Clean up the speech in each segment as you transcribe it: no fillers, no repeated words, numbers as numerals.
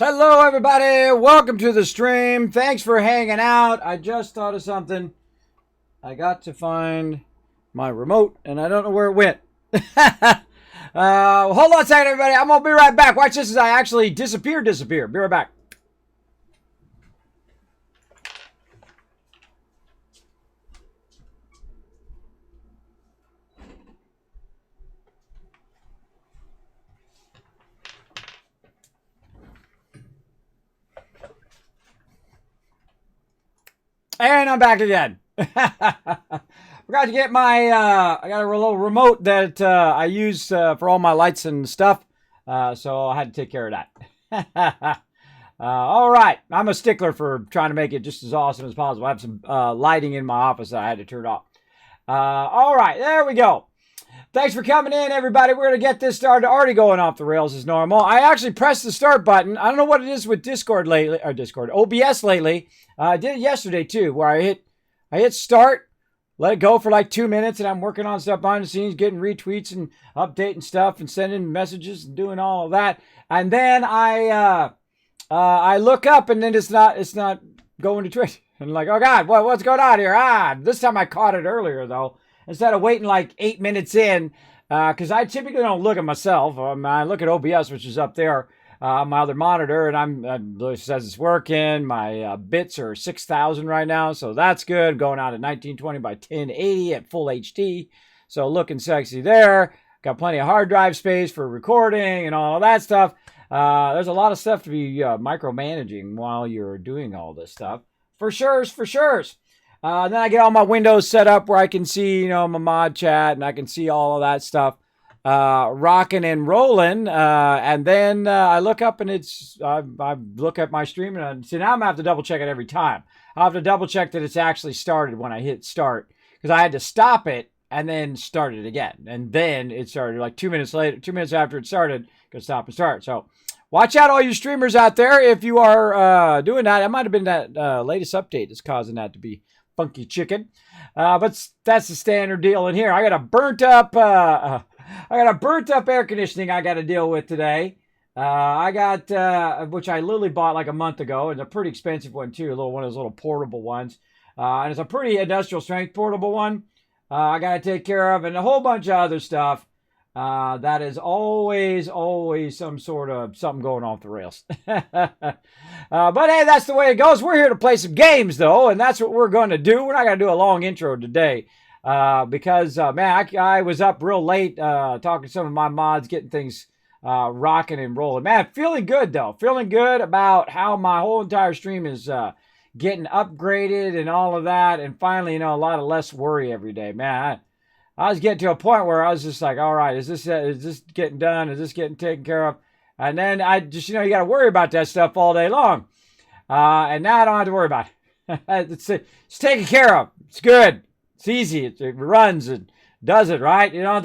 Hello, everybody. Welcome to the stream. Thanks for hanging out. I just thought of something. I got to find my remote, and I don't know where it went. Hold on a second, everybody. I'm going to be right back. Watch this as I actually disappear. Be right back. And I'm back again. Forgot to get my, I got a little remote that I use for all my lights and stuff. So I had to take care of that. All right. I'm a stickler for trying to make it just as awesome as possible. I have some lighting in my office that I had to turn off. All right. There we go. Thanks for coming in, everybody. We're going to get this started. Already going off the rails as normal. I actually pressed the start button. I don't know what it is with OBS lately. I did it yesterday too, where I hit start, let it go for like 2 minutes, and I'm working on stuff behind the scenes, getting retweets and updating stuff and sending messages and doing all of that. And then I look up, and then it's not going to Twitch. And I'm like, oh God, what's going on here? This time I caught it earlier though. Instead of waiting like 8 minutes in, because I typically don't look at myself. I look at OBS, which is up there on my other monitor, and it says it's working. My bits are 6,000 right now, so that's good. Going out at 1920 by 1080 at full HD, so looking sexy there. Got plenty of hard drive space for recording and all of that stuff. There's a lot of stuff to be micromanaging while you're doing all this stuff. For sure. Then I get all my windows set up where I can see, my mod chat, and I can see all of that stuff rocking and rolling. And then I look up, and I look at my stream, and see, now I'm going to have to double check it every time. I'll have to double check that it's actually started when I hit start, because I had to stop it and then start it again. And then it started like 2 minutes later, 2 minutes after it started, go stop and start. So watch out, all you streamers out there, if you are doing that. It might have been that latest update that's causing that to be funky chicken, but that's the standard deal in here. I got a burnt up air conditioning I got to deal with today. I got which I literally bought like a month ago. It's a pretty expensive one too, one of those little portable ones, and it's a pretty industrial strength portable one. I got to take care of, and a whole bunch of other stuff. That is always some sort of something going off the rails. But hey, that's the way it goes. We're here to play some games, though, and that's what we're going to do. We're not going to do a long intro today because, man, I was up real late talking to some of my mods, getting things rocking and rolling. Man, feeling good, though. Feeling good about how my whole entire stream is getting upgraded and all of that, and finally, a lot of less worry every day. Man, I was getting to a point where I was just like, all right, is this getting done? Is this getting taken care of? And then I just, you got to worry about that stuff all day long. And now I don't have to worry about it. It's taken care of. It's good. It's easy. It runs and does it, right? You don't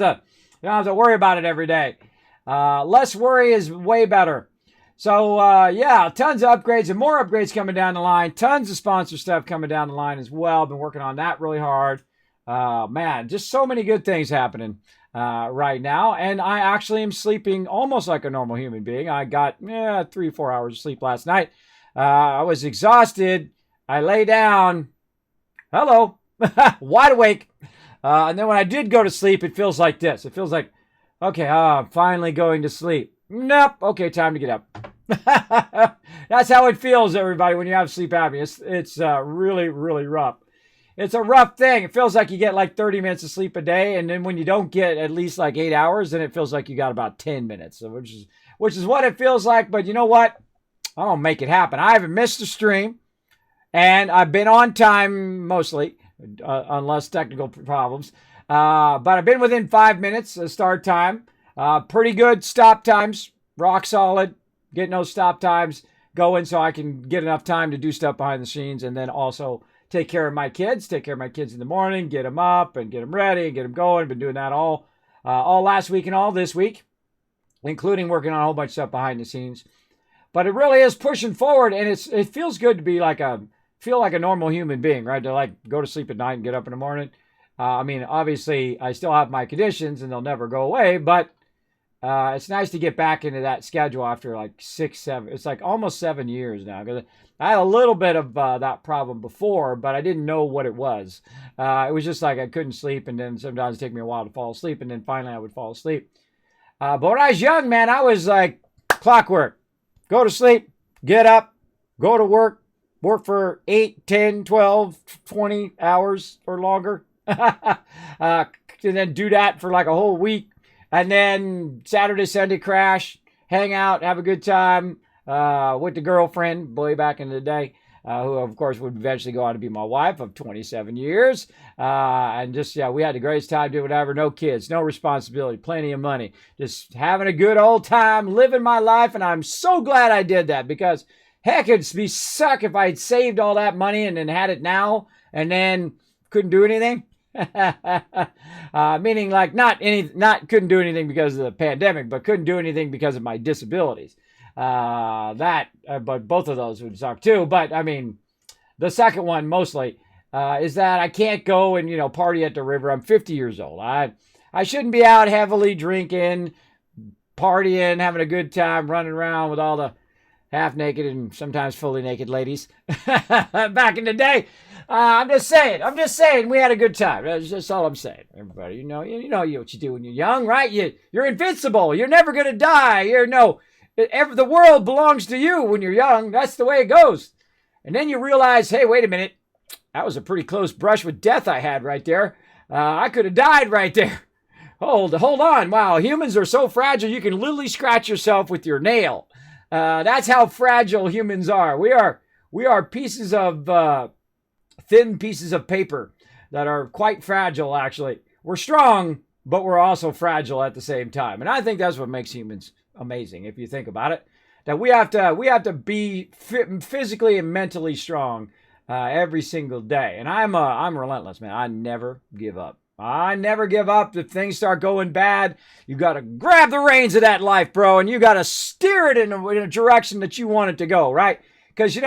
have to worry about it every day. Less worry is way better. So, yeah, tons of upgrades and more upgrades coming down the line. Tons of sponsor stuff coming down the line as well. Been working on that really hard. Man, just so many good things happening right now. And I actually am sleeping almost like a normal human being. I got 3 or 4 hours of sleep last night. I was exhausted. I lay down. Hello. Wide awake. And then when I did go to sleep, it feels like this. It feels like, okay, I'm finally going to sleep. Nope. Okay, time to get up. That's how it feels, everybody, when you have sleep apnea. It's really, really rough. It's a rough thing. It feels like you get like 30 minutes of sleep a day, and then when you don't get at least like 8 hours, then it feels like you got about 10 minutes, which is what it feels like. But you know what? I don't make it happen. I haven't missed a stream, and I've been on time mostly, unless technical problems. But I've been within 5 minutes of start time. Pretty good stop times, rock solid. Getting those stop times going so I can get enough time to do stuff behind the scenes, and then also take care of my kids in the morning, get them up and get them ready and get them going. Been doing that all last week and all this week, including working on a whole bunch of stuff behind the scenes. But it really is pushing forward, and it feels good to be feel like a normal human being, right? To like go to sleep at night and get up in the morning. I mean, obviously I still have my conditions and they'll never go away, but It's nice to get back into that schedule after like 6, 7. It's like almost 7 years now, because I had a little bit of that problem before, but I didn't know what it was. It was just like I couldn't sleep, and then sometimes it'd take me a while to fall asleep, and then finally I would fall asleep. But when I was young, man, I was like clockwork. Go to sleep, get up, go to work for 8, 10, 12, 20 hours or longer. And then do that for like a whole week. And then Saturday, Sunday crash, hang out, have a good time with the girlfriend, boy, back in the day, who, of course, would eventually go on to be my wife of 27 years. And just, yeah, we had the greatest time, doing whatever. No kids, no responsibility, plenty of money. Just having a good old time, living my life. And I'm so glad I did that, because heck, it'd be suck if I'd saved all that money and then had it now and then couldn't do anything. Meaning like not couldn't do anything because of the pandemic, but couldn't do anything because of my disabilities. But both of those would suck too. But I mean, the second one mostly is that I can't go and party at the river. I'm 50 years old. I shouldn't be out heavily drinking, partying, having a good time, running around with all the half naked and sometimes fully naked ladies back in the day. I'm just saying we had a good time. That's just all I'm saying. Everybody, you know what you do when you're young, right? You're invincible. You're never going to die. The world belongs to you when you're young. That's the way it goes. And then you realize, hey, wait a minute. That was a pretty close brush with death I had right there. I could have died right there. Hold on. Wow, humans are so fragile, you can literally scratch yourself with your nail. That's how fragile humans are. We are pieces of thin pieces of paper that are quite fragile, actually. We're strong, but we're also fragile at the same time. And I think that's what makes humans amazing, if you think about it. That we have to be physically and mentally strong every single day. And I'm relentless, man. I never give up. I never give up. If things start going bad, you got to grab the reins of that life, bro, and you got to steer it in a direction that you want it to go, right? Because,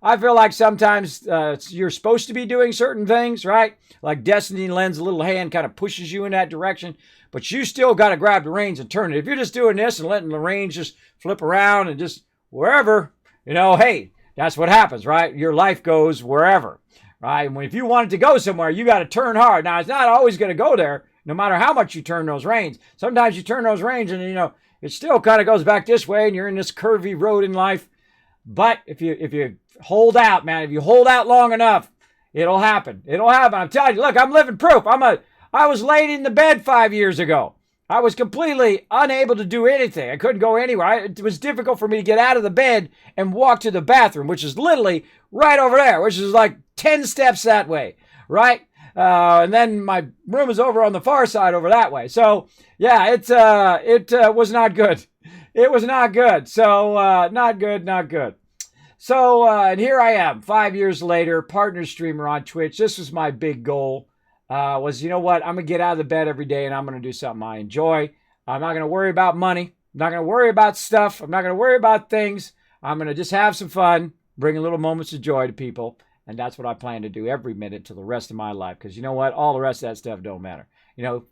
I feel like sometimes you're supposed to be doing certain things, right? Like destiny lends a little hand, kind of pushes you in that direction, but you still got to grab the reins and turn it. If you're just doing this and letting the reins just flip around and just wherever, hey, that's what happens, right? Your life goes wherever. Right? And if you want it to go somewhere, you got to turn hard. Now, it's not always going to go there, no matter how much you turn those reins. Sometimes you turn those reins and, it still kind of goes back this way and you're in this curvy road in life. But if you hold out, man, if you hold out long enough, it'll happen. It'll happen. I'm telling you, look, I'm living proof. I was laid in the bed 5 years ago. I was completely unable to do anything. I couldn't go anywhere. It was difficult for me to get out of the bed and walk to the bathroom, which is literally right over there, which is like 10 steps that way, right? And then my room is over on the far side over that way. So, yeah, it was not good. It was not good. So, not good. So, and here I am, 5 years later, partner streamer on Twitch. This was my big goal. Was, I'm going to get out of the bed every day and I'm going to do something I enjoy. I'm not going to worry about money. I'm not going to worry about stuff. I'm not going to worry about things. I'm going to just have some fun, bring a little moments of joy to people. And that's what I plan to do every minute till the rest of my life. Because you know what? All the rest of that stuff don't matter.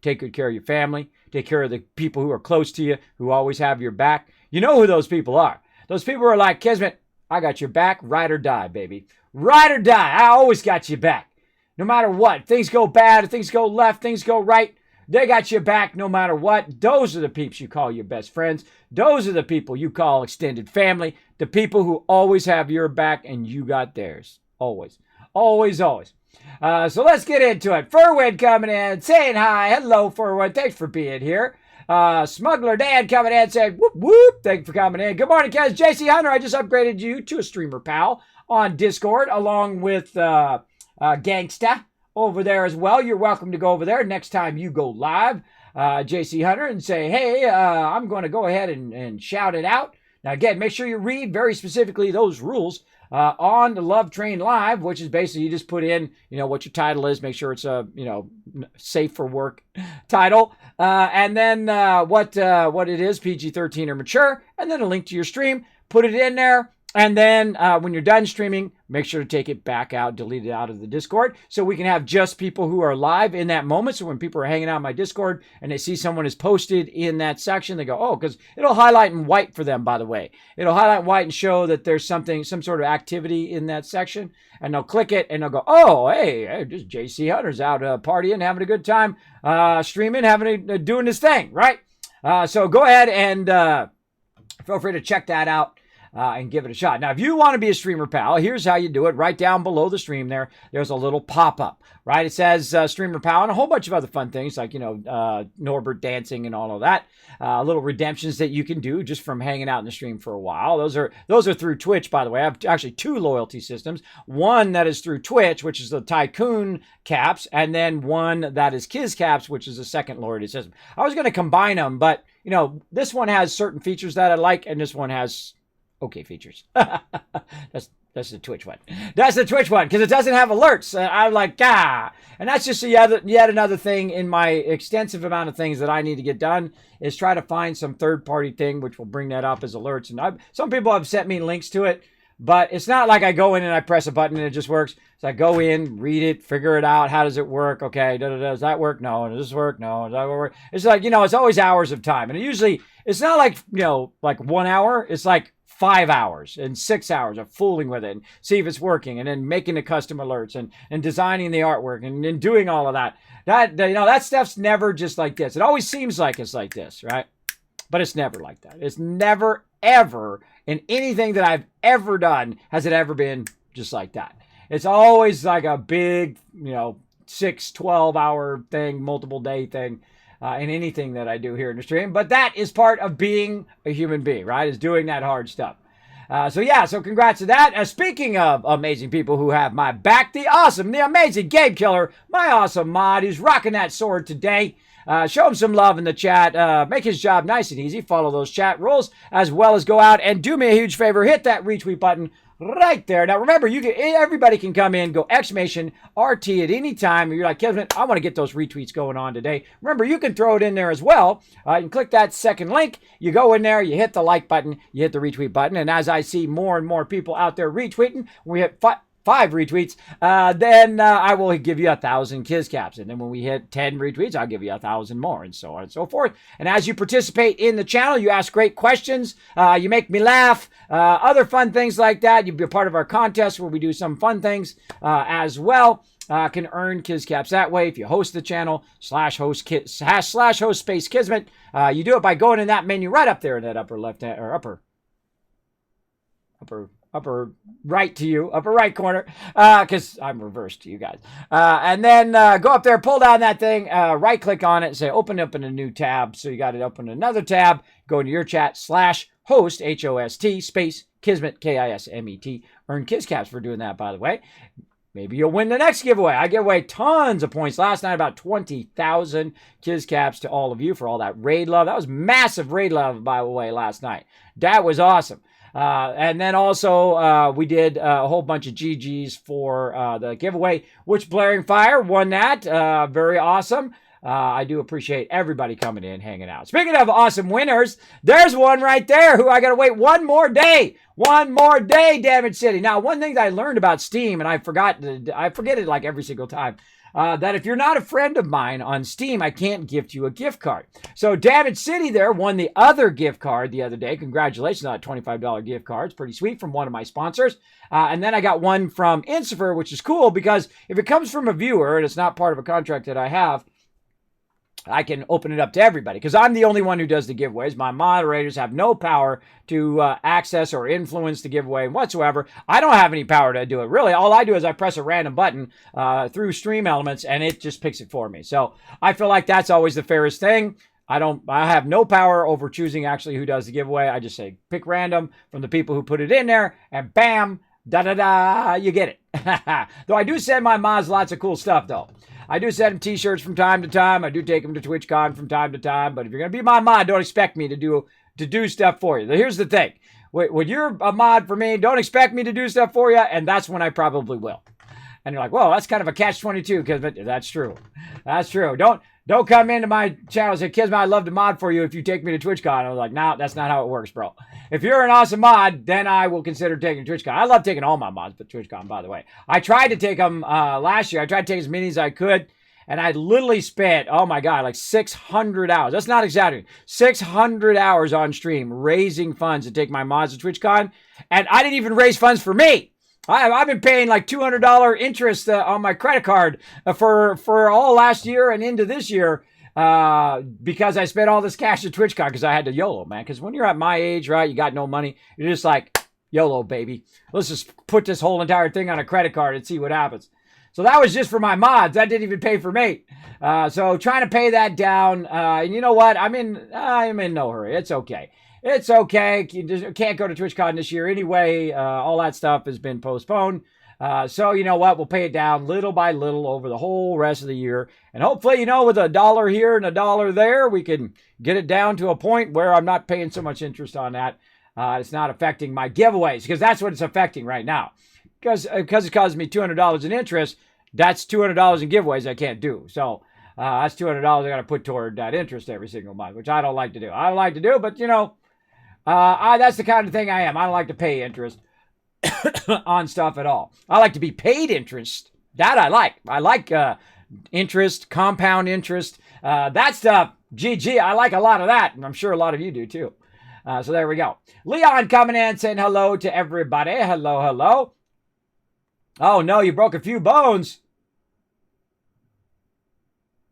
Take good care of your family. Take care of the people who are close to you, who always have your back. You know who those people are. Those people are like, Kismet, I got your back, ride or die, baby. Ride or die. I always got your back. No matter what. Things go bad, things go left, things go right. They got your back no matter what. Those are the peeps you call your best friends. Those are the people you call extended family. The people who always have your back and you got theirs. Always. Always, always. So let's get into it. Furwood coming in, saying hi. Hello, Furwood. Thanks for being here. Smuggler Dan coming in, saying whoop, whoop. Thanks for coming in. Good morning, guys. JC Hunter, I just upgraded you to a streamer pal on Discord, along with Gangsta over there as well. You're welcome to go over there next time you go live, JC Hunter, and say, hey, I'm going to go ahead and shout it out. Now, again, make sure you read very specifically those rules on the Love Train Live, which is basically you just put in, what your title is. Make sure it's a, safe for work title. And then what it is, PG-13 or mature, and then a link to your stream. Put it in there. And then when you're done streaming, make sure to take it back out, delete it out of the Discord, so we can have just people who are live in that moment. So when people are hanging out in my Discord and they see someone is posted in that section, they go, oh, because it'll highlight in white for them, by the way. It'll highlight white and show that there's some sort of activity in that section. And they'll click it and they'll go, oh, hey, just JC Hunter's out partying, having a good time, streaming, doing his thing, right? So go ahead and feel free to check that out. And give it a shot. Now, if you want to be a streamer pal, here's how you do it. Right down below the stream there's a little pop-up, right? It says streamer pal and a whole bunch of other fun things like, Norbert dancing and all of that. Little redemptions that you can do just from hanging out in the stream for a while. Those are through Twitch, by the way. I have actually 2 loyalty systems. One that is through Twitch, which is the Tycoon caps, and then one that is Kiz caps, which is the second loyalty system. I was going to combine them, but, this one has certain features that I like, and this one has okay features. That's the Twitch one. That's the Twitch one because it doesn't have alerts. I'm like, and that's just yet another thing in my extensive amount of things that I need to get done is try to find some third-party thing which will bring that up as alerts. And some people have sent me links to it, but it's not like I go in and I press a button and it just works. So I go in, read it, figure it out. How does it work? Okay, does that work? No. Does this work? No. Does that work? It's like, it's always hours of time. And it's not like, like 1 hour. It's like 5 hours and 6 hours of fooling with it and see if it's working and then making the custom alerts and designing the artwork and doing all of that. That stuff's never just like this. It always seems like it's like this, right? But it's never like that. It's never, ever in anything that I've ever done has it ever been just like that. It's always like a big, 6, 12-hour thing, multiple day thing. In anything that I do here in the stream. But that is part of being a human being, right? Is doing that hard stuff. So congrats to that. Speaking of amazing people who have my back, the awesome, the amazing Gabe Killer, my awesome mod, who's rocking that sword today. Show him some love in the chat. Make his job nice and easy. Follow those chat rules, as well as go out and do me a huge favor. Hit that retweet button right there. Now, remember, everybody can come in, go !RT at any time. You're like, Kismet, I want to get those retweets going on today. Remember, you can throw it in there as well. You can click that second link. You go in there, you hit the like button, you hit the retweet button. And as I see more and more people out there retweeting, we hit 5 retweets, then I will give you 1,000 Kiz caps. And then when we hit 10 retweets, I'll give you 1,000 more, and so on and so forth. And as you participate in the channel, you ask great questions, you make me laugh, other fun things like that. You be a part of our contest where we do some fun things as well. Can earn Kiz caps that way. If you host the channel, /host space Kismet, you do it by going in that menu right up there in that upper left hand or upper right to you, upper right corner, because I'm reversed to you guys. And then go up there, pull down that thing, right click on it, and say open up in a new tab. So you got it open another tab, go into your chat, /host, HOST, space, Kismet, KISMET. Earn Kiz caps for doing that, by the way. Maybe you'll win the next giveaway. I give away tons of points. Last night, about 20,000 Kiz caps to all of you for all that raid love. That was massive raid love, by the way, last night. That was awesome. And then also we did a whole bunch of GGs for the giveaway, which Blaring Fire won that. Very awesome. I do appreciate everybody coming in, hanging out. Speaking of awesome winners, there's one right there who I got to wait one more day. One more day, Damage City. Now, one thing that I learned about Steam, and I forget it like every single time, that if you're not a friend of mine on Steam, I can't gift you a gift card. So Damage City there won the other gift card the other day. Congratulations on a $25 gift card. It's pretty sweet from one of my sponsors. And then I got one from Insifer, which is cool because if it comes from a viewer and it's not part of a contract that I have, I can open it up to everybody because I'm the only one who does the giveaways. My moderators have no power to access or influence the giveaway whatsoever. I don't have any power to do it. Really, all I do is I press a random button through Stream Elements and it just picks it for me. So I feel like that's always the fairest thing. I have no power over choosing actually who does the giveaway. I just say pick random from the people who put it in there and bam, da-da-da, you get it. Though I do send my mods lots of cool stuff though. I do send them t-shirts from time to time. I do take them to TwitchCon from time to time. But if you're going to be my mod, don't expect me to do stuff for you. Here's the thing. When you're a mod for me, don't expect me to do stuff for you. And that's when I probably will. And you're like, well, that's kind of a catch-22 because that's true. That's true. Don't come into my channel and say, Kismet, I'd love to mod for you if you take me to TwitchCon. I was like, no, that's not how it works, bro. If you're an awesome mod, then I will consider taking TwitchCon. I love taking all my mods, but TwitchCon, by the way. I tried to take them last year. I tried to take as many as I could. And I literally spent, oh my God, like 600 hours. That's not exaggerating. 600 hours on stream raising funds to take my mods to TwitchCon. And I didn't even raise funds for me. I've been paying like $200 interest on my credit card for all last year and into this year because I spent all this cash at TwitchCon because I had to YOLO, man. Because when you're at my age, right, you got no money. You're just like, YOLO, baby. Let's just put this whole entire thing on a credit card and see what happens. So that was just for my mods. That didn't even pay for me. So trying to pay that down. And you know what? I'm in no hurry. It's okay. It's okay. You can't go to TwitchCon this year anyway. All that stuff has been postponed. So you know what? We'll pay it down little by little over the whole rest of the year. And hopefully, you know, with $1 here and $1 there, we can get it down to a point where I'm not paying so much interest on that. It's not affecting my giveaways because that's what it's affecting right now. Because it costs me $200 in interest, that's $200 in giveaways I can't do. So that's $200 I got to put toward that interest every single month, which I don't like to do. I don't like to do, but you know, that's the kind of thing I am. I don't like to pay interest on stuff at all. I like to be paid interest. That I like. I like interest, compound interest. That stuff, GG, I like a lot of that. And I'm sure a lot of you do too. So there we go. Leon coming in saying hello to everybody. Hello, hello. Oh, no, you broke a few bones.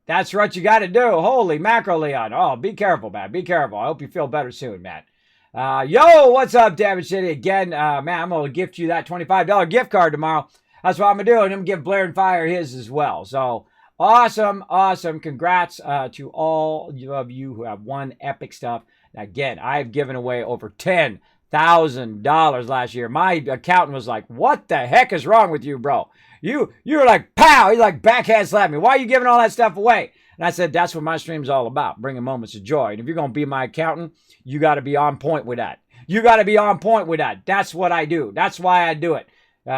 That's what you got to do. Holy mackerel, Leon. Oh, be careful, man. Be careful. I hope you feel better soon, man. Yo, what's up, Damage City? Again, man, I'm going to gift you that $25 gift card tomorrow. That's what I'm going to do. And I'm going to give Blair and Fire his as well. So, awesome, awesome. Congrats to all of you who have won epic stuff. Again, I have given away over $10,000 last year. My accountant was like, what the heck is wrong with you, bro? You were like, pow, he like backhand slapped me. Why are you giving all that stuff away? And I said, that's what my stream's all about, bringing moments of joy. And if you're going to be my accountant, you got to be on point with that. You got to be on point with that. That's what I do. That's why I do it.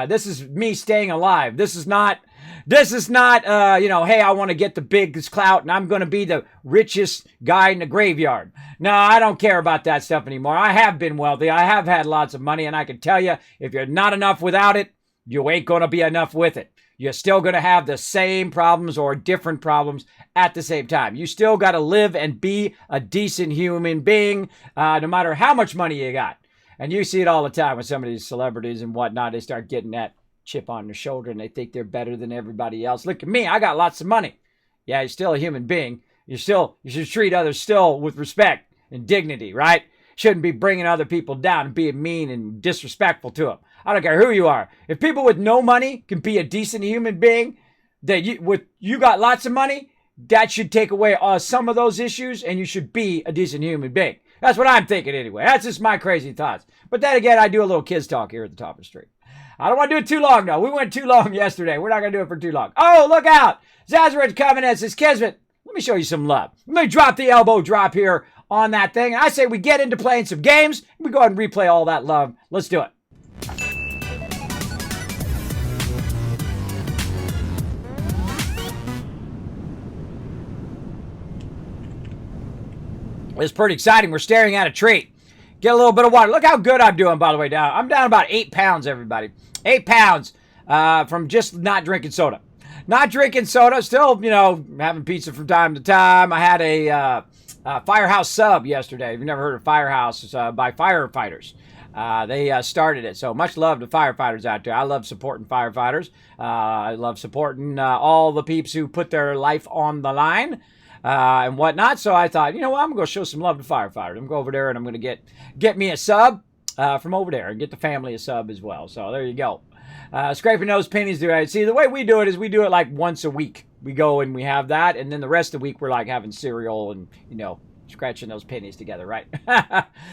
This is me staying alive. This is not, you know, hey, I want to get the biggest clout and I'm going to be the richest guy in the graveyard. No, I don't care about that stuff anymore. I have been wealthy. I have had lots of money. And I can tell you, if you're not enough without it, you ain't going to be enough with it. You're still going to have the same problems or different problems at the same time. You still got to live and be a decent human being, no matter how much money you got. And you see it all the time with some of these celebrities and whatnot. They start getting that chip on their shoulder and they think they're better than everybody else. Look at me. I got lots of money. Yeah, you're still a human being. You should treat others still with respect and dignity, right? Shouldn't be bringing other people down and being mean and disrespectful to them. I don't care who you are. If people with no money can be a decent human being, that you got lots of money, that should take away some of those issues and you should be a decent human being. That's what I'm thinking anyway. That's just my crazy thoughts. But then again, I do a little kids talk here at the top of the street. I don't want to do it too long, though. We went too long yesterday. We're not going to do it for too long. Oh, look out. Zazarich coming in says, Kismet, let me show you some love. Let me drop the elbow drop here on that thing. And I say we get into playing some games. We go ahead and replay all that love. Let's do it. It's pretty exciting. We're staring at a treat. Get a little bit of water. Look how good I'm doing, by the way. Down. I'm down about 8 pounds, everybody. 8 pounds from just not drinking soda. Not drinking soda. Still, you know, having pizza from time to time. I had a Firehouse sub yesterday. If you've never heard of Firehouse, it's by firefighters. They started it. So much love to firefighters out there. I love supporting firefighters. I love supporting all the peeps who put their life on the line. And whatnot. So I thought, you know what, I'm going to show some love to firefighters. I'm going to go over there and I'm going to get me a sub from over there and get the family a sub as well. So there you go. Scraping those pennies. See, the way we do it is we do it like once a week. We go and we have that. And then the rest of the week we're like having cereal and, you know, scratching those pennies together, right?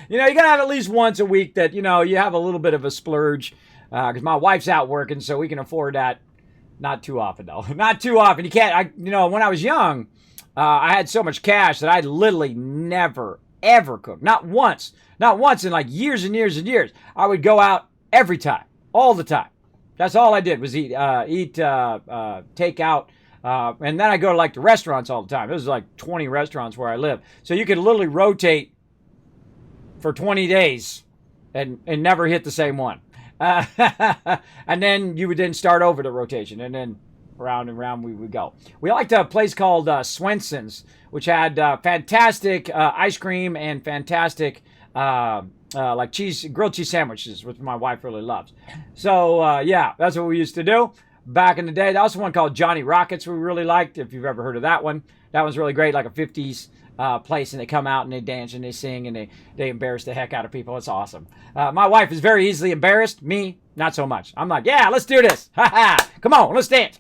You know, you got to have at least once a week that, you know, you have a little bit of a splurge. Because my wife's out working, so we can afford that. Not too often, though. Not too often. You can't, you know, when I was young, I had so much cash that I literally never, ever cooked. Not once. Not once in like years and years and years. I would go out every time. All the time. That's all I did was eat take out And then I go to like the restaurants all the time. There's like 20 restaurants where I live. So you could literally rotate for 20 days and never hit the same one. And then you would then start over the rotation, and then round and round we would go. We liked a place called Swenson's, which had fantastic ice cream and fantastic like grilled cheese sandwiches, which my wife really loves. So yeah, that's what we used to do back in the day. There was one called Johnny Rockets we really liked, if you've ever heard of that one. That one's really great, like a 50s place, and they come out and they dance and they sing and they embarrass the heck out of people. It's awesome. My wife is very easily embarrassed. Me, not so much. I'm like, yeah, let's do this. Ha ha. Come on, let's dance.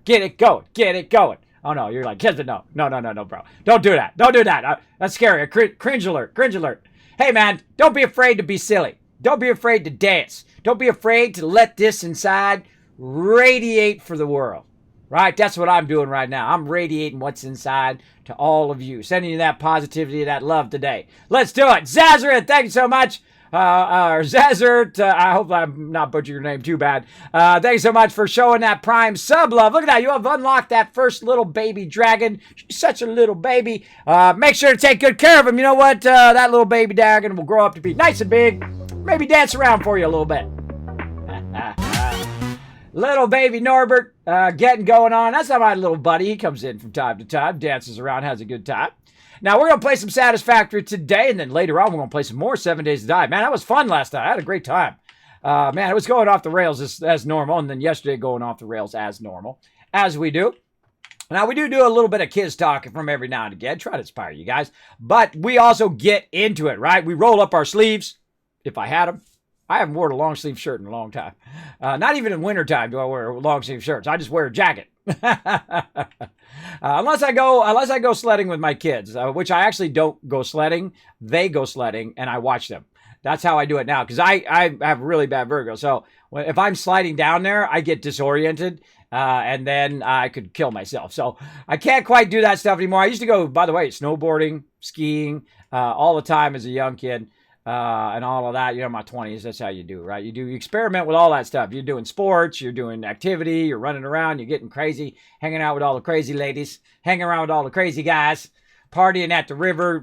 Get it going. Get it going. Oh no, you're like, kids, no, bro. Don't do that. Don't do that. That's scary. Cringe alert. Cringe alert. Hey man, don't be afraid to be silly. Don't be afraid to dance. Don't be afraid to let this inside radiate for the world. Right? That's what I'm doing right now. I'm radiating what's inside to all of you. Sending you that positivity, that love today. Let's do it. Zazaret, thank you so much. Zazaret, I hope I'm not butchering your name too bad. Thank you so much for showing that Prime sub love. Look at that. You have unlocked that first little baby dragon. She's such a little baby. Make sure to take good care of him. You know what? That little baby dragon will grow up to be nice and big. Maybe dance around for you a little bit. Little baby Norbert getting going on. That's not my little buddy. He comes in from time to time, dances around, has a good time. Now, we're going to play some Satisfactory today, and then later on, we're going to play some more 7 Days to Die. Man, that was fun last night. I had a great time. Man, it was going off the rails as normal, and then yesterday going off the rails as normal, as we do. Now, we do a little bit of kids talking from every now and again. Try to inspire you guys. But we also get into it, right? We roll up our sleeves, if I had them. I haven't worn a long sleeve shirt in a long time. Not even in wintertime do I wear long sleeve shirts. I just wear a jacket. Unless I go sledding with my kids, which I actually don't go sledding. They go sledding and I watch them. That's how I do it now, because I have really bad vertigo. So if I'm sliding down there, I get disoriented and then I could kill myself. So I can't quite do that stuff anymore. I used to go, by the way, snowboarding, skiing all the time as a young kid. And all of that, my 20s, that's how you do, right? You experiment with all that stuff. You're doing sports, you're doing activity, you're running around, you're getting crazy, hanging out with all the crazy ladies, hanging around with all the crazy guys, partying at the river,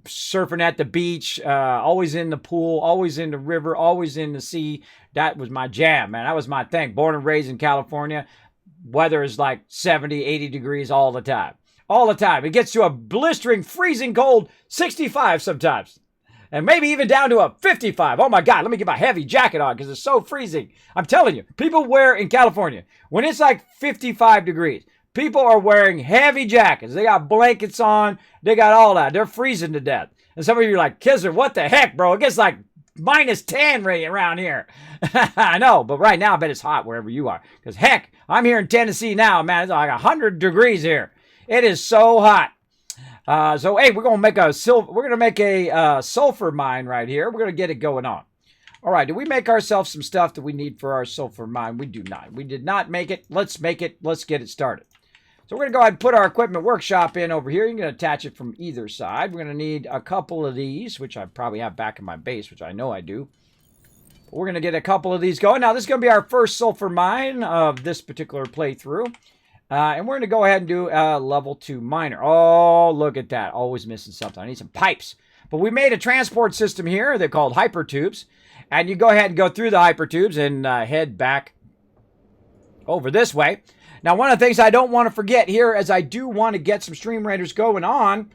surfing at the beach, always in the pool, always in the river, always in the sea. That was my jam, man. That was my thing. Born and raised in California. Weather is like 70, 80 degrees all the time. All the time. It gets to a blistering, freezing cold 65 sometimes. And maybe even down to a 55. Oh my God, let me get my heavy jacket on because it's so freezing. I'm telling you, people wear in California, when it's like 55 degrees, people are wearing heavy jackets. They got blankets on. They got all that. They're freezing to death. And some of you are like, Kisser, what the heck, bro? It gets like -10 right around here. I know, but right now I bet it's hot wherever you are. Because heck, I'm here in Tennessee now, man. It's like 100 degrees here. It is so hot. So hey, we're gonna make a sulfur mine right here. We're gonna get it going on. All right, do we make ourselves some stuff that we need for our sulfur mine? We do not. We did not make it. Let's make it. Let's get it started. So we're gonna go ahead and put our equipment workshop in over here. You're gonna attach it from either side. We're gonna need a couple of these, which I probably have back in my base, which I know I do. We're gonna get a couple of these going. Now this is gonna be our first sulfur mine of this particular playthrough. And we're going to go ahead and do a level 2 miner. Oh, look at that. Always missing something. I need some pipes. But we made a transport system here. They're called hypertubes. And you go ahead and go through the hypertubes and head back over this way. Now, one of the things I don't want to forget here is I do want to get some stream raiders going on.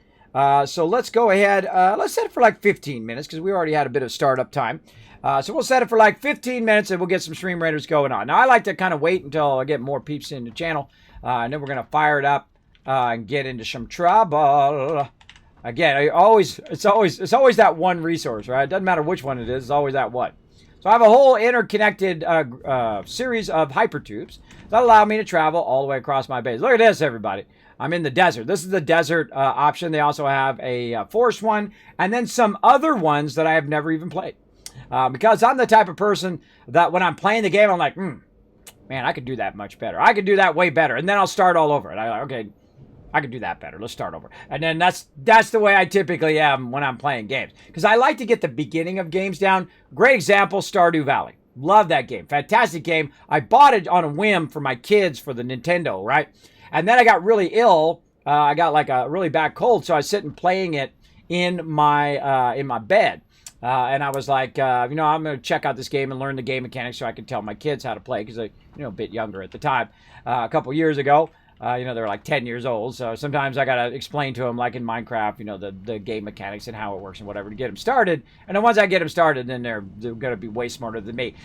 So let's go ahead. Let's set it for like 15 minutes because we already had a bit of startup time. So we'll set it for like 15 minutes and we'll get some stream raiders going on. Now, I like to kind of wait until I get more peeps in the channel. And then we're going to fire it up and get into some trouble. Again, it's always that one resource, right? It doesn't matter which one it is. It's always that one. So I have a whole interconnected series of hypertubes that allow me to travel all the way across my base. Look at this, everybody. I'm in the desert. This is the desert option. They also have a forest one and then some other ones that I have never even played. Because I'm the type of person that when I'm playing the game, I'm like, man, I could do that much better. I could do that way better. And then I'll start all over. And okay, I could do that better. Let's start over. And then that's the way I typically am when I'm playing games. Because I like to get the beginning of games down. Great example, Stardew Valley. Love that game. Fantastic game. I bought it on a whim for my kids for the Nintendo, right? And then I got really ill. I got like a really bad cold, so I was sitting playing it in my bed. And I was like, I'm going to check out this game and learn the game mechanics so I can tell my kids how to play, because they're a bit younger at the time. A couple years ago, they're like 10 years old. So sometimes I got to explain to them, like in Minecraft, the game mechanics and how it works and whatever to get them started. And then once I get them started, then they're going to be way smarter than me.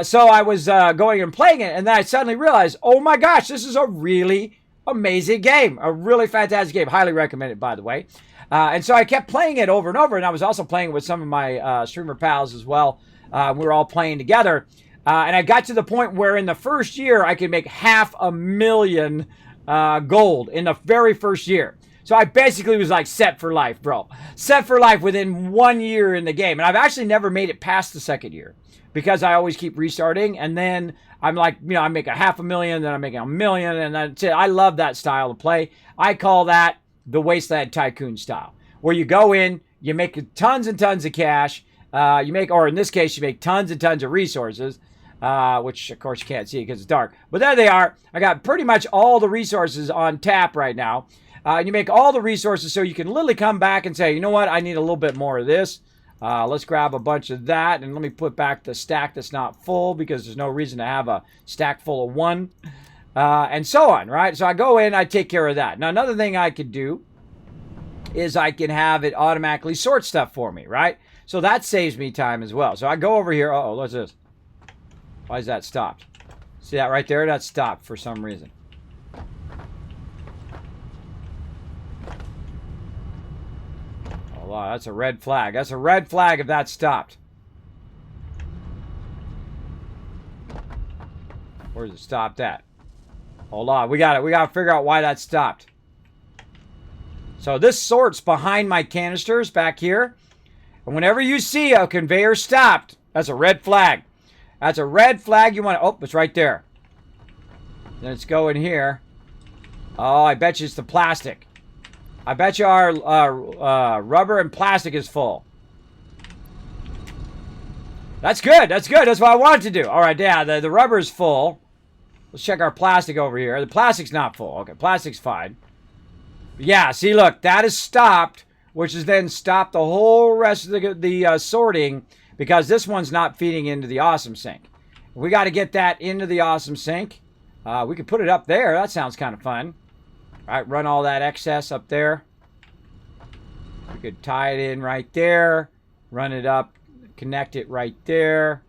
So I was going and playing it, and then I suddenly realized, oh my gosh, this is a really amazing game. A really fantastic game. Highly recommend it, by the way. And so I kept playing it over and over, and I was also playing it with some of my streamer pals as well. We were all playing together. And I got to the point where in the first year, I could make $500,000 gold in the very first year. So I basically was like set for life, bro. Set for life within 1 year in the game. And I've actually never made it past the second year, because I always keep restarting. And then I'm like, I make $500,000, then I'm making $1 million. And that's it. I love that style of play. I call that the Wasteland Tycoon style, where you go in, you make tons and tons of cash. Or in this case, you make tons and tons of resources, which of course you can't see because it's dark. But there they are. I got pretty much all the resources on tap right now. You make all the resources so you can literally come back and say, you know what, I need a little bit more of this. Let's grab a bunch of that, and let me put back the stack that's not full, because there's no reason to have a stack full of one. And so on, right? So I go in, I take care of that. Now, another thing I could do is I can have it automatically sort stuff for me, right? So that saves me time as well. So I go over here. Uh-oh, what's this? Why is that stopped? See that right there? That's stopped for some reason. Oh, wow, that's a red flag. That's a red flag if that's stopped. Where's it stopped at? Hold on, we got to figure out why that stopped. So this sorts behind my canisters back here. And whenever you see a conveyor stopped, that's a red flag. That's a red flag. You want to, oh, it's right there. Then it's going here. Oh, I bet you it's the plastic. I bet you our rubber and plastic is full. That's good. That's good. That's what I wanted to do. All right, yeah, the rubber is full. Let's check our plastic over here. The plastic's not full. Okay, plastic's fine. Yeah, see, look, that is stopped, which has then stopped the whole rest of the sorting, because this one's not feeding into the awesome sink. We got to get that into the awesome sink. We could put it up there. That sounds kind of fun. All right, run all that excess up there. We could tie it in right there, run it up, connect it right there,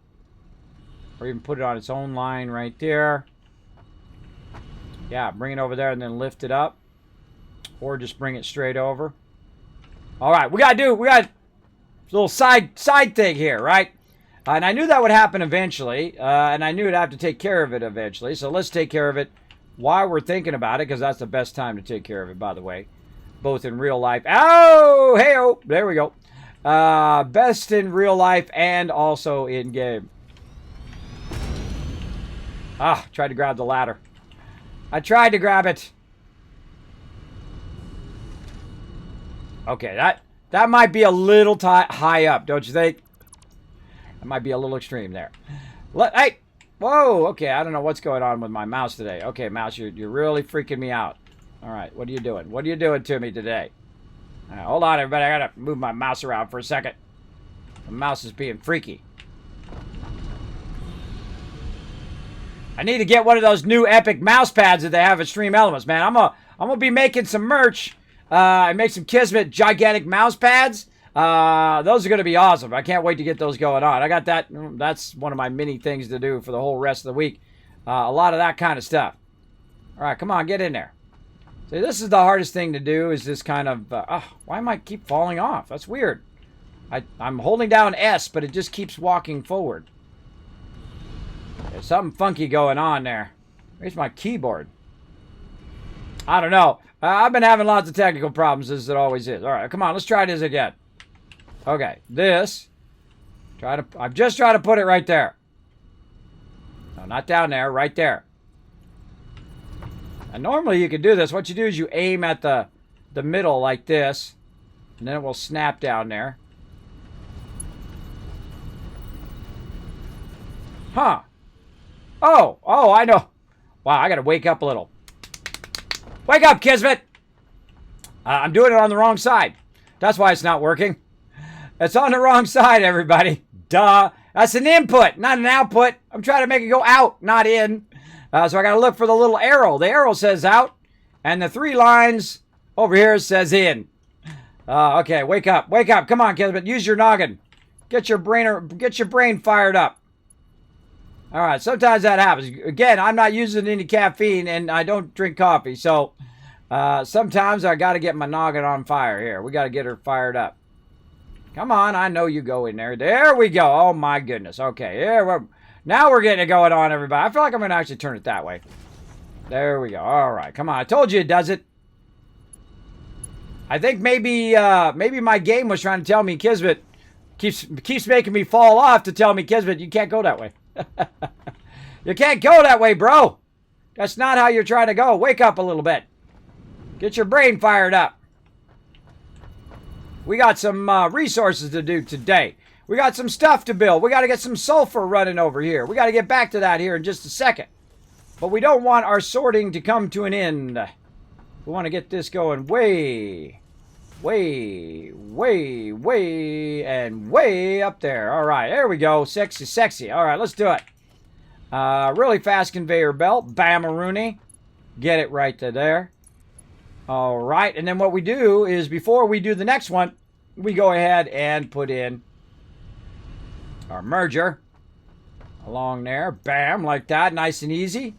or even put it on its own line right there. Yeah, bring it over there and then lift it up. Or just bring it straight over. All right, we got a little side thing here, right? And I knew that would happen eventually. And I knew I'd have to take care of it eventually. So let's take care of it while we're thinking about it, because that's the best time to take care of it, by the way. Both in real life. Oh, hey-oh. There we go. Best in real life and also in game. Ah, tried to grab the ladder. I tried to grab it. Okay, that might be a little high up, don't you think? That might be a little extreme there. Hey! Whoa! Okay, I don't know what's going on with my mouse today. Okay, mouse, you're really freaking me out. All right, what are you doing? What are you doing to me today? All right, hold on, everybody. I gotta move my mouse around for a second. The mouse is being freaky. I need to get one of those new epic mouse pads that they have at Stream Elements, man. I'm gonna be making some merch. I make some Kismet gigantic mouse pads. Those are going to be awesome. I can't wait to get those going on. I got that. That's one of my many things to do for the whole rest of the week. A lot of that kind of stuff. All right, come on, get in there. See, this is the hardest thing to do, is this kind of... why am I keep falling off? That's weird. I'm holding down S, but it just keeps walking forward. There's something funky going on there. Where's my keyboard? I don't know. I've been having lots of technical problems, as it always is. All right, come on, let's try this again. Okay, this. I've just tried to put it right there. No, not down there, right there. And normally you can do this. What you do is you aim at the middle like this, and then it will snap down there. Huh. Oh, I know. Wow, I gotta wake up a little. Wake up, Kismet! I'm doing it on the wrong side. That's why it's not working. It's on the wrong side, everybody. Duh. That's an input, not an output. I'm trying to make it go out, not in. So I got to look for the little arrow. The arrow says out, and the 3 lines over here says in. Okay, wake up. Wake up. Come on, Kismet. Use your noggin. Get your brain fired up. All right, sometimes that happens. Again, I'm not using any caffeine, and I don't drink coffee. So sometimes I got to get my noggin on fire here. We got to get her fired up. Come on, I know you go in there. There we go. Oh, my goodness. Okay, now we're getting it going on, everybody. I feel like I'm going to actually turn it that way. There we go. All right, come on. I told you it does it. I think maybe my game was trying to tell me Kismet keeps making me fall off to tell me, Kismet, you can't go that way. You can't go that way, bro. That's not how you're trying to go. Wake up a little bit. Get your brain fired up. We got some resources to do today. We got some stuff to build. We got to get some sulfur running over here. We got to get back to that here in just a second. But we don't want our sorting to come to an end. We want to get this going way, and way up there. All right, there we go. Sexy, sexy. All right, let's do it. Really fast conveyor belt. Bam-a-rooney. Get it right to there. All right, and then what we do is before we do the next one, we go ahead and put in our merger along there. Bam, like that, nice and easy.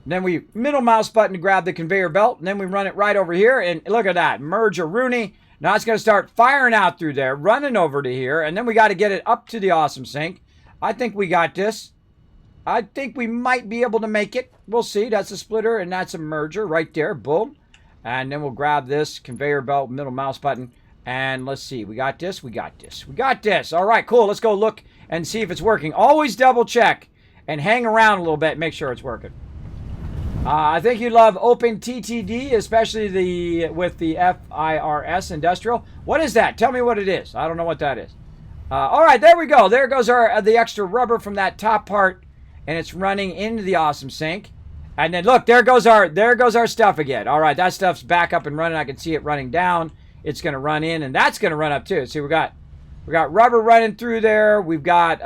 And then we middle mouse button to grab the conveyor belt, and then we run it right over here, and look at that, merge-a-rooney. Now it's going to start firing out through there, running over to here, and then we got to get it up to the awesome sink. I think we got this. I think we might be able to make it. We'll see. That's a splitter, and that's a merger right there. Boom. And then we'll grab this conveyor belt, middle mouse button, and let's see. We got this. We got this. We got this. All right, cool. Let's go look and see if it's working. Always double check and hang around a little bit. Make sure it's working. I think you love OpenTTD, especially with the FIRS Industrial. What is that? Tell me what it is. I don't know what that is. All right, there we go. There goes the extra rubber from that top part, and it's running into the awesome sink. And then look, there goes our stuff again. All right, that stuff's back up and running. I can see it running down. It's going to run in, and that's going to run up too. See, we got rubber running through there. We've got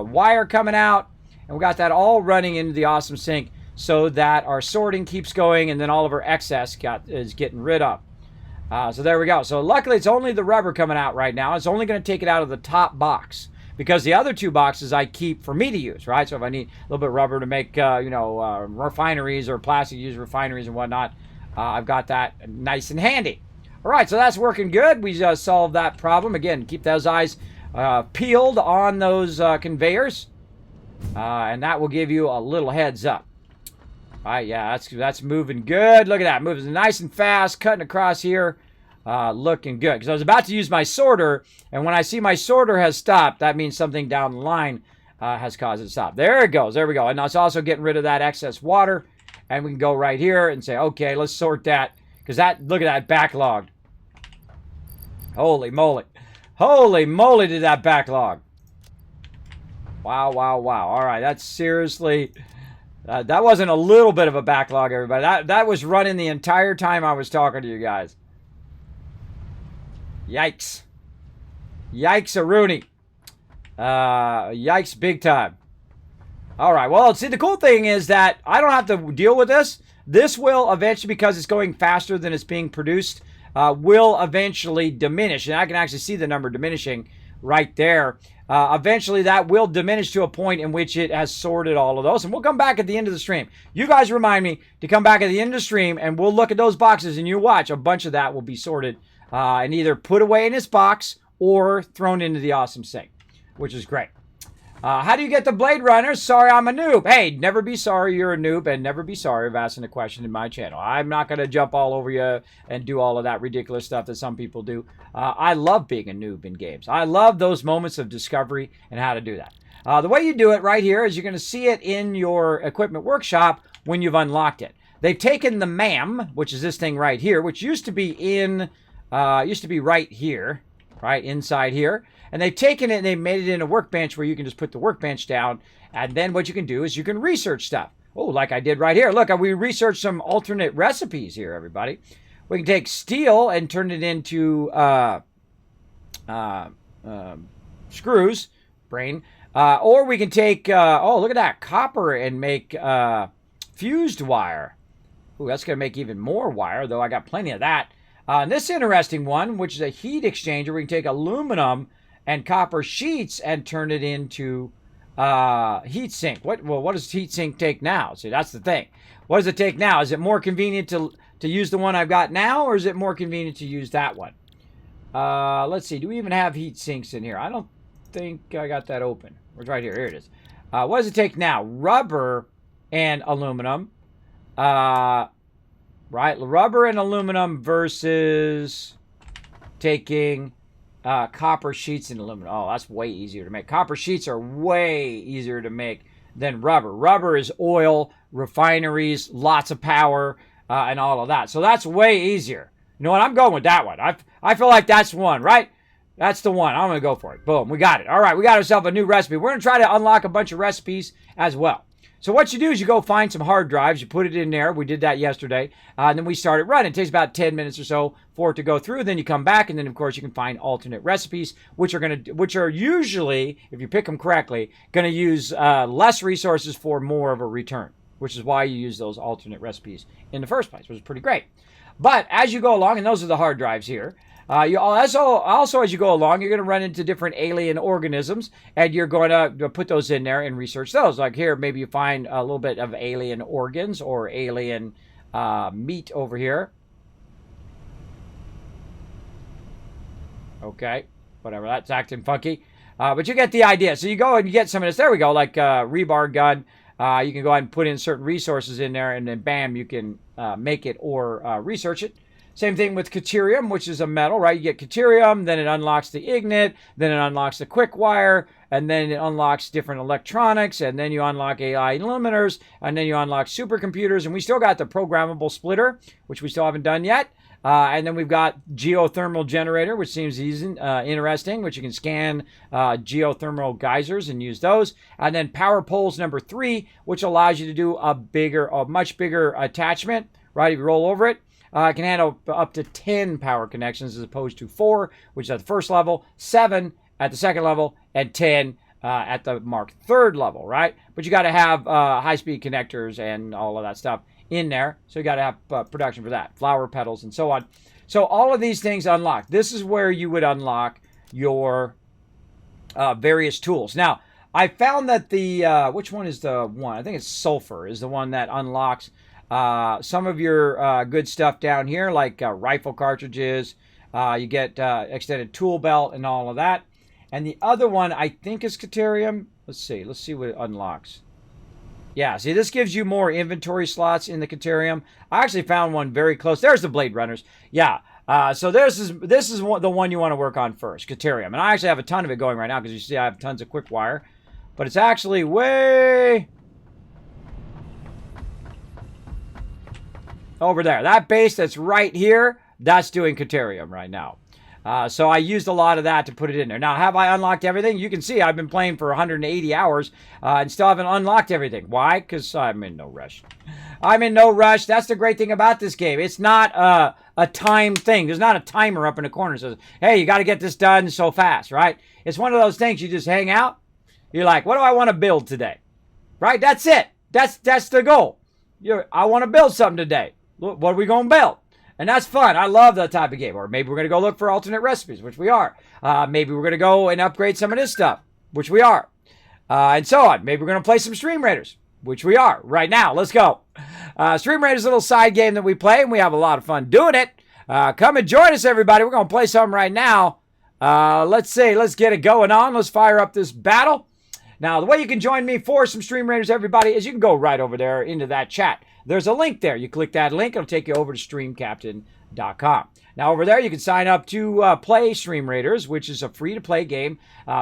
wire coming out, and we got that all running into the awesome sink so that our sorting keeps going, and then all of our excess is getting rid of. So there we go. So luckily, it's only the rubber coming out right now. It's only going to take it out of the top box, because the other 2 boxes I keep for me to use, right? So if I need a little bit of rubber to make, refineries or plastic use refineries and whatnot, I've got that nice and handy. All right, so that's working good. We solved that problem. Again, keep those eyes peeled on those conveyors, and that will give you a little heads up. All right, yeah, that's moving good. Look at that, moving nice and fast, cutting across here. Looking good, because I was about to use my sorter, and when I see my sorter has stopped, that means something down the line has caused it to stop. There it goes. There we go. And it's also getting rid of that excess water, and we can go right here and say, okay, let's sort that, because look at that backlog. Holy moly. Holy moly, did that backlog. Wow, wow, wow. All right, that's seriously... that wasn't a little bit of a backlog, everybody. That was running the entire time I was talking to you guys. Yikes. Yikes-a-rooney. Yikes big time. All right, well, see, the cool thing is that I don't have to deal with this. This will eventually, because it's going faster than it's being produced, will eventually diminish. And I can actually see the number diminishing right there. Eventually, that will diminish to a point in which it has sorted all of those. And we'll come back at the end of the stream. You guys remind me to come back at the end of the stream, and we'll look at those boxes, and you watch. A bunch of that will be sorted and either put away in this box or thrown into the awesome sink, which is great. How do you get the Blade Runner? Sorry, I'm a noob. Hey, never be sorry you're a noob, and never be sorry of asking a question in my channel. I'm not going to jump all over you and do all of that ridiculous stuff that some people do. I love being a noob in games. I love those moments of discovery and how to do that. The way you do it right here is you're going to see it in your equipment workshop when you've unlocked it. They've taken the MAM, which is this thing right here, which used to be right here, right inside here. And they've taken it and they've made it in a workbench where you can just put the workbench down. And then what you can do is you can research stuff. Oh, like I did right here. Look, we researched some alternate recipes here, everybody. We can take steel and turn it into screws, brain. Or we can take, oh, look at that, copper and make fused wire. Ooh, that's going to make even more wire, though I got plenty of that. And this interesting one, which is a heat exchanger, we can take aluminum and copper sheets and turn it into heat sink. What does heat sink take now? See, that's the thing. What does it take now? Is it more convenient to use the one I've got now, or is it more convenient to use that one? Let's see. Do we even have heat sinks in here? I don't think I got that open. It's right here. Here it is. What does it take now? Rubber and aluminum. Right? Rubber and aluminum versus taking copper sheets and aluminum. Oh, that's way easier to make. Copper sheets are way easier to make than rubber. Rubber is oil, refineries, lots of power, and all of that. So that's way easier. You know what? I'm going with that one. I feel like that's one, right? That's the one. I'm going to go for it. Boom. We got it. All right. We got ourselves a new recipe. We're going to try to unlock a bunch of recipes as well. So what you do is you go find some hard drives. You put it in there. We did that yesterday. And then we started running. It takes about 10 minutes or so for it to go through. Then you come back. And then, of course, you can find alternate recipes, which are usually, if you pick them correctly, going to use less resources for more of a return, which is why you use those alternate recipes in the first place, which is pretty great. But as you go along, and those are the hard drives here, you also, as you go along, you're going to run into different alien organisms, and you're going to put those in there and research those. Like here, maybe you find a little bit of alien organs or alien meat over here. Okay, whatever, that's acting funky. But you get the idea. So you go and you get some of this. There we go, like rebar gun. You can go ahead and put in certain resources in there, and then bam, you can make it or research it. Same thing with deuterium, which is a metal, right? You get deuterium, then it unlocks the ignite, then it unlocks the quick wire, and then it unlocks different electronics, and then you unlock AI limiters, and then you unlock supercomputers, and we still got the programmable splitter, which we still haven't done yet. And then we've got geothermal generator, which seems interesting, which you can scan geothermal geysers and use those. And then power poles number 3, which allows you to do a much bigger attachment, right? If you roll over it, it can handle up to 10 power connections as opposed to 4, which is at the first level, 7 at the second level, and 10 at the Mark III level, right? But you got to have high-speed connectors and all of that stuff in there. So you got to have production for that, flower petals and so on. So all of these things unlock. This is where you would unlock your various tools. Now, I found that the, which one is the one? I think it's sulfur is the one that unlocks some of your good stuff down here, like rifle cartridges. You get extended tool belt and all of that. And the other one, I think, is deuterium. Let's see what it unlocks. Yeah, see, this gives you more inventory slots in the deuterium. I actually found one very close. There's the Blade Runners. Yeah, so this is the one you want to work on first, deuterium. And I actually have a ton of it going right now because you see I have tons of quick wire. But it's actually way over there. That base that's right here, that's doing deuterium right now. So I used a lot of that to put it in there. Now, have I unlocked everything? You can see I've been playing for 180 hours and still haven't unlocked everything. Why? Because I'm in no rush. I'm in no rush. That's the great thing about this game. It's not a time thing. There's not a timer up in the corner that says, hey, you got to get this done so fast, right? It's one of those things you just hang out. You're like, what do I want to build today? Right? That's it. That's the goal. I want to build something today. What are we going to build? And that's fun. I love that type of game. Or maybe we're going to go look for alternate recipes, which we are. Maybe we're going to go and upgrade some of this stuff, which we are. And so on. Maybe we're going to play some Stream Raiders, which we are right now. Let's go. Stream Raiders is a little side game that we play, and we have a lot of fun doing it. Come and join us, everybody. We're going to play something right now. Let's get it going on. Let's fire up this battle. Now, the way you can join me for some Stream Raiders, everybody, is you can go right over there into that chat. There's a link there. You click that link, it'll take you over to streamcaptain.com. Now, over there, you can sign up to play Stream Raiders, which is a free-to-play game.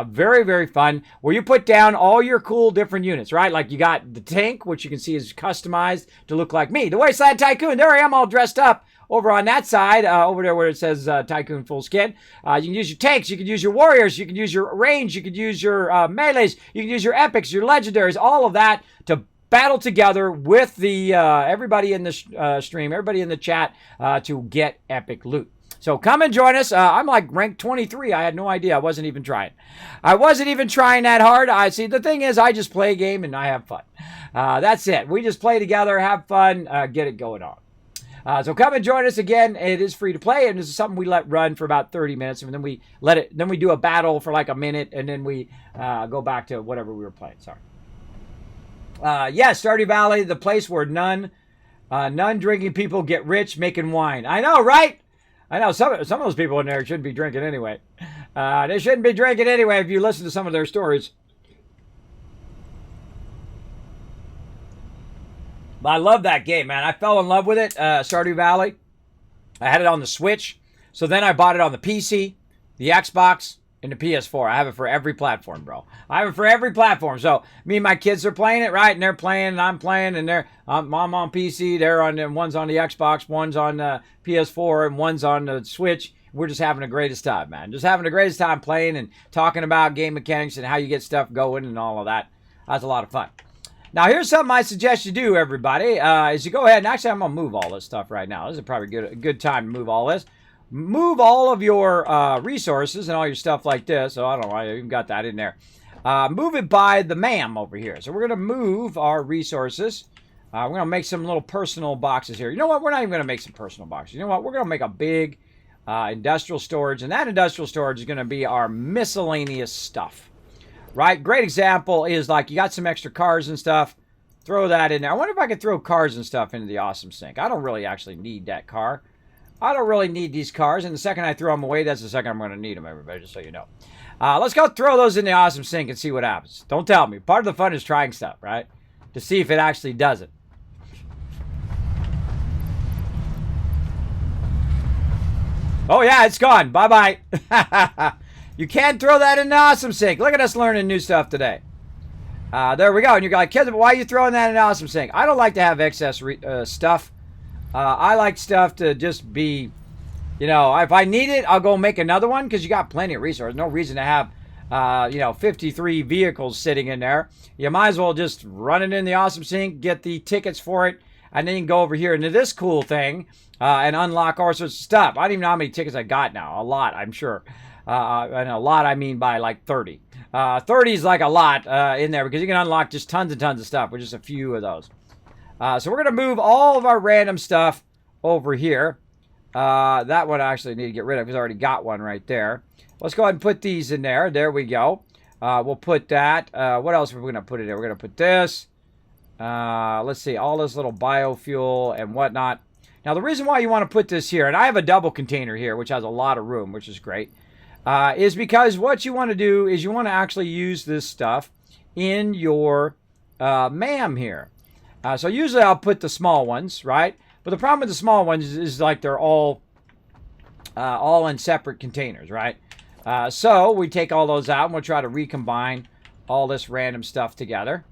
Very, very fun, where you put down all your cool different units, right? Like you got the tank, which you can see is customized to look like me. The Wasteland Tycoon, there I am all dressed up. Over on that side, over there where it says Tycoon Full Skin, you can use your tanks, you can use your warriors, you can use your range, you can use your melees, you can use your epics, your legendaries, all of that to battle together with the everybody in the stream, everybody in the chat to get epic loot. So come and join us. I'm like rank 23. I had no idea. I wasn't even trying. I wasn't even trying that hard. I see. The thing is, I just play a game and I have fun. That's it. We just play together, have fun, get it going on. So come and join us again. It is free to play, and this is something we let run for about 30 minutes, and then we let it. Then we do a battle for like a minute, and then we go back to whatever we were playing. Sorry. Yes, Stardew Valley, the place where none drinking people get rich making wine. I know, right? I know some of those people in there shouldn't be drinking anyway. They shouldn't be drinking anyway if you listen to some of their stories. But I love that game, man. I fell in love with it, Stardew Valley. I had it on the Switch. So then I bought it on the PC, the Xbox, and the PS4. I have it for every platform, bro. I have it for every platform. So me and my kids are playing it, right? And they're playing, and I'm playing, and I'm on PC. They're on, one's on the Xbox, one's on the PS4, and one's on the Switch. We're just having the greatest time, man. Just having the greatest time playing and talking about game mechanics and how you get stuff going and all of that. That's a lot of fun. Now, here's something I suggest you do, everybody, is you go ahead, and actually I'm going to move all this stuff right now. This is probably a good time to move all this. Move all of your resources and all your stuff like this. So, I don't know, I even got that in there. Move it by the MAM over here. So, we're going to move our resources. We're going to make some little personal boxes here. You know what? We're not even going to make some personal boxes. You know what? We're going to make a big industrial storage, and that industrial storage is going to be our miscellaneous stuff. Right? Great example is like you got some extra cars and stuff. Throw that in there. I wonder if I could throw cars and stuff into the awesome sink. I don't really actually need that car. I don't really need these cars. And the second I throw them away, that's the second I'm going to need them, everybody, just so you know. Let's go throw those in the awesome sink and see what happens. Don't tell me. Part of the fun is trying stuff, right? To see if it actually does it. Oh, yeah, it's gone. Bye-bye. You can't throw that in the awesome sink. Look at us learning new stuff today. There we go. And you're like, kids, why are you throwing that in the awesome sink? I don't like to have excess stuff. I like stuff to just be, you know, if I need it, I'll go make another one because you got plenty of resources. No reason to have, 53 vehicles sitting in there. You might as well just run it in the awesome sink, get the tickets for it, and then you can go over here into this cool thing and unlock all sorts of stuff. I don't even know how many tickets I got now. A lot, I'm sure. And a lot, I mean by like 30. 30 is like a lot in there because you can unlock just tons and tons of stuff with just a few of those. So we're going to move all of our random stuff over here. That one I actually need to get rid of because I already got one right there. Let's go ahead and put these in there. There we go. We'll put that. What else are we going to put in there? We're going to put this. Let's see. All this little biofuel and whatnot. Now, the reason why you want to put this here, and I have a double container here, which has a lot of room, which is great. Is because what you want to do is you want to actually use this stuff in your MAM here. So usually I'll put the small ones, right? But the problem with the small ones is like they're all in separate containers, right? So we take all those out and we'll try to recombine all this random stuff together.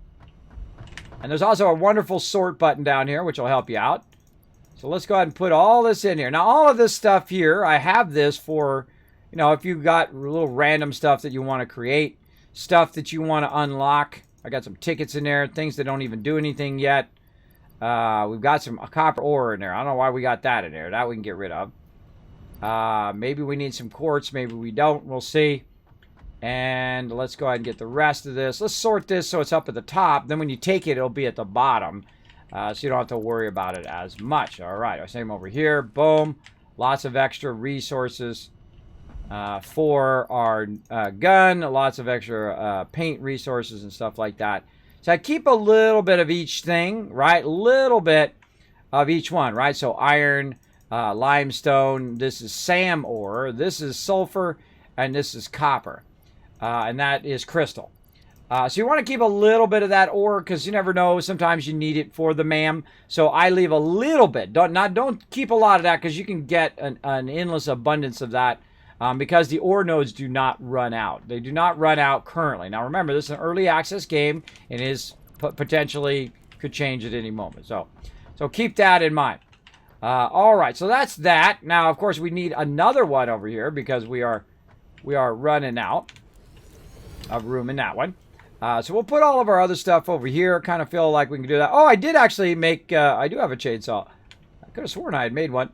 And there's also a wonderful sort button down here, which will help you out. So let's go ahead and put all this in here. Now, all of this stuff here, I have this for... You know, if you've got little random stuff that you want to create, stuff that you want to unlock. I got some tickets in there, things that don't even do anything yet. We've got some copper ore in there. I don't know why we got that in there. That we can get rid of. Maybe we need some quartz. Maybe we don't. We'll see. And let's go ahead and get the rest of this. Let's sort this so it's up at the top. Then when you take it, it'll be at the bottom. So you don't have to worry about it as much. All right. Same over here. Boom. Lots of extra resources. For our gun, lots of extra paint resources and stuff like that. So I keep a little bit of each thing, right? A little bit of each one, right? So iron, limestone, this is SAM ore, this is sulfur, and this is copper. And that is crystal. So you want to keep a little bit of that ore because you never know. Sometimes you need it for the MAM. So I leave a little bit. Don't keep a lot of that because you can get an endless abundance of that. Because the ore nodes do not run out. They do not run out currently. Now remember, this is an early access game and is potentially could change at any moment. So keep that in mind. All right, so that's that. Now, of course, we need another one over here because we are running out of room in that one. So we'll put all of our other stuff over here. Kind of feel like we can do that. Oh, I did actually make, I do have a chainsaw. I could have sworn I had made one.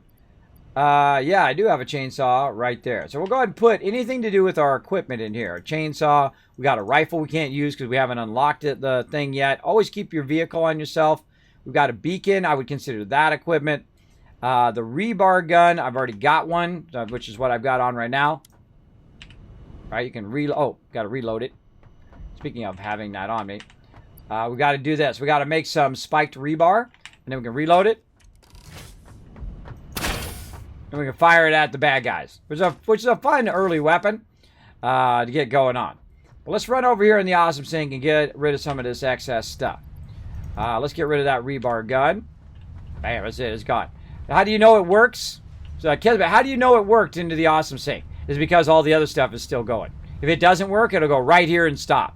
Yeah, I do have a chainsaw right there. So we'll go ahead and put anything to do with our equipment in here. A chainsaw. We got a rifle we can't use because we haven't unlocked it, the thing yet. Always keep your vehicle on yourself. We've got a beacon. I would consider that equipment. The rebar gun. I've already got one, which is what I've got on right now. All right, you can reload. Oh, got to reload it. Speaking of having that on me. We got to do this. We got to make some spiked rebar. And then we can reload it. And we can fire it at the bad guys, which is a fun early weapon to get going on. But let's run over here in the awesome sink and get rid of some of this excess stuff. Let's get rid of that rebar gun. Bam, that's it. It's gone. How do you know it works? So, Kismet, how do you know it worked into the awesome sink? It's because all the other stuff is still going. If it doesn't work, it'll go right here and stop.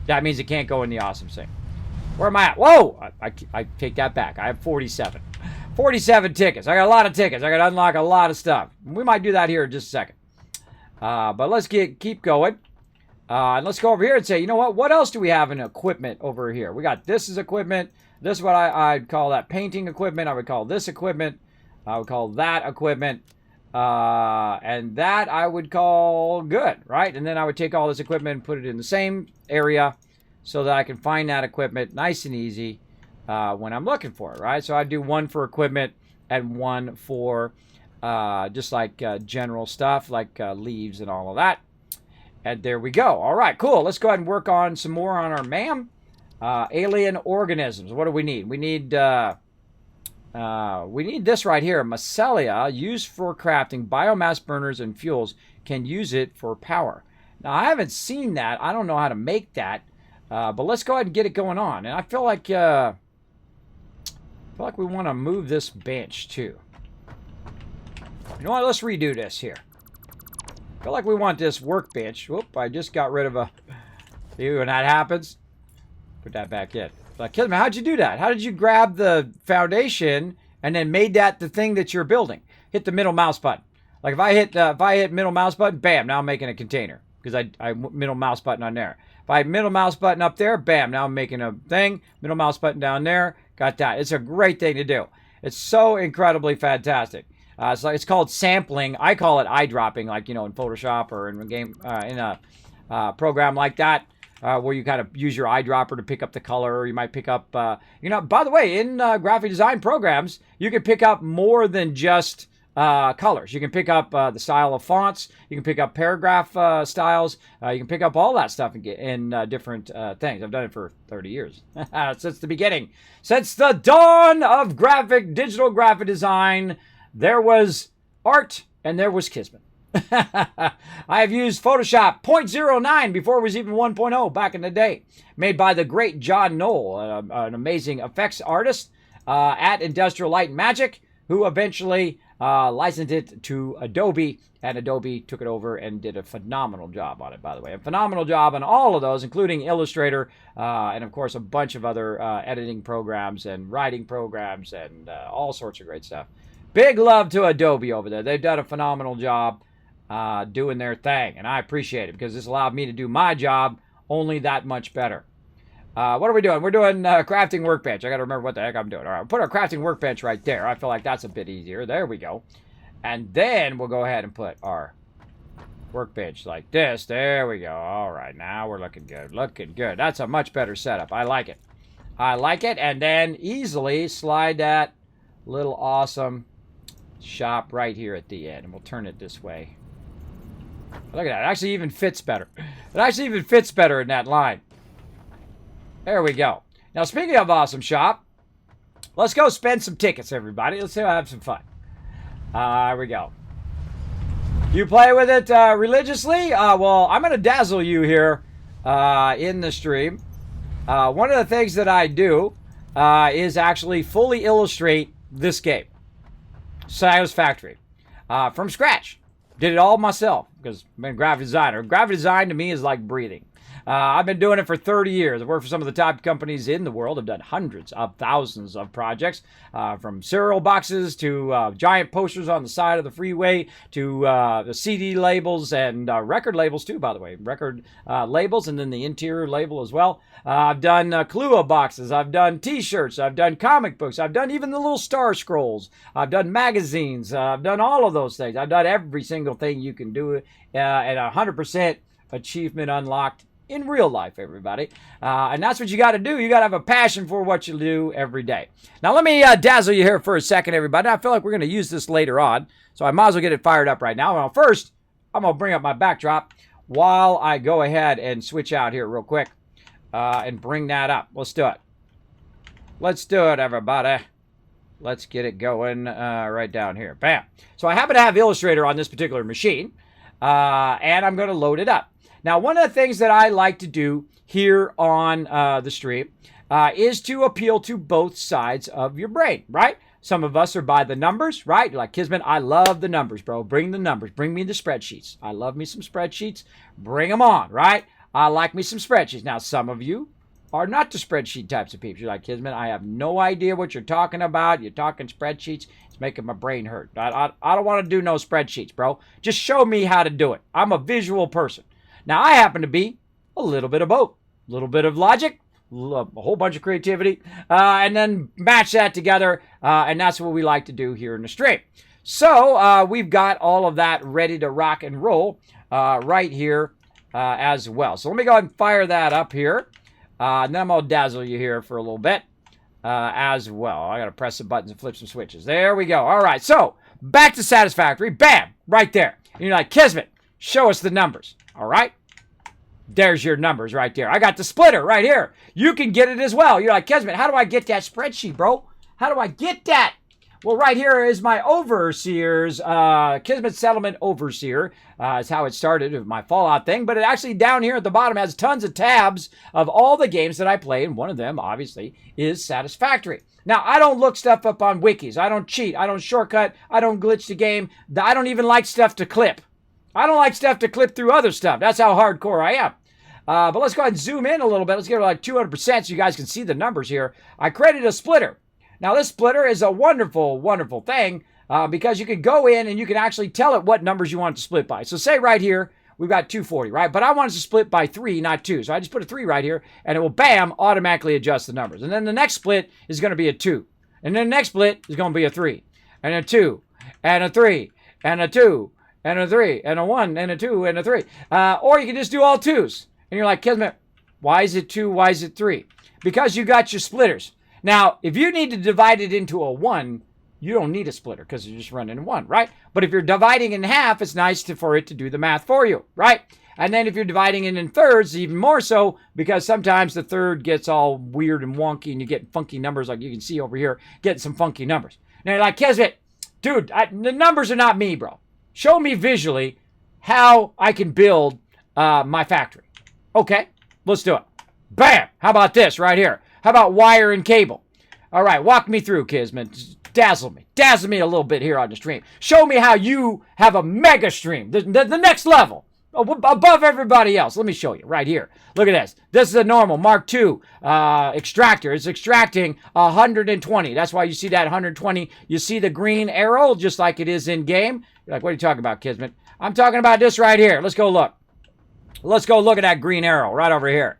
That means it can't go in the awesome sink. Where am I at? Whoa! I take that back. I have 47. 47 tickets. I got a lot of tickets. I got to unlock a lot of stuff. We might do that here in just a second. But let's keep going. And let's go over here and say, you know what? What else do we have in equipment over here? We got this is equipment. This is what I'd call that painting equipment. I would call this equipment. I would call that equipment. And that I would call good, right? And then I would take all this equipment and put it in the same area so that I can find that equipment nice and easy when I'm looking for it, right? So I do one for equipment and one for just like general stuff like leaves and all of that. And there we go. All right, cool. Let's go ahead and work on some more on our MAM. Alien organisms. What do we need? We need this right here. Mycelia, used for crafting biomass burners and fuels, can use it for power. Now, I haven't seen that. I don't know how to make that. But let's go ahead and get it going on. And I feel like we want to move this bench too. You know what? Let's redo this here. I feel like we want this workbench. Whoop! I just got rid of a. See when that happens? Put that back in. Like, Kismet, how'd you do that? How did you grab the foundation and then made that the thing that you're building? Hit the middle mouse button. Like if I hit middle mouse button, bam! Now I'm making a container because I middle mouse button on there. If I middle mouse button up there, bam, now I'm making a thing. Middle mouse button down there, got that. It's a great thing to do. It's so incredibly fantastic. So it's called sampling. I call it eyedropping, like, you know, in Photoshop or in a game, in a program like that, where you kind of use your eyedropper to pick up the color. Or you might pick up, you know, by the way, in graphic design programs, you can pick up more than just colors. You can pick up the style of fonts. You can pick up paragraph styles. You can pick up all that stuff in different things. I've done it for 30 years. Since the beginning. Since the dawn of digital graphic design, there was art and there was Kismet. I have used Photoshop 0.09 before it was even 1.0 back in the day. Made by the great John Knoll, an amazing effects artist at Industrial Light and Magic, who eventually licensed it to Adobe, and Adobe took it over and did a phenomenal job on it, by the way. A phenomenal job on all of those, including Illustrator, and of course a bunch of other editing programs and writing programs and all sorts of great stuff. Big love to Adobe over there. They've done a phenomenal job doing their thing, and I appreciate it because this allowed me to do my job only that much better. What are we doing? We're doing crafting workbench. I got to remember what the heck I'm doing. All right, we'll put our crafting workbench right there. I feel like that's a bit easier. There we go. And then we'll go ahead and put our workbench like this. There we go. All right, now we're looking good. Looking good. That's a much better setup. I like it. I like it. And then easily slide that little awesome shop right here at the end. And we'll turn it this way. Look at that. It actually even fits better. It actually even fits better in that line. There we go. Now, speaking of awesome shop, let's go spend some tickets, everybody. Let's have some fun. Here we go. You play with it religiously? Well, I'm going to dazzle you here in the stream. One of the things that I do is actually fully illustrate this game. Satisfactory. From scratch. Did it all myself because I'm a graphic designer. Graphic design to me is like breathing. I've been doing it for 30 years. I've worked for some of the top companies in the world. I've done hundreds of thousands of projects, from cereal boxes to giant posters on the side of the freeway to the CD labels and record labels too, by the way. Record labels and then the interior label as well. I've done Kahlua boxes. I've done t-shirts. I've done comic books. I've done even the little star scrolls. I've done magazines. I've done all of those things. I've done every single thing you can do at 100% achievement unlocked in real life, everybody. And that's what you got to do. You got to have a passion for what you do every day. Now, let me dazzle you here for a second, everybody. I feel like we're going to use this later on, so I might as well get it fired up right now. Well, first, I'm going to bring up my backdrop while I go ahead and switch out here real quick and bring that up. Let's do it. Let's do it, everybody. Let's get it going right down here. Bam. So I happen to have Illustrator on this particular machine, and I'm going to load it up. Now, one of the things that I like to do here on the stream is to appeal to both sides of your brain, right? Some of us are by the numbers, right? You're like, Kismet, I love the numbers, bro. Bring the numbers. Bring me the spreadsheets. I love me some spreadsheets. Bring them on, right? I like me some spreadsheets. Now, some of you are not the spreadsheet types of people. You're like, Kismet, I have no idea what you're talking about. You're talking spreadsheets. It's making my brain hurt. I don't want to do no spreadsheets, bro. Just show me how to do it. I'm a visual person. Now, I happen to be a little bit of both. A little bit of logic, a whole bunch of creativity, and then match that together, and that's what we like to do here in the stream. So we've got all of that ready to rock and roll right here as well. So let me go ahead and fire that up here, and then I'm going to dazzle you here for a little bit as well. I got to press some buttons and flip some switches. There we go. All right, so back to Satisfactory. Bam, right there. And you're like, Kismet, show us the numbers. All right. There's your numbers right there. I got the splitter right here. You can get it as well. You're like, Kismet, how do I get that spreadsheet, bro? How do I get that? Well, right here is my Overseer's, Kismet Settlement Overseer. Is how it started with my Fallout thing. But it actually down here at the bottom has tons of tabs of all the games that I play. And one of them, obviously, is Satisfactory. Now, I don't look stuff up on wikis. I don't cheat. I don't shortcut. I don't glitch the game. I don't even like stuff to clip. I don't like stuff to clip through other stuff. That's how hardcore I am. But let's go ahead and zoom in a little bit. Let's get it like 200% so you guys can see the numbers here. I created a splitter. Now, this splitter is a wonderful, wonderful thing because you can go in and you can actually tell it what numbers you want it to split by. So say right here, we've got 240, right? But I want it to split by 3, not 2. So I just put a 3 right here, and it will, bam, automatically adjust the numbers. And then the next split is going to be a 2. And then the next split is going to be a 3, and a 2, and a 3, and a 2, and a 3, and a 1, and a 2, and a 3. Or you can just do all 2s. And you're like, Kismet, why is it 2? Why is it 3? Because you got your splitters. Now, if you need to divide it into a 1, you don't need a splitter because you're just running 1, right? But if you're dividing in half, it's nice for it to do the math for you, right? And then if you're dividing it in thirds, even more so, because sometimes the third gets all weird and wonky and you get funky numbers like you can see over here, getting some funky numbers. Now you're like, Kismet, dude, the numbers are not me, bro. Show me visually how I can build my factory. Okay, let's do it. Bam! How about this right here? How about wire and cable? All right, walk me through, Kismet. Just dazzle me. Dazzle me a little bit here on the stream. Show me how you have a mega stream, the next level, above everybody else. Let me show you right here. Look at this. This is a normal Mark II extractor. It's extracting 120. That's why you see that 120. You see the green arrow just like it is in game. You're like, what are you talking about, Kismet? I'm talking about this right here. Let's go look. Let's go look at that green arrow right over here.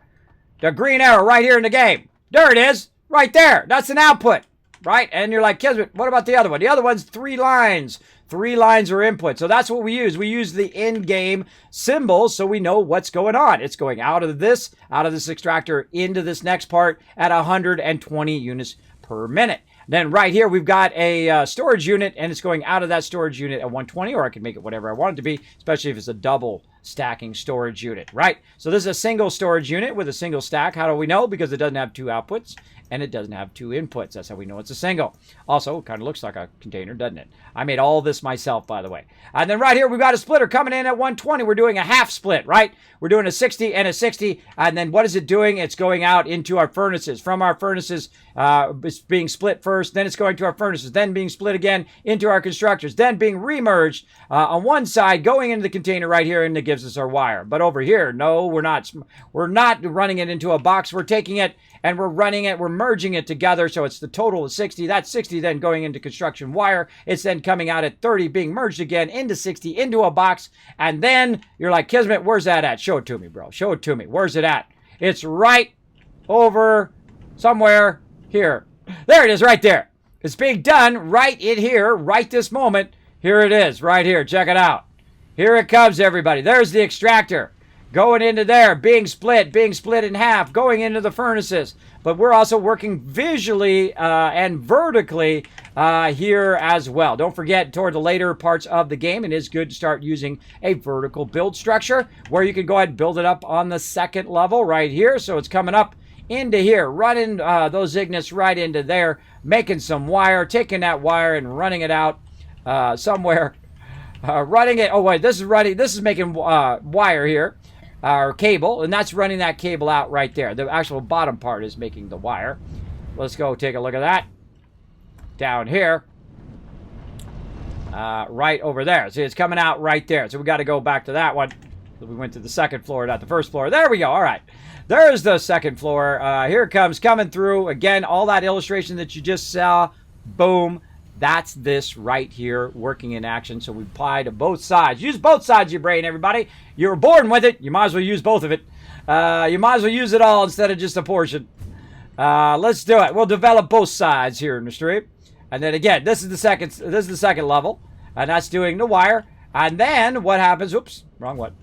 The green arrow right here in the game. There it is. Right there. That's an output. Right? And you're like, Kismet, what about the other one? The other one's 3 lines. 3 lines are input. So that's what we use. We use the in-game symbols so we know what's going on. It's going out of this extractor into this next part at 120 units per minute. Then right here, we've got a storage unit, and it's going out of that storage unit at 120, or I can make it whatever I want it to be, especially if it's a double stacking storage unit, right? So this is a single storage unit with a single stack. How do we know? Because it doesn't have 2 outputs. and it doesn't have 2 inputs. That's how we know it's a single. Also, it kind of looks like a container, doesn't it? I made all this myself, by the way. And then right here, we've got a splitter coming in at 120. We're doing a half split, right? We're doing a 60 and a 60. And then what is it doing? It's going out into our furnaces. From our furnaces, it's being split first. Then it's going to our furnaces. Then being split again into our constructors. Then being remerged on one side, going into the container right here, and it gives us our wire. But over here, no, we're not running it into a box. We're taking it and we're running it. We're merging it together. So it's the total of 60. That's 60 then going into construction wire. It's then coming out at 30, being merged again into 60, into a box. And then you're like, Kismet, where's that at? Show it to me, bro. Show it to me. Where's it at? It's right over somewhere here. There it is right there. It's being done right in here, right this moment. Here it is, right here. Check it out. Here it comes, everybody. There's the extractor going into there, being split in half, going into the furnaces. But we're also working visually and vertically here as well. Don't forget, toward the later parts of the game, it is good to start using a vertical build structure where you can go ahead and build it up on the second level right here. So it's coming up into here, running those ignits right into there, making some wire, taking that wire and running it out somewhere. Running it, oh wait, this is making wire here, or cable, and that's running that cable out right there. The actual bottom part is making the wire. Let's go take a look at that. Down here. Right over there. See, it's coming out right there. So we got to go back to that one. We went to the second floor, not the first floor. There we go. All right. There's the second floor. Here it comes, coming through. Again, all that illustration that you just saw. Boom. That's this right here working in action. So we apply to both sides. Use both sides of your brain, everybody. You were born with it. You might as well use both of it. You might as well use it all instead of just a portion. Let's do it. We'll develop both sides here in the stream. And then again, this is the second level. And that's doing the wire. And then what happens? Oops, wrong one.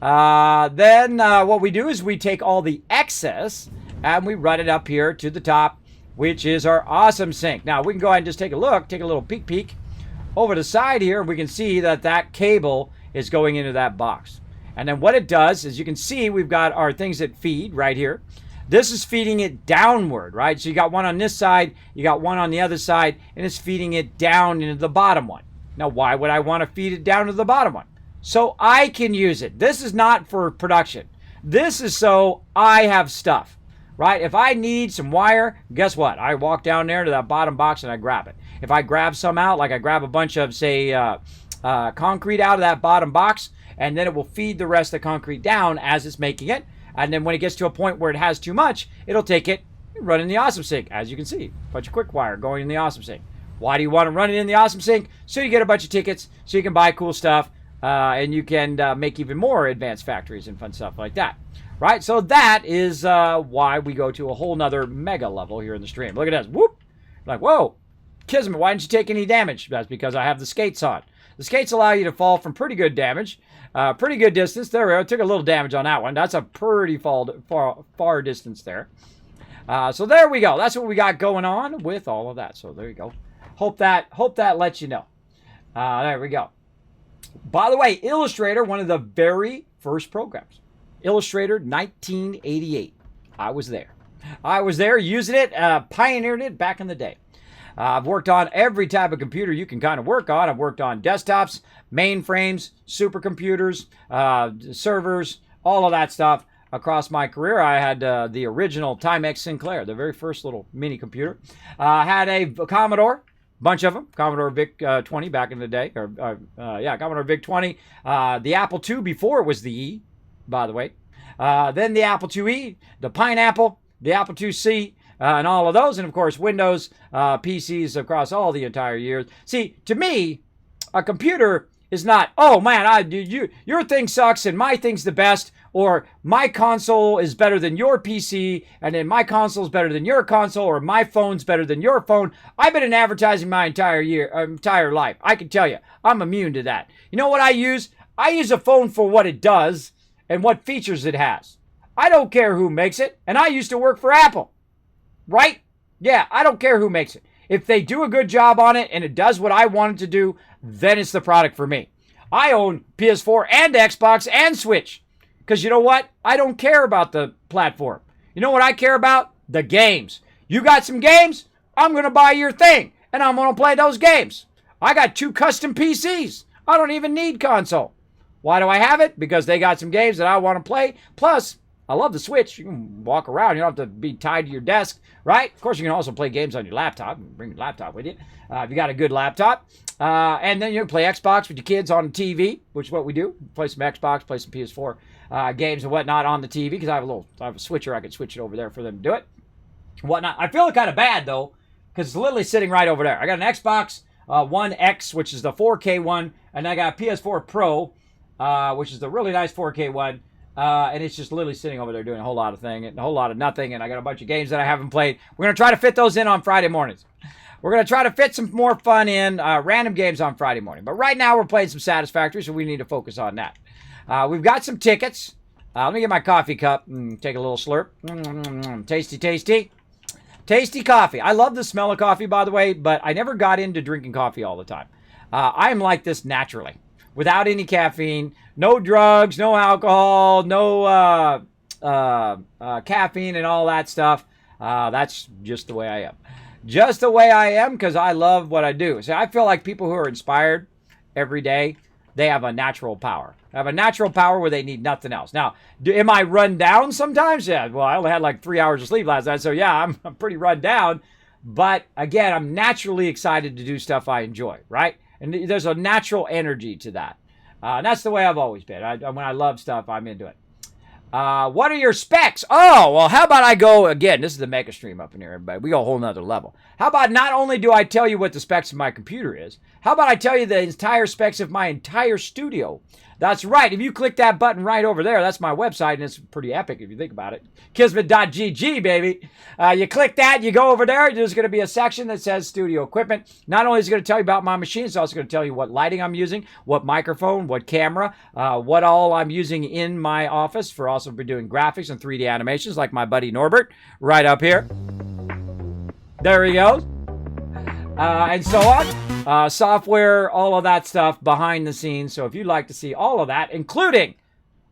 Then what we do is we take all the excess and we run it up here to the top, which is our awesome sink. Now, we can go ahead and just take a look, take a little peek over the side here. We can see that that cable is going into that box. And then what it does is you can see we've got our things that feed right here. This is feeding it downward, right? So you got one on this side, you got one on the other side, and it's feeding it down into the bottom one. Now, why would I want to feed it down to the bottom one? So I can use it. This is not for production. This is so I have stuff. Right? If I need some wire, guess what? I walk down there to that bottom box and I grab it. If I grab some out, like I grab a bunch of, say, concrete out of that bottom box, and then it will feed the rest of the concrete down as it's making it. And then when it gets to a point where it has too much, it'll take it and run in the awesome sink. As you can see, a bunch of quick wire going in the awesome sink. Why do you want to run it in the awesome sink? So you get a bunch of tickets, so you can buy cool stuff, and you can make even more advanced factories and fun stuff like that. Right, so that is why we go to a whole nother mega level here in the stream. Look at this. Whoop! Like, whoa! Kismet, why didn't you take any damage? That's because I have the skates on. The skates allow you to fall from pretty good damage. Pretty good distance. There we go. Took a little damage on that one. That's a pretty far distance there. So there we go. That's what we got going on with all of that. So there you go. Hope that lets you know. There we go. By the way, Illustrator, one of the very first programs. Illustrator 1988. I was there. I was there using it, pioneered it back in the day. I've worked on every type of computer you can kind of work on. I've worked on desktops, mainframes, supercomputers, servers, all of that stuff across my career. I had the original Timex Sinclair, the very first little mini computer. Had a Commodore. Bunch of them. Commodore VIC-20 back in the day. Commodore VIC-20. The Apple II before it was the E, by the way. Then the Apple IIe, the Pineapple, the Apple IIc, and all of those. And, of course, Windows PCs across all the entire years. See, to me, a computer is not, oh, man, your thing sucks and my thing's the best. Or my console is better than your PC, and then my console is better than your console, or my phone's better than your phone. I've been in advertising my entire life. I can tell you, I'm immune to that. You know what I use? I use a phone for what it does and what features it has. I don't care who makes it, and I used to work for Apple, right? Yeah, I don't care who makes it. If they do a good job on it and it does what I want it to do, then it's the product for me. I own PS4 and Xbox and Switch. Because you know what? I don't care about the platform. You know what I care about? The games. You got some games? I'm going to buy your thing, and I'm going to play those games. I got 2 custom PCs. I don't even need console. Why do I have it? Because they got some games that I want to play. Plus, I love the Switch. You can walk around. You don't have to be tied to your desk, right? Of course, you can also play games on your laptop. Bring your laptop with you if you got a good laptop. And then you can play Xbox with your kids on the TV, which is what we do. Play some Xbox, play some PS4 games and whatnot on the TV because I have a switcher. I could switch it over there for them to do it. Whatnot. I feel kind of bad though because it's literally sitting right over there. I got an Xbox One X, which is the 4K one, and I got a PS4 Pro, which is the really nice 4K one. And it's just literally sitting over there doing a whole lot of thing and a whole lot of nothing. And I got a bunch of games that I haven't played. We're going to try to fit those in on Friday mornings. We're going to try to fit some more fun in, random games on Friday morning. But right now we're playing some Satisfactory, so we need to focus on that. We've got some tickets. Let me get my coffee cup and take a little slurp. Tasty, tasty. Tasty coffee. I love the smell of coffee, by the way, but I never got into drinking coffee all the time. I am like this naturally. Without any caffeine, no drugs, no alcohol, no caffeine and all that stuff. That's just the way I am. Just the way I am because I love what I do. So I feel like people who are inspired every day, they have a natural power. They have a natural power where they need nothing else. Now, am I run down sometimes? Yeah, well, I only had like 3 hours of sleep last night. So yeah, I'm pretty run down. But again, I'm naturally excited to do stuff I enjoy, right? And there's a natural energy to that. And that's the way I've always been. When I love stuff, I'm into it. What are your specs? Oh, well, how about I go, again, this is the mega stream up in here, everybody. We go a whole nother level. How about not only do I tell you what the specs of my computer is, how about I tell you the entire specs of my entire studio? That's right. If you click that button right over there, that's my website, and it's pretty epic if you think about it. Kismet.gg, baby. You click that, you go over there, there's going to be a section that says studio equipment. Not only is it going to tell you about my machine, it's also going to tell you what lighting I'm using, what microphone, what camera, what all I'm using in my office for also for doing graphics and 3D animations like my buddy Norbert right up here. There he goes. And so on. Software, all of that stuff behind the scenes. So if you'd like to see all of that, including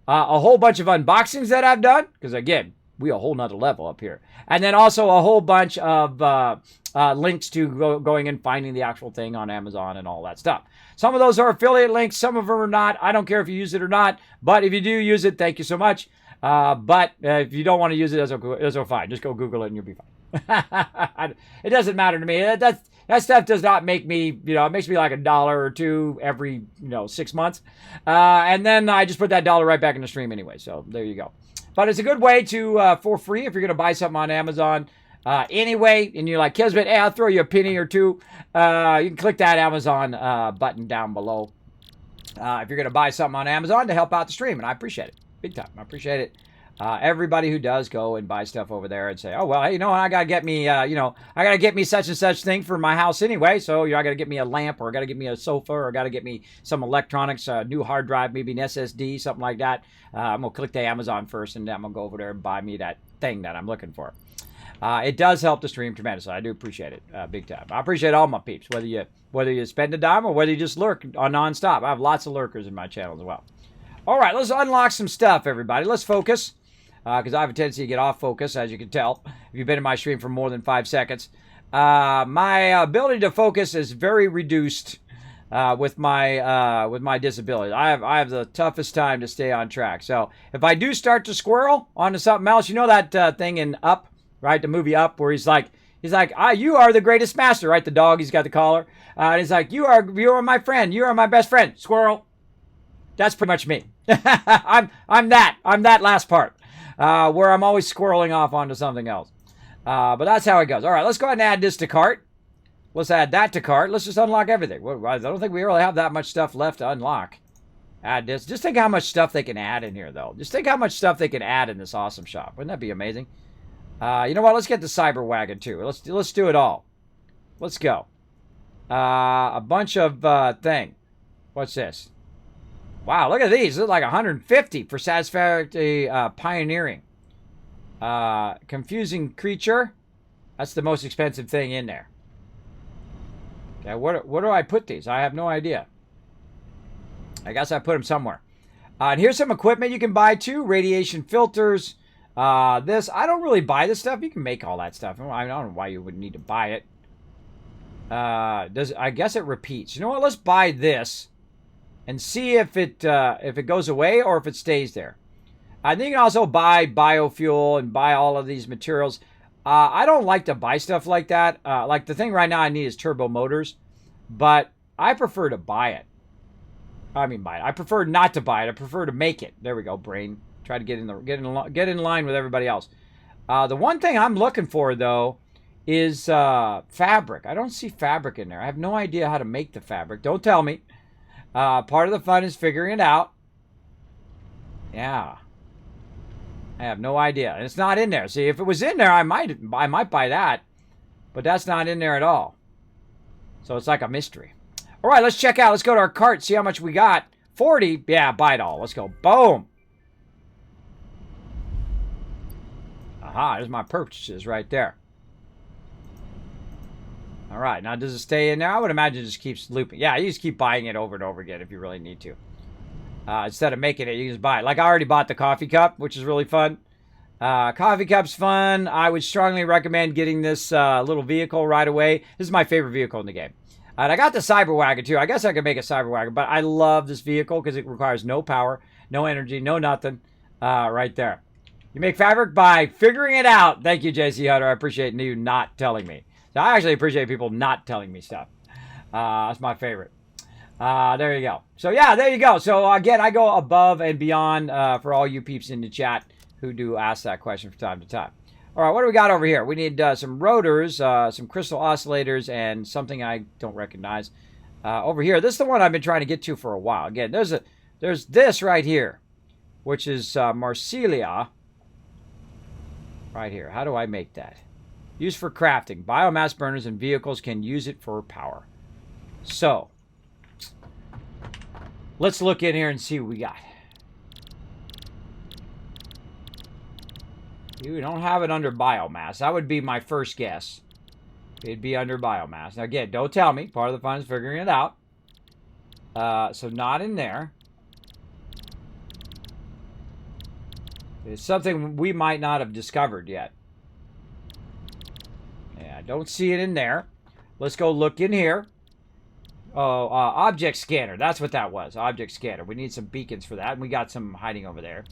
a whole bunch of unboxings that I've done, because again, we a whole nother level up here. And then also a whole bunch of links to going and finding the actual thing on Amazon and all that stuff. Some of those are affiliate links. Some of them are not. I don't care if you use it or not. But if you do use it, thank you so much. But if you don't want to use it, that's fine. Just go Google it and you'll be fine. It doesn't matter to me. That stuff does not make me, it makes me like $1 or $2 every, 6 months. And then I just put that $1 right back in the stream anyway. So there you go. But it's a good way to, for free, if you're going to buy something on Amazon anyway, and you're like, Kismet, hey, I'll throw you a penny or two. You can click that Amazon button down below if you're going to buy something on Amazon to help out the stream. And I appreciate it. Big time. I appreciate it. Everybody who does go and buy stuff over there and say, oh, well, hey, I got to get me, I got to get me such and such thing for my house anyway. So, I got to get me a lamp or I got to get me a sofa or I got to get me some electronics, a new hard drive, maybe an SSD, something like that. I'm going to click the Amazon first and then I'm going to go over there and buy me that thing that I'm looking for. It does help the stream tremendously. I do appreciate it big time. I appreciate all my peeps, whether you spend a dime or whether you just lurk on nonstop. I have lots of lurkers in my channel as well. All right, let's unlock some stuff, everybody. Let's focus. Because I have a tendency to get off focus, as you can tell, if you've been in my stream for more than 5 seconds. My ability to focus is very reduced with my disability. I have the toughest time to stay on track. So if I do start to squirrel onto something else, that thing in Up, right? The movie Up, where he's like, you are the greatest master, right? The dog, he's got the collar. And he's like, you are my friend. You are my best friend. Squirrel. That's pretty much me. I'm that last part. Where I'm always squirreling off onto something else. But that's how it goes. All right, let's go ahead and add this to cart. Let's add that to cart. Let's just unlock everything. I don't think we really have that much stuff left to unlock. Add this. Just think how much stuff they can add in here, though. Just think how much stuff they can add in this awesome shop. Wouldn't that be amazing? You know what? Let's get the Cyber Wagon, too. Let's do it all. Let's go. A bunch of thing. What's this? Wow, look at these. They're like 150 for Satisfactory Pioneering. Confusing Creature. That's the most expensive thing in there. Okay, where do I put these? I have no idea. I guess I put them somewhere. And here's some equipment you can buy too. Radiation filters. This, I don't really buy this stuff. You can make all that stuff. I don't know why you would need to buy it. I guess it repeats. You know what? Let's buy this and see if it goes away or if it stays there. I think you can also buy biofuel and buy all of these materials. I don't like to buy stuff like that. Like the thing right now I need is turbo motors, but I prefer to buy it. I mean, buy it. I prefer not to buy it. I prefer to make it. There we go, brain. Try to get in line with everybody else. The one thing I'm looking for though is fabric. I don't see fabric in there. I have no idea how to make the fabric. Don't tell me. Part of the fun is figuring it out. Yeah. I have no idea. And it's not in there. See, if it was in there, I might buy that. But that's not in there at all. So it's like a mystery. All right, let's check out. Let's go to our cart, see how much we got. 40. Yeah, buy it all. Let's go. Boom. Aha, there's my purchases right there. All right, now does it stay in there? I would imagine it just keeps looping. Yeah, you just keep buying it over and over again if you really need to. Instead of making it, you just buy it. Like I already bought the coffee cup, which is really fun. Coffee cup's fun. I would strongly recommend getting this little vehicle right away. This is my favorite vehicle in the game. And I got the Cyber Wagon too. I guess I could make a Cyber Wagon, but I love this vehicle because it requires no power, no energy, no nothing. Right there. You make fabric by figuring it out. Thank you, JC Hunter. I appreciate you not telling me. So I actually appreciate people not telling me stuff. That's my favorite. There you go. So yeah, there you go. So again, I go above and beyond for all you peeps in the chat who do ask that question from time to time. All right, what do we got over here? We need some rotors, some crystal oscillators, and something I don't recognize. Over here, this is the one I've been trying to get to for a while. Again, there's this right here, which is Marsilia. Right here. How do I make that? Used for crafting. Biomass burners and vehicles can use it for power. So, let's look in here and see what we got. You don't have it under biomass. That would be my first guess. It'd be under biomass. Now again, don't tell me. Part of the fun is figuring it out. So not in there. It's something we might not have discovered yet. Yeah, I don't see it in there. Let's go look in here. Oh, object scanner. That's what that was. Object scanner. We need some beacons for that. And we got some hiding over there.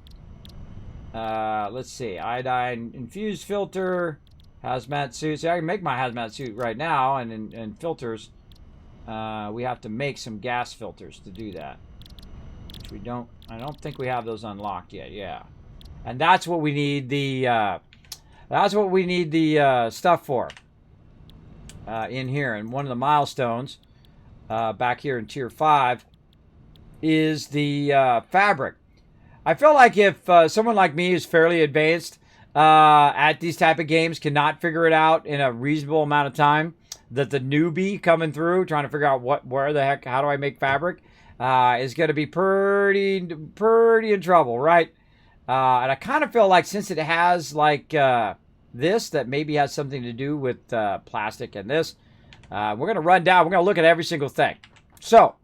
Let's see. Iodine infused filter. Hazmat suit. See, I can make my hazmat suit right now. And in filters, we have to make some gas filters to do that. Which we don't. I don't think we have those unlocked yet. Yeah. And that's what we need the stuff for in here. And one of the milestones back here in Tier 5 is the fabric. I feel like if someone like me is fairly advanced at these type of games cannot figure it out in a reasonable amount of time, that the newbie coming through trying to figure out how do I make fabric is going to be pretty in trouble, right? And I kind of feel like since it has like this that maybe has something to do with plastic and this, we're going to run down. We're going to look at every single thing. So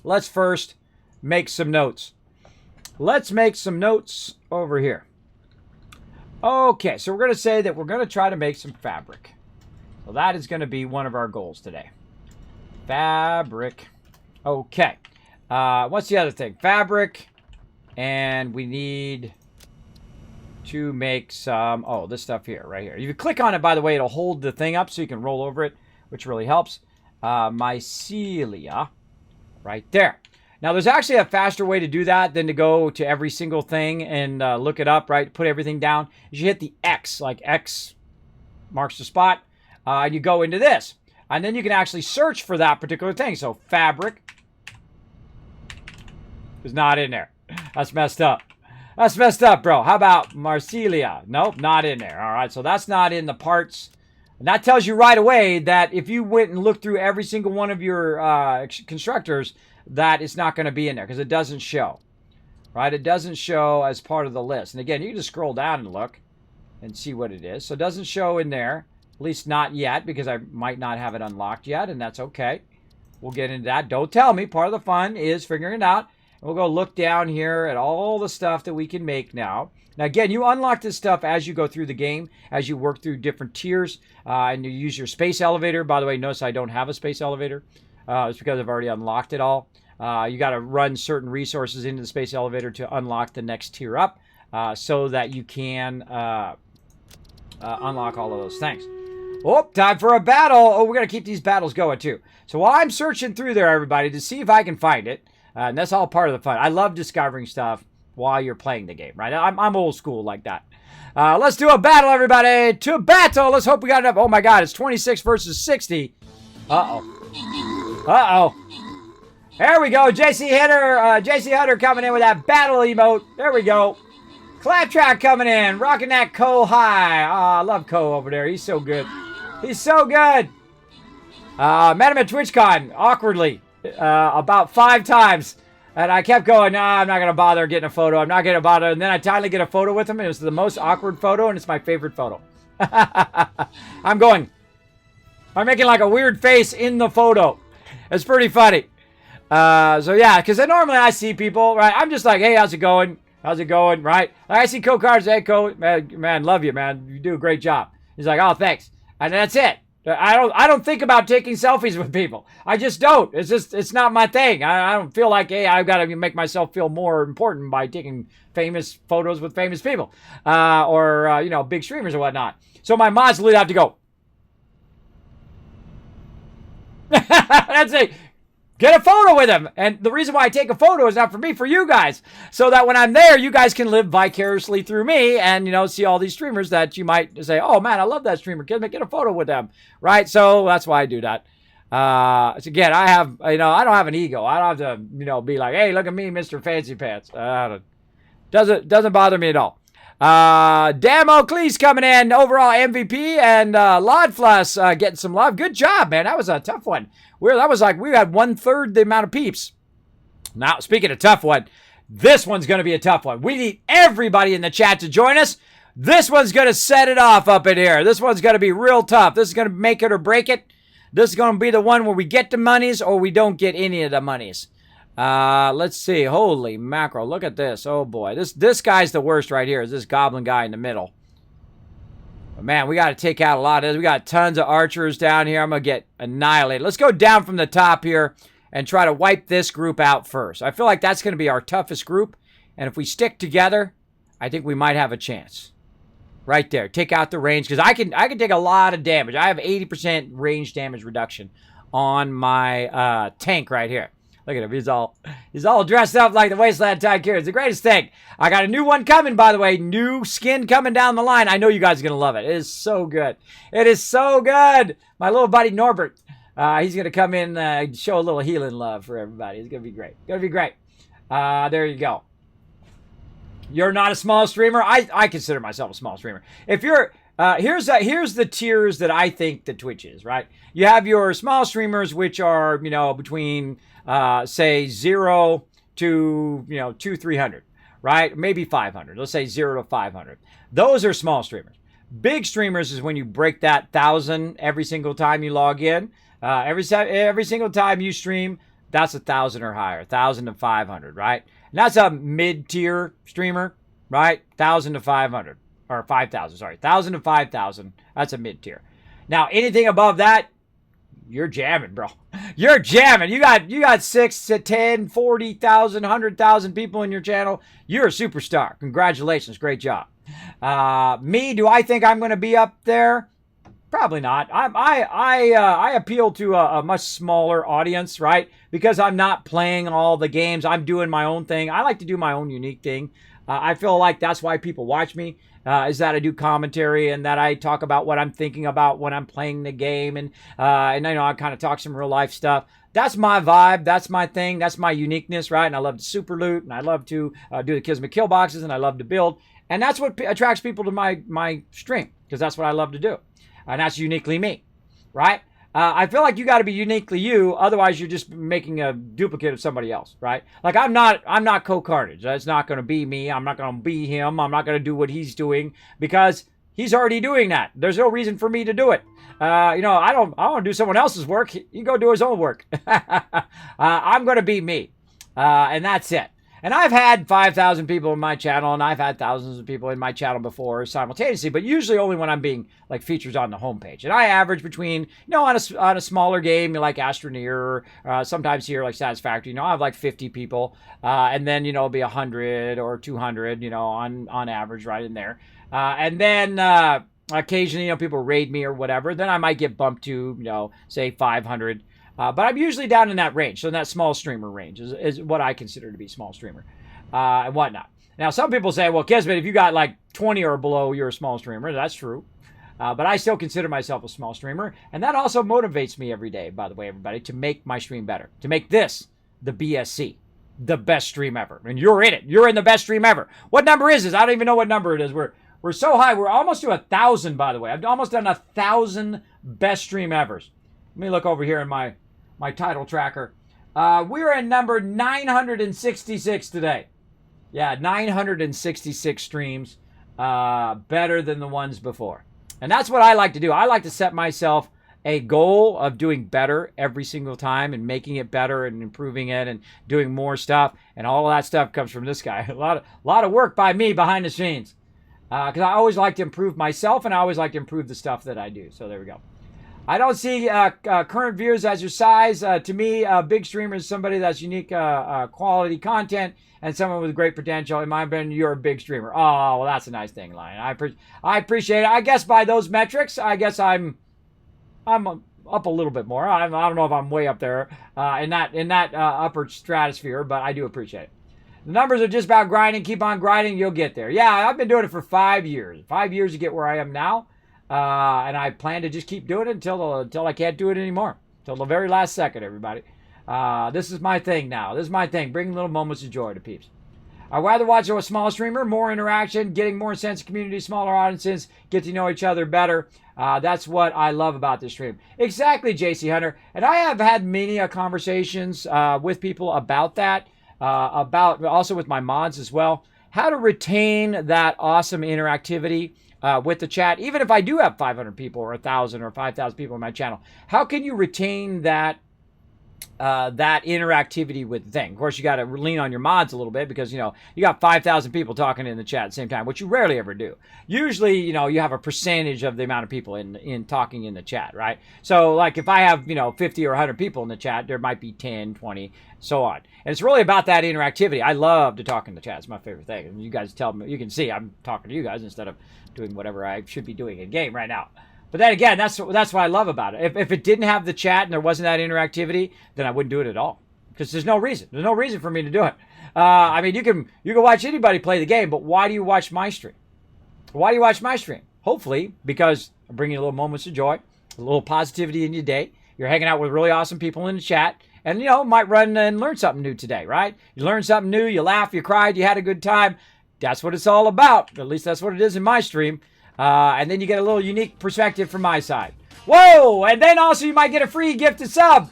let's first make some notes. Let's make some notes over here. Okay, so we're going to say that we're going to try to make some fabric. So that is going to be one of our goals today. Fabric. Okay. What's the other thing? Fabric. And we need to make some, this stuff here, right here. If you click on it, by the way, it'll hold the thing up so you can roll over it, which really helps. Mycelia, right there. Now, there's actually a faster way to do that than to go to every single thing and look it up, right? Put everything down. You hit the X, like X marks the spot, and you go into this. And then you can actually search for that particular thing. So, fabric is not in there. That's messed up. That's messed up, bro. How about Marsilia? Nope, not in there. All right, so that's not in the parts. And that tells you right away that if you went and looked through every single one of your constructors, that it's not going to be in there because it doesn't show. Right? It doesn't show as part of the list. And again, you can just scroll down and look and see what it is. So it doesn't show in there, at least not yet, because I might not have it unlocked yet, and that's okay. We'll get into that. Don't tell me. Part of the fun is figuring it out. We'll go look down here at all the stuff that we can make now. Now, again, you unlock this stuff as you go through the game, as you work through different tiers, and you use your space elevator. By the way, notice I don't have a space elevator. It's because I've already unlocked it all. You got to run certain resources into the space elevator to unlock the next tier up, so that you can unlock all of those things. Oh, time for a battle. Oh, we're going to keep these battles going, too. So while I'm searching through there, everybody, to see if I can find it, and that's all part of the fun. I love discovering stuff while you're playing the game, right? I'm old school like that. Let's do a battle, everybody. To battle. Let's hope we got enough. Oh, my God. It's 26 versus 60. Uh-oh. Uh-oh. There we go. JC Hunter coming in with that battle emote. There we go. Claptrap coming in. Rocking that Co high. I love Co over there. He's so good. He's so good. Met him at TwitchCon awkwardly about 5 times. And I kept going, nah, I'm not going to bother getting a photo. I'm not going to bother. And then I finally get a photo with him. It was the most awkward photo, and it's my favorite photo. I'm making like a weird face in the photo. It's pretty funny. So, yeah, because normally I see people, right? I'm just like, hey, how's it going? How's it going, right? Like I see Co cards, hey, Co, man, love you, man. You do a great job. He's like, oh, thanks. And that's it. I don't think about taking selfies with people. I just don't. It's not my thing. I don't feel like, hey, I've got to make myself feel more important by taking famous photos with famous people, or big streamers or whatnot. So my mods literally have to go. That's it. Get a photo with him. And the reason why I take a photo is not for me, for you guys. So that when I'm there, you guys can live vicariously through me and, see all these streamers that you might say, oh, man, I love that streamer. Get a photo with them. Right? So that's why I do that. So again, I don't have an ego. I don't have to, be like, hey, look at me, Mr. Fancy Pants. Doesn't bother me at all. Damo Cleese coming in, overall MVP, and Lodfluss getting some love. Good job, man. That was a tough one. We had 1/3 the amount of peeps. Now, speaking of tough one, this one's going to be a tough one. We need everybody in the chat to join us. This one's going to set it off up in here. This one's going to be real tough. This is going to make it or break it. This is going to be the one where we get the monies or we don't get any of the monies. Let's see. Holy mackerel. Look at this. Oh, boy. This guy's the worst right here. Is this goblin guy in the middle. But man, we got to take out a lot of this. We got tons of archers down here. I'm going to get annihilated. Let's go down from the top here and try to wipe this group out first. I feel like that's going to be our toughest group. And if we stick together, I think we might have a chance. Right there. Take out the range. Because I can take a lot of damage. I have 80% range damage reduction on my tank right here. Look at him. He's all dressed up like the Wasteland Tycoon. It's the greatest thing. I got a new one coming, by the way. New skin coming down the line. I know you guys are going to love it. It is so good. It is so good. My little buddy Norbert. He's going to come in and show a little healing love for everybody. It's going to be great. Going to be great. There you go. You're not a small streamer? I consider myself a small streamer. If you're... here's the tiers that I think that Twitch is, right? You have your small streamers, which are, between... say 0 to 200-300, right? Maybe 500. Let's say 0 to 500. Those are small streamers. Big streamers is when you break that 1,000 every single time you log in. Every single time you stream, that's 1,000 or higher, 1,000 to 500, right? And that's a mid-tier streamer, right? 1,000 to 500 or 5,000. Sorry, 1,000 to 5,000. That's a mid-tier. Now anything above that, you're jamming, bro. You're jamming. You got 6 to 10, 40,000, 100,000 people in your channel. You're a superstar. Congratulations. Great job. Me, do I think I'm going to be up there? Probably not. I appeal to a much smaller audience, right? Because I'm not playing all the games. I'm doing my own thing. I like to do my own unique thing. I feel like that's why people watch me. Is that I do commentary and that I talk about what I'm thinking about when I'm playing the game, and I kind of talk some real life stuff. That's my vibe. That's my thing. That's my uniqueness, right? And I love to super loot, and I love to do the Kismet kill boxes, and I love to build, and that's what attracts people to my stream, because that's what I love to do, and that's uniquely me, right? I feel like you got to be uniquely you, otherwise you're just making a duplicate of somebody else, right? Like I'm not Co-Carnage. That's not going to be me. I'm not going to be him. I'm not going to do what he's doing because he's already doing that. There's no reason for me to do it. I want to do someone else's work. He can go do his own work. I'm going to be me, and that's it. And I've had 5,000 people in my channel, and I've had thousands of people in my channel before simultaneously, but usually only when I'm being like featured on the homepage. And I average between, on a smaller game like Astroneer, sometimes here like Satisfactory, I have like 50 people, and then, it'll be 100 or 200, on average right in there. And then occasionally, people raid me or whatever. Then I might get bumped to, say 500. But I'm usually down in that range. So in that small streamer range is what I consider to be small streamer and whatnot. Now, some people say, well, Kismet, if you got like 20 or below, you're a small streamer. That's true. But I still consider myself a small streamer. And that also motivates me every day, by the way, everybody, to make my stream better. To make this the BSE, the best stream ever. And you're in it. You're in the best stream ever. What number is this? I don't even know what number it is. We're so high. We're almost to 1,000, by the way. I've almost done 1,000 best stream evers. Let me look over here in my title tracker. We're at number 966 today. Yeah, 966 streams. Better than the ones before. And that's what I like to do. I like to set myself a goal of doing better every single time and making it better and improving it and doing more stuff. And all of that stuff comes from this guy. A lot of work by me behind the scenes. Because I always like to improve myself, and I always like to improve the stuff that I do. So there we go. I don't see current viewers as your size. To me, a big streamer is somebody that's unique quality content and someone with great potential. In my opinion, you're a big streamer. Oh, well, that's a nice thing, Lion. I appreciate it. I guess by those metrics, I guess I'm up a little bit more. I don't know if I'm way up there in that upper stratosphere, but I do appreciate it. The numbers are just about grinding. Keep on grinding. You'll get there. Yeah, I've been doing it for 5 years. 5 years to get where I am now. And I plan to just keep doing it until I can't do it anymore. Until the very last second, everybody. This is my thing now. This is my thing. Bringing little moments of joy to peeps. I'd rather watch a small streamer, more interaction, getting more sense of community, smaller audiences, get to know each other better. That's what I love about this stream. Exactly, JC Hunter. And I have had many conversations with people about that. About also with my mods as well, how to retain that awesome interactivity with the chat. Even if I do have 500 people or 1,000 or 5,000 people on my channel, how can you retain that interactivity with the thing? Of course, you got to lean on your mods a little bit because, you got 5,000 people talking in the chat at the same time, which you rarely ever do. Usually, you have a percentage of the amount of people in talking in the chat, right? So, like, if I have, 50 or 100 people in the chat, there might be 10, 20, so on. And it's really about that interactivity. I love to talk in the chat. It's my favorite thing. And you guys tell me, you can see I'm talking to you guys instead of doing whatever I should be doing in game right now. But then again, that's what I love about it. If it didn't have the chat and there wasn't that interactivity, then I wouldn't do it at all. Because there's no reason. There's no reason for me to do it. I mean, you can watch anybody play the game, but why do you watch my stream? Why do you watch my stream? Hopefully, because I'm bringing you little moments of joy, a little positivity in your day. You're hanging out with really awesome people in the chat. And, might run and learn something new today, right? You learn something new, you laugh, you cried, you had a good time. That's what it's all about. At least that's what it is in my stream. And then you get a little unique perspective from my side. Whoa! And then also you might get a free gifted sub.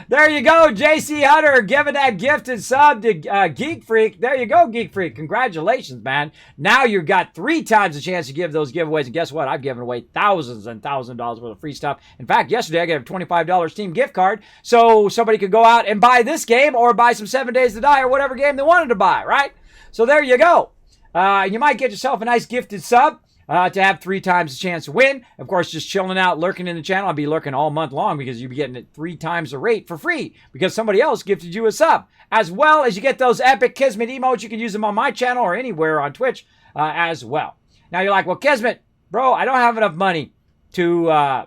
There you go, JC Hunter giving that gifted sub to Geek Freak. There you go, Geek Freak. Congratulations, man. Now you've got 3 times the chance to give those giveaways. And guess what? I've given away thousands and thousands of dollars worth of free stuff. In fact, yesterday I gave a $25 Steam gift card so somebody could go out and buy this game or buy some 7 Days to Die or whatever game they wanted to buy, right? So there you go. You might get yourself a nice gifted sub. To have 3 times the chance to win. Of course, just chilling out, lurking in the channel. I'll be lurking all month long because you'll be getting it 3 times the rate for free because somebody else gifted you a sub. As well as you get those epic Kismet emotes. You can use them on my channel or anywhere on Twitch as well. Now you're like, well, Kismet, bro, I don't have enough money to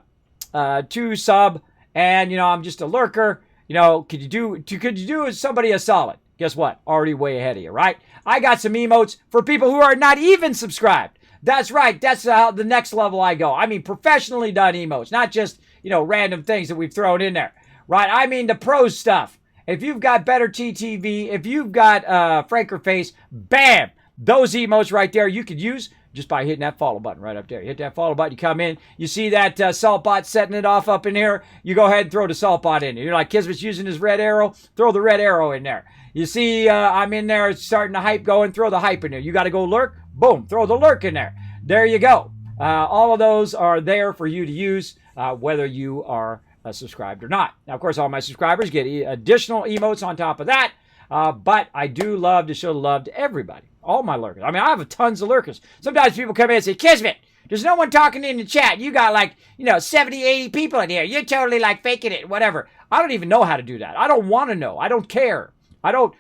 sub, and I'm just a lurker. Could you do somebody a solid? Guess what? Already way ahead of you, right? I got some emotes for people who are not even subscribed. That's right. That's the next level I go. I mean, professionally done emotes, not just, random things that we've thrown in there, right? I mean, the pro stuff. If you've got better TTV, if you've got Franker Face, bam, those emotes right there you could use just by hitting that follow button right up there. You hit that follow button, you come in, you see that salt bot setting it off up in here, you go ahead and throw the salt bot in. You're like, Kismet's using his red arrow, throw the red arrow in there. You see I'm in there starting the hype going, throw the hype in there. You got to go lurk, boom, throw the lurk in there. There you go. All of those are there for you to use, whether you are subscribed or not. Now, of course, all my subscribers get additional emotes on top of that. But I do love to show love to everybody, all my lurkers. I mean, I have tons of lurkers. Sometimes people come in and say, Kismet, there's no one talking in the chat. You got like, 70, 80 people in here. You're totally like faking it, whatever. I don't even know how to do that. I don't want to know. I don't care. I don't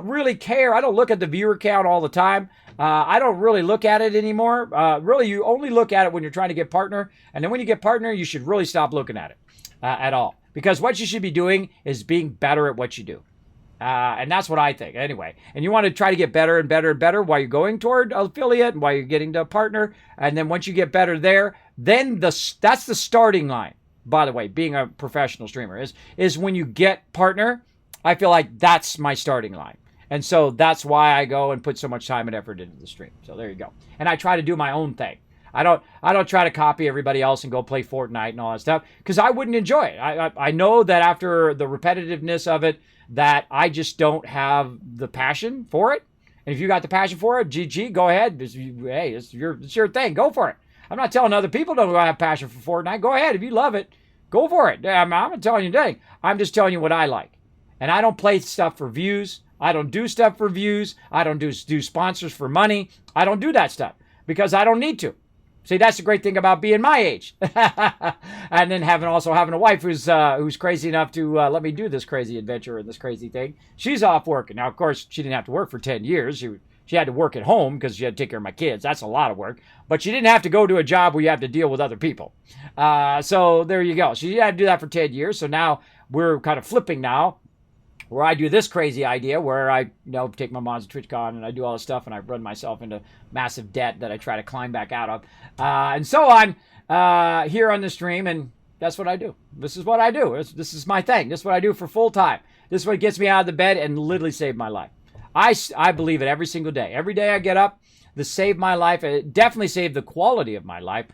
really care. I don't look at the viewer count all the time. I don't really look at it anymore. Really, you only look at it when you're trying to get partner. And then when you get partner, you should really stop looking at it at all. Because what you should be doing is being better at what you do. And that's what I think anyway. And you want to try to get better and better and better while you're going toward affiliate and while you're getting to a partner. And then once you get better there, then that's the starting line. By the way, being a professional streamer is when you get partner. I feel like that's my starting line. And so that's why I go and put so much time and effort into the stream. So there you go. And I try to do my own thing. I don't try to copy everybody else and go play Fortnite and all that stuff because I wouldn't enjoy it. I know that after the repetitiveness of it, that I just don't have the passion for it. And if you got the passion for it, GG, go ahead. Hey, it's your thing. Go for it. I'm not telling other people don't have passion for Fortnite. Go ahead. If you love it, go for it. I'm not telling you anything. I'm just telling you what I like. And I don't play stuff for views. I don't do stuff for views. I don't do sponsors for money. I don't do that stuff because I don't need to. See, that's the great thing about being my age. And then having a wife who's crazy enough to let me do this crazy adventure and this crazy thing. She's off working. Now, of course, she didn't have to work for 10 years. She had to work at home because she had to take care of my kids. That's a lot of work. But she didn't have to go to a job where you have to deal with other people. So there you go. She had to do that for 10 years. So now we're kind of flipping now, where I do this crazy idea where I take my mom's to TwitchCon and I do all this stuff and I run myself into massive debt that I try to climb back out of, and so on here on the stream. And that's what I do. This is what I do. This is my thing. This is what I do for full time. This is what gets me out of the bed and literally saved my life. I believe it every single day. Every day I get up, this saved my life. It definitely saved the quality of my life.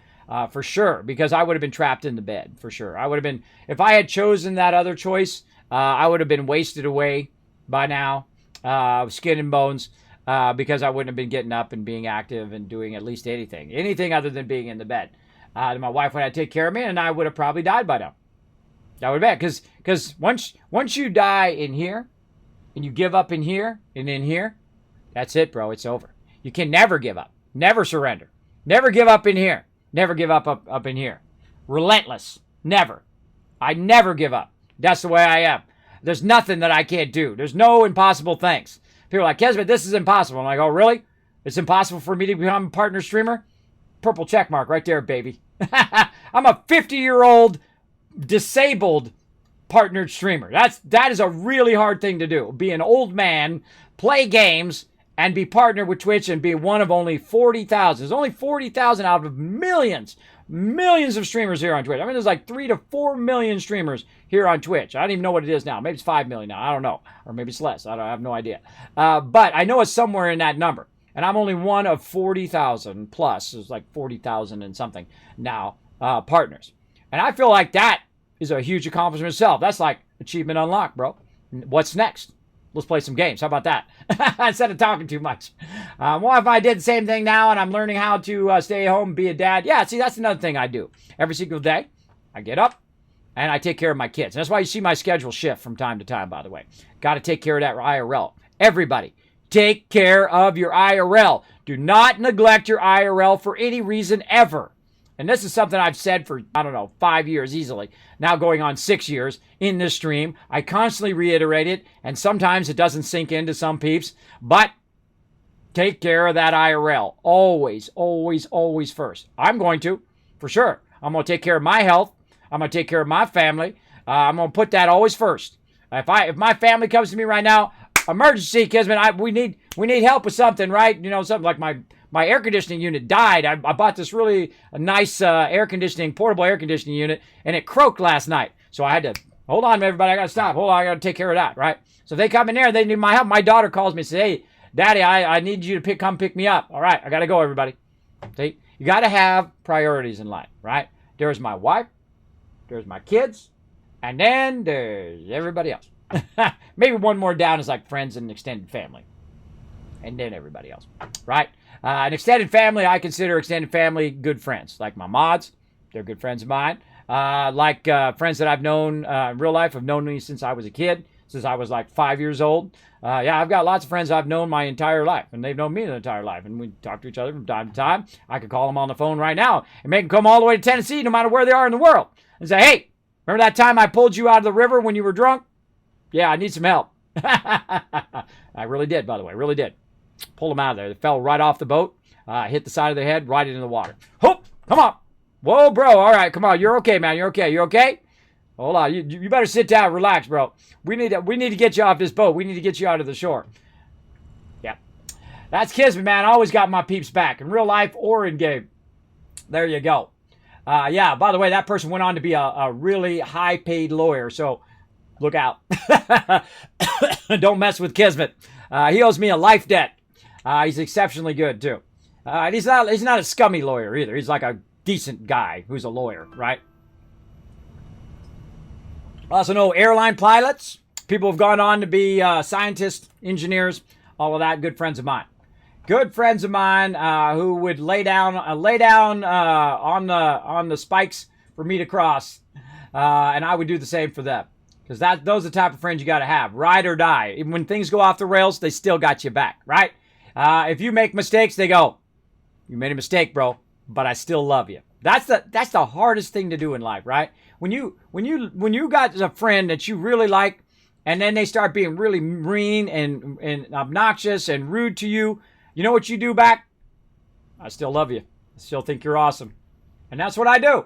For sure, because I would have been trapped in the bed, for sure. I would have been, if I had chosen that other choice, I would have been wasted away by now, skin and bones, because I wouldn't have been getting up and being active and doing at least anything other than being in the bed. My wife would have to take care of me, and I would have probably died by now. That would have been, because once you die in here, and you give up in here and in here, that's it, bro. It's over. You can never give up, never surrender, never give up in here, never give up in here. Relentless, never. I never give up. That's the way I am. There's nothing that I can't do. There's no impossible things. People are like, Kismet, this is impossible. I'm like, oh, really? It's impossible for me to become a partner streamer? Purple check mark right there, baby. I'm a 50-year-old disabled partnered streamer. That is a really hard thing to do. Be an old man, play games, and be partnered with Twitch and be one of only 40,000. There's only 40,000 out of millions of streamers here on Twitch. I mean, there's like 3 to 4 million streamers here on Twitch. I don't even know what it is now. Maybe it's 5 million now. I don't know. Or maybe it's less. I have no idea. But I know it's somewhere in that number. And I'm only one of 40,000 plus. There's like 40,000 and something now partners. And I feel like that is a huge accomplishment itself. That's like achievement unlocked, bro. What's next? Let's play some games. How about that? Instead of talking too much. Well, if I did the same thing now and I'm learning how to stay home and be a dad. Yeah, see, that's another thing I do. Every single day, I get up and I take care of my kids. And that's why you see my schedule shift from time to time, by the way. Got to take care of that IRL. Everybody, take care of your IRL. Do not neglect your IRL for any reason ever. And this is something I've said for, 5 years easily. Now going on 6 years in this stream. I constantly reiterate it, and sometimes it doesn't sink into some peeps. But take care of that IRL. Always, always, always first. I'm going to, for sure. I'm going to take care of my health. I'm going to take care of my family. I'm going to put that always first. If my family comes to me right now, emergency, Kismet, we need help with something, right? Something like my air conditioning unit died. I bought this really nice portable air conditioning unit, and it croaked last night. So I had to, hold on, everybody, I got to stop. Hold on, I got to take care of that, right? So if they come in there, they need my help. My daughter calls me and says, hey, Daddy, I need you to come pick me up. All right, I got to go, everybody. See, you got to have priorities in life, right? There's my wife, there's my kids, and then there's everybody else. Maybe one more down is like friends and extended family. And then everybody else, right? An extended family, I consider extended family good friends. Like my mods, they're good friends of mine. Friends that I've known in real life, have known me since I was a kid. since I was like 5 years old. Yeah, I've got lots of friends I've known my entire life, and they've known me their entire life, and we talk to each other from time to time. I could call them on the phone right now and make them come all the way to Tennessee, no matter where they are in the world, and say, hey, remember that time I pulled you out of the river when you were drunk? Yeah, I need some help. I really did, by the way, really did. Pulled them out of there. They fell right off the boat, hit the side of their head, right into the water. Hoop, come on. Whoa, bro, all right, come on. You're okay, man, you're okay. You okay? Hold on, you better sit down, relax, bro. We need to get you off this boat. We need to get you out of the shore. Yeah. That's Kismet, man. I always got my peeps back, in real life or in game. There you go. Yeah, by the way, that person went on to be a really high-paid lawyer, so look out. Don't mess with Kismet. He owes me a life debt. He's exceptionally good, too. And he's not a scummy lawyer, either. He's like a decent guy who's a lawyer, right? Also know airline pilots, people who've gone on to be scientists, engineers, all of that. Good friends of mine. Good friends of mine who would lay down on the spikes for me to cross, and I would do the same for them, because those are the type of friends you got to have, ride or die. Even when things go off the rails, they still got you back, right? If you make mistakes, they go, "You made a mistake, bro, but I still love you." That's the hardest thing to do in life, right? When you got a friend that you really like, and then they start being really mean and obnoxious and rude to you, you know what you do back? I still love you. I still think you're awesome. And that's what I do.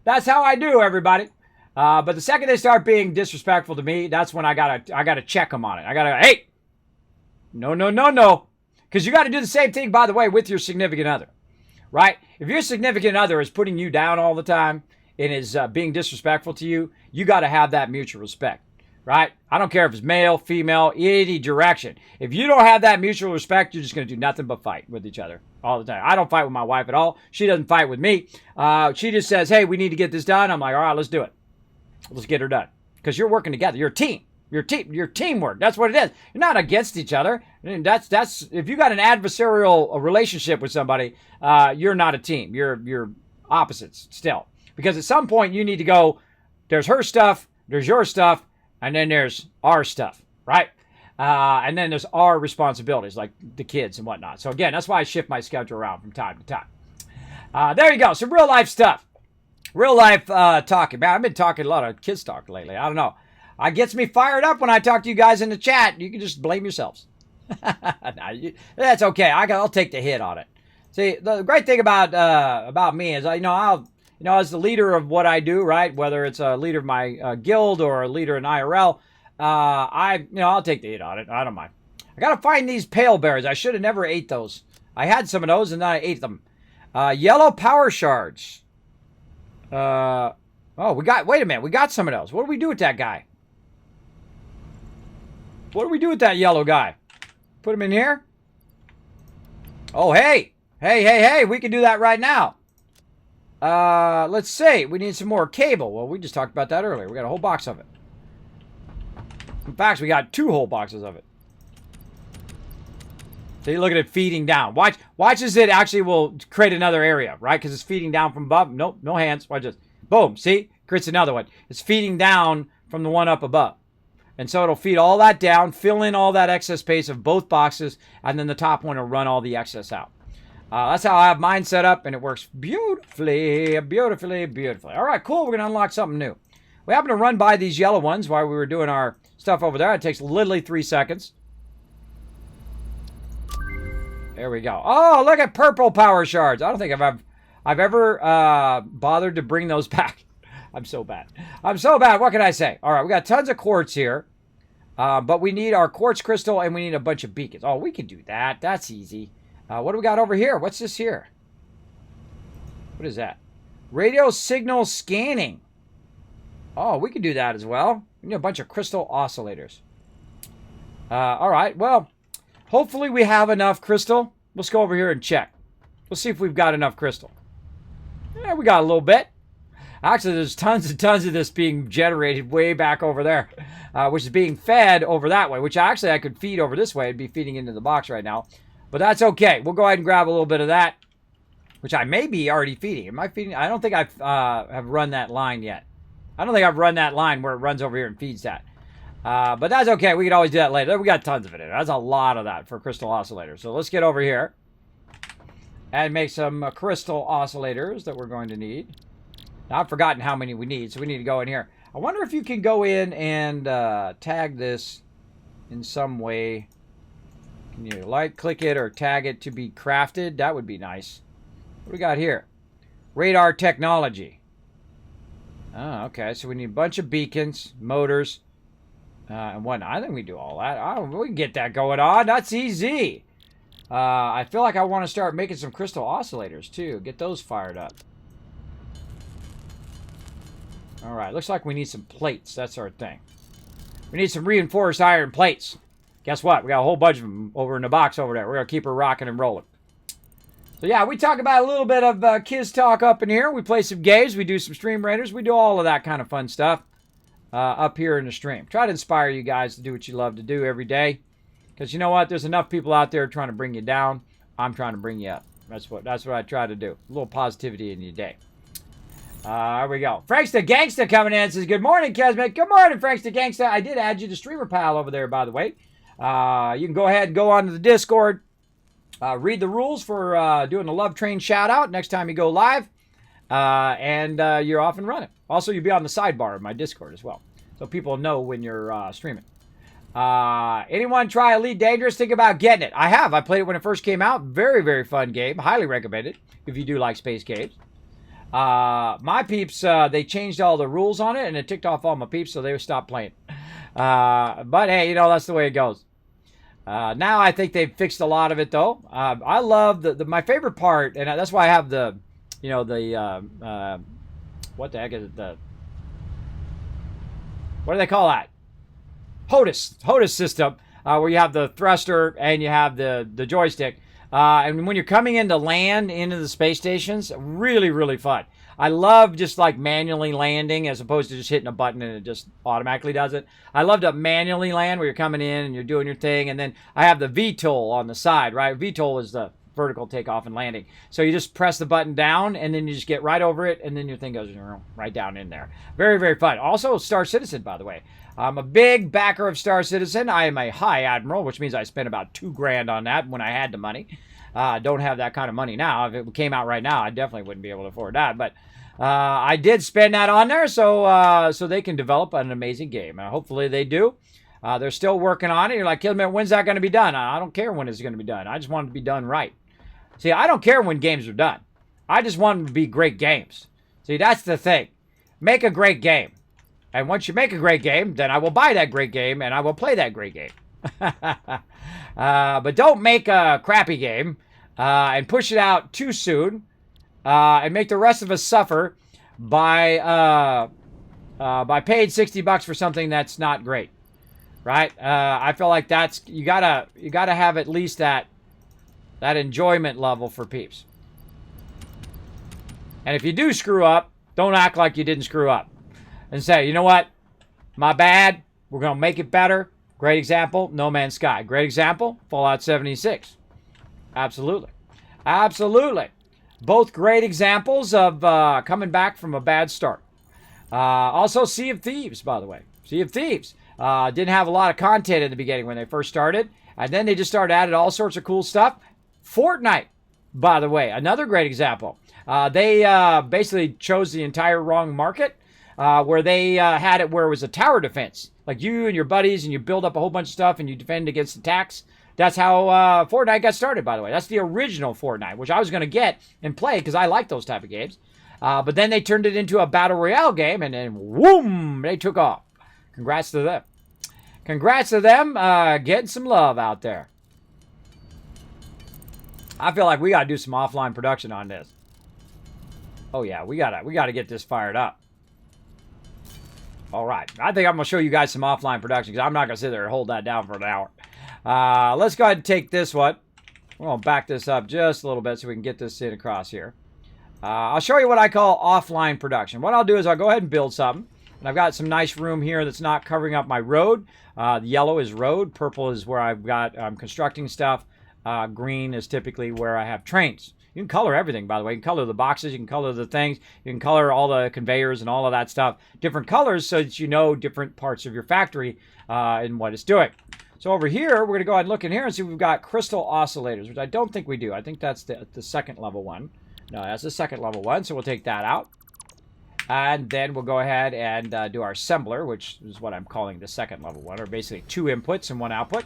That's how I do, everybody. But the second they start being disrespectful to me, that's when I gotta check them on it. I gotta, hey, no. Because you got to do the same thing, by the way, with your significant other, right? If your significant other is putting you down all the time and is being disrespectful to you, you got to have that mutual respect, right? I don't care if it's male, female, any direction. If you don't have that mutual respect, you're just going to do nothing but fight with each other all the time. I don't fight with my wife at all. She doesn't fight with me. She just says, hey, we need to get this done. I'm like, all right, let's do it. Let's get her done. Because you're working together. You're a team. Your teamwork. That's what it is. You're not against each other. And that's if you got an adversarial relationship with somebody, you're not a team. You're opposites still. Because at some point you need to go, there's her stuff, there's your stuff, and then there's our stuff, right? And then there's our responsibilities, like the kids and whatnot. So again, that's why I shift my schedule around from time to time. There you go. Some real life stuff. Real life talking. Man, I've been talking a lot of kids talk lately. I don't know. It gets me fired up when I talk to you guys in the chat. You can just blame yourselves. That's okay. I'll take the hit on it. See, the great thing about me is, as the leader of what I do, right? Whether it's a leader of my guild or a leader in IRL, I'll take the hit on it. I don't mind. I gotta find these pale berries. I should have never ate those. I had some of those and then I ate them. Yellow power shards. Wait a minute. We got some of those. What do we do with that guy? What do we do with that yellow guy? Put him in here? Oh, hey. Hey. We can do that right now. Let's see. We need some more cable. Well, we just talked about that earlier. We got a whole box of it. In fact, we got 2 whole boxes of it. See, look at it feeding down. Watch as it actually will create another area, right? Because it's feeding down from above. Nope, no hands. Watch this. Boom. See? Creates another one. It's feeding down from the one up above. And so it'll feed all that down, fill in all that excess space of both boxes, and then the top one will run all the excess out. That's how I have mine set up, and it works beautifully. All right, cool. We're going to unlock something new. We happen to run by these yellow ones while we were doing our stuff over there. It takes literally 3 seconds. There we go. Oh, look at purple power shards. I don't think I've ever bothered to bring those back. I'm so bad. What can I say? All right, we got tons of quartz here. But we need our quartz crystal and we need a bunch of beacons. Oh, we can do that. That's easy. What do we got over here? What's this here? What is that? Radio signal scanning. Oh, we can do that as well. We need a bunch of crystal oscillators. All right, well, hopefully we have enough crystal. Let's go over here and check. We'll see if we've got enough crystal. Yeah, we got a little bit. Actually, there's tons and tons of this being generated way back over there, which is being fed over that way, which actually I could feed over this way. It'd be feeding into the box right now. But that's okay. We'll go ahead and grab a little bit of that, which I may be already feeding. Am I feeding? I don't think I have run that line yet. I don't think I've run that line where it runs over here and feeds that. But that's okay. We can always do that later. We got tons of it in there. That's a lot of that for crystal oscillators. So let's get over here and make some crystal oscillators that we're going to need. Now, I've forgotten how many we need, so we need to go in here. I wonder if you can go in and tag this in some way. Can you click it or tag it to be crafted? That would be nice. What do we got here? Radar technology. Oh, okay. So we need a bunch of beacons, motors, and whatnot. I think we do all that. We can get that going on. That's easy. I feel like I want to start making some crystal oscillators too. Get those fired up. All right. Looks like we need some plates. That's our thing. We need some reinforced iron plates. Guess what? We got a whole bunch of them over in the box over there. We're going to keep her rocking and rolling. So yeah, we talk about a little bit of Kids Talk up in here. We play some games. We do some stream renders. We do all of that kind of fun stuff up here in the stream. Try to inspire you guys to do what you love to do every day. Because you know what? There's enough people out there trying to bring you down. I'm trying to bring you up. That's what I try to do. A little positivity in your day. Here we go. Franks the Gangsta coming in and says, good morning, Kismet. Good morning, Franks the Gangsta. I did add you to Streamer Pal over there, by the way. You can go ahead and go onto the Discord. Read the rules for doing the Love Train shout out next time you go live. And you're off and running. Also, you'll be on the sidebar of my Discord as well. So people know when you're streaming. Anyone try Elite Dangerous? Think about getting it. I have. I played it when it first came out. Very, very fun game. Highly recommend it if you do like space games. My peeps, they changed all the rules on it and it ticked off all my peeps, so they stopped playing. But hey, you know, that's the way it goes. Now I think they've fixed a lot of it though. I love my favorite part, and that's why I have the, you know, the, what the heck is it? What do they call that? HOTAS system, where you have the thruster and you have the joystick. And when you're coming into land, into the space stations, really, really fun. I love just like manually landing as opposed to just hitting a button and it just automatically does it. I love to manually land where you're coming in and you're doing your thing. And then I have the VTOL on the side, right? VTOL is the vertical takeoff and landing. So you just press the button down and then you just get right over it and then your thing goes right down in there. Very, very fun. Also, Star Citizen, by the way. I'm a big backer of Star Citizen. I am a high admiral, which means I spent about $2,000 on that when I had the money. Don't have that kind of money now. If it came out right now, I definitely wouldn't be able to afford that. But I did spend that on there so they can develop an amazing game. Hopefully they do. They're still working on it. You're like, Kismet, when's that going to be done? I don't care when it's going to be done. I just want it to be done right. See, I don't care when games are done. I just want them to be great games. See, that's the thing. Make a great game. And once you make a great game, then I will buy that great game and I will play that great game. But don't make a crappy game and push it out too soon and make the rest of us suffer by paying $60 for something that's not great, right? I feel like that's you gotta have at least that enjoyment level for peeps. And if you do screw up, don't act like you didn't screw up and say, you know what, my bad. We're gonna make it better. Great example, No Man's Sky. Great example, Fallout 76. Absolutely. Absolutely. Both great examples of coming back from a bad start. Also, Sea of Thieves, by the way. Sea of Thieves. Didn't have a lot of content in the beginning when they first started. And then they just started adding all sorts of cool stuff. Fortnite, by the way, another great example. They basically chose the entire wrong market. Where they had it where it was a tower defense. Like you and your buddies, and you build up a whole bunch of stuff, and you defend against attacks. That's how Fortnite got started, by the way. That's the original Fortnite, which I was going to get and play because I like those type of games. But then they turned it into a Battle Royale game, and then, whoom, they took off. Congrats to them. Congrats to them getting some love out there. I feel like we got to do some offline production on this. Oh, yeah, we gotta get this fired up. All right. I think I'm going to show you guys some offline production because I'm not going to sit there and hold that down for an hour. Let's go ahead and take this one. We're going to back this up just a little bit so we can get this in across here. I'll show you what I call offline production. What I'll do is I'll go ahead and build something. And I've got some nice room here that's not covering up my road. The yellow is road. Purple is where I'm constructing stuff. Green is typically where I have trains. You can color everything, by the way. You can color the boxes. You can color the things. You can color all the conveyors and all of that stuff. Different colors so that you know different parts of your factory and what it's doing. So over here, we're going to go ahead and look in here and see if we've got crystal oscillators, which I don't think we do. I think that's the second level one. No, that's the second level one, so we'll take that out. And then we'll go ahead and do our assembler, which is what I'm calling the second level one, or basically 2 inputs and 1 output.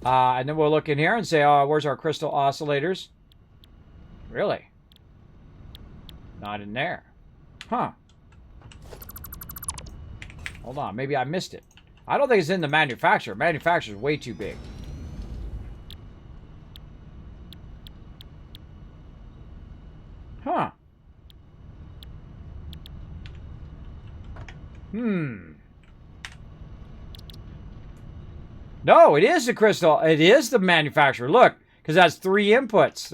And then we'll look in here and say, oh, where's our crystal oscillators? Really? Not in there. Huh. Hold on, maybe I missed it. I don't think it's in the manufacturer. Manufacturer's way too big. Huh. No, it is the crystal. It is the manufacturer. Look, because that's 3 inputs.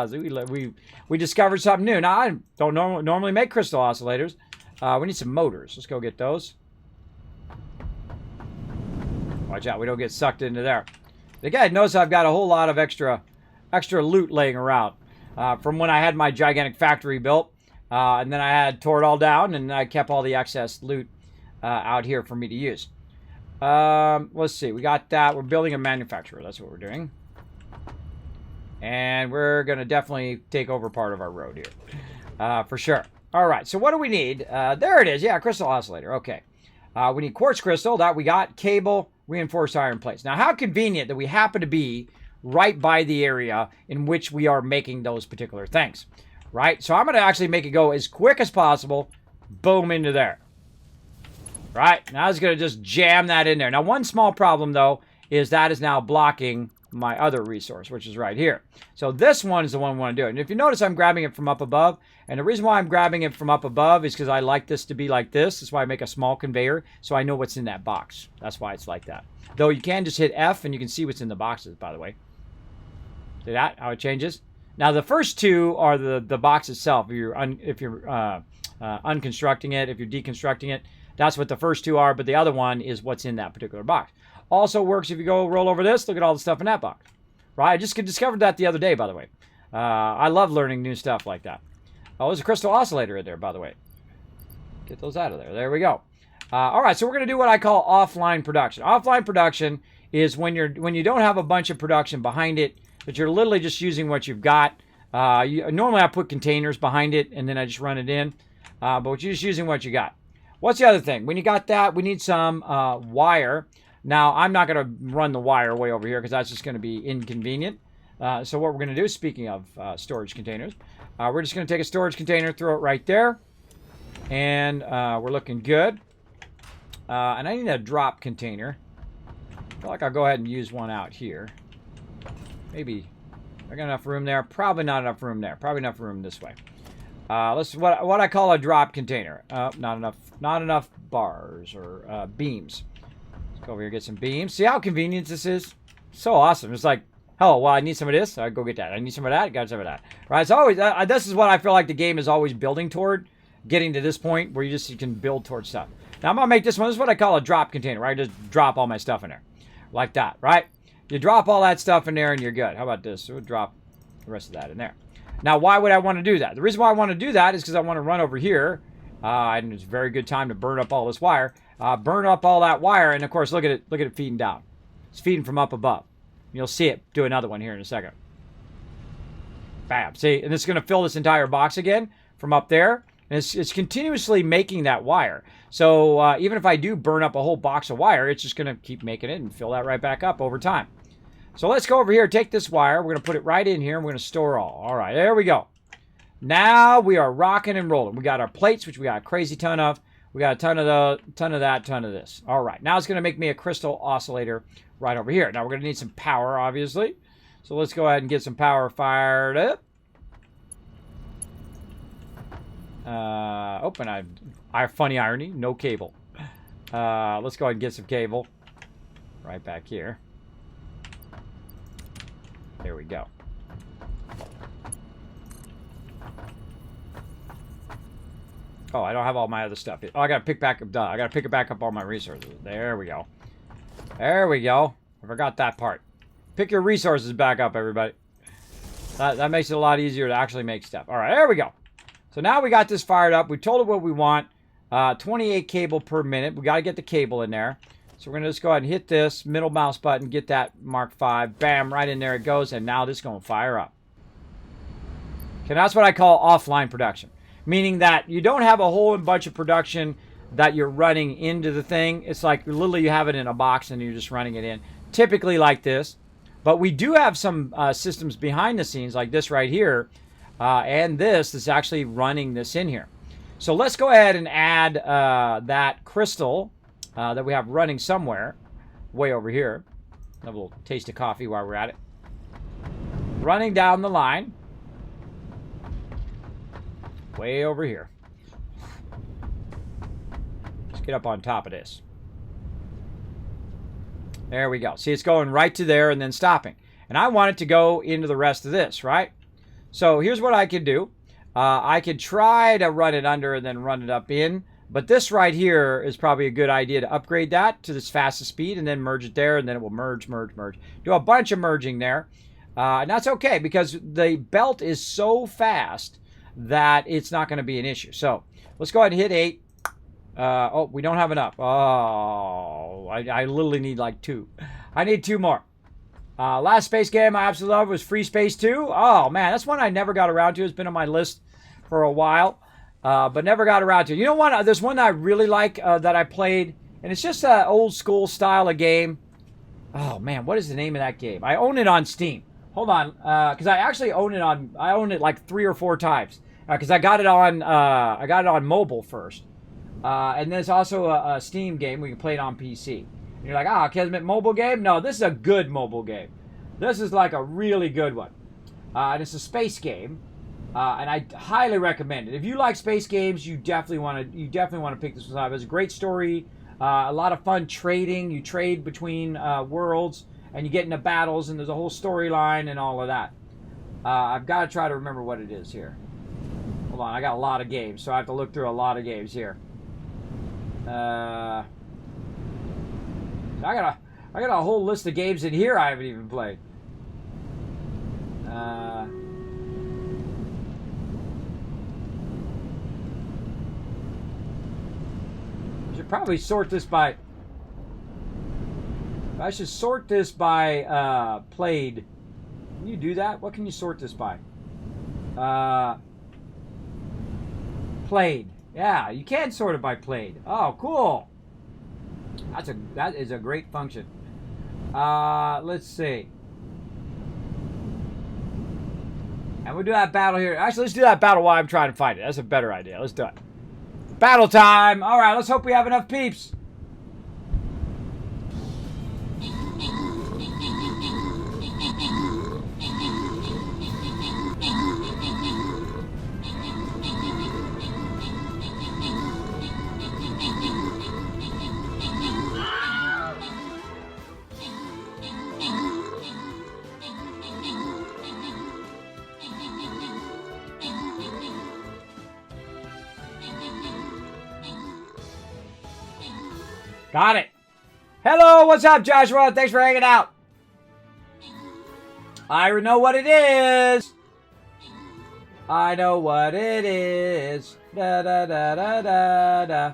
So we discovered something new. Now, I don't normally make crystal oscillators. We need some motors. Let's go get those. Watch out, we don't get sucked into there. Again, notice I've got a whole lot of extra loot laying around from when I had my gigantic factory built. And then I had tore it all down, and I kept all the excess loot out here for me to use. Let's see. We got that. We're building a manufacturer. That's what we're doing. And we're going to definitely take over part of our road here. For sure. All right. So what do we need? There it is. Yeah, crystal oscillator. Okay. We need quartz crystal. That we got. Cable, reinforced iron plates. Now, how convenient that we happen to be right by the area in which we are making those particular things. Right? So I'm going to actually make it go as quick as possible. Boom, into there. Right? Now I was going to just jam that in there. Now, one small problem, though, is that is now blocking my other resource, which is right here. So this one is the one we want to do. And if you notice, I'm grabbing it from up above. And the reason why I'm grabbing it from up above is because I like this to be like this. That's why I make a small conveyor, so I know what's in that box. That's why it's like that. Though you can just hit F, and you can see what's in the boxes, by the way. See that? How it changes? Now, the first 2 are the box itself. If you're unconstructing it, if you're deconstructing it, that's what the first 2 are. But the other one is what's in that particular box. Also works if you go roll over this. Look at all the stuff in that box. Right? I just discovered that the other day, by the way. I love learning new stuff like that. Oh, there's a crystal oscillator in there, by the way. Get those out of there. There we go. All right, so we're going to do what I call offline production. Offline production is when you don't have a bunch of production behind it, but you're literally just using what you've got. Normally, I put containers behind it, and then I just run it in. But you're just using what you got. What's the other thing? When you got that, we need some wire. Now, I'm not going to run the wire way over here because that's just going to be inconvenient. So what we're going to do, speaking of storage containers, we're just going to take a storage container, throw it right there. And we're looking good. And I need a drop container. I feel like I'll go ahead and use one out here. Maybe. I got enough room there. Probably not enough room there. Probably enough room this way. Let's what I call a drop container. Not enough bars or beams. Let's go over here and get some beams. See how convenient this is? So awesome. It's like, oh, well, I need some of this. I go get that. I need some of that. Got some of that. Right? It's always this is what I feel like the game is always building toward, getting to this point where you can build towards stuff. Now I'm gonna make this one. This is what I call a drop container. Right? Just drop all my stuff in there, like that. Right? You drop all that stuff in there and you're good. How about this? We'll drop the rest of that in there. Now, why would I want to do that? The reason why I want to do that is because I want to run over here. And it's a very good time to burn up all this wire. Burn up all that wire. And, of course, look at it. Look at it feeding down. It's feeding from up above. You'll see it do another one here in a second. Bam. See? And it's going to fill this entire box again from up there. And it's continuously making that wire. So even if I do burn up a whole box of wire, it's just going to keep making it and fill that right back up over time. So let's go over here, take this wire. We're going to put it right in here, and we're going to store all. All right, there we go. Now we are rocking and rolling. We got our plates, which we got a crazy ton of. We got a ton of that, ton of this. All right, now it's going to make me a crystal oscillator right over here. Now we're going to need some power, obviously. So let's go ahead and get some power fired up. Funny irony, no cable. Let's go ahead and get some cable right back here. There we go. Oh, I don't have all my other stuff. Oh, I gotta pick back up. I gotta pick it back up all my resources. There we go. There we go. I forgot that part. Pick your resources back up, everybody. That makes it a lot easier to actually make stuff. All right, there we go. So now we got this fired up. We told it what we want. 28 cable per minute. We got to get the cable in there. So we're going to just go ahead and hit this middle mouse button, get that Mark V. Bam, right in there it goes. And now this is going to fire up. Okay, that's what I call offline production. Meaning that you don't have a whole bunch of production that you're running into the thing. It's like literally you have it in a box and you're just running it in. Typically like this. But we do have some systems behind the scenes like this right here. And this is actually running this in here. So let's go ahead and add that crystal that we have running somewhere. Way over here. Have a little taste of coffee while we're at it. Running down the line. Way over here. Let's get up on top of this. There we go. See, it's going right to there and then stopping. And I want it to go into the rest of this, right? So here's what I could do. I could try to run it under and then run it up in. But this right here is probably a good idea to upgrade that to this fastest speed and then merge it there. And then it will merge, merge, merge. Do a bunch of merging there. And that's okay because the belt is so fast that it's not going to be an issue. So let's go ahead and hit 8. Oh, we don't have enough. Oh, I literally need like 2. I need 2 more. Last space game I absolutely love was Free Space 2. Oh, man, that's one I never got around to. It's been on my list for a while, but never got around to. You know what? There's one that I really like that I played, and it's just an old school style of game. Oh, man, what is the name of that game? I own it on Steam. Hold on, because I actually own it like 3 or 4 times. Because I got it on mobile first, and then it's also a Steam game. We can play it on PC. And you're like, Kismet mobile game? No, this is a good mobile game. This is like a really good one, and it's a space game, and I highly recommend it. If you like space games, you definitely want to pick this one up. It's a great story, a lot of fun trading. You trade between worlds, and you get into battles, and there's a whole storyline and all of that. I've got to try to remember what it is here. Hold on, I got a lot of games, so I have to look through a lot of games here. I got a whole list of games in here I haven't even played. I should probably sort this by. I should sort this by played. Can you do that? What can you sort this by? Played. Yeah, you can sort it by played. Oh, cool. That is a great function. Let's see. And we'll do that battle here. Actually, let's do that battle while I'm trying to find it. That's a better idea. Let's do it. Battle time. All right, let's hope we have enough peeps. Got it. Hello, what's up, Joshua? Thanks for hanging out. I know what it is. I know what it is. Da da da da da da.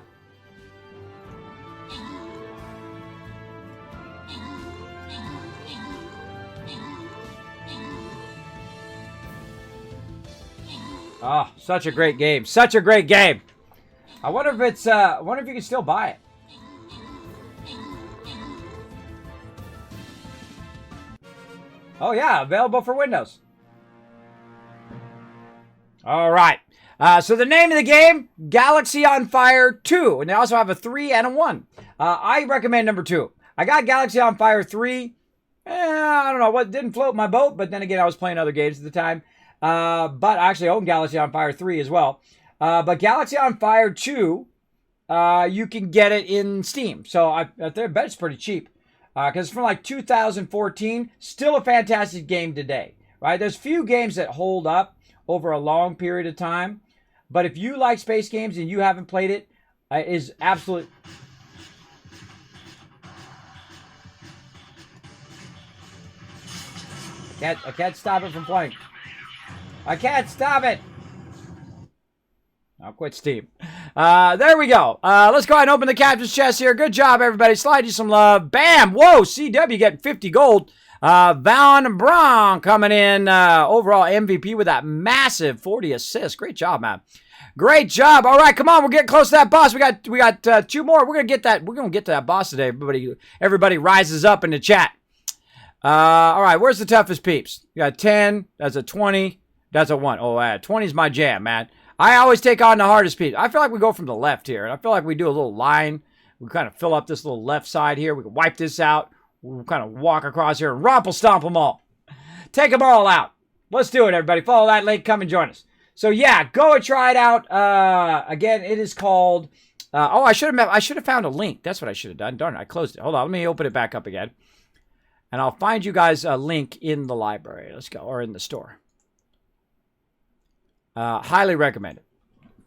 Oh, such a great game. Such a great game. I wonder if it's I wonder if you can still buy it. Oh, yeah, available for Windows. All right. So the name of the game, Galaxy on Fire 2. And they also have a 3 and a 1. I recommend number 2. I got Galaxy on Fire 3. I don't know what didn't float my boat, but then again, I was playing other games at the time. But I actually own Galaxy on Fire 3 as well. But Galaxy on Fire 2, you can get it in Steam. So I bet it's pretty cheap. Because it's from like 2014, still a fantastic game today, right? There's few games that hold up over a long period of time, but if you like space games and you haven't played it, is absolute. I can't stop it from playing. I can't stop it. I'll quit Steam. There we go. Let's go ahead and open the captain's chest here. Good job, everybody. Slide you some love. Bam! Whoa, CW getting 50 gold. Van Braun coming in overall MVP with that massive 40 assists. Great job, man. Great job. All right, come on. We're getting close to that boss. We got 2 more. We're gonna get that. We're gonna get to that boss today. Everybody rises up in the chat. All right, where's the toughest peeps? You got 10. That's a 20. That's a 1. Oh, 20 is my jam, man. I always take on the hardest piece. I feel like we go from the left here. And I feel like we do a little line. We kind of fill up this little left side here. We can wipe this out. We'll kind of walk across here and romple stomp them all. Take them all out. Let's do it, everybody. Follow that link. Come and join us. So, yeah, go and try it out. Again, it is called... I should have found a link. That's what I should have done. Darn it, I closed it. Hold on. Let me open it back up again. And I'll find you guys a link in the library. Let's go. Or in the store. Highly recommend it.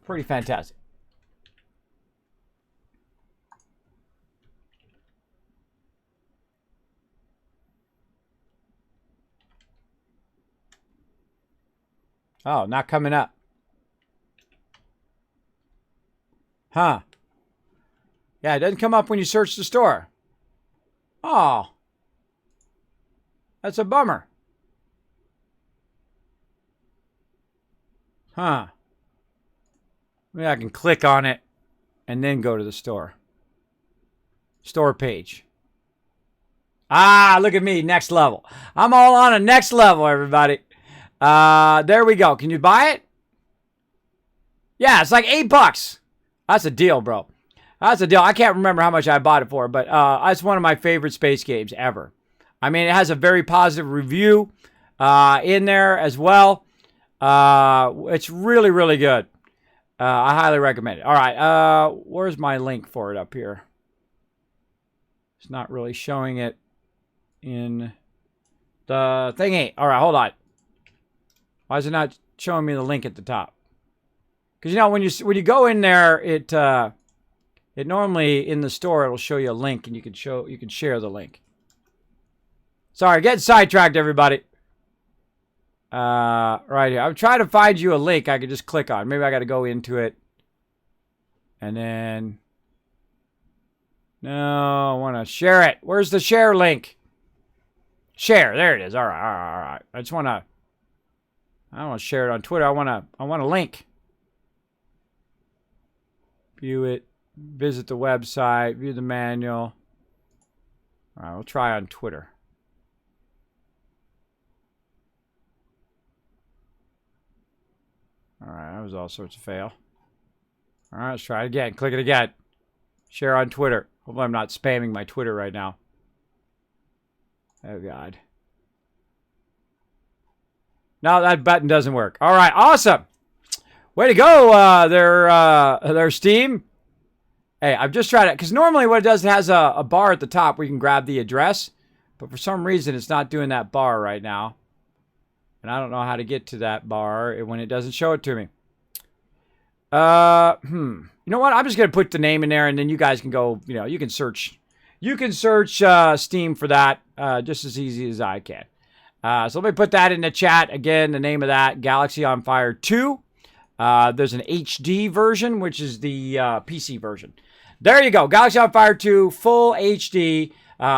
Pretty fantastic. Oh, not coming up. Huh. Yeah, it doesn't come up when you search the store. Oh. That's a bummer. Huh. Maybe I can click on it and then go to the store. Store page. Ah, look at me. Next level. I'm all on a next level, everybody. There we go. Can you buy it? Yeah, it's like $8. That's a deal, bro. That's a deal. I can't remember how much I bought it for, but it's one of my favorite space games ever. I mean, it has a very positive review in there as well. It's really, really good. I highly recommend it. All right. Where's my link for it up here? It's not really showing it in the thingy. All right, hold on. Why is it not showing me the link at the top? Because you know when you go in there, it normally in the store it'll show you a link and you can share the link. Sorry, getting sidetracked, everybody. Right here. I'm trying to find you a link I could just click on. Maybe I got to go into it. And then... No, I want to share it. Where's the share link? Share. There it is. All right. I don't want to share it on Twitter. I want a link. View it. Visit the website. View the manual. All right, we'll try on Twitter. All right, that was all sorts of fail. All right, let's try it again. Click it again. Share on Twitter. Hopefully I'm not spamming my Twitter right now. Oh, God. No, that button doesn't work. All right, awesome. Way to go there, Steam. Hey, I've just tried it. Because normally what it does, it has a bar at the top where you can grab the address. But for some reason, it's not doing that bar right now. And I don't know how to get to that bar when it doesn't show it to me. You know what? I'm just going to put the name in there and then you guys can go, you can search. You can search Steam for that just as easy as I can. So let me put that in the chat. Again, the name of that, Galaxy on Fire 2. There's an HD version, which is the PC version. There you go. Galaxy on Fire 2, full HD.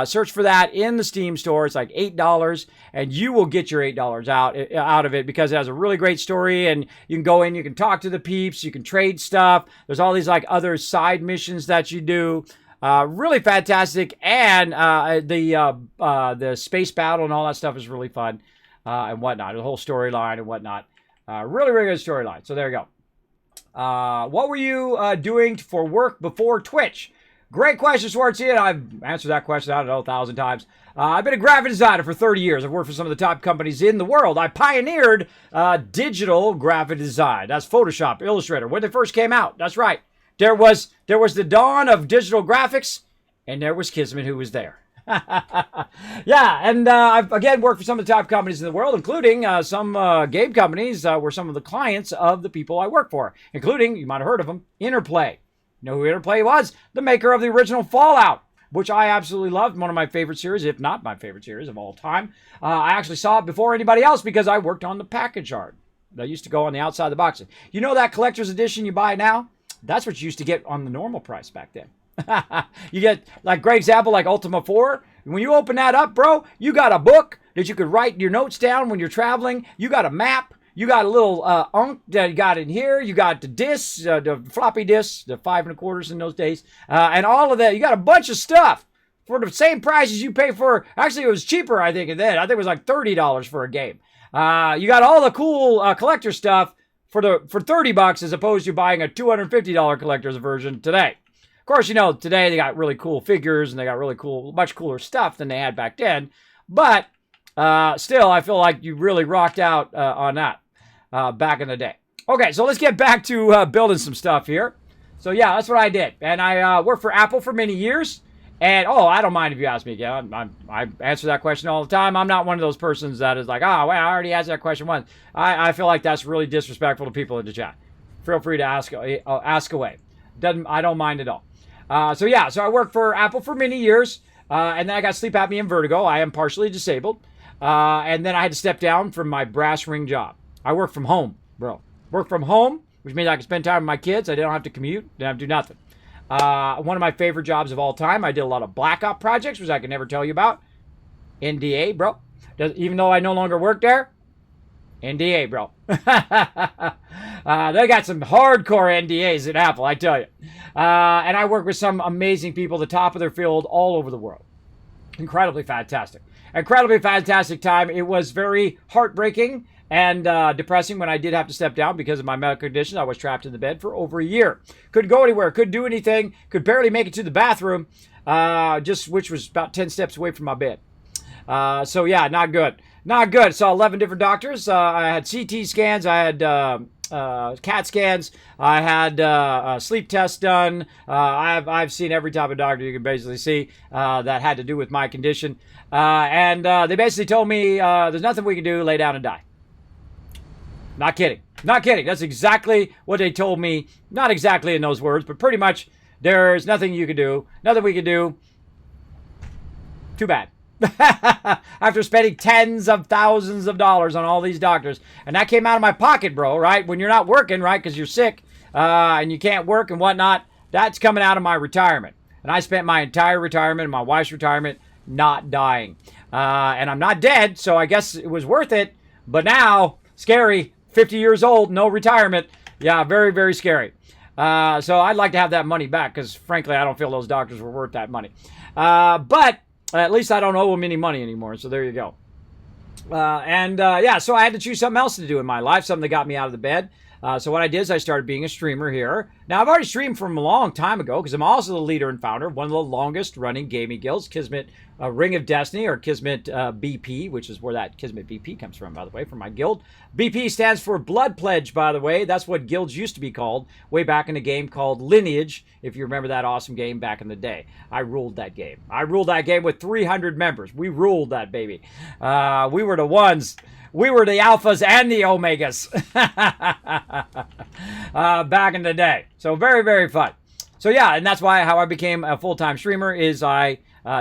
Search for that in the Steam store. It's like $8, and you will get your $8 out of it because it has a really great story, and you can go in, you can talk to the peeps, you can trade stuff. There's all these like other side missions that you do. Really fantastic, and the space battle and all that stuff is really fun and whatnot. The whole storyline and whatnot. Really, really good storyline. So there you go. What were you doing for work before Twitch? Great question, Swartzy, and I've answered that question, I don't know, 1,000 times. I've been a graphic designer for 30 years. I've worked for some of the top companies in the world. I pioneered digital graphic design. That's Photoshop, Illustrator, when they first came out. That's right. There was the dawn of digital graphics, and there was Kismet who was there. Yeah, and I've, again, worked for some of the top companies in the world, including some game companies were some of the clients of the people I work for, including, you might have heard of them, Interplay. You know who Interplay was? The maker of the original Fallout, which I absolutely loved. One of my favorite series, if not my favorite series of all time. I actually saw it before anybody else because I worked on the package art. They used to go on the outside of the box. You know that collector's edition you buy now? That's what you used to get on the normal price back then. You get, like, great example, like Ultima 4. When you open that up, bro, you got a book that you could write your notes down when you're traveling. You got a map. You got a little unk that you got in here. You got the discs, the floppy disks, the 5 1/4 in those days, and all of that. You got a bunch of stuff for the same price as you pay for. Actually, it was cheaper, I think, then. I think it was like $30 for a game. You got all the cool collector stuff for $30 as opposed to buying a $250 collector's version today. Of course, you know, today they got really cool figures and they got really cool, much cooler stuff than they had back then. But still, I feel like you really rocked out on that back in the day. Okay, so let's get back to building some stuff here. So yeah, that's what I did. And I worked for Apple for many years. And, I don't mind if you ask me again. I answer that question all the time. I'm not one of those persons that is like, well, I already answered that question once. I feel like that's really disrespectful to people in the chat. Feel free to ask away. I don't mind at all. So I worked for Apple for many years. And then I got sleep apnea and vertigo. I am partially disabled. And then I had to step down from my brass ring job. I work from home, bro. Work from home, which means I can spend time with my kids. I don't have to commute. Don't have to do nothing. One of my favorite jobs of all time. I did a lot of Black Op projects, which I can never tell you about. NDA, bro. Even though I no longer work there, NDA, bro. They got some hardcore NDAs at Apple, I tell you. And I work with some amazing people, the top of their field, all over the world. Incredibly fantastic. Incredibly fantastic time. It was very heartbreaking and depressing when I did have to step down because of my medical condition. I was trapped in the bed for over a year. Couldn't go anywhere. Couldn't do anything. Could barely make it to the bathroom, which was about 10 steps away from my bed. So yeah, not good. Not good. Saw 11 different doctors. I had CT scans. I had CAT scans. I had sleep tests done. I've seen every type of doctor you can basically see that had to do with my condition. And they basically told me there's nothing we can do. Lay down and die. Not kidding. Not kidding. That's exactly what they told me. Not exactly in those words, but pretty much there's nothing you can do. Nothing we can do. Too bad. After spending tens of thousands of dollars on all these doctors. And that came out of my pocket, bro, right? When you're not working, right, because you're sick and you can't work and whatnot, that's coming out of my retirement. And I spent my entire retirement and my wife's retirement not dying. And I'm not dead, so I guess it was worth it. But now, scary. 50 years old, no retirement. Yeah, very, very scary. So I'd like to have that money back because, frankly, I don't feel those doctors were worth that money. But at least I don't owe them any money anymore. So there you go. So I had to choose something else to do in my life, something that got me out of the bed. So what I did is I started being a streamer here. Now, I've already streamed from a long time ago because I'm also the leader and founder of one of the longest running gaming guilds, Kismet Ring of Destiny, or Kismet BP, which is where that Kismet BP comes from, by the way, from my guild. BP stands for Blood Pledge, by the way. That's what guilds used to be called way back in a game called Lineage, if you remember that awesome game back in the day. I ruled that game. I ruled that game with 300 members. We ruled that baby. We were the ones. We were the alphas and the omegas back in the day. So very, very fun. So yeah, and that's how I became a full-time streamer is I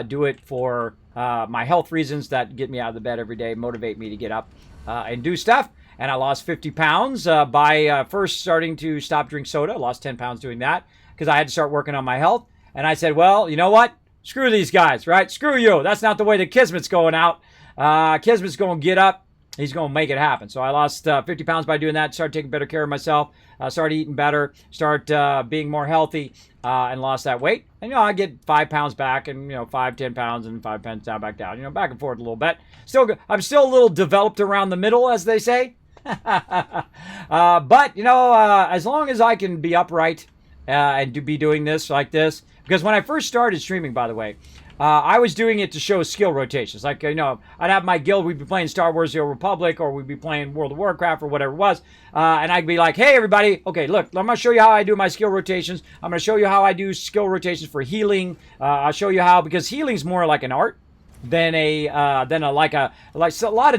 do it for my health reasons that get me out of the bed every day, motivate me to get up and do stuff. And I lost 50 pounds by first starting to stop drink soda. I lost 10 pounds doing that because I had to start working on my health. And I said, well, you know what? Screw these guys, right? Screw you. That's not the way that Kismet's going out. Kismet's going to get up. He's going to make it happen. So I lost 50 pounds by doing that, started taking better care of myself, started eating better, start being more healthy, and lost that weight. And, I get 5 pounds back and, 5, 10 pounds and 5 pounds down, back down, back and forth a little bit. I'm still a little developed around the middle, as they say. But, as long as I can be upright and be doing this like this, because when I first started streaming, by the way, I was doing it to show skill rotations. Like, I'd have my guild, we'd be playing Star Wars The Old Republic, or we'd be playing World of Warcraft, or whatever it was. And I'd be like, hey, everybody, okay, look, I'm going to show you how I do my skill rotations. I'm going to show you how I do skill rotations for healing. I'll show you how, because healing's more like an art than a lot of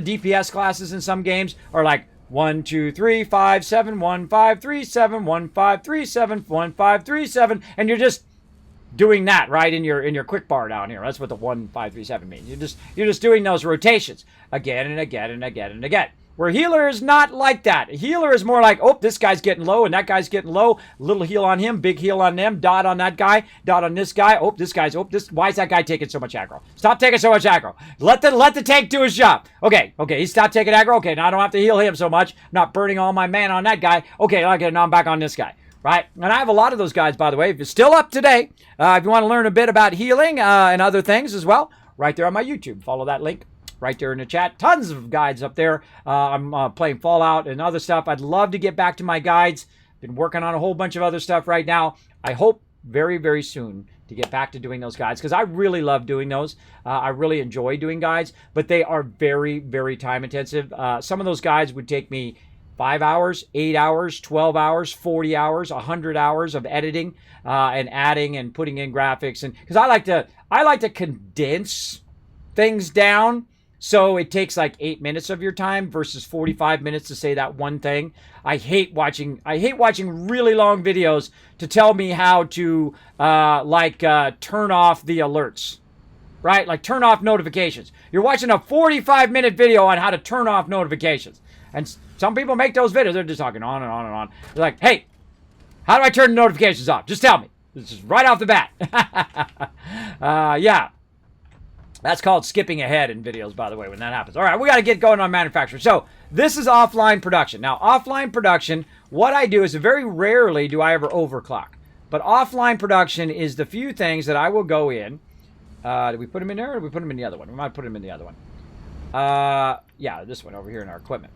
DPS classes in some games are like 1, 2, 3, 5, 7, 1, 5, 3, 7, 1, 5, 3, 7, 1, 5, 3, 7, and you're just doing that right in your quick bar down here. That's what the 1, 5, 3, 7 means. You're just doing those rotations again and again and again and again. Where healer is not like that. Healer is more like, oh, this guy's getting low and that guy's getting low. Little heal on him, big heal on them, dot on that guy, dot on this guy. Oh, this guy's, why is that guy taking so much aggro? Stop taking so much aggro. Let the tank do his job. Okay, he stopped taking aggro. Okay, now I don't have to heal him so much. I'm not burning all my mana on that guy. Okay, now I'm back on this guy. Right? And I have a lot of those guys, by the way. If you're still up today, if you want to learn a bit about healing and other things as well, right there on my YouTube. Follow that link. Right there in the chat. Tons of guides up there. I'm playing Fallout and other stuff. I'd love to get back to my guides. Been working on a whole bunch of other stuff right now. I hope very, very soon to get back to doing those guides because I really love doing those. I really enjoy doing guides, but they are very, very time intensive. Some of those guides would take me 5 hours, 8 hours, 12 hours, 40 hours, 100 hours of editing and adding and putting in graphics. And because I like to condense things down. So it takes like 8 minutes of your time versus 45 minutes to say that one thing. I hate watching really long videos to tell me how to turn off the alerts, right? Like turn off notifications. You're watching a 45-minute video on how to turn off notifications. And some people make those videos. They're just talking on and on and on. They're like, hey, how do I turn the notifications off? Just tell me. This is right off the bat. Yeah. That's called skipping ahead in videos, by the way, when that happens. All right, we got to get going on manufacturing. So this is offline production. Now, offline production, what I do is very rarely do I ever overclock. But offline production is the few things that I will go in. Did we put them in there or did we put them in the other one? We might put them in the other one. Yeah, this one over here in our equipment.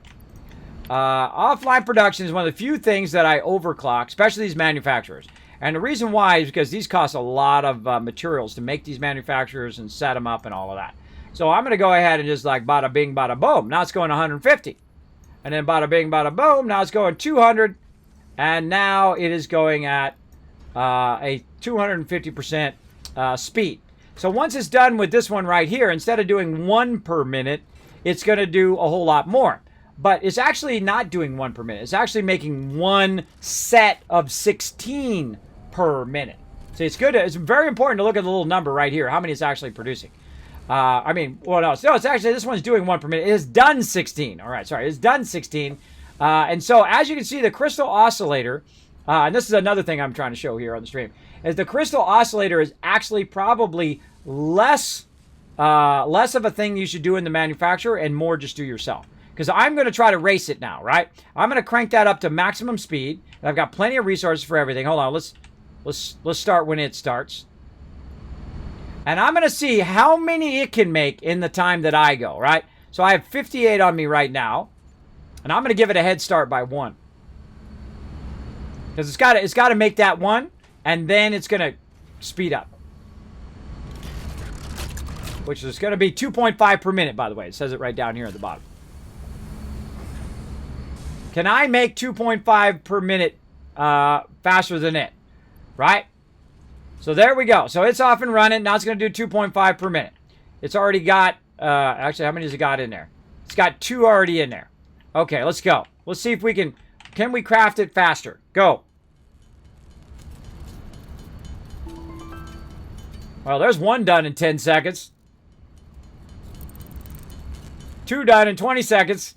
Offline production is one of the few things that I overclock, especially these manufacturers. And the reason why is because these cost a lot of materials to make these manufacturers and set them up and all of that. So I'm going to go ahead and just like bada bing, bada boom. Now it's going 150. And then bada bing, bada boom. Now it's going 200. And now it is going at a 250% speed. So once it's done with this one right here, instead of doing 1 per minute, it's going to do a whole lot more. But it's actually not doing 1 per minute. It's actually making one set of 16 per minute. So it's good. It's very important to look at the little number right here, how many it's actually producing. I mean, well, no, it's actually, this one's doing 1 per minute. It has done 16. All right, sorry, it's done 16. And so as you can see, the crystal oscillator, and this is another thing I'm trying to show here on the stream, is the crystal oscillator is actually probably less of a thing you should do in the manufacturer and more just do yourself. Because I'm going to try to race it now, right? I'm going to crank that up to maximum speed. And I've got plenty of resources for everything. Hold on, let's start when it starts. And I'm going to see how many it can make in the time that I go, right? So I have 58 on me right now. And I'm going to give it a head start by 1. Because it's got to make that 1. And then it's going to speed up. Which is going to be 2.5 per minute, by the way. It says it right down here at the bottom. Can I make 2.5 per minute faster than it? Right? So there we go. So it's off and running. Now it's going to do 2.5 per minute. It's already got, actually, how many has it got in there? It's got 2 already in there. Okay, let's go. Let's see if we can we craft it faster? Go. Well, there's 1 done in 10 seconds. 2 done in 20 seconds.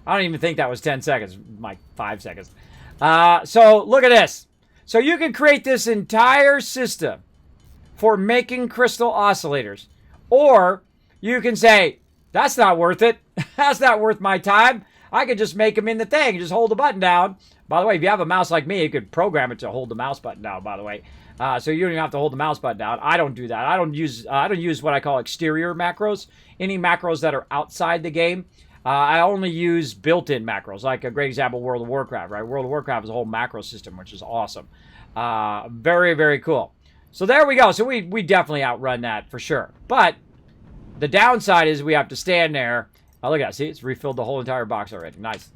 I don't even think that was 10 seconds, like 5 seconds. So look at this. So you can create this entire system for making crystal oscillators. Or you can say, that's not worth it. That's not worth my time. I could just make them in the thing. Just hold the button down. By the way, if you have a mouse like me, you could program it to hold the mouse button down, by the way. So you don't even have to hold the mouse button down. I don't do that. I don't use what I call exterior macros. Any macros that are outside the game. I only use built-in macros, like a great example, World of Warcraft, right? World of Warcraft is a whole macro system, which is awesome. Very, very cool. So there we go. So we definitely outrun that for sure. But the downside is we have to stand there. Oh, look at that. See, it's refilled the whole entire box already. Nice.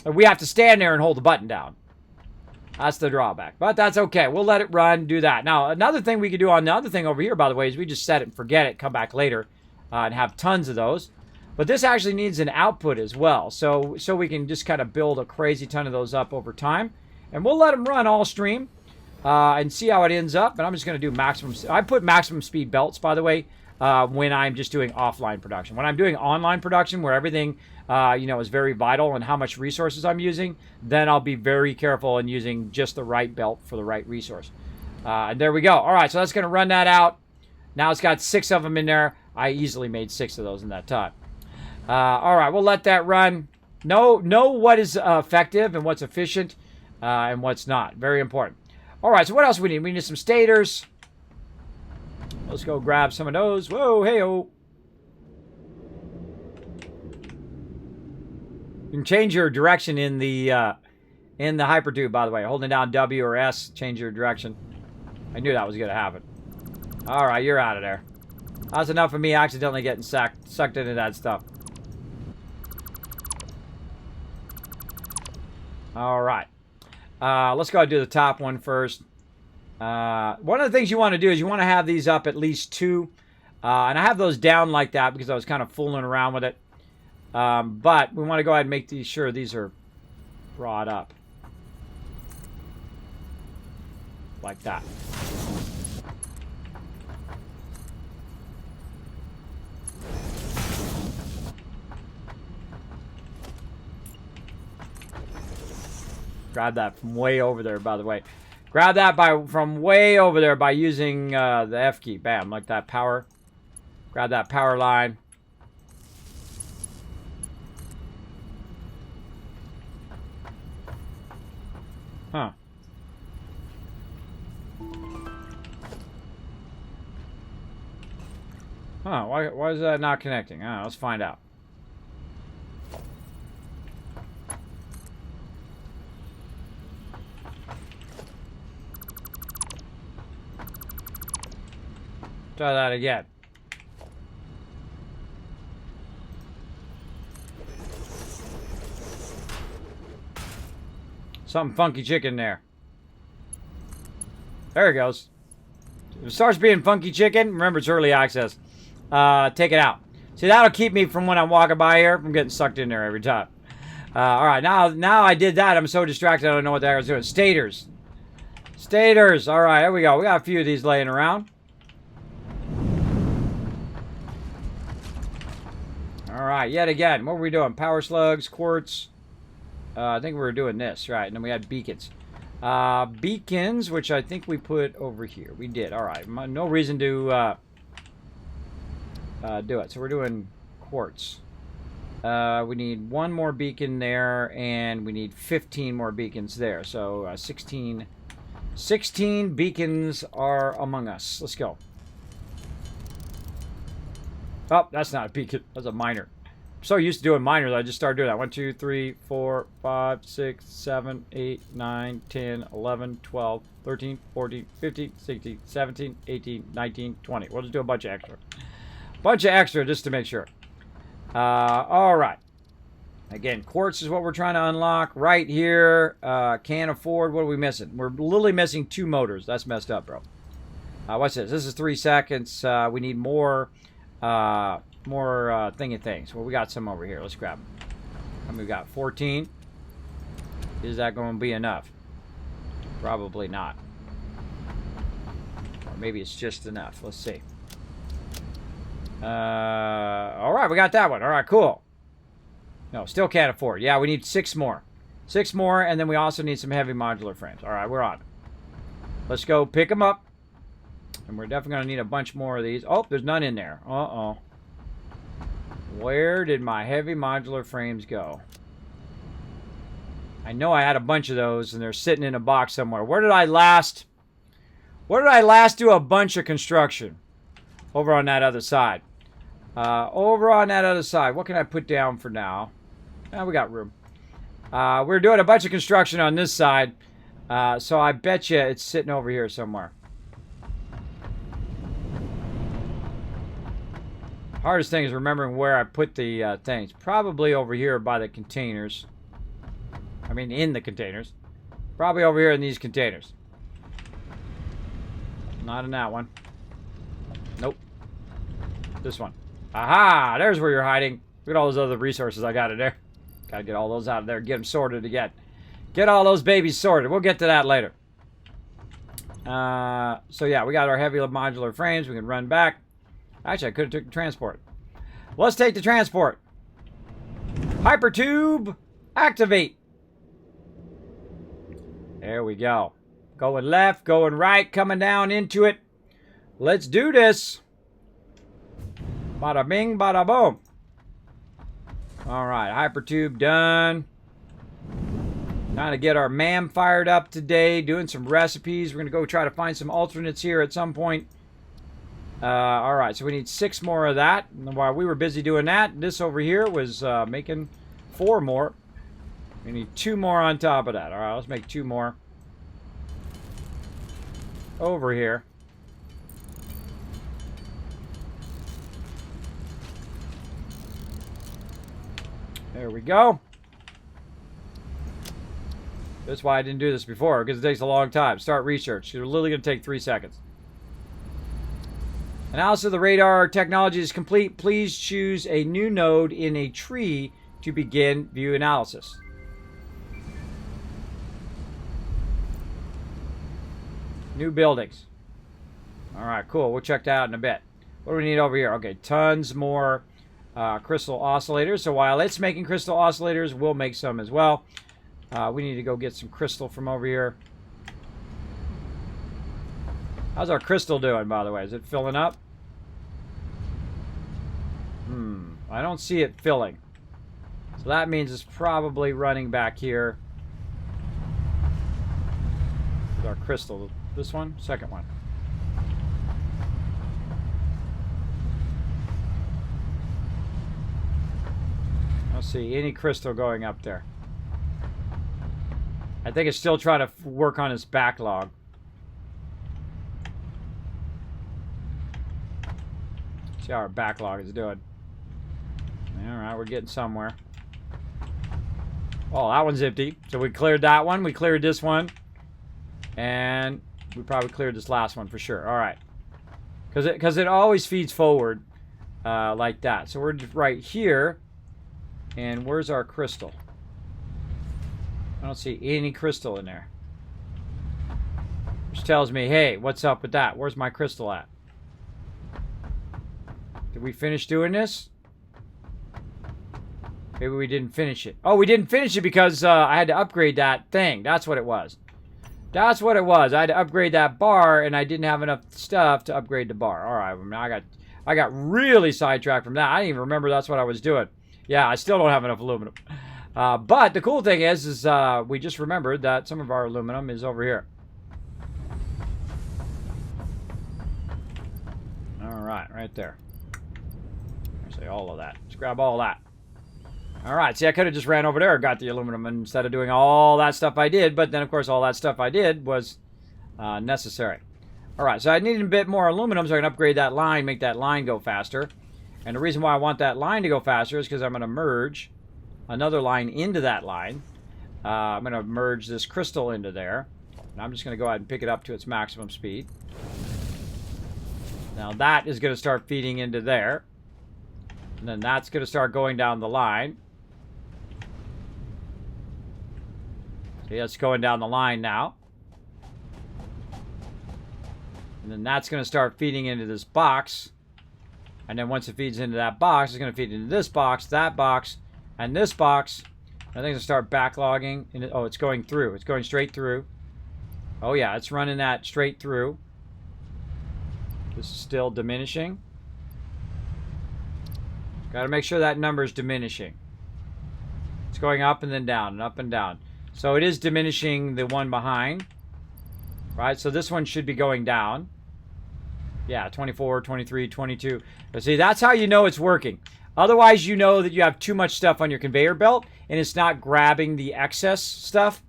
We have to stand there and hold the button down. That's the drawback. But that's okay. We'll let it run, do that. Now, another thing we could do on the other thing over here, by the way, is we just set it and forget it, come back later, and have tons of those. But this actually needs an output as well. So we can just kind of build a crazy ton of those up over time. And we'll let them run all stream and see how it ends up. And I'm just going to do maximum. I put maximum speed belts, by the way, when I'm just doing offline production. When I'm doing online production, where everything is very vital and how much resources I'm using, then I'll be very careful in using just the right belt for the right resource. And there we go. All right, so that's going to run that out. Now it's got 6 of them in there. I easily made 6 of those in that time. All right, we'll let that run. Know what is effective and what's efficient and what's not. Very important. All right, so what else we need? We need some stators. Let's go grab some of those. Whoa, hey-oh. You can change your direction in the hypertube, by the way. Holding down W or S, change your direction. I knew that was going to happen. All right, you're out of there. That's enough of me accidentally getting sucked into that stuff. All right. Let's go ahead and do the top one first. One of the things you want to do is you want to have these up at least 2. And I have those down like that because I was kind of fooling around with it. But we want to go ahead and make sure these are brought up. Like that. Grab that from way over there, by the way. Grab that from way over there by using the F key. Bam, like that power. Grab that power line. Huh. Huh, why is that not connecting? Let's find out. Try that again. Something funky chicken there. There it goes. If it starts being funky chicken, remember it's early access. Take it out. See, that'll keep me from when I'm walking by here from getting sucked in there every time. All right, now I did that. I'm so distracted I don't know what the heck I was doing. Stators. Stators. All right, there we go. We got a few of these laying around. All right, yet again, what were we doing? Power slugs, quartz. I think we were doing this, right? And then we had beacons. Beacons, which I think we put over here. We did. All right, no reason to do it. So we're doing quartz. We need 1 more beacon there, and we need 15 more beacons there. So 16 beacons are among us. Let's go. Oh, that's not a beacon. That's a miner. I'm so used to doing miners, I just started doing that. 1, 2, 3, 4, 5, 6, 7, 8, 9, 10, 11, 12, 13, 14, 15, 16, 17, 18, 19, 20. We'll just do a bunch of extra. Bunch of extra just to make sure. All right. Again, quartz is what we're trying to unlock right here. Can't afford. What are we missing? We're literally missing 2 motors. That's messed up, bro. What's this? This is 3 seconds. We need more thingy things. Well, we got some over here. Let's grab them. And we got 14. Is that going to be enough? Probably not. Or maybe it's just enough. Let's see. All right, we got that one. All right, cool. No, still can't afford. Yeah, we need 6 more. 6 more, and then we also need some heavy modular frames. All right, we're on. Let's go pick them up. And we're definitely going to need a bunch more of these. Oh, there's none in there. Uh-oh. Where did my heavy modular frames go? I know I had a bunch of those, and they're sitting in a box somewhere. Where did I last do a bunch of construction? Over on that other side. Over on that other side. What can I put down for now? We got room. We're doing a bunch of construction on this side. So I bet you it's sitting over here somewhere. Hardest thing is remembering where I put the things. Probably over here by the containers. I mean, in the containers. Probably over here in these containers. Not in that one. Nope. This one. Aha! There's where you're hiding. Look at all those other resources I got in there. Gotta get all those out of there. Get them sorted again. Get all those babies sorted. We'll get to that later. So yeah, we got our heavy modular frames. We can run back. Actually, I could have took the transport. Let's take the transport. Hypertube, activate. There we go. Going left, going right, coming down into it. Let's do this. Bada bing, bada boom. All right, hypertube done. Trying to get our MAM fired up today, doing some recipes. We're going to go try to find some alternates here at some point. All right, so we need 6 more of that. And while we were busy doing that, this over here was making 4 more. We need 2 more on top of that. All right, let's make 2 more. Over here. There we go. That's why I didn't do this before, because it takes a long time. Start research. It's literally going to take 3 seconds. Analysis of the radar technology is complete. Please choose a new node in a tree to begin view analysis. New buildings. All right, cool. We'll check that out in a bit. What do we need over here? Okay, tons more crystal oscillators. So while it's making crystal oscillators, we'll make some as well. We need to go get some crystal from over here. How's our crystal doing, by the way? Is it filling up? I don't see it filling. So that means it's probably running back here. With our crystal. This one? Second one. I don't see any crystal going up there. I think it's still trying to work on its backlog. See how our backlog is doing. Alright, we're getting somewhere. Oh, that one's empty. So we cleared that one. We cleared this one. And we probably cleared this last one for sure. Alright. Because it always feeds forward like that. So we're just right here. And where's our crystal? I don't see any crystal in there. Which tells me, hey, what's up with that? Where's my crystal at? Did we finish doing this? Maybe we didn't finish it. Oh, we didn't finish it because I had to upgrade that thing. That's what it was. That's what it was. I had to upgrade that bar, and I didn't have enough stuff to upgrade the bar. All right, I got really sidetracked from that. I didn't even remember that's what I was doing. Yeah, I still don't have enough aluminum. But the cool thing is we just remembered that some of our aluminum is over here. All right there. Say all of that. Let's grab all that. All right, see, I could have just ran over there and got the aluminum instead of doing all that stuff I did, but then, of course, all that stuff I did was necessary. All right, so I need a bit more aluminum so I can upgrade that line, make that line go faster. And the reason why I want that line to go faster is because I'm going to merge another line into that line. I'm going to merge this crystal into there. And I'm just going to go ahead and pick it up to its maximum speed. Now that is going to start feeding into there. And then that's going to start going down the line. See, that's going down the line now. And then that's going to start feeding into this box. And then once it feeds into that box, it's going to feed into this box, that box, and this box. I think it'll start backlogging. Oh, it's going through. It's going straight through. Oh, yeah, it's running that straight through. This is still diminishing. Got to make sure that number is diminishing. It's going up and then down and up and down. So it is diminishing the one behind. Right, so this one should be going down. Yeah, 24, 23, 22. But see, that's how you know it's working. Otherwise, you know that you have too much stuff on your conveyor belt and it's not grabbing the excess stuff.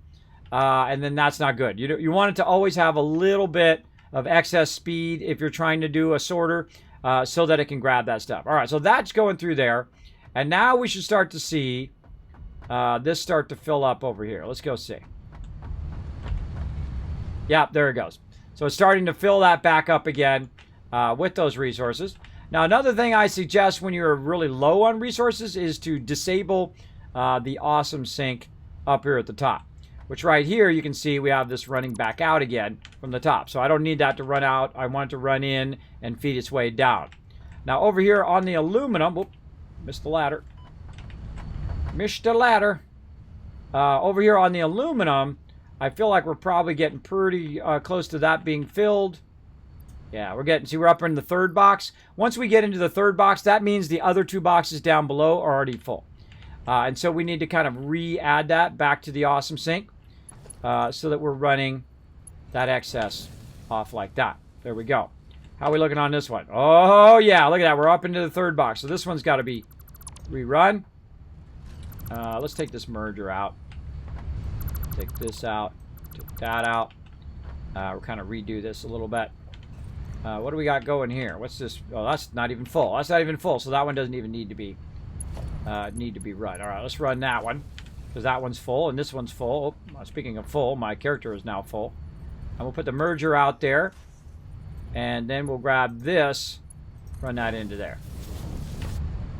And then that's not good. You want it to always have a little bit of excess speed if you're trying to do a sorter so that it can grab that stuff. All right, so that's going through there. And now we should start to see this start to fill up over here. Let's go see. Yeah, there it goes. So it's starting to fill that back up again with those resources. Now, another thing I suggest when you're really low on resources is to disable the awesome sink up here at the top. Which right here, you can see we have this running back out again from the top. So I don't need that to run out. I want it to run in and feed its way down. Now over here on the aluminum, whoop, missed the ladder. Missed the ladder. Over here on the aluminum, I feel like we're probably getting pretty close to that being filled. Yeah, we're getting, see, we're up in the third box. Once we get into the third box, that means the other two boxes down below are already full. And so we need to kind of re-add that back to the awesome sink so that we're running that excess off like that. There we go. How are we looking on this one? Oh, yeah, look at that. We're up into the third box. So this one's got to be rerun. Let's take this merger out. Take this out. Take that out. We'll kind of redo this a little bit. What do we got going here? What's this? Oh, that's not even full. That's not even full, so that one doesn't even need to be run. All right, let's run that one because that one's full and this one's full. Oh, speaking of full, my character is now full. And we'll put the merger out there, and then we'll grab this, run that into there.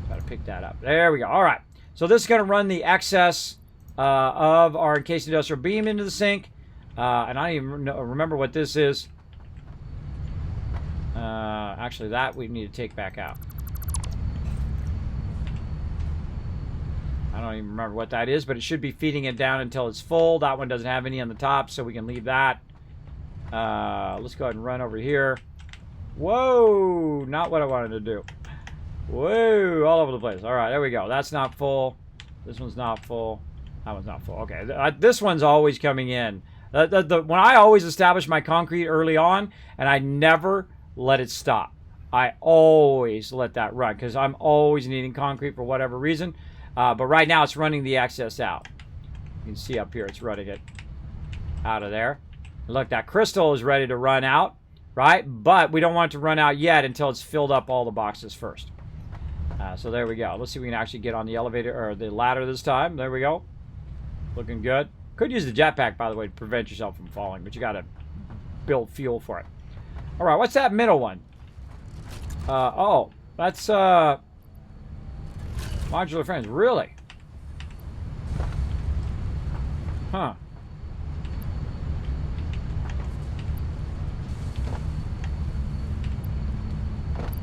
Got to pick that up. There we go. All right. So this is going to run the excess of our encased industrial beam into the sink. And I don't even remember what this is. Actually, that we need to take back out. I don't even remember what that is, but it should be feeding it down until it's full. That one doesn't have any on the top, so we can leave that. Let's go ahead and run over here. Whoa! Not what I wanted to do. Whoa! All over the place. All right, there we go. That's not full. This one's not full. That one's not full. Okay, this one's always coming in. When I always establish my concrete early on, and I never let it stop. I always let that run because I'm always needing concrete for whatever reason. But right now it's running the excess out. You can see up here it's running it out of there. Look, that crystal is ready to run out, right? But we don't want it to run out yet until it's filled up all the boxes first. So there we go. Let's see if we can actually get on the elevator or the ladder this time. There we go. Looking good. Could use the jetpack, by the way, to prevent yourself from falling, but you got to build fuel for it. All right, what's that middle one? Oh, that's modular frames. Really? Huh.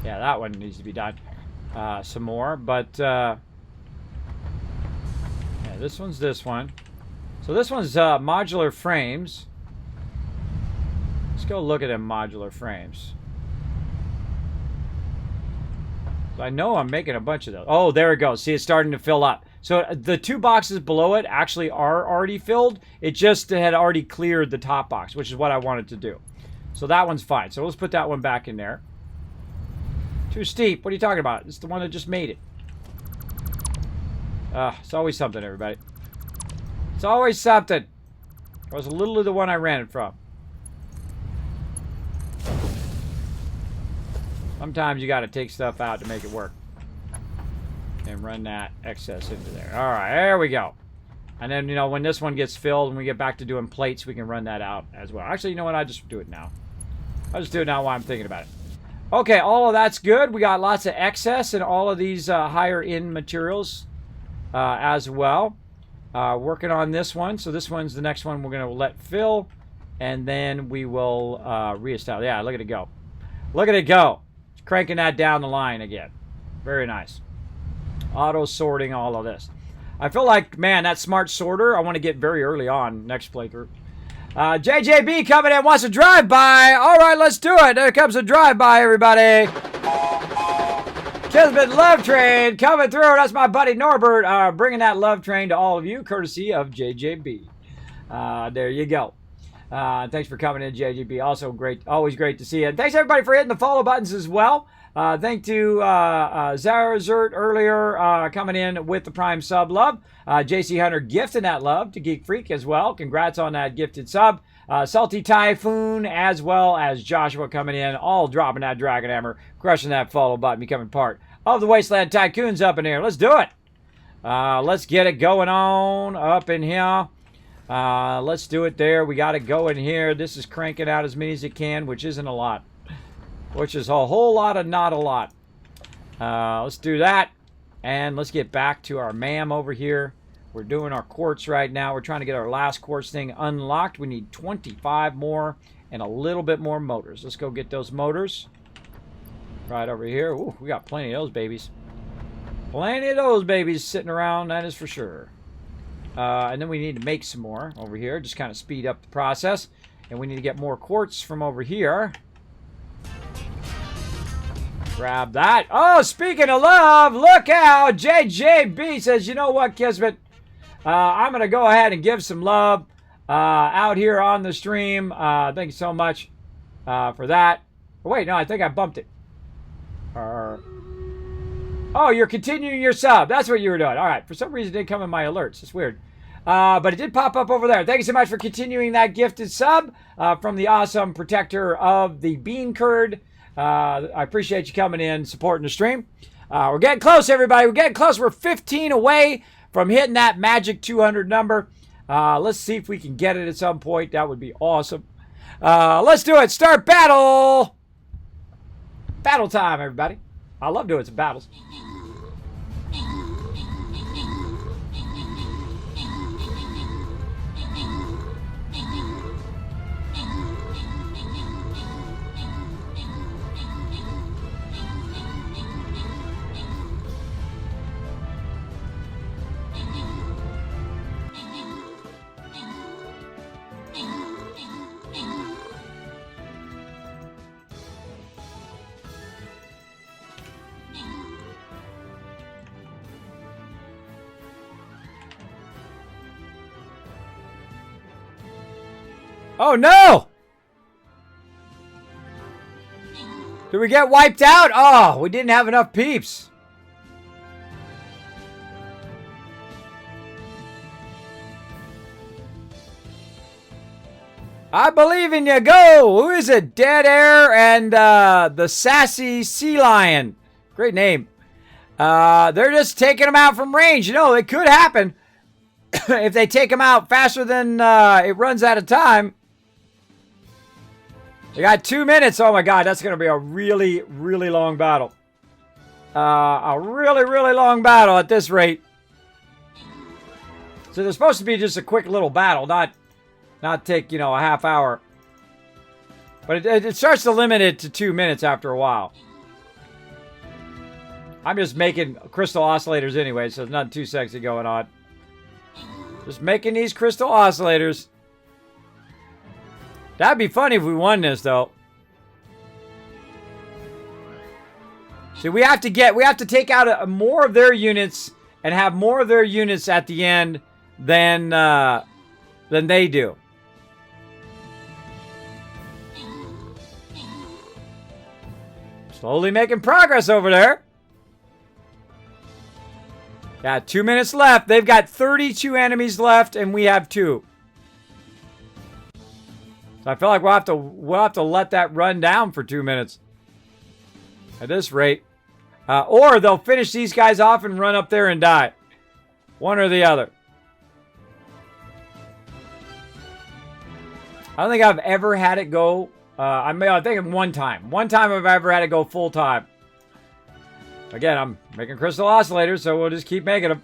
Yeah, that one needs to be done some more, but yeah, this one's this one. So this one's modular frames. Let's go look at them modular frames. So I know I'm making a bunch of those. Oh, there it goes. See, it's starting to fill up. So the two boxes below it actually are already filled. It just had already cleared the top box, which is what I wanted to do. So that one's fine. So let's put that one back in there. Too steep. What are you talking about? It's the one that just made it. It's always something, everybody. It's always something. It was a little of the one I ran it from. Sometimes you got to take stuff out to make it work. And run that excess into there. All right, there we go. And then, you know, when this one gets filled and we get back to doing plates, we can run that out as well. Actually, you know what? I'll just do it now. I'll just do it now while I'm thinking about it. Okay, all of that's good. We got lots of excess in all of these higher end materials as well. Working on this one. So this one's the next one we're going to let fill. And then we will reestablish. Yeah, look at it go. Look at it go. It's cranking that down the line again. Very nice. Auto sorting all of this. I feel like, man, that smart sorter, I want to get very early on next playthrough. JJB coming in, wants a drive-by. All right, let's do it. There comes a drive-by, everybody. Kismet Love Train coming through. That's my buddy Norbert bringing that love train to all of you, courtesy of JJB. There you go. Thanks for coming in, JJB. Also great, always great to see you. And thanks, everybody, for hitting the follow buttons as well. Thank to Zarazert earlier coming in with the Prime sub love. JC Hunter gifting that love to Geek Freak as well. Congrats on that gifted sub. Salty Typhoon as well as Joshua coming in, all dropping that Dragon Hammer, crushing that follow button, becoming part of the Wasteland Tycoons up in here. Let's do it. Let's get it going on up in here. Let's do it there. We got to go in here. This is cranking out as many as it can, which isn't a lot. Which is a whole lot of not a lot. Let's do that. And let's get back to our MAM over here. We're doing our quartz right now. We're trying to get our last quartz thing unlocked. We need 25 more and a little bit more motors. Let's go get those motors. Right over here. Ooh, we got plenty of those babies. Plenty of those babies sitting around, that is for sure. And then we need to make some more over here. Just kind of speed up the process. And we need to get more quartz from over here. Grab that. Oh, speaking of love, look out. JJB says, you know what, Kismet? I'm going to go ahead and give some love out here on the stream. Thank you so much for that. Oh, wait, no, I think I bumped it. Oh, you're continuing your sub. That's what you were doing. All right. For some reason, it didn't come in my alerts. It's weird. But it did pop up over there. Thank you so much for continuing that gifted sub from the awesome protector of the bean curd. I appreciate you coming in, supporting the stream. We're getting close, everybody. We're getting close. We're 15 away from hitting that magic 200 number. Let's see if we can get it at some point. That would be awesome. Let's do it. Start battle. Battle time, everybody. I love doing some battles. Oh no! Did we get wiped out? Oh, we didn't have enough peeps. I believe in you. Go! Who is it? Dead Air and the Sassy Sea Lion. Great name. They're just taking them out from range. You know, it could happen. If they take them out faster than it runs out of time. They got 2 minutes. Oh my god, that's going to be a really, really long battle. A really, really long battle at this rate. So they're supposed to be just a quick little battle, not take, you know, a half hour. But it starts to limit it to 2 minutes after a while. I'm just making crystal oscillators anyway, so there's nothing too sexy going on. Just making these crystal oscillators. That'd be funny if we won this, though. See, we have to take out more of their units and have more of their units at the end than they do. Slowly making progress over there. Got 2 minutes left. They've got 32 enemies left, and we have 2. So I feel like we'll have to let that run down for 2 minutes. At this rate. Or they'll finish these guys off and run up there and die. One or the other. I don't think I've ever had it go. I think one time. One time I've ever had it go full time. Again, I'm making crystal oscillators, so we'll just keep making them.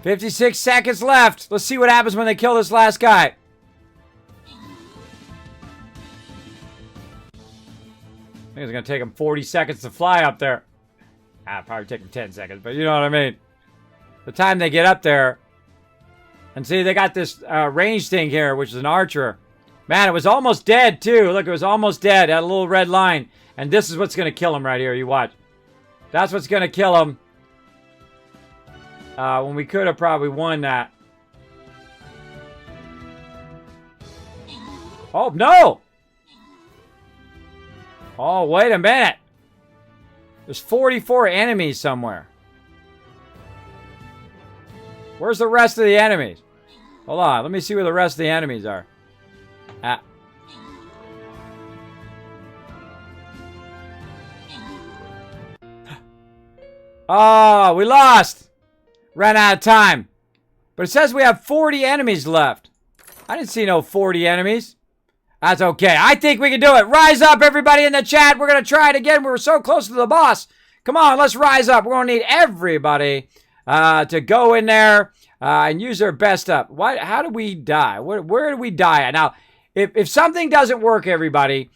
$56 seconds left. Let's see what happens when they kill this last guy. I think it's going to take them 40 seconds to fly up there. Probably take them 10 seconds, but you know what I mean. The time they get up there. And see, they got this range thing here, which is an archer. Man, it was almost dead, too. Look, it was almost dead. It had a little red line. And this is what's going to kill him right here. You watch. That's what's going to kill him. When we could have probably won that. Oh, no! Oh, wait a minute. There's 44 enemies somewhere. Where's the rest of the enemies? Hold on, let me see where the rest of the enemies are. Oh, we lost. Ran out of time. But it says we have 40 enemies left. I didn't see no 40 enemies. That's okay. I think we can do it. Rise up, everybody in the chat. We're going to try it again. We were so close to the boss. Come on, let's rise up. We're going to need everybody to go in there and use their best up. How do we die? Where do we die at? Now, if something doesn't work, everybody,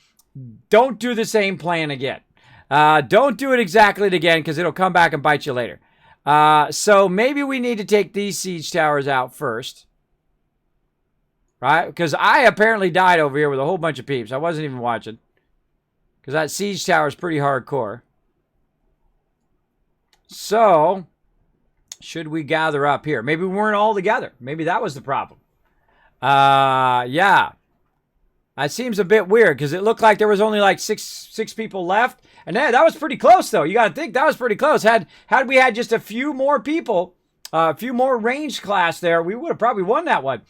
don't do the same plan again. Don't do it exactly again because it'll come back and bite you later. So maybe we need to take these siege towers out first. Right? Because I apparently died over here with a whole bunch of peeps. I wasn't even watching. Because that siege tower is pretty hardcore. So, should we gather up here? Maybe we weren't all together. Maybe that was the problem. Yeah. That seems a bit weird because it looked like there was only like six people left. And that was pretty close, though. You got to think that was pretty close. Had we had just a few more people, a few more ranged class there, we would have probably won that one.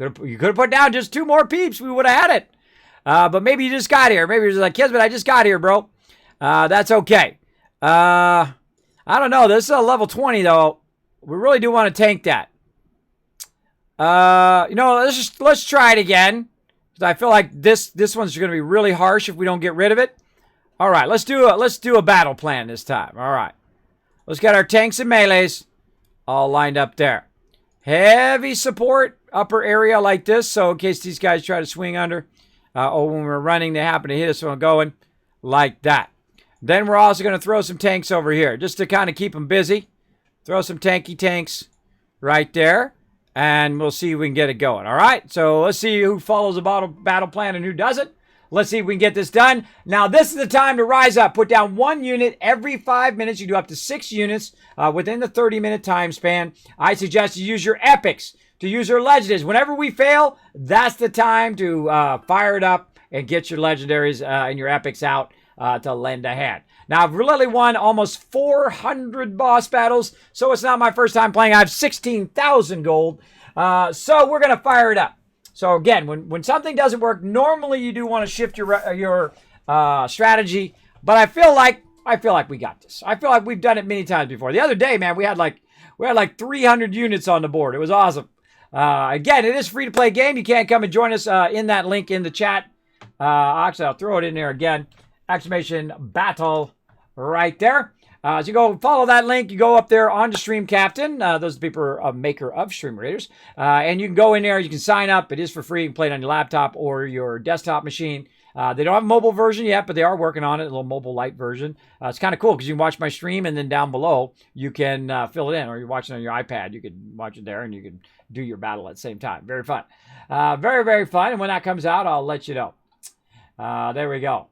You could have put down just 2 more peeps. We would have had it. But maybe you just got here. Maybe you're just like, Kismet, I just got here, bro. That's okay. I don't know. This is a level 20, though. We really do want to tank that. Let's try it again. I feel like this one's going to be really harsh if we don't get rid of it. All right, let's do a battle plan this time. All right. Let's get our tanks and melees all lined up there. Heavy support upper area like this, so in case these guys try to swing under, or when we're running, they happen to hit us when we're going, like that. Then we're also going to throw some tanks over here, just to kind of keep them busy. Throw some tanky tanks right there, and we'll see if we can get it going, all right? So let's see who follows the battle plan and who doesn't. Let's see if we can get this done. Now, this is the time to rise up. Put down 1 unit every 5 minutes. You do up to 6 units within the 30-minute time span. I suggest you use your epics, to use your legendaries. Whenever we fail, that's the time to fire it up and get your legendaries and your epics out to lend a hand. Now, I've really won almost 400 boss battles, so it's not my first time playing. I have 16,000 gold, so we're going to fire it up. So again, when something doesn't work, normally you do want to shift your strategy, but I feel like we got this. I feel like we've done it many times before. The other day, man, we had like 300 units on the board. It was awesome. Again, it is free to play game. You can't come and join us in that link in the chat. Actually, I'll throw it in there again. Exclamation battle right there. So you go follow that link. You go up there onto Stream Captain. Those people are a maker of Stream Raiders. And you can go in there. You can sign up. It is for free. You can play it on your laptop or your desktop machine. They don't have a mobile version yet, but they are working on it, a little mobile light version. It's kind of cool because you can watch my stream, and then down below, you can fill it in. Or you're watching on your iPad. You can watch it there, and you can do your battle at the same time. Very fun. Very, very fun. And when that comes out, I'll let you know. There we go.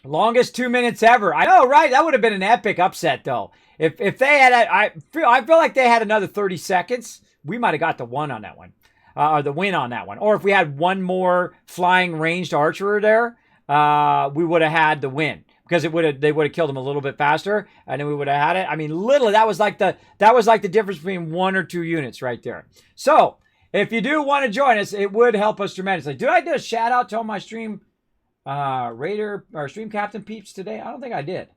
Longest 2 minutes ever. I know, right? That would have been an epic upset, though. If they had, I feel like they had another 30 seconds, we might have got the one on that one, or the win on that one. Or if we had one more flying ranged archer there, we would have had the win because they would have killed him a little bit faster, and then we would have had it. I mean, literally, that was like the difference between 1 or 2 units right there. So if you do want to join us, it would help us tremendously. Did I do a shout out to all my stream? Raider or Stream Captain peeps today? I don't think I did.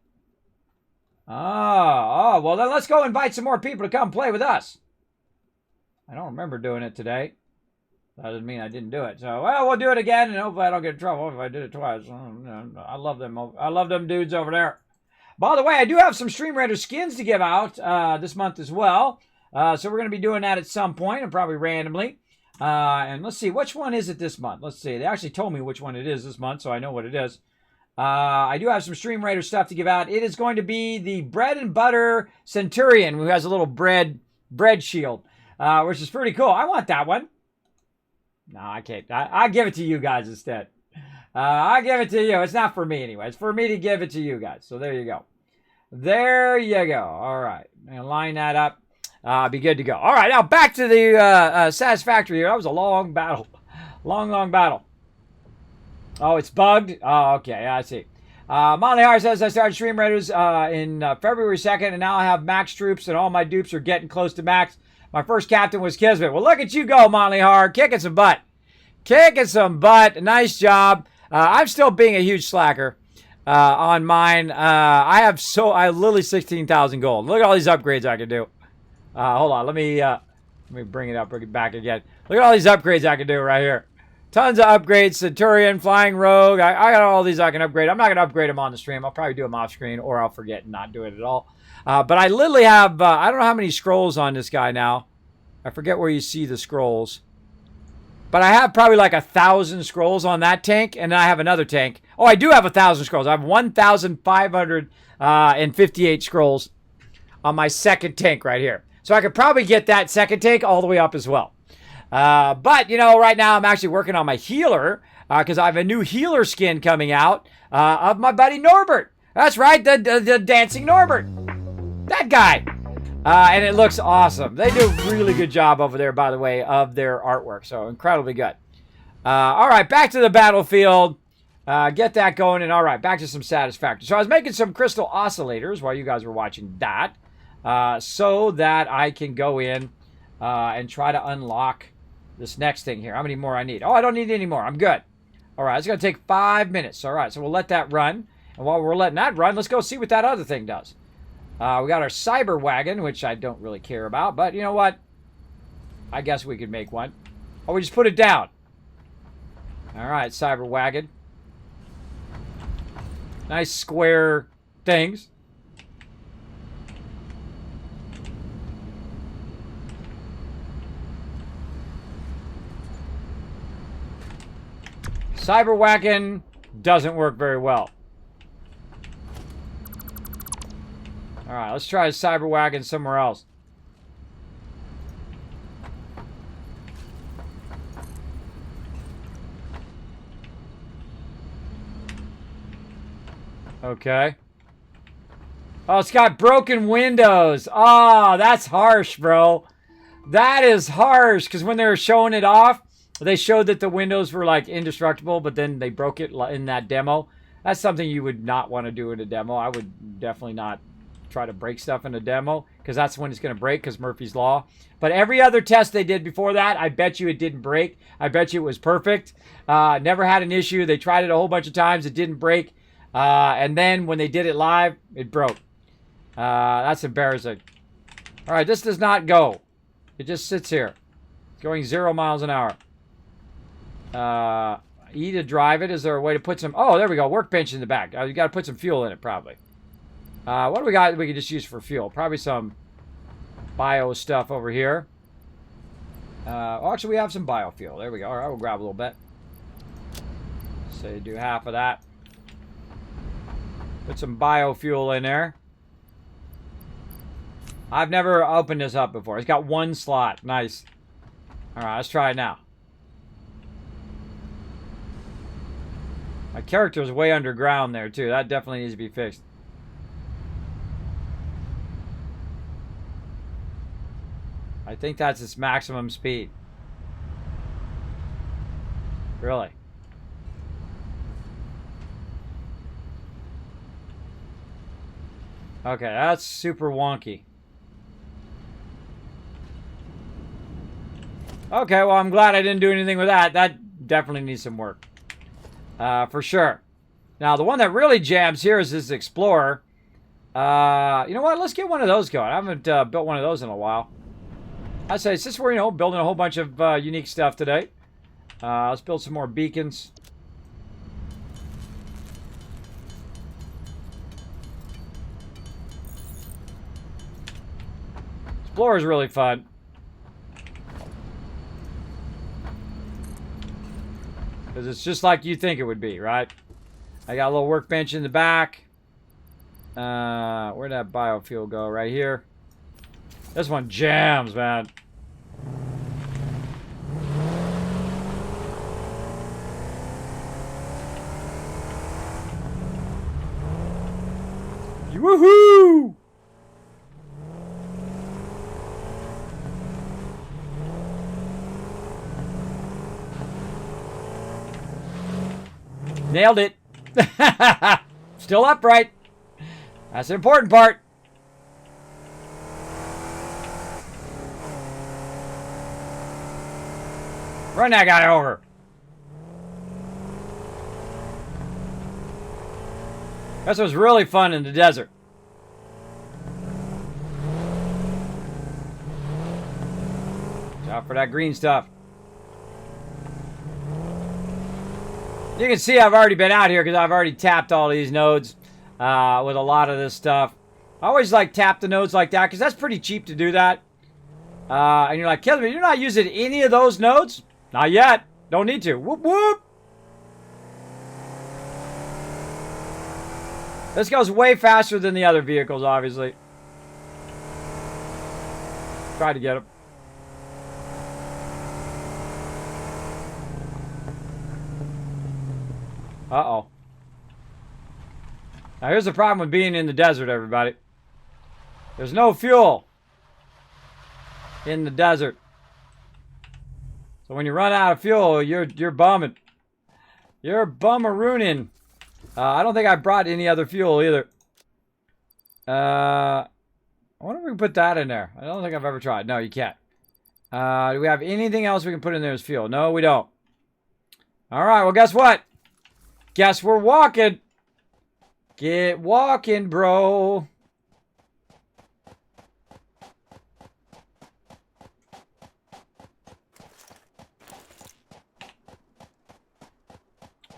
Oh, well then let's go invite some more people to come play with us. I don't remember doing it today. That doesn't mean I didn't do it. So, well, we'll do it again, and hopefully I don't get in trouble if I did it twice. I love them. I love them dudes over there. By the way, I do have some Stream Raider skins to give out this month as well. So we're going to be doing that at some point, and probably randomly. And let's see, which one is it this month? Let's see. They actually told me which one it is this month, so I know what it is. I do have some Stream Raider stuff to give out. It is going to be the Bread and Butter Centurion, who has a little bread shield, which is pretty cool. I want that one. No, I can't. I'll give it to you guys instead. I'll give it to you. It's not for me anyway. It's for me to give it to you guys. So there you go. There you go. All right. And line that up. Be good to go. All right, now back to the Satisfactory here. That was a long battle. Long battle. Oh, it's bugged? Oh, okay, I see. Molly Hart says, I started Stream Raiders in February 2nd, and now I have max troops, and all my dupes are getting close to max. My first captain was Kismet. Well, look at you go, Molly Hart. Kicking some butt. Kicking some butt. Nice job. I'm still being a huge slacker. on mine. I have literally 16,000 gold. Look at all these upgrades I can do. Hold on, let me bring it up, bring it back again. Look at all these upgrades I can do right here. Tons of upgrades. Centurion, Flying Rogue. I got all these I can upgrade. I'm not going to upgrade them on the stream. I'll probably do them off screen, or I'll forget and not do it at all. But I literally have, I don't know how many scrolls on this guy now. I forget where you see the scrolls. But I have probably like 1,000 scrolls on that tank, and then I have another tank. Oh, I do have 1,000 scrolls. I have 1,558 scrolls on my second tank right here. So I could probably get that second tank all the way up as well. But, you know, right now I'm actually working on my healer because I have a new healer skin coming out of my buddy Norbert. That's right, the dancing Norbert. That guy. And it looks awesome. They do a really good job over there, by the way, of their artwork. So incredibly good. All right, back to the battlefield. Get that going. And all right, back to some Satisfactory. So I was making some crystal oscillators while you guys were watching that. So that I can go in and try to unlock this next thing here. How many more I need? Oh, I don't need any more. I'm good. All right, it's going to take 5 minutes. All right, so we'll let that run. And while we're letting that run, let's go see what that other thing does. We got our cyber wagon, which I don't really care about. But you know what? I guess we could make one. Oh, we just put it down. All right, cyber wagon. Nice square things. Cyber wagon doesn't work very well. All right, let's try a cyber wagon somewhere else. Okay. Oh, it's got broken windows. Oh, that's harsh, bro. That is harsh, because when they were showing it off, they showed that the windows were like indestructible, but then they broke it in that demo. That's something you would not want to do in a demo. I would definitely not try to break stuff in a demo, because that's when it's going to break, because Murphy's Law. But every other test they did before that, I bet you it didn't break. I bet you it was perfect. Never had an issue. They tried it a whole bunch of times. It didn't break. And then when they did it live, it broke. That's embarrassing. All right, this does not go. It just sits here. It's going 0 miles an hour. E to drive it. Is there a way to put some... Oh, there we go. Workbench in the back. You got to put some fuel in it, probably. What do we got we can just use for fuel? Probably some bio stuff over here. Oh, actually, we have some biofuel. There we go. All right, we'll grab a little bit. Say do half of that. Put some biofuel in there. I've never opened this up before. It's got one slot. Nice. All right, let's try it now. My character is way underground there, too. That definitely needs to be fixed. I think that's its maximum speed. Really? Okay, that's super wonky. Okay, well, I'm glad I didn't do anything with that. That definitely needs some work. For sure. Now, the one that really jams here is this Explorer. You know what? Let's get one of those going. I haven't built one of those in a while. I say, since we're, you know, building a whole bunch of unique stuff today, let's build some more beacons. Explorer is really fun. Because it's just like you think it would be, right? I got a little workbench in the back. Where'd that biofuel go? Right here. This one jams, man. Woohoo! Nailed it. Still upright. That's the important part. Run that guy over. That's what's really fun in the desert. Watch out for that green stuff. You can see I've already been out here because I've already tapped all these nodes with a lot of this stuff. I always like tap the nodes like that because that's pretty cheap to do that. And you're like, Kismet, you're not using any of those nodes? Not yet. Don't need to. Whoop, whoop. This goes way faster than the other vehicles, obviously. Try to get him. Uh-oh. Now, here's the problem with being in the desert, everybody. There's no fuel in the desert. So when you run out of fuel, you're bumming. You're bummarooning. I don't think I brought any other fuel either. I wonder if we can put that in there. I don't think I've ever tried. No, you can't. Do we have anything else we can put in there as fuel? No, we don't. All right, well, guess what? Guess we're walking. Get walking, bro.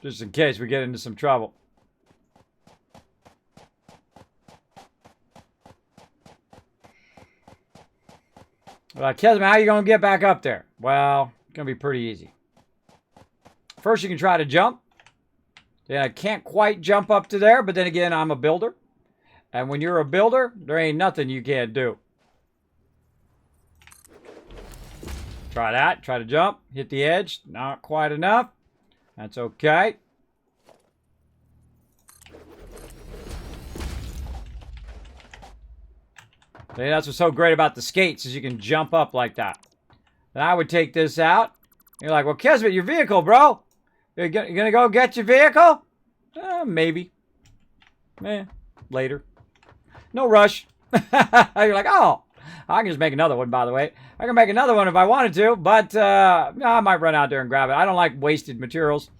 Just in case we get into some trouble. Kismet, how are you going to get back up there? Well, it's going to be pretty easy. First, you can try to jump. Yeah, I can't quite jump up to there, but then again, I'm a builder. And when you're a builder, there ain't nothing you can't do. Try that. Try to jump. Hit the edge. Not quite enough. That's okay. See, that's what's so great about the skates is you can jump up like that. And I would take this out. You're like, well, Kismet, your vehicle, bro. You're going to go get your vehicle? Maybe. Later. No rush. You're like, oh, I can just make another one, by the way. I can make another one if I wanted to, but I might run out there and grab it. I don't like wasted materials.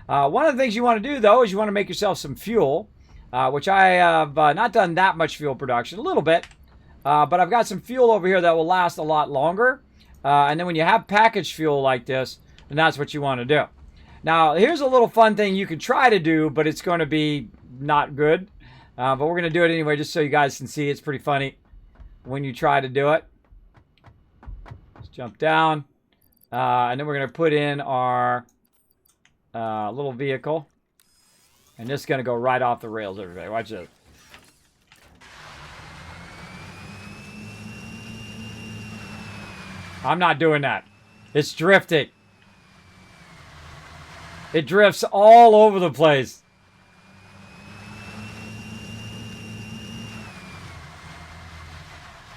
One of the things you want to do, though, is you want to make yourself some fuel, which I have not done that much fuel production, a little bit. But I've got some fuel over here that will last a lot longer. And then when you have packaged fuel like this, then that's what you want to do. Now, here's a little fun thing you can try to do, but it's going to be not good. But we're going to do it anyway, just so you guys can see. It's pretty funny when you try to do it. Let's jump down. And then we're going to put in our little vehicle. And this is going to go right off the rails, everybody. Watch this. I'm not doing that. It's drifting. It drifts all over the place.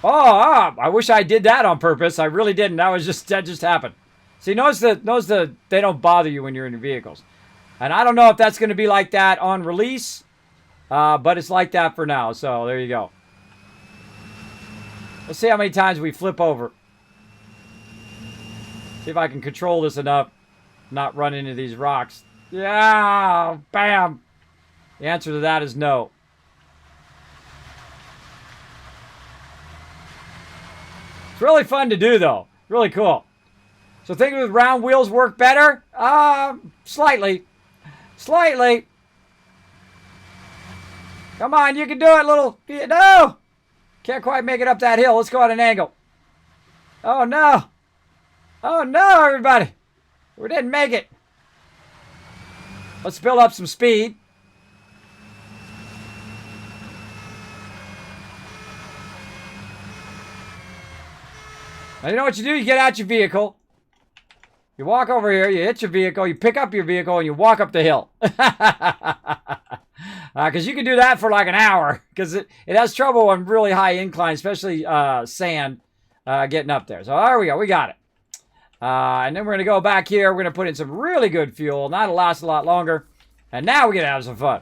Oh, I wish I did that on purpose. I really didn't. That just happened. See, notice the they don't bother you when you're in your vehicles. And I don't know if that's going to be like that on release, but it's like that for now. So there you go. Let's see how many times we flip over. See if I can control this enough, not run into these rocks. Yeah, bam. The answer to that is no. It's really fun to do, though. Really cool. So think with round wheels work better? Slightly. Slightly. Come on, you can do it, little... No! Can't quite make it up that hill. Let's go at an angle. Oh, no. Oh, no, everybody. We didn't make it. Let's build up some speed. Now, you know what you do? You get out your vehicle. You walk over here, you hit your vehicle, you pick up your vehicle, and you walk up the hill. Because you can do that for like an hour. Because it has trouble on really high incline, especially sand, getting up there. So there we go. We got it. And then we're going to go back here. We're going to put in some really good fuel. That'll last a lot longer. And now we're going to have some fun.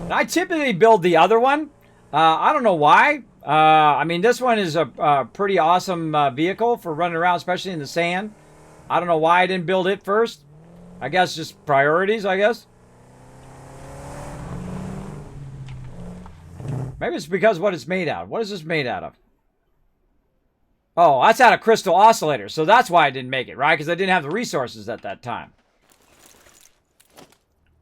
And I typically build the other one. I don't know why. I mean, this one is a pretty awesome vehicle for running around, especially in the sand. I don't know why I didn't build it first. I guess just priorities, I guess. Maybe it's because what it's made out of. What is this made out of? Oh, that's out of crystal oscillators. So that's why I didn't make it, right? Because I didn't have the resources at that time.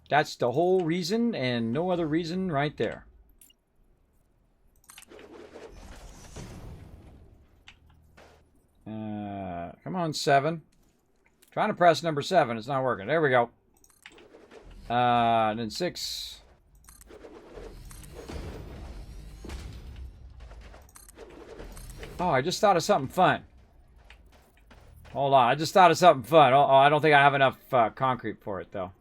That's the whole reason and no other reason right there. Come on, 7. Trying to press number 7. It's not working. There we go. And then 6. Oh, I just thought of something fun. Hold on. I just thought of something fun. Oh, I don't think I have enough concrete for it, though.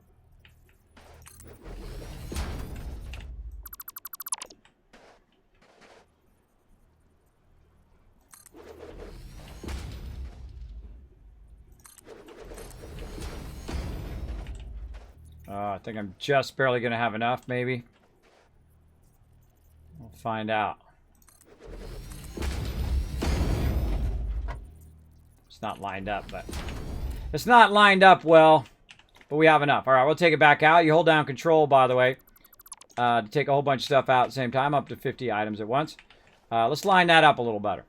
I think I'm just barely going to have enough, maybe. We'll find out. It's not lined up, but... It's not lined up well, but we have enough. All right, we'll take it back out. You hold down control, by the way, to take a whole bunch of stuff out at the same time, up to 50 items at once. Let's line that up a little better.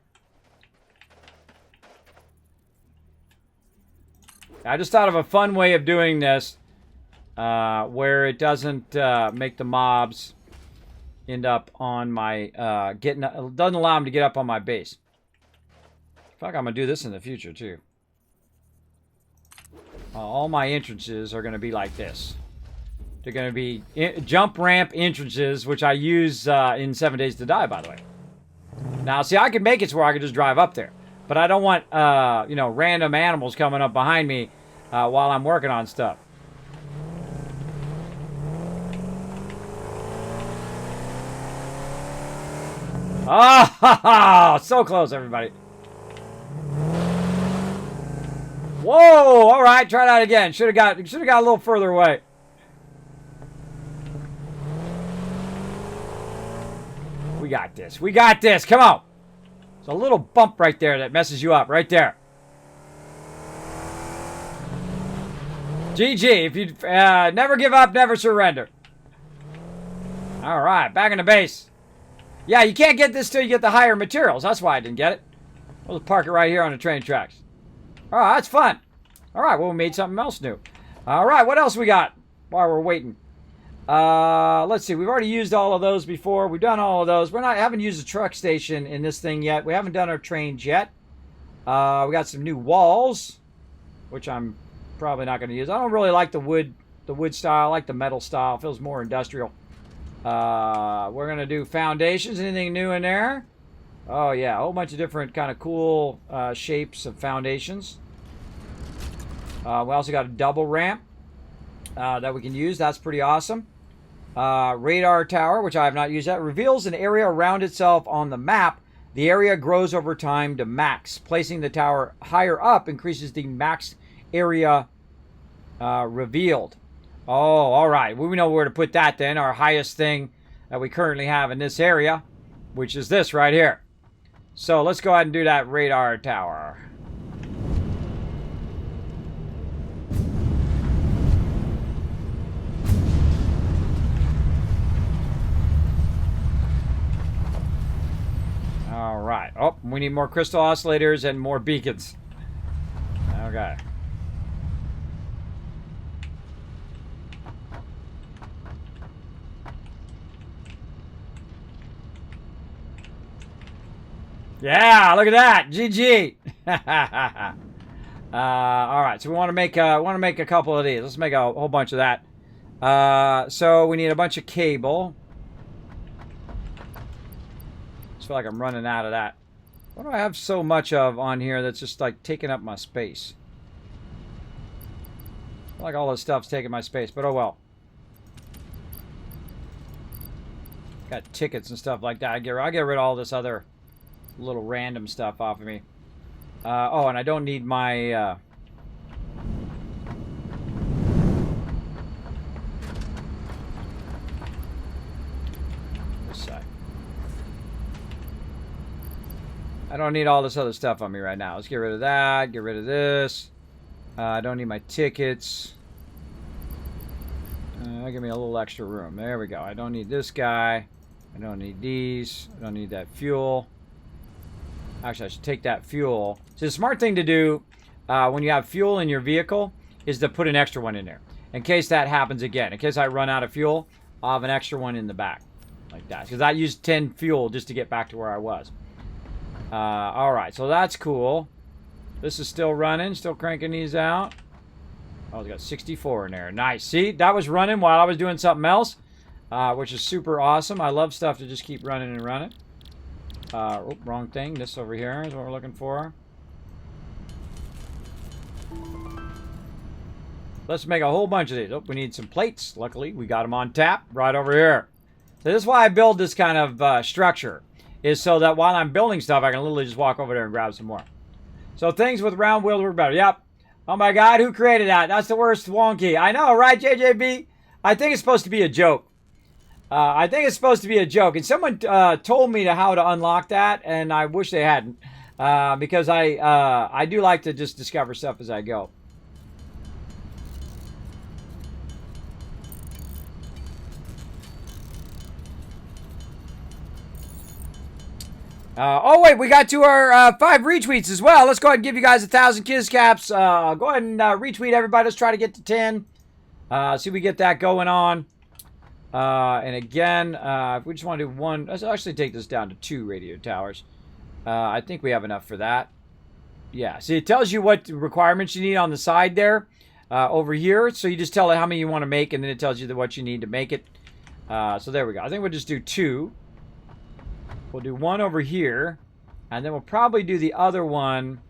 I just thought of a fun way of doing this. Where it doesn't make the mobs end up on my doesn't allow them to get up on my base. In fact, I'm gonna do this in the future too. All my entrances are gonna be like this. They're gonna be jump ramp entrances, which I use in 7 Days to Die, by the way. Now, see, I can make it to where I can just drive up there, but I don't want you know, random animals coming up behind me while I'm working on stuff. Ah, so close, everybody. Whoa! All right, try that again. Should have got a little further away. We got this. We got this. Come on. There's a little bump right there that messes you up, right there. GG. If you never give up, never surrender. All right, back in the base. Yeah, you can't get this till you get the higher materials. That's why I didn't get it. We'll just park it right here on the train tracks. All right, that's fun. All right, well, we made something else new. All right, what else we got while we're waiting? Let's see. We've already used all of those before. We've done all of those. Haven't used the truck station in this thing yet. We haven't done our trains yet. We got some new walls, which I'm probably not going to use. I don't really like the wood style. I like the metal style. It feels more industrial. We're going to do foundations. Anything new in there? Oh, yeah. A whole bunch of different kind of cool shapes of foundations. We also got a double ramp that we can use. That's pretty awesome. Radar tower, which I have not used yet, reveals an area around itself on the map. The area grows over time to max. Placing the tower higher up increases the max area revealed. Oh, all right. We know where to put that then. Our highest thing that we currently have in this area, which is this right here. So let's go ahead and do that radar tower. All right. Oh, we need more crystal oscillators and more beacons. Okay. Yeah, look at that. GG. All right, so we want to make a couple of these. Let's make a whole bunch of that. So we need a bunch of cable. I feel like I'm running out of that. What do I have so much of on here that's just like taking up my space? I feel like all this stuff's taking my space, but oh well. Got tickets and stuff like that. I'll get rid of all this other little random stuff off of me. Oh, and I don't need my this side. I don't need all this other stuff on me right now. Let's get rid of that. Get rid of this. I don't need my tickets. Give me a little extra room. There we go. I don't need this guy. I don't need these. I don't need that fuel. Actually, I should take that fuel. So the smart thing to do when you have fuel in your vehicle is to put an extra one in there. In case that happens again. In case I run out of fuel, I'll have an extra one in the back. Like that. Because I used 10 fuel just to get back to where I was. Alright, so that's cool. This is still running. Still cranking these out. Oh, we got 64 in there. Nice. See, that was running while I was doing something else. Which is super awesome. I love stuff to just keep running and running. Oh, wrong thing. This over here is what we're looking for. Let's make a whole bunch of these. Oh, we need some plates. Luckily, we got them on tap right over here. So this is why I build this kind of structure. Is so that while I'm building stuff, I can literally just walk over there and grab some more. So things with round wheels work better. Yep. Oh my God, who created that? That's the worst wonky. I know, right, JJB? I think it's supposed to be a joke. I think it's supposed to be a joke. And someone told me how to unlock that, and I wish they hadn't. Because I do like to just discover stuff as I go. Oh, wait, we got to our 5 retweets as well. Let's go ahead and give you guys 1,000 Kiz Caps. Go ahead and retweet everybody. Let's try to get to 10. See if we get that going on. And again, if we just want to do one, let's actually take this down to 2 radio towers. I think we have enough for that. Yeah, see, it tells you what requirements you need on the side there over here. So you just tell it how many you want to make, and then it tells you what you need to make it. So there we go. I think we'll just do 2. We'll do 1 over here, and then we'll probably do the other one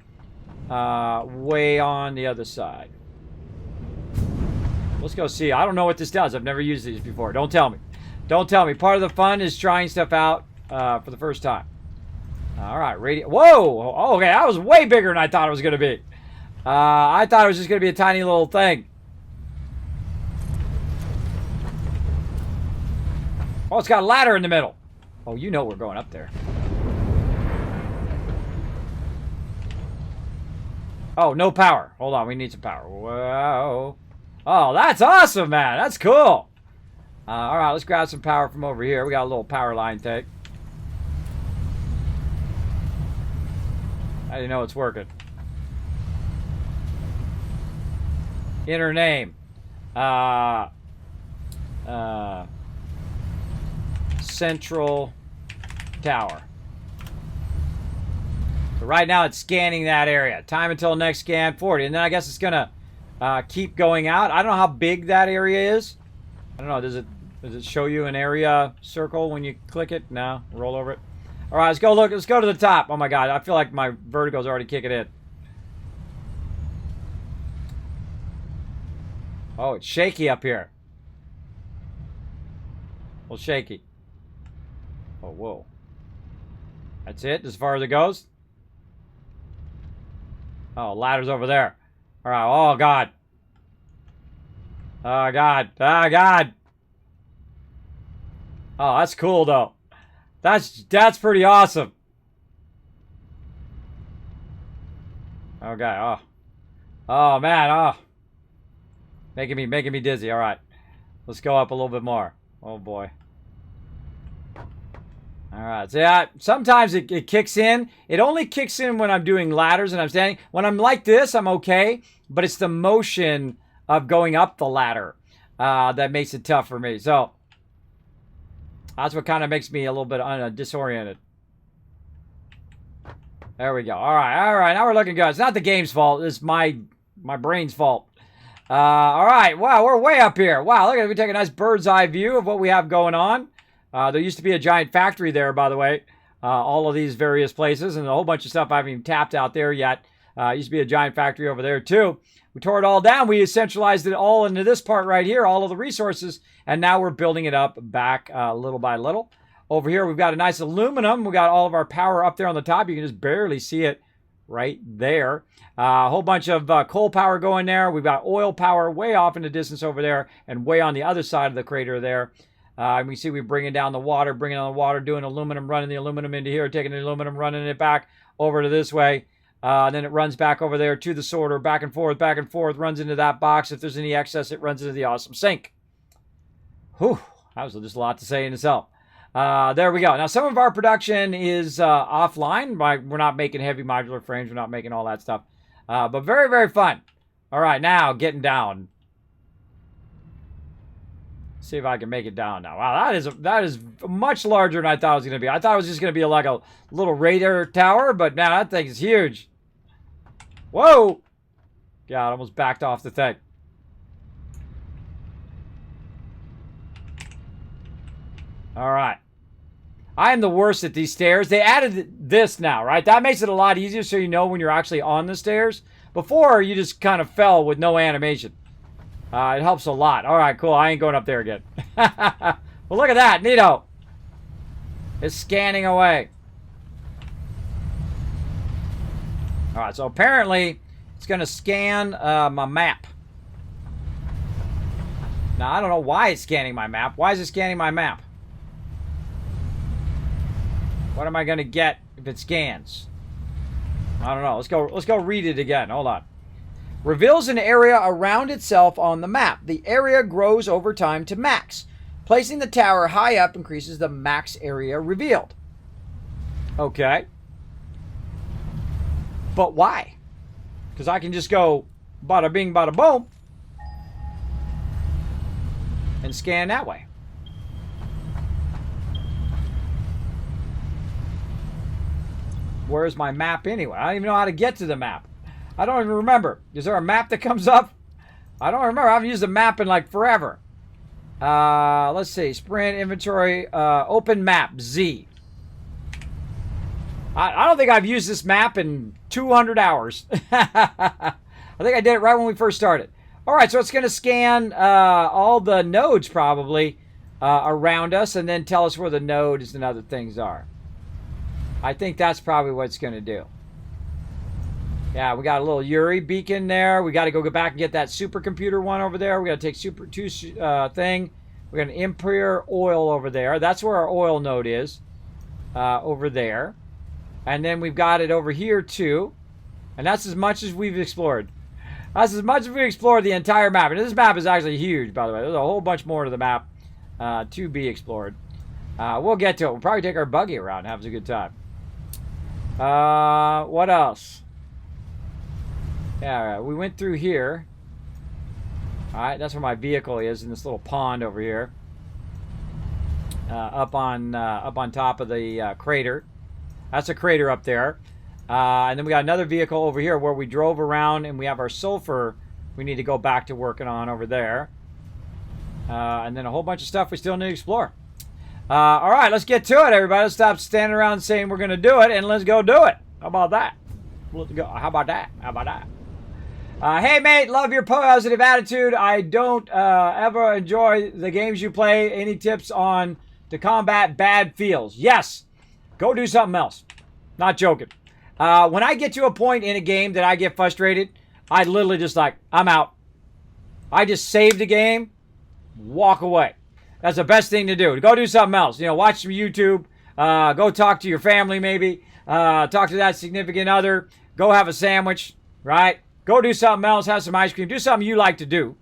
way on the other side. Let's go see. I don't know what this does. I've never used these before. Don't tell me. Don't tell me. Part of the fun is trying stuff out for the first time. All right, radio. Whoa! Oh, okay, that was way bigger than I thought it was going to be. I thought it was just going to be a tiny little thing. Oh, it's got a ladder in the middle. Oh, you know we're going up there. Oh, no power. Hold on, we need some power. Whoa. Oh, that's awesome, man. That's cool. All right, let's grab some power from over here. We got a little power line take. How do you know it's working? Inner name. Central tower. So right now it's scanning that area. Time until next scan 40. And then I guess it's gonna keep going out. I don't know how big that area is. I don't know. Does it show you an area circle when you click it? No. Roll over it. All right, let's go look. Let's go to the top. Oh my God, I feel like my vertigo's already kicking in. Oh, it's shaky up here. A little shaky. Oh, whoa. That's it? As far as it goes? Oh, ladder's over there. All right. Oh, God. Oh, God. Oh, God. Oh, that's cool, though. That's pretty awesome. Okay. Oh. Oh, man. Oh. Making me dizzy. All right. Let's go up a little bit more. Oh, boy. All right, so yeah, sometimes it kicks in. It only kicks in when I'm doing ladders and I'm standing. When I'm like this, I'm okay, but it's the motion of going up the ladder that makes it tough for me. So that's what kind of makes me a little bit disoriented. There we go. All right, now we're looking good. It's not the game's fault. It's my brain's fault. All right, wow, we're way up here. Wow, look at it. We take a nice bird's eye view of what we have going on. There used to be a giant factory there, by the way. All of these various places and a whole bunch of stuff I haven't even tapped out there yet. Used to be a giant factory over there, too. We tore it all down. We centralized it all into this part right here, all of the resources. And now we're building it up back little by little. Over here, we've got a nice aluminum. We got all of our power up there on the top. You can just barely see it right there. A whole bunch of coal power going there. We've got oil power way off in the distance over there and way on the other side of the crater there. And we see we're bringing down the water, doing aluminum, running the aluminum into here, taking the aluminum, running it back over to this way. Then it runs back over there to the sorter, back and forth, runs into that box. If there's any excess, it runs into the awesome sink. Whew, that was just a lot to say in itself. There we go. Now, some of our production is offline. We're not making heavy modular frames. We're not making all that stuff. But very, very fun. All right, now getting down. See if I can make it down now. Wow, that is much larger than I thought it was going to be. I thought it was just going to be like a little radar tower, but now that thing is huge. Whoa! God, I almost backed off the thing. All right. I am the worst at these stairs. They added this now, right? That makes it a lot easier so you know when you're actually on the stairs. Before, you just kind of fell with no animation. It helps a lot. All right, cool. I ain't going up there again. Well, look at that. Neato. It's scanning away. All right, so apparently it's going to scan my map. Now, I don't know why it's scanning my map. Why is it scanning my map? What am I going to get if it scans? I don't know. Let's go read it again. Hold on. Reveals an area around itself on the map. The area grows over time to max. Placing the tower high up increases the max area revealed. Okay. But why? Because I can just go bada bing, bada boom and scan that way. Where's my map anyway? I don't even know how to get to the map. I don't even remember. Is there a map that comes up? I don't remember. I haven't used the map in like forever. Let's see. Sprint, inventory, open map, Z. I don't think I've used this map in 200 hours. I think I did it right when we first started. All right, so it's going to scan all the nodes probably around us and then tell us where the nodes and other things are. I think that's probably what it's going to do. Yeah, we got a little Yuri beacon there. We got to go back and get that supercomputer one over there. We got to take Super 2 thing. We got an Imperial oil over there. That's where our oil node is, over there. And then we've got it over here too. And that's as much as we've explored. That's as much as we've explored the entire map. And this map is actually huge, by the way. There's a whole bunch more to the map to be explored. We'll get to it. We'll probably take our buggy around and have a good time. What else? Yeah, all right, we went through here. All right, that's where my vehicle is in this little pond over here, up on top of the crater. That's a crater up there, and then we got another vehicle over here where we drove around, and we have our sulfur. We need to go back to working on over there, and then a whole bunch of stuff we still need to explore. All right, let's get to it, everybody. Let's stop standing around saying we're going to do it, and let's go do it. How about that? Let's go. How about that? How about that? Hey, mate, love your positive attitude. I don't ever enjoy the games you play. Any tips on to combat bad feels? Yes. Go do something else. Not joking. When I get to a point in a game that I get frustrated, I literally just like, I'm out. I just save the game, walk away. That's the best thing to do. Go do something else. You know, watch some YouTube. Go talk to your family maybe. Talk to that significant other. Go have a sandwich, right? Go do something else. Have some ice cream. Do something you like to do.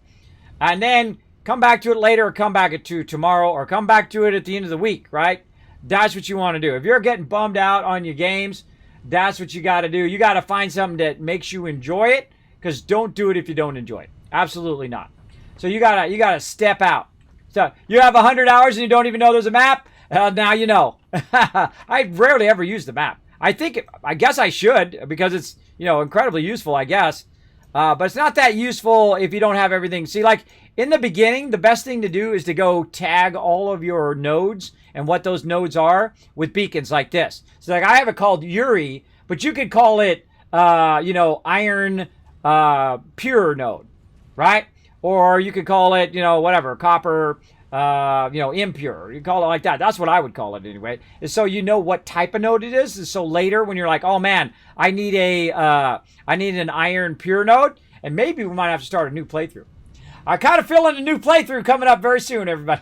And then come back to it later or come back to tomorrow or come back to it at the end of the week, right? That's what you want to do. If you're getting bummed out on your games, that's what you got to do. You got to find something that makes you enjoy it because don't do it if you don't enjoy it. Absolutely not. So you gotta step out. So you have 100 hours and you don't even know there's a map? Now you know. I rarely ever use the map. I guess I should because it's, you know, incredibly useful, I guess. But it's not that useful if you don't have everything. See, like in the beginning, the best thing to do is to go tag all of your nodes and what those nodes are with beacons like this. So like I have it called Yuri, but you could call it, you know, iron pure node, right? Or you could call it, you know, whatever, copper, you know, impure. You call it like that. That's what I would call it anyway. Is so you know what type of node it is. And so later when you're like, oh man, I need an iron pure node, and maybe we might have to start a new playthrough. I kind of feeling a new playthrough coming up very soon, everybody.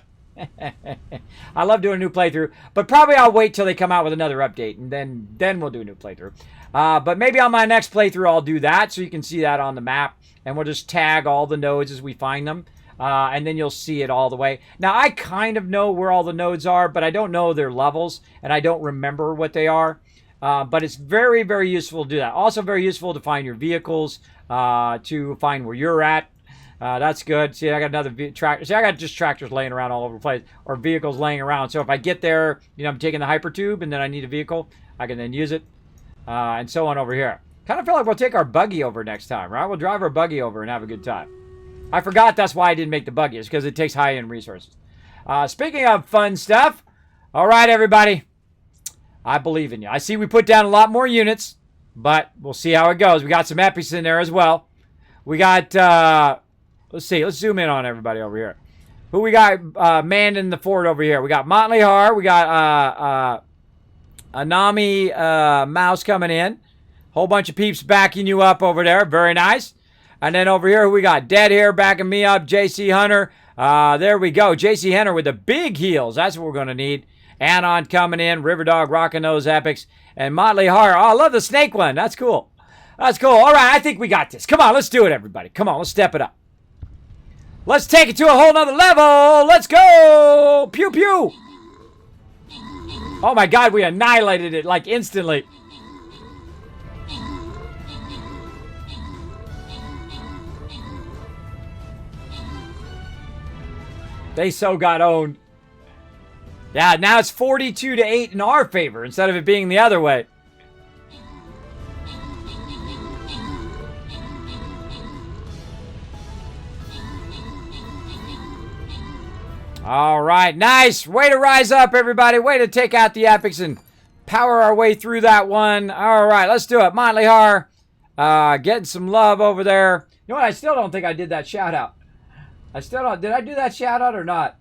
I love doing a new playthrough, but probably I'll wait till they come out with another update, and then we'll do a new playthrough. But maybe on my next playthrough I'll do that, so you can see that on the map, and we'll just tag all the nodes as we find them. And then you'll see it all the way. Now, I kind of know where all the nodes are, but I don't know their levels, and I don't remember what they are. But it's very, very useful to do that. Also very useful to find your vehicles, to find where you're at. That's good. See, I got another tractor. See, I got just tractors laying around all over the place, or vehicles laying around. So if I get there, I'm taking the hypertube, and then I need a vehicle, I can then use it, and so on over here. Kind of feel like we'll take our buggy over next time, right? We'll drive our buggy over and have a good time. I forgot that's why I didn't make the buggy. It's because it takes high-end resources. Speaking of fun stuff, all right, everybody. I believe in you. I see we put down a lot more units, but we'll see how it goes. We got some epics in there as well. We got, let's see. Let's zoom in on everybody over here. Who we got manned in the fort over here? We got Motley Har. We got Anami Mouse coming in. Whole bunch of peeps backing you up over there. Very nice. And then over here, we got Dead here backing me up. JC Hunter. There we go. JC Hunter with the big heals. That's what we're going to need. Anon coming in. Riverdog rocking those epics. And Motley Har. Oh, I love the snake one. That's cool. That's cool. All right, I think we got this. Come on, let's do it, everybody. Come on, let's step it up. Let's take it to a whole nother level. Let's go. Pew, pew. Oh, my God. We annihilated it like instantly. They so got owned. Yeah, now it's 42-8 in our favor instead of it being the other way. All right, nice. Way to rise up, everybody. Way to take out the epics and power our way through that one. All right, let's do it. Motley Har, getting some love over there. You know what? I still don't think I did that shout out. I still don't. Did I do that shout out or not?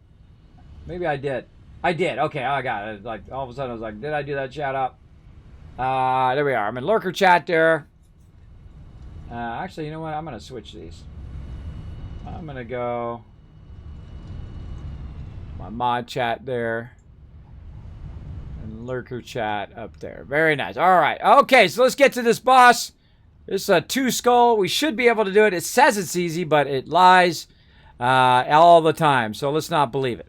Maybe I did. I did. Okay, I got it. Like all of a sudden, I was like, did I do that shout out? There we are. I'm in lurker chat there. Actually, you know what? I'm gonna switch these. I'm gonna go my mod chat there and lurker chat up there. Very nice. All right. Okay, so let's get to this boss. This is a 2 skull. We should be able to do it. It says it's easy, but it lies. All the time. So let's not believe it.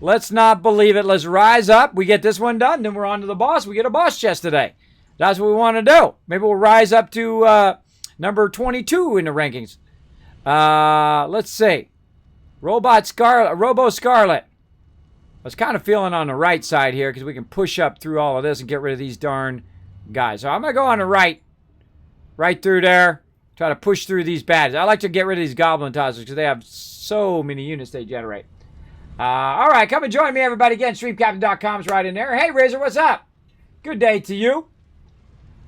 Let's not believe it. Let's rise up. We get this one done. Then we're on to the boss. We get a boss chest today. That's what we want to do. Maybe we'll rise up to number 22 in the rankings. Let's see. Robo Scarlet. I was kind of feeling on the right side here because we can push up through all of this and get rid of these darn guys. So I'm going to go on the right. Right through there. Try to push through these baddies. I like to get rid of these goblin tossers because they have so many units they generate. All right, come and join me, everybody. Again, streamcaptain.com is right in there. Hey, Razor, what's up? Good day to you.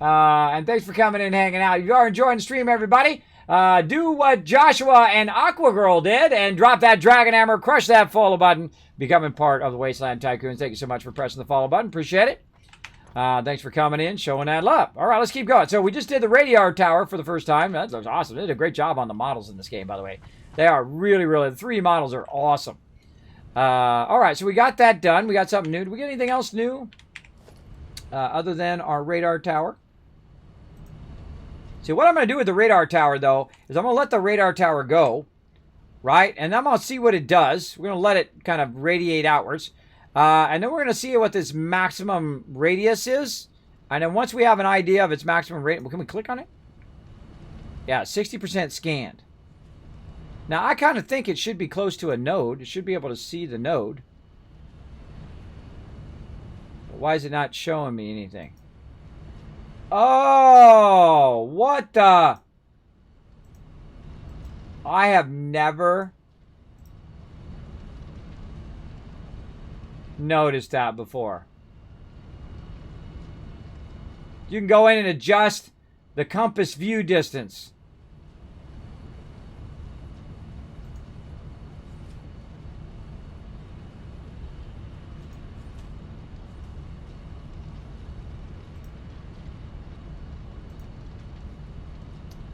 And thanks for coming in and hanging out. If you are enjoying the stream, everybody, do what Joshua and Aqua Girl did and drop that Dragon Hammer, crush that follow button, becoming part of the Wasteland Tycoons. Thank you so much for pressing the follow button. Appreciate it. Thanks for coming in, showing that love. All right, let's keep going. So we just did the radar tower for the first time. That looks awesome. They did a great job on the models in this game, by the way. They are really, really, the 3 models are awesome. All right, so we got that done. We got something new. Did we get anything else new other than our radar tower? See, what I'm going to do with the radar tower, though, is I'm going to let the radar tower go, right? And I'm going to see what it does. We're going to let it kind of radiate outwards. And then we're going to see what this maximum radius is. And then once we have an idea of its maximum radius, can we click on it? Yeah, 60% scanned. Now, I kind of think it should be close to a node. It should be able to see the node. But why is it not showing me anything? Oh, what the? I have never noticed that before. You can go in and adjust the compass view distance.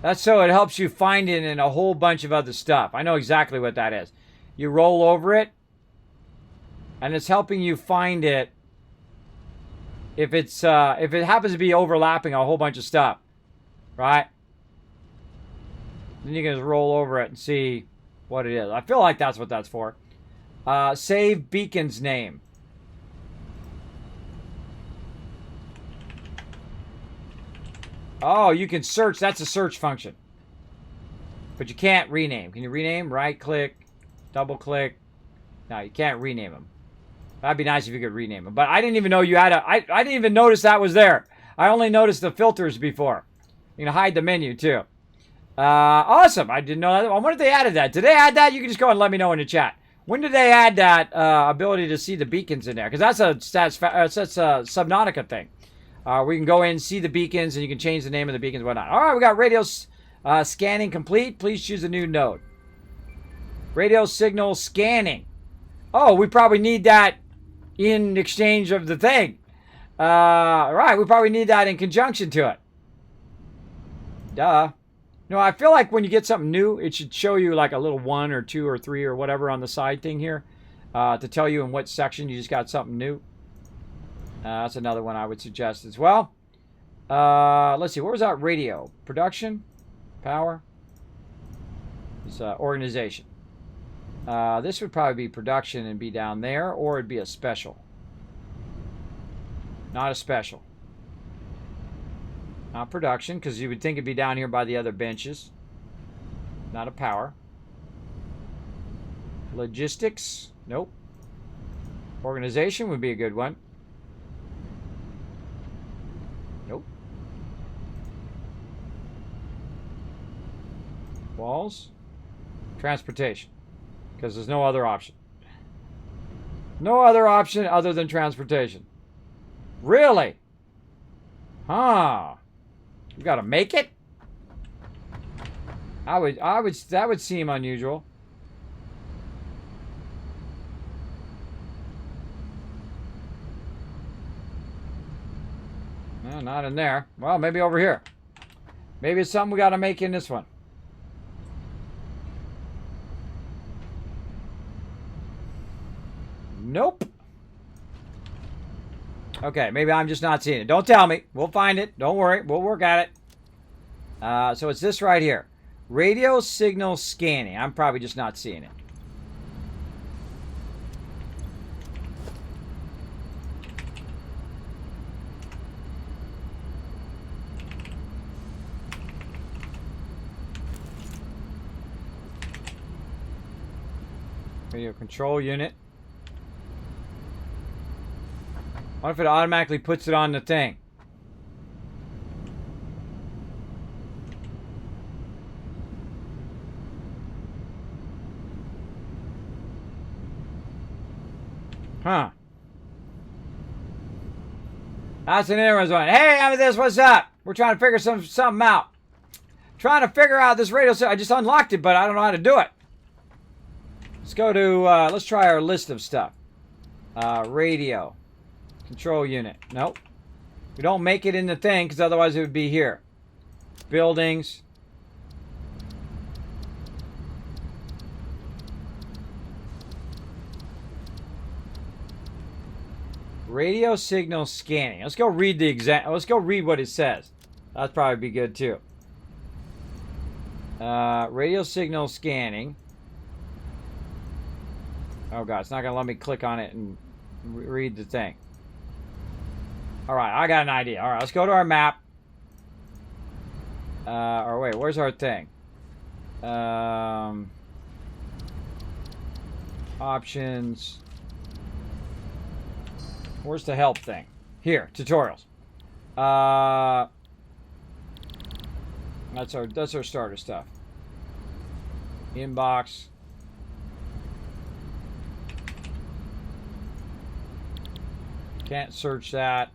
That's so it helps you find it in a whole bunch of other stuff. I know exactly what that is. You roll over it, and it's helping you find it if it's if it happens to be overlapping a whole bunch of stuff, right? Then you can just roll over it and see what it is. I feel like that's what that's for. Save beacon's name. Oh, you can search. That's a search function. But you can't rename. Can you rename? Right click, double click. No, you can't rename them. That'd be nice if you could rename them. But I didn't even know you had a... I didn't even notice that was there. I only noticed the filters before. You can hide the menu too. Awesome. I didn't know that. I wonder if they added that. Did they add that? You can just go and let me know in the chat. When did they add that ability to see the beacons in there? Because that's a Subnautica thing. We can go in, see the beacons, and you can change the name of the beacons and whatnot. All right, we got radio scanning complete. Please choose a new node. Radio signal scanning. Oh, we probably need that in exchange of the thing. Right, we probably need that in conjunction to it. Duh. No, I feel like when you get something new, it should show you like a little 1 or 2 or 3 or whatever on the side thing here to tell you in what section you just got something new. That's another one I would suggest as well. Let's see, where was that? Radio. Production? Power? It's organization. This would probably be production and be down there, or it'd be a special. Not a special. Not production, because you would think it'd be down here by the other benches. Not a power. Logistics? Nope. Organization would be a good one. Nope. Walls? Transportation. Because there's no other option. No other option other than transportation. Really? Huh. You gotta make it? That would seem unusual. No, not in there. Well, maybe over here. Maybe it's something we gotta make in this one. Nope. Okay, maybe I'm just not seeing it. Don't tell me. We'll find it. Don't worry. We'll work at it. So it's this right here. Radio signal scanning. I'm probably just not seeing it. Radio control unit. What if it automatically puts it on the thing? Huh. That's an interesting one. Hey, I'm this. What's up? We're trying to figure something out. Trying to figure out this radio. I just unlocked it, but I don't know how to do it. Let's go to, let's try our list of stuff. Radio. Control unit. Nope. We don't make it in the thing because otherwise it would be here. Buildings. Radio signal scanning. Let's go read the Let's go read what it says. That'd probably be good too. Radio signal scanning. Oh god, it's not gonna let me click on it and read the thing. Alright, I got an idea. Alright, let's go to our map. Or wait, where's our thing? Options. Where's the help thing? Here, tutorials. That's our starter stuff. Inbox. Can't search that.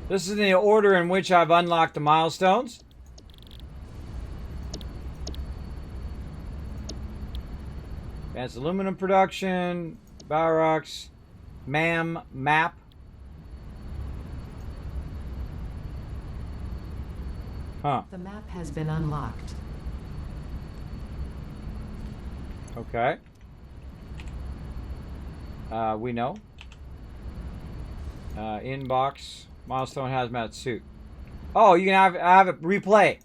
This is the order in which I've unlocked the milestones. Advanced aluminum production. Barox. MAM map. Huh. The map has been unlocked. Okay. We know. Inbox. Milestone hazmat suit. Oh, you can have it replay.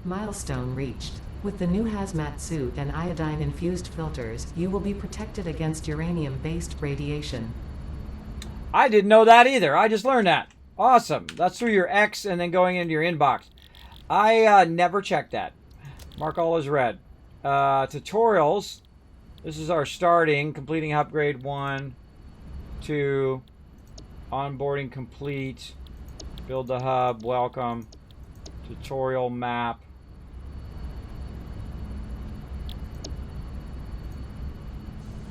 Milestone reached. With the new hazmat suit and iodine-infused filters, you will be protected against uranium-based radiation. I didn't know that either. I just learned that. Awesome. That's through your X and then going into your inbox. I never checked that. Mark all as red. Tutorials. This is our starting. Completing upgrade 1, 2. Onboarding complete. Build the hub. Welcome. Tutorial map.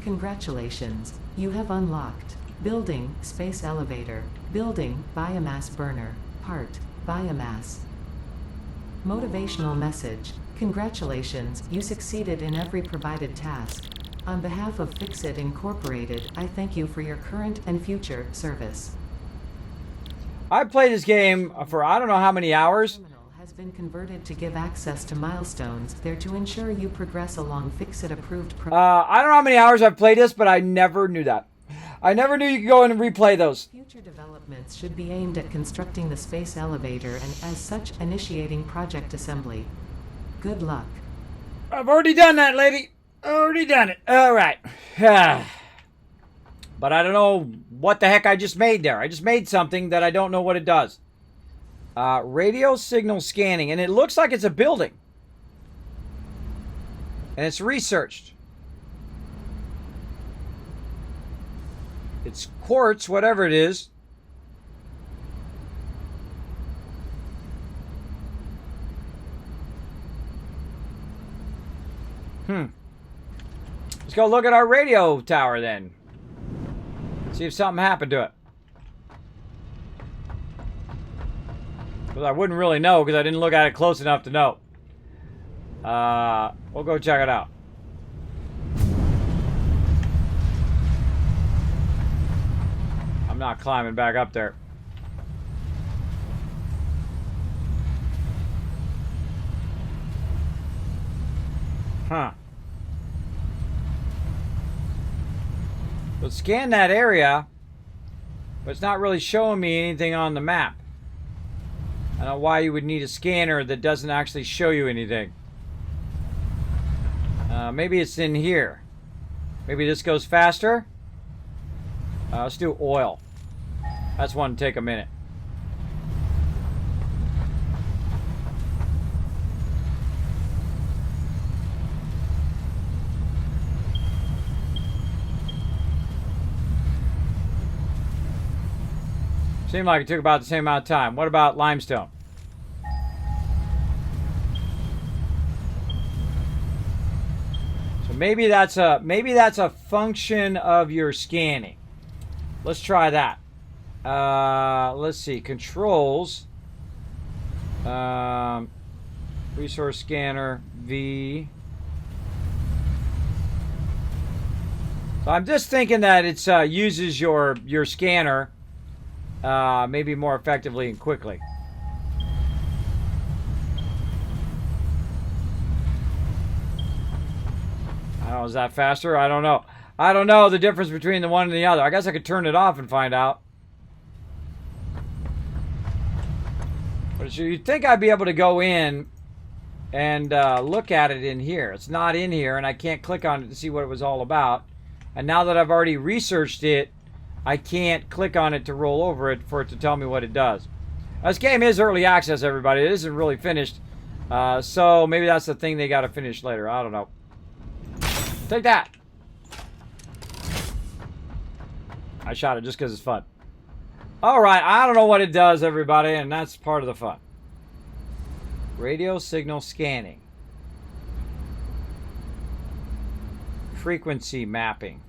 Congratulations. You have unlocked. Building, space elevator. Building, biomass burner. Part, biomass. Motivational message. Congratulations, you succeeded in every provided task. On behalf of Fixit Incorporated, I thank you for your current and future service. I played this game for I don't know how many hours. Terminal has been converted to give access to milestones there to ensure you progress along Fixit approved I don't know how many hours I've played this, but I never knew that. I never knew you could go in and replay those. Future developments should be aimed at constructing the space elevator and, as such, initiating project assembly. Good luck. I've already done that, lady. Already done it. All right. But I don't know what the heck I just made there. I just made something that I don't know what it does. Radio signal scanning. And it looks like it's a building. And it's researched. It's quartz, whatever it is. Let's go look at our radio tower then. See if something happened to it. Because I wouldn't really know because I didn't look at it close enough to know. We'll go check it out. I'm not climbing back up there. Huh. Let's scan that area, but it's not really showing me anything on the map. I don't know why you would need a scanner that doesn't actually show you anything. Maybe it's in here. Maybe this goes faster. Let's do oil. That's one to take a minute. Seemed like it took about the same amount of time. What about limestone? So maybe that's a function of your scanning. Let's try that. Let's see. Controls. Resource scanner V. So I'm just thinking that it uses your scanner. Maybe more effectively and quickly. I don't know, is that faster? I don't know. I don't know the difference between the one and the other. I guess I could turn it off and find out. But you'd think I'd be able to go in and look at it in here. It's not in here, and I can't click on it to see what it was all about. And now that I've already researched it, I can't click on it to roll over it for it to tell me what it does. This game is early access, everybody. It isn't really finished. So maybe that's the thing they got to finish later. I don't know. Take that. I shot it just because it's fun. All right. I don't know what it does, everybody, and that's part of the fun. Radio signal scanning. Frequency mapping.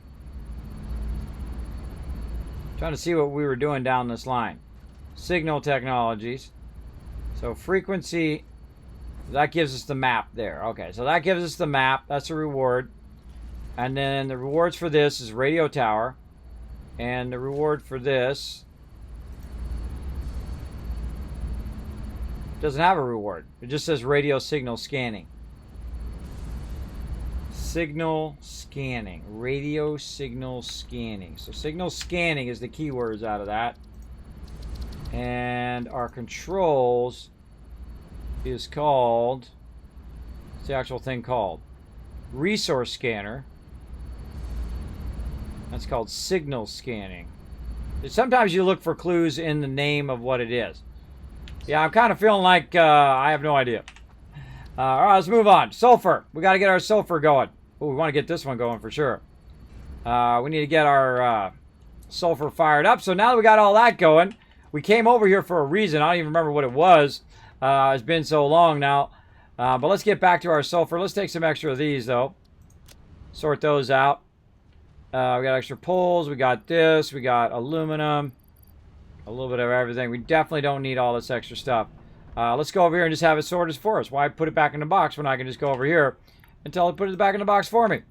Trying to see what we were doing down this line. Signal technologies. So frequency, that gives us the map there. Okay, so that gives us the map. That's a reward. And then the rewards for this is radio tower. And the reward for this doesn't have a reward. It just says radio signal scanning. Signal scanning. Radio signal scanning. So signal scanning is the keywords out of that. And our controls is called, what's the actual thing called? Resource scanner. That's called signal scanning. Sometimes you look for clues in the name of what it is. Yeah, I'm kind of feeling like I have no idea. All right, let's move on. Sulfur. We got to get our sulfur going. Oh, we want to get this one going for sure. We need to get our sulfur fired up. So now that we got all that going, we came over here for a reason. I don't even remember what it was. It's been so long now. But let's get back to our sulfur. Let's take some extra of these, though. Sort those out. We got extra poles. We got this. We got aluminum. A little bit of everything. We definitely don't need all this extra stuff. Let's go over here and just have it sorted for us. Why put it back in the box when I can just go over here and tell it to put it back in the box for me?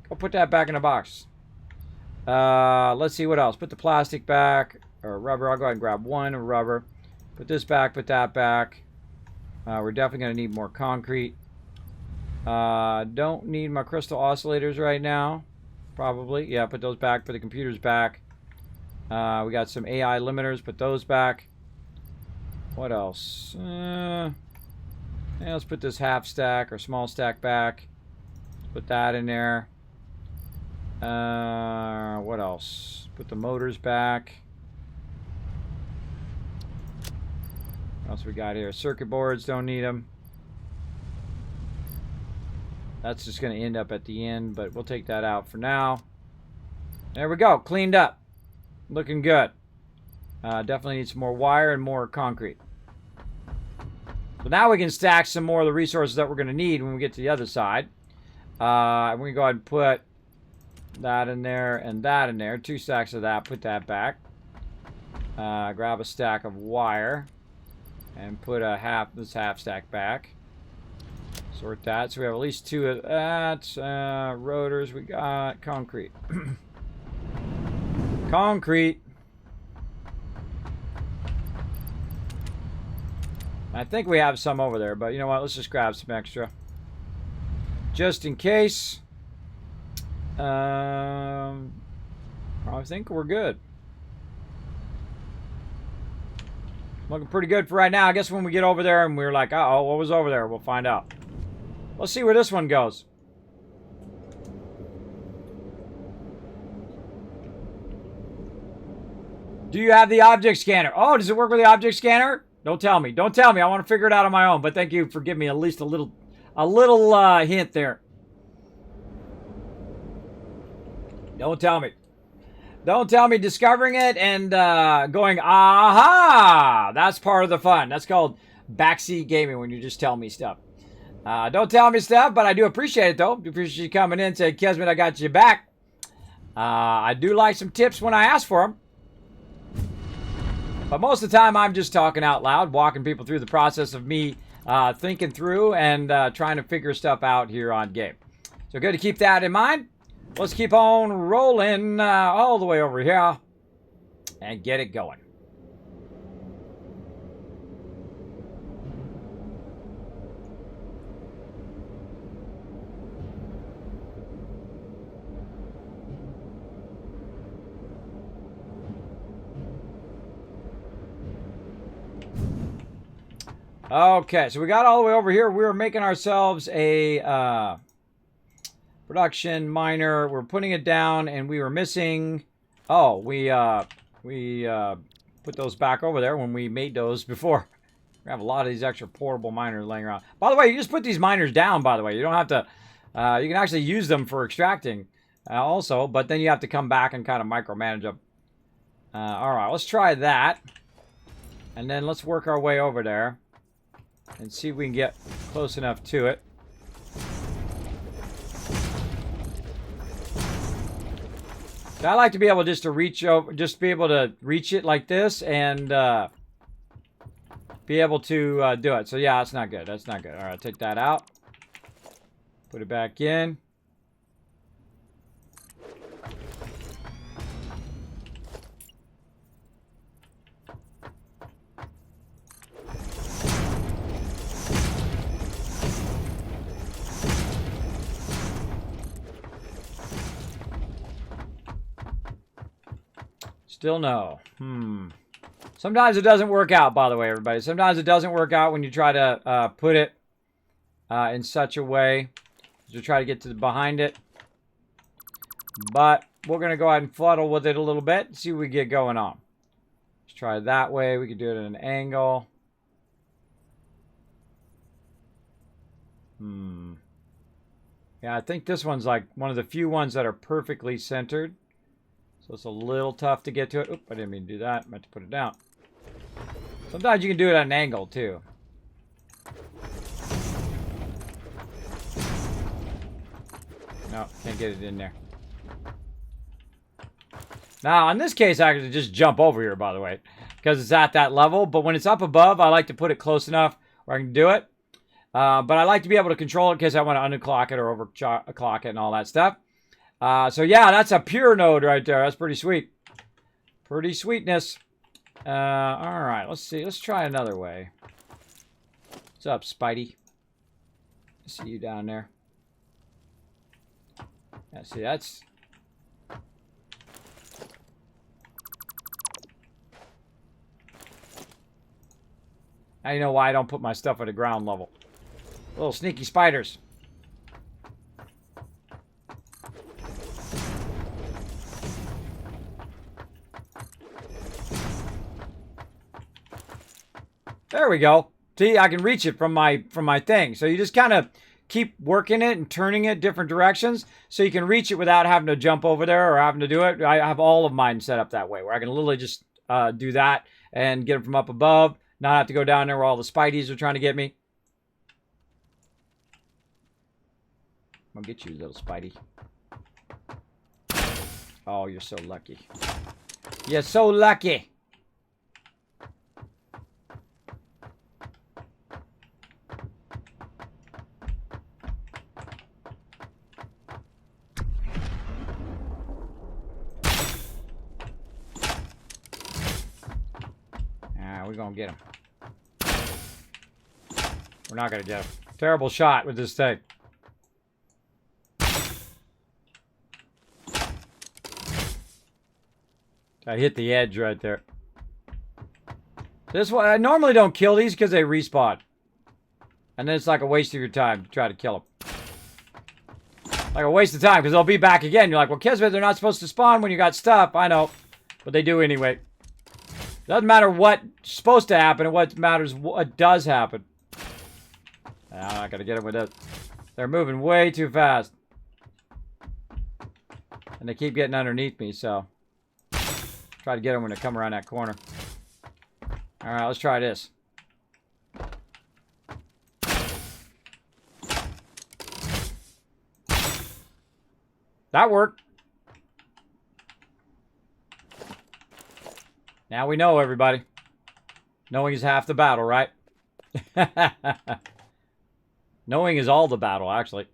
Go put that back in the box. Let's see what else. Put the plastic back. Or rubber. I'll go ahead and grab one rubber. Put this back. Put that back. We're definitely going to need more concrete. Don't need my crystal oscillators right now. Probably. Yeah, put those back. Put the computers back. We got some AI limiters. Put those back. What else? Yeah, let's put this half stack or small stack back. Put that in there. What else? Put the motors back. What else we got here? Circuit boards, don't need them. That's just going to end up at the end, but we'll take that out for now. There we go. Cleaned up. Looking good. Definitely need some more wire and more concrete. So now we can stack some more of the resources that we're going to need when we get to the other side. We're going to go ahead and put that in there and that in there. 2 stacks of that. Put that back. Grab a stack of wire and put this half stack back. Sort that. So we have at least 2 of that. Rotors. We got concrete. Concrete. I think we have some over there, but you know what? Let's just grab some extra. Just in case. I think we're good. Looking pretty good for right now. I guess when we get over there and we're like, uh-oh, what was over there? We'll find out. Let's see where this one goes. Do you have the object scanner? Oh, does it work with the object scanner? Don't tell me. Don't tell me. I want to figure it out on my own. But thank you for giving me at least a little hint there. Don't tell me. Don't tell me discovering it and going, aha! That's part of the fun. That's called backseat gaming when you just tell me stuff. Don't tell me stuff, but I do appreciate it, though. Appreciate you coming in and saying, Kismet, I got you back. I do like some tips when I ask for them. But most of the time, I'm just talking out loud, walking people through the process of me thinking through and trying to figure stuff out here on game. So good to keep that in mind. Let's keep on rolling all the way over here and get it going. Okay, so we got all the way over here. We were making ourselves a production miner. We're putting it down, and we were missing. Oh, we put those back over there when we made those before. We have a lot of these extra portable miners laying around. By the way, you just put these miners down. By the way, you don't have to. You can actually use them for extracting, also, but then you have to come back and kind of micromanage them. All right, let's try that, and then let's work our way over there and see if we can get close enough to it. I like to be able just to reach over, just be able to reach it like this and be able to do it. So yeah, that's not good. That's not good. All right, take that out. Put it back in. Still no. Sometimes it doesn't work out, by the way, everybody. Sometimes it doesn't work out when you try to put it in such a way to try to get to behind it. But we're going to go ahead and fuddle with it a little bit and see what we get going on. Let's try it that way. We can do it at an angle. Yeah, I think this one's like one of the few ones that are perfectly centered. So it's a little tough to get to it. Oop, I didn't mean to do that. I meant to put it down. Sometimes you can do it at an angle, too. No, can't get it in there. Now, in this case, I can just jump over here, by the way, because it's at that level. But when it's up above, I like to put it close enough where I can do it. But I like to be able to control it in case I want to underclock it or overclock it and all that stuff. So, yeah, that's a pure node right there. That's pretty sweet. Pretty sweetness. All right, let's see. Let's try another way. What's up, Spidey? I see you down there. Yeah, see, that's... Now you know why I don't put my stuff at the ground level. Little sneaky spiders. There we go. See, I can reach it from my thing. So you just kind of keep working it and turning it different directions so you can reach it without having to jump over there or having to do it. I have all of mine set up that way where I can literally just do that and get them from up above, not have to go down there where all the Spideys are trying to get me. I'll get you, little Spidey. Oh, you're so lucky. You're so lucky. We're going to get him. We're not going to get him. Terrible shot with this thing. I hit the edge right there. This one, I normally don't kill these because they respawn. And then it's like a waste of your time to try to kill them. Like a waste of time because they'll be back again. You're like, well, Kismet, they're not supposed to spawn when you got stuff. I know. But they do anyway. Doesn't matter what's supposed to happen, and what matters what does happen. I'm not going to get them with it. They're moving way too fast. And they keep getting underneath me, so... Try to get them when they come around that corner. Alright, let's try this. That worked. Now we know, everybody. Knowing is half the battle, right? Knowing is all the battle, actually.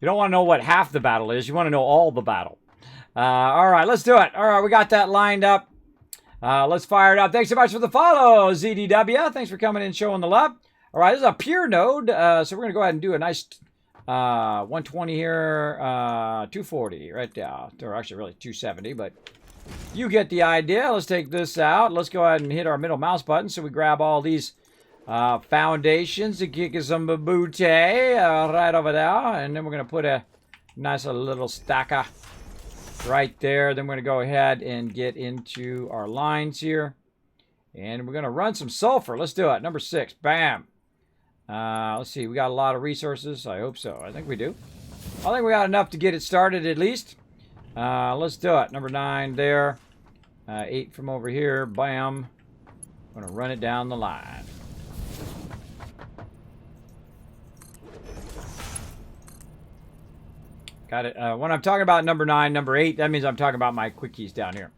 You don't want to know what half the battle is. You want to know all the battle. All right, let's do it. All right, we got that lined up. Let's fire it up. Thanks so much for the follow, ZDW. Thanks for coming in and showing the love. All right, this is a pure node. So we're going to go ahead and do a nice 120 here, 240 right there. Or actually, really 270, but... You get the idea. Let's take this out. Let's go ahead and hit our middle mouse button so we grab all these foundations to kick us some booty right over there. And then we're going to put a nice little stacker right there. Then we're going to go ahead and get into our lines here. And we're going to run some sulfur. Let's do it. Number 6. Bam. Let's see. We got a lot of resources. I hope so. I think we do. I think we got enough to get it started at least. Let's do it. Number 9 there. 8 from over here. Bam. I'm going to run it down the line. Got it. When I'm talking about number 9, number 8, that means I'm talking about my quick keys down here.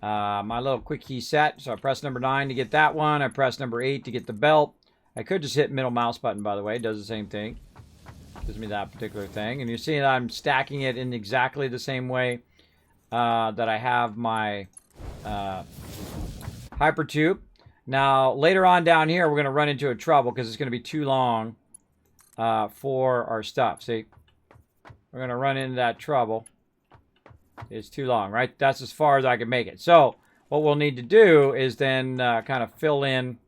My little quick key set. So I press number 9 to get that one. I press number 8 to get the belt. I could just hit middle mouse button, by the way. It does the same thing. Gives me that particular thing. And you see that I'm stacking it in exactly the same way that I have my hypertube. Now, later on down here, we're going to run into a trouble because it's going to be too long for our stuff. See? We're going to run into that trouble. It's too long, right? That's as far as I can make it. So what we'll need to do is then kind of fill in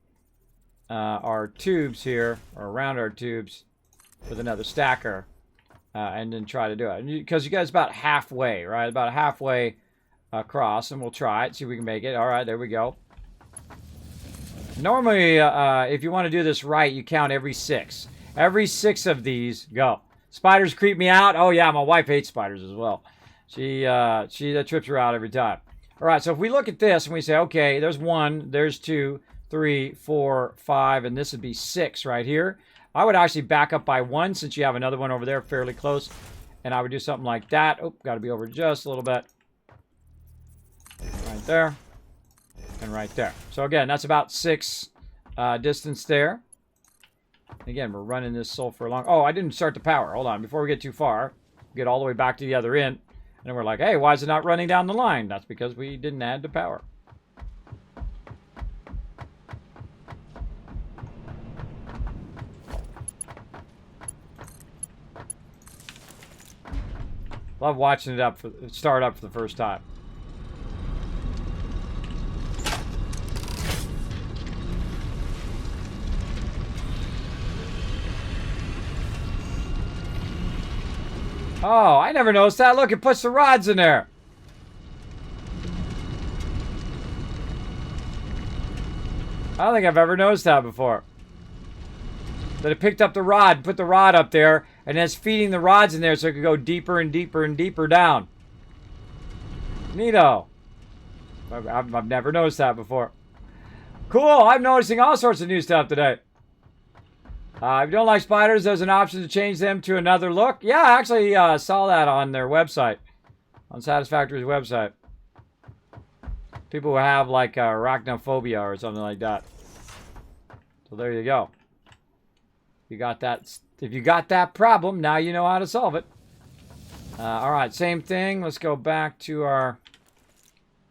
our tubes here, or around our tubes, with another stacker, and then try to do it. Because you guys about halfway, right? About halfway across, and we'll try it, see if we can make it. All right, there we go. Normally, if you want to do this right, you count every 6. Every 6 of these go. Spiders creep me out. Oh yeah, my wife hates spiders as well. She trips her out every time. All right, so if we look at this and we say, okay, there's 1, there's 2, 3, 4, 5, and this would be 6 right here. I would actually back up by 1 since you have another one over there fairly close. And I would do something like that. Oh, got to be over just a little bit. Right there. And right there. So again, that's about 6 distance there. Again, we're running this sulfur along. Oh, I didn't start the power. Hold on. Before we get too far, get all the way back to the other end. And we're like, hey, why is it not running down the line? That's because we didn't add the power. Love watching it start up for the first time. Oh, I never noticed that. Look, it puts the rods in there. I don't think I've ever noticed that before. That it picked up the rod, put the rod up there, and it's feeding the rods in there so it could go deeper and deeper and deeper down. Neato. I've never noticed that before. Cool, I'm noticing all sorts of new stuff today. If you don't like spiders, there's an option to change them to another look. Yeah, I actually saw that on their website. On Satisfactory's website. People who have like arachnophobia or something like that. So there you go. You got that. If you got that problem, now you know how to solve it. All right, same thing. Let's go back to our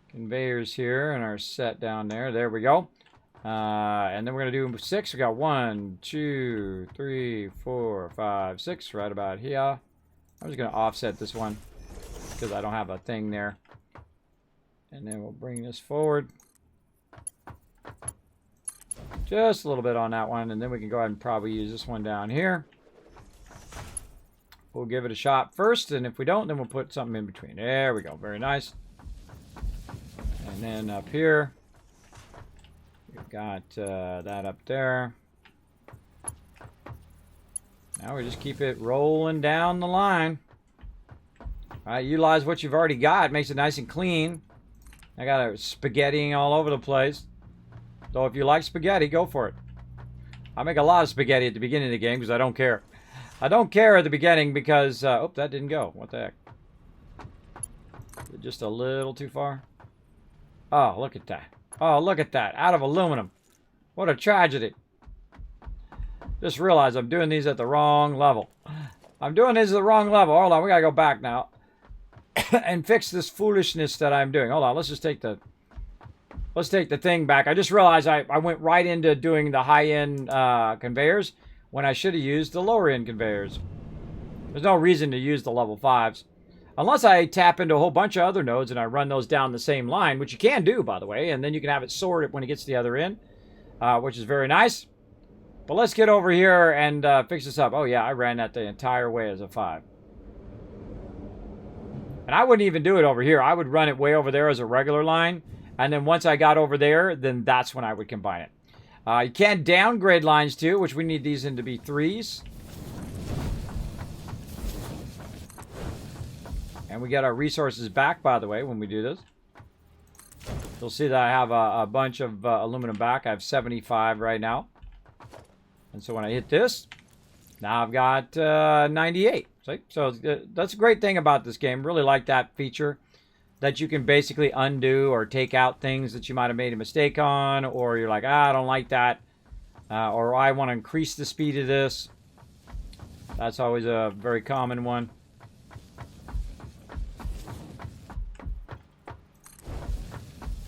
conveyors here and our set down there. There we go. And then we're going to do 6. We got 1, 2, 3, 4, 5, 6 right about here. I'm just going to offset this one because I don't have a thing there. And then we'll bring this forward. Just a little bit on that one. And then we can go ahead and probably use this one down here. We'll give it a shot first. And if we don't, then we'll put something in between. There we go. Very nice. And then up here. We've got that up there. Now we just keep it rolling down the line. All right, utilize what you've already got. Makes it nice and clean. I got a spaghettiing all over the place. So if you like spaghetti, go for it. I make a lot of spaghetti at the beginning of the game because I don't care. I don't care at the beginning because... oh, that didn't go. What the heck? Just a little too far. Oh, look at that. Oh, look at that. Out of aluminum. What a tragedy. Just realized I'm doing these at the wrong level. I'm doing these at the wrong level. Hold on, we gotta go back now. And fix this foolishness that I'm doing. Hold on, let's take the thing back. I just realized I went right into doing the high-end conveyors when I should have used the lower-end conveyors. There's no reason to use the level 5s. Unless I tap into a whole bunch of other nodes and I run those down the same line, which you can do, by the way, and then you can have it sort it when it gets to the other end, which is very nice. But let's get over here and fix this up. Oh, yeah, I ran that the entire way as a 5. And I wouldn't even do it over here. I would run it way over there as a regular line, and then once I got over there, then that's when I would combine it. You can downgrade lines, too, which we need these in to be 3s. And we get our resources back, by the way, when we do this. You'll see that I have a bunch of aluminum back. I have 75 right now. And so when I hit this, now I've got 98. See? So that's a great thing about this game. Really like that feature. That you can basically undo or take out things that you might have made a mistake on. Or you're like, I don't like that. Or I want to increase the speed of this. That's always a very common one.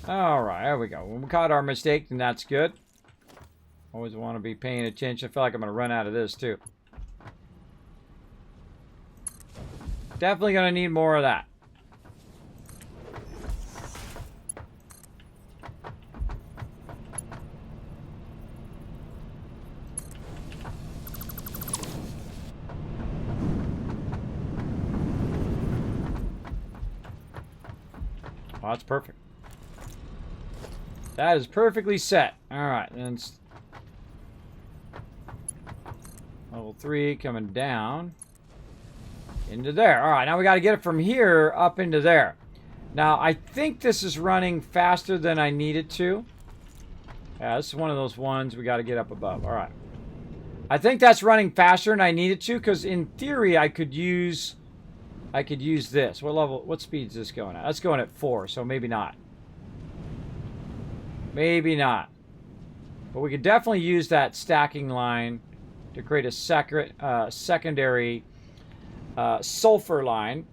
Alright, there we go. When we caught our mistake, then that's good. Always want to be paying attention. I feel like I'm going to run out of this, too. Definitely going to need more of that. Oh, that's perfect. That is perfectly set. Alright, then level 3 coming down into there. Alright, now we got to get it from here up into there. Now, I think this is running faster than I need it to. Yeah, this is one of those ones we got to get up above. Alright. I think that's running faster than I need it to, because in theory I could use this. What speed is this going at? That's going at 4, so maybe not. Maybe not. But we could definitely use that stacking line to create a secondary sulfur line.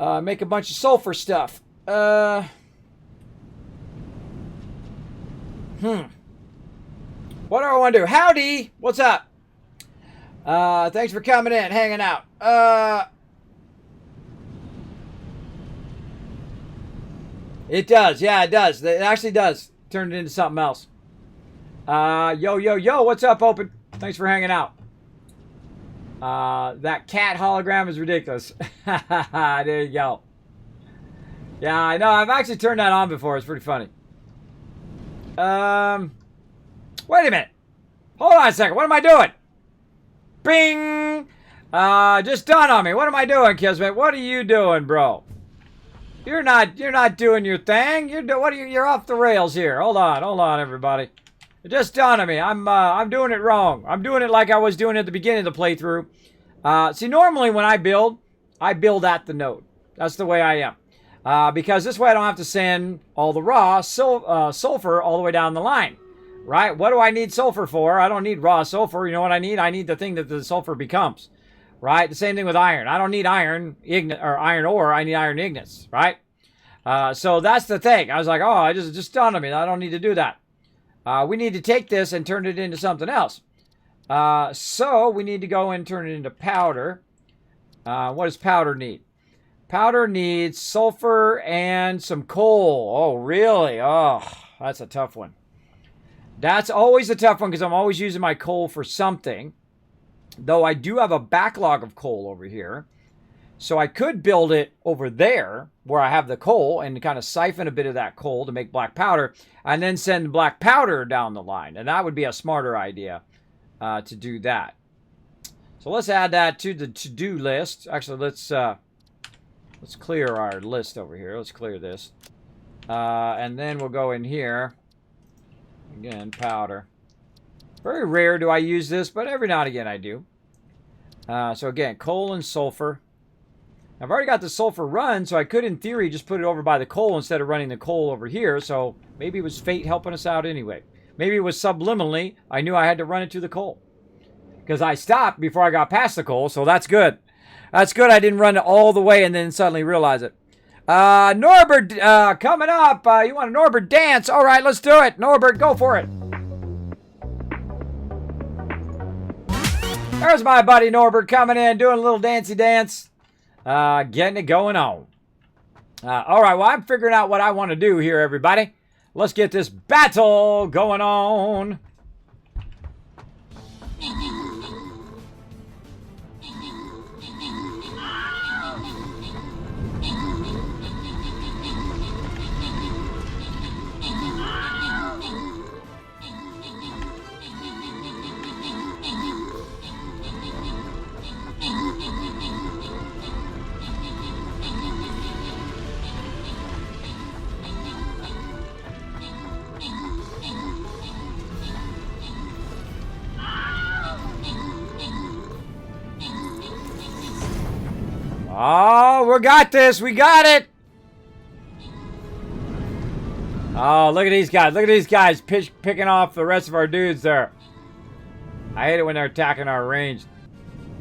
Make a bunch of sulfur stuff. What do I want to do? Howdy! What's up? Thanks for coming in, hanging out. It does. Yeah, it does. It actually does. Turn it into something else. Yo. What's up, Open? Thanks for hanging out. That cat hologram is ridiculous. There you go. Yeah, I know. I've actually turned that on before. It's pretty funny. Wait a minute. Hold on a second. What am I doing? Bing! Just dawned on me. What am I doing, Kismet? What are you doing, bro? You're not doing your thing. You're off the rails here. Hold on, everybody. It just dawned on me. I'm doing it wrong. I'm doing it like I was doing it at the beginning of the playthrough. See, normally when I build at the node. That's the way I am. Because this way I don't have to send all the raw sulfur all the way down the line. Right? What do I need sulfur for? I don't need raw sulfur. You know what I need? I need the thing that the sulfur becomes. Right? The same thing with iron. I don't need iron ore. I need iron ignits. Right? So that's the thing. I was like, oh, it just dawned on me. I don't need to do that. We need to take this and turn it into something else. So we need to go and turn it into powder. What does powder need? Powder needs sulfur and some coal. Oh, really? Oh, that's a tough one. That's always a tough one because I'm always using my coal for something. Though I do have a backlog of coal over here. So I could build it over there where I have the coal and kind of siphon a bit of that coal to make black powder and then send black powder down the line. And that would be a smarter idea to do that. So let's add that to the to-do list. Actually, let's clear our list over here. Let's clear this. And then we'll go in here. Again, powder. Very rare do I use this, but every now and again I do. So again, coal and sulfur. I've already got the sulfur run, so I could, in theory, just put it over by the coal instead of running the coal over here. So maybe it was fate helping us out anyway. Maybe it was subliminally. I knew I had to run it to the coal. Because I stopped before I got past the coal, so that's good. That's good I didn't run it all the way and then suddenly realize it. Norbert, coming up. You want a Norbert dance? All right, let's do it. Norbert, go for it. There's my buddy Norbert coming in, doing a little dancey dance. Getting it going on. All right, well, I'm figuring out what I want to do here, everybody. Let's get this battle going on. Oh, we got this. We got it. Oh, look at these guys. Look at these guys picking off the rest of our dudes there. I hate it when they're attacking our range.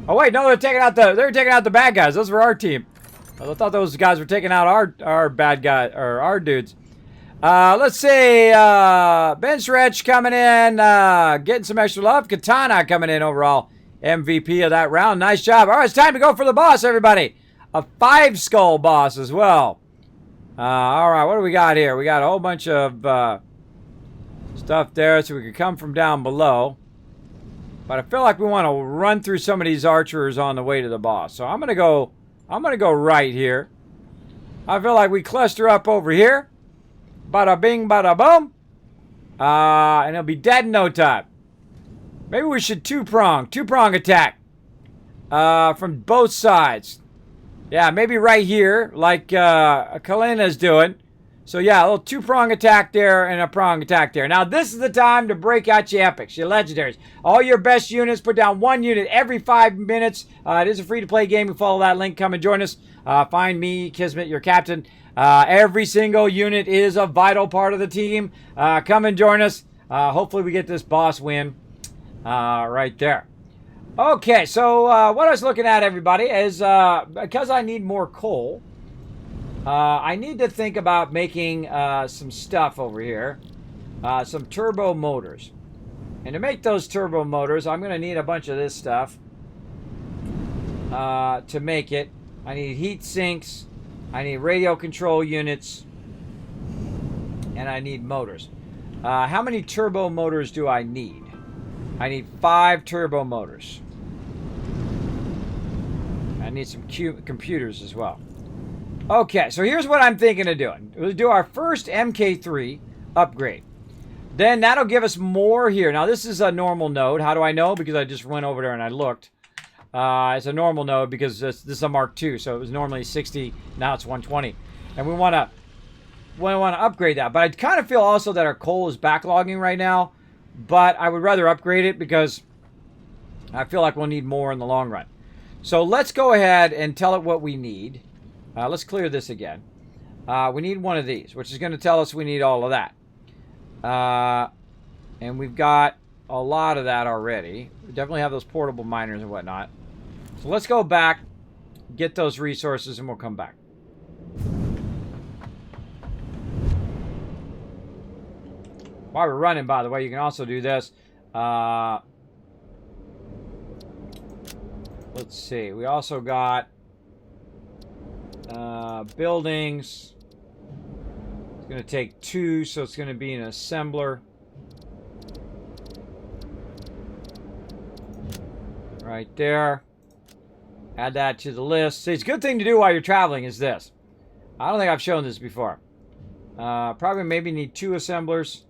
Oh, wait. No, they're taking out the bad guys. Those were our team. I thought those guys were taking out our bad guy, or our dudes. Let's see. Ben Stretch coming in. Getting some extra love. Katana coming in overall. MVP of that round. Nice job. All right, it's time to go for the boss, everybody. A 5-skull boss as well. All right, what do we got here? We got a whole bunch of stuff there, so we could come from down below. But I feel like we want to run through some of these archers on the way to the boss. So I'm gonna go right here. I feel like we cluster up over here. Bada bing, bada boom. And it'll be dead in no time. Maybe we should two-prong attack. From both sides. Yeah, maybe right here, like Kalena's doing. So yeah, a little two-prong attack there and a prong attack there. Now this is the time to break out your epics, your legendaries. All your best units, put down one unit every 5 minutes. It is a free-to-play game. You follow that link, come and join us. Find me, Kismet, your captain. Every single unit is a vital part of the team. Come and join us. Hopefully we get this boss win right there. Okay, so what I was looking at, everybody, is because I need more coal, I need to think about making some stuff over here, some turbo motors. And to make those turbo motors, I'm going to need a bunch of this stuff to make it. I need heat sinks, I need radio control units, and I need motors. How many turbo motors do I need? I need 5 turbo motors. I need some computers as well. Okay, so here's what I'm thinking of doing. We'll do our first MK3 upgrade. Then that'll give us more here. Now, this is a normal node. How do I know? Because I just went over there and I looked. It's a normal node because this is a Mark II, so it was normally 60. Now it's 120. And we want to upgrade that. But I kind of feel also that our coal is backlogging right now. But I would rather upgrade it because I feel like we'll need more in the long run. So let's go ahead and tell it what we need. Let's clear this again. We need one of these, which is going to tell us we need all of that. And we've got a lot of that already. We definitely have those portable miners and whatnot. So let's go back, get those resources, and we'll come back. While we're running, by the way, you can also do this. Let's see. We also got buildings. It's going to take 2, so it's going to be an assembler. Right there. Add that to the list. See, it's a good thing to do while you're traveling is this. I don't think I've shown this before. Probably maybe need 2 assemblers.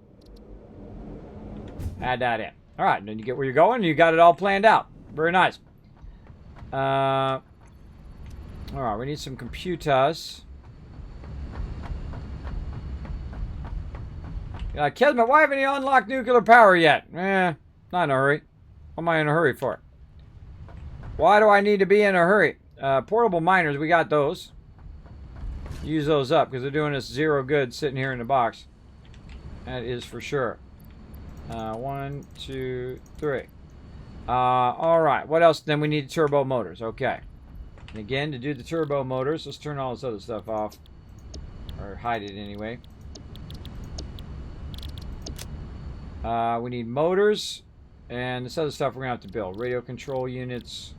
Add that in. All right, then you get where you're going. You got it all planned out. Very nice. All right, we need some computers. Kismet, why haven't you unlocked nuclear power yet? Not in a hurry. What am I in a hurry for? Why do I need to be in a hurry? Portable miners, we got those. Use those up because they're doing us 0 good sitting here in the box. That is for sure. 1, 2, 3. All right. What else? Then we need turbo motors. Okay. And again, to do the turbo motors, let's turn all this other stuff off. Or hide it anyway. We need motors. And this other stuff we're going to have to build. Radio control units.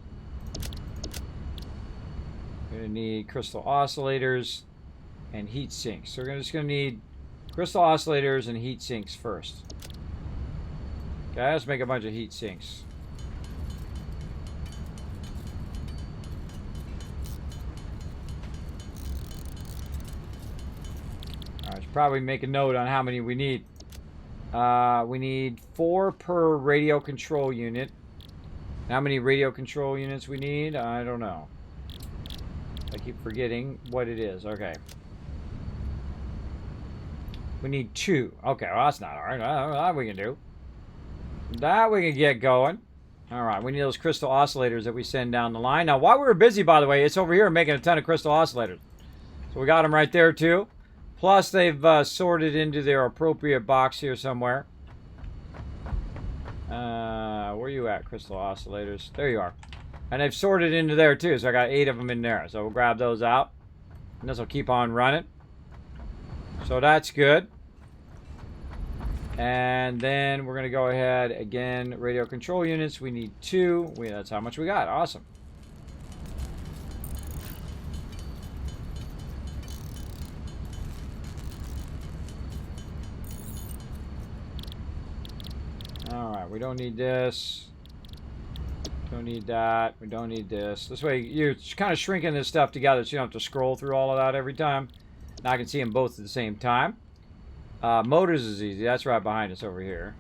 We're going to need crystal oscillators and heat sinks. So we're just going to need crystal oscillators and heat sinks first. Okay, let's make a bunch of heat sinks. I should probably make a note on how many we need. We need 4 per radio control unit. How many radio control units we need? I don't know. I keep forgetting what it is. Okay. We need 2. Okay, well that's not alright. That we can do. That we can get going. Alright, we need those crystal oscillators that we send down the line. Now, while we were busy, by the way, it's over here making a ton of crystal oscillators. So we got them right there, too. Plus, they've sorted into their appropriate box here somewhere. Where you at, crystal oscillators? There you are. And they've sorted into there, too. So I got 8 of them in there. So we'll grab those out. And this will keep on running. So that's good. And then we're going to go ahead again. Radio control units. We need 2. That's how much we got. Awesome. Alright, we don't need this. Don't don't need that. We don't need this. This way, you're kind of shrinking this stuff together so you don't have to scroll through all of that every time. Now I can see them both at the same time. Motors is easy. That's right behind us over here.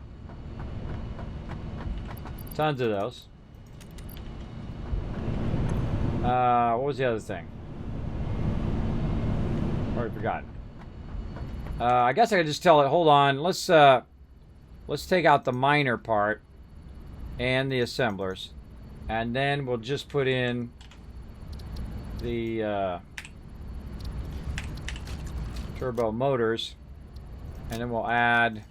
Tons of those. What was the other thing? Already forgotten. I guess I could just tell it, hold on, let's take out the miner part and the assemblers. And then we'll just put in the turbo motors. And then we'll add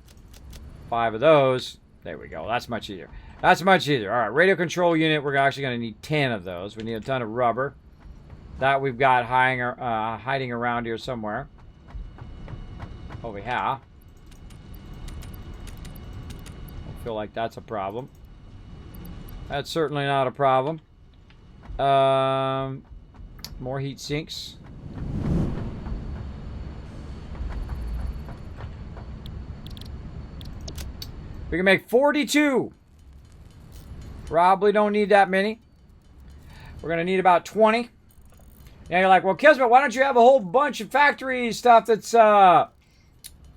5 of those. There we go. That's much easier. That's much easier. All right, radio control unit. We're actually going to need 10 of those. We need a ton of rubber. That we've got hiding around here somewhere. Oh, we have. Don't feel like that's a problem. That's certainly not a problem. More heat sinks. We can make 42. Probably don't need that many. We're going to need about 20. Now you're like, well, Kismet, why don't you have a whole bunch of factory stuff that's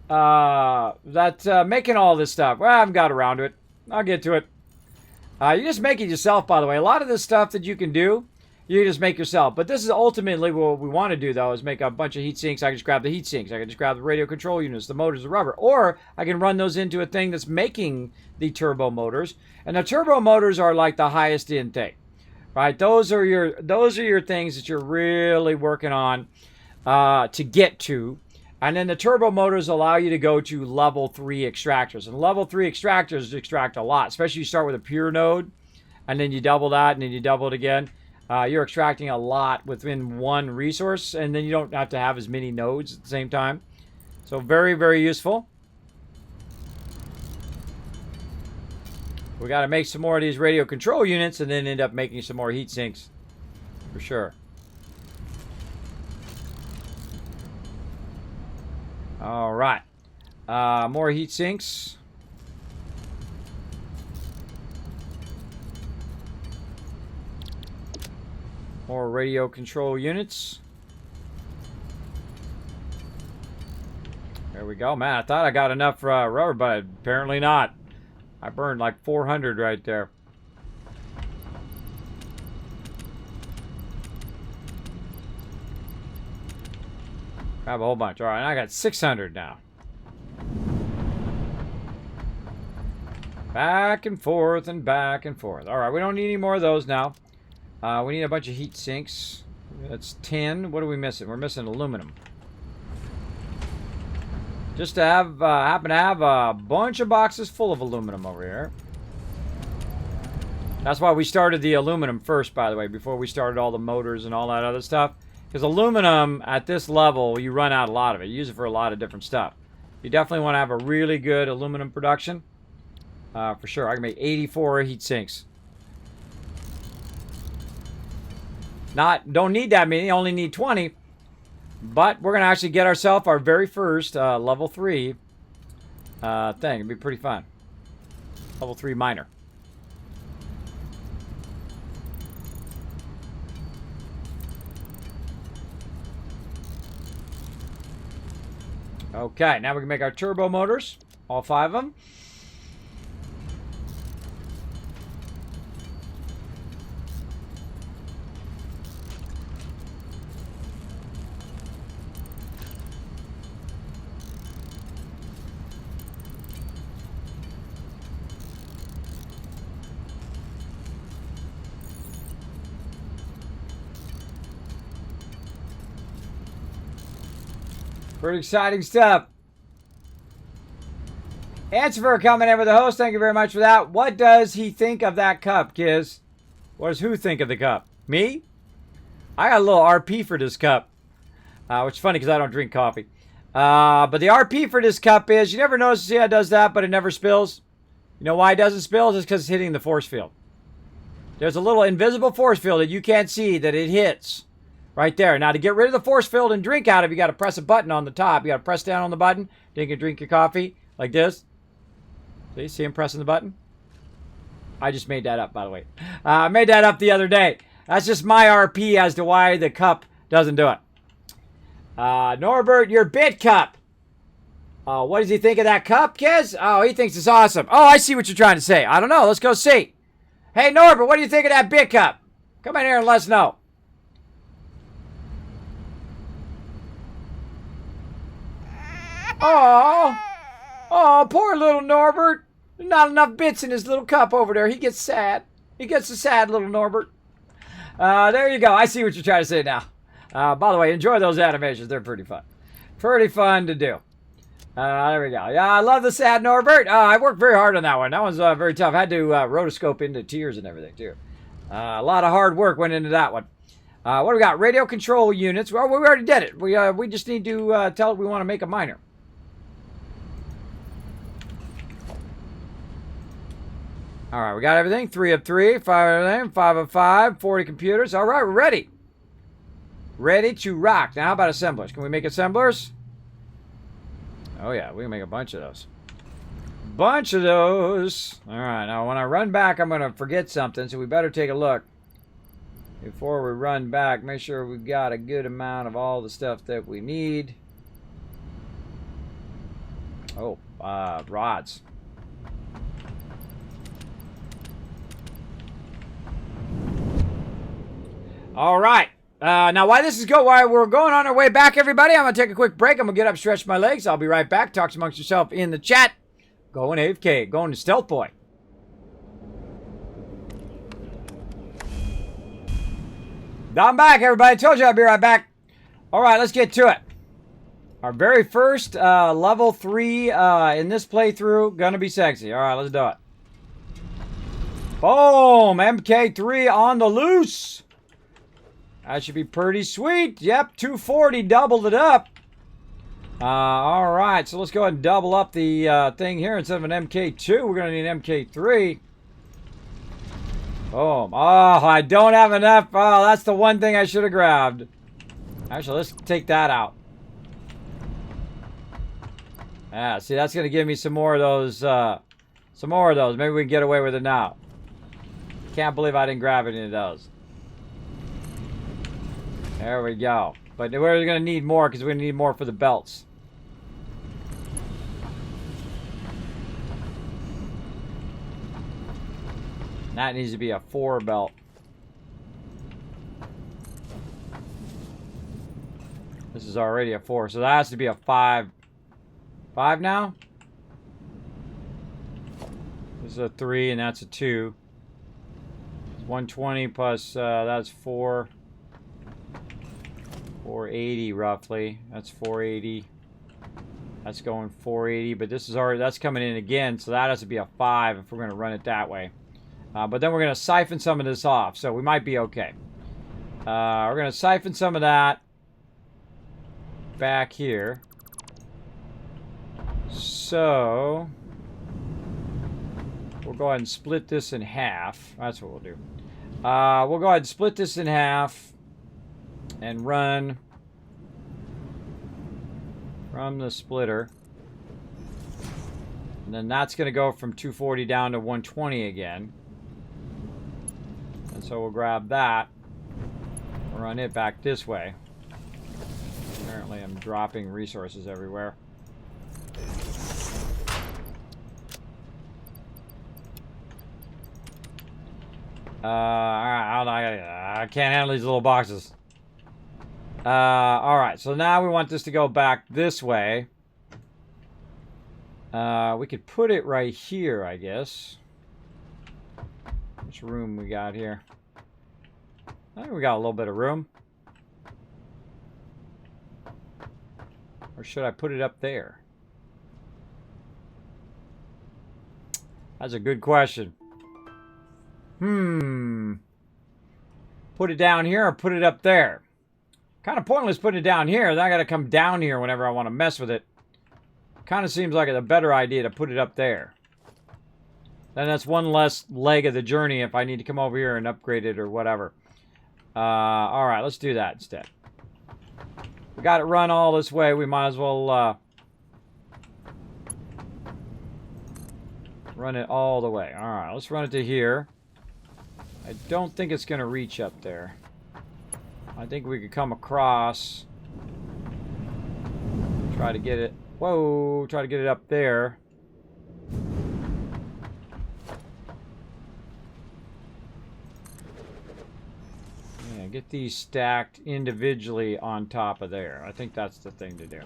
making all this stuff? Well, I haven't got around to it. I'll get to it. You just make it yourself, by the way. A lot of this stuff that you can do, you can just make yourself. But this is ultimately what we want to do, though, is make a bunch of heat sinks. I can just grab the heat sinks. I can just grab the radio control units, the motors, the rubber. Or I can run those into a thing that's making the turbo motors. And the turbo motors are like the highest end thing, right? Those are your things that you're really working on to get to. And then the turbo motors allow you to go to level 3 extractors. And level 3 extractors extract a lot, especially you start with a pure node, and then you double that, and then you double it again. You're extracting a lot within one resource, and then you don't have to have as many nodes at the same time. So very, very useful. We got to make some more of these radio control units, and then end up making some more heat sinks, for sure. All right, more heat sinks. More radio control units. There we go. Man, I thought I got enough rubber, but apparently not. I burned like 400 right there. Grab a whole bunch. All right, I got 600 now. Back and forth and back and forth. All right, we don't need any more of those now. We need a bunch of heat sinks. That's 10. What are we missing? We're missing aluminum. Just to have, happen to have a bunch of boxes full of aluminum over here. That's why we started the aluminum first, by the way, before we started all the motors and all that other stuff. Because aluminum, at this level, you run out a lot of it. You use it for a lot of different stuff. You definitely want to have a really good aluminum production. For sure. I can make 84 heat sinks. Don't need that many. Only need 20. But we're going to actually get ourselves our very first level 3 thing. It'd be pretty fun. Level 3 miner. Okay, now we can make our turbo motors. All 5 of them. Pretty exciting stuff. Answer for coming in with the host. Thank you very much for that. What does he think of that cup, Kiz? What does who think of the cup? Me? I got a little RP for this cup. Which is funny because I don't drink coffee. But the RP for this cup is, you never notice, see how it does that, but it never spills? You know why it doesn't spill? It's because it's hitting the force field. There's a little invisible force field that you can't see that it hits. Right there. Now, to get rid of the force field and drink out of it, you got to press a button on the top. You got to press down on the button. Then you can drink your coffee like this. See him pressing the button? I just made that up, by the way. I made that up the other day. That's just my RP as to why the cup doesn't do it. Norbert, your bit cup. What does he think of that cup, kids? Oh, he thinks it's awesome. Oh, I see what you're trying to say. I don't know. Let's go see. Hey, Norbert, what do you think of that bit cup? Come in here and let us know. Oh, poor little Norbert. There's not enough bits in his little cup over there. He gets sad. He gets a sad little Norbert. There you go. I see what you're trying to say now. By the way, enjoy those animations. They're pretty fun. Pretty fun to do. There we go. Yeah, I love the sad Norbert. I worked very hard on that one. That one's very tough. I had to rotoscope into tears and everything, too. A lot of hard work went into that one. What do we got? Radio control units. Well, we already did it. We just need to tell it we want to make a miner. All right, we got everything. 3 of 3, 5 of everything, 5 of 5, 40 computers. All right, we're ready. Ready to rock. Now, how about assemblers? Can we make assemblers? Oh, yeah, we can make a bunch of those. Bunch of those. All right, now when I run back, I'm going to forget something, so we better take a look. Before we run back, make sure we've got a good amount of all the stuff that we need. Oh, rods. All right. Now, while we're going on our way back, everybody, I'm going to take a quick break. I'm going to get up, stretch my legs. I'll be right back. Talk amongst yourself in the chat. Going AFK. Going to Stealth Boy. I'm back, everybody. Told you I'd be right back. All right, let's get to it. Our very first level 3 in this playthrough. Gonna be sexy. All right, let's do it. Boom! MK3 on the loose. That should be pretty sweet. Yep, 240 doubled it up. All right, so let's go ahead and double up the thing here. Instead of an MK2, we're going to need an MK3. Boom. Oh, I don't have enough. Oh, that's the one thing I should have grabbed. Actually, let's take that out. Yeah, see, that's going to give me some more of those. Maybe we can get away with it now. Can't believe I didn't grab any of those. There we go. But we're going to need more because we're going to need more for the belts. That needs to be a 4 belt. This is already a 4, so that has to be a 5. 5 now? This is a 3 and that's a 2. It's 120 plus, that's 4. 480 roughly. That's 480. That's going 480, but this is already, that's coming in again, so that has to be a 5 if we're going to run it that way. But then we're going to siphon some of this off, so we might be okay. We're going to siphon some of that back here. So we'll go ahead and split this in half. That's what we'll do. We'll go ahead and split this in half and run from the splitter. And then that's going to go from 240 down to 120 again. And so we'll grab that. We'll run it back this way. Apparently I'm dropping resources everywhere. I can't handle these little boxes. Alright, so now we want this to go back this way. We could put it right here, I guess. Which room we got here? I think we got a little bit of room. Or should I put it up there? That's a good question. Put it down here or put it up there? Kind of pointless putting it down here. Then I got to come down here whenever I want to mess with it. Kind of seems like it's a better idea to put it up there. Then that's one less leg of the journey if I need to come over here and upgrade it or whatever. Alright, let's do that instead. We got it run all this way. We might as well run Run it all the way. All right, let's run it to here. I don't think it's going to reach up there. I think we could come across. Try to get it. Whoa, try to get it up there. Yeah, get these stacked individually on top of there. I think that's the thing to do.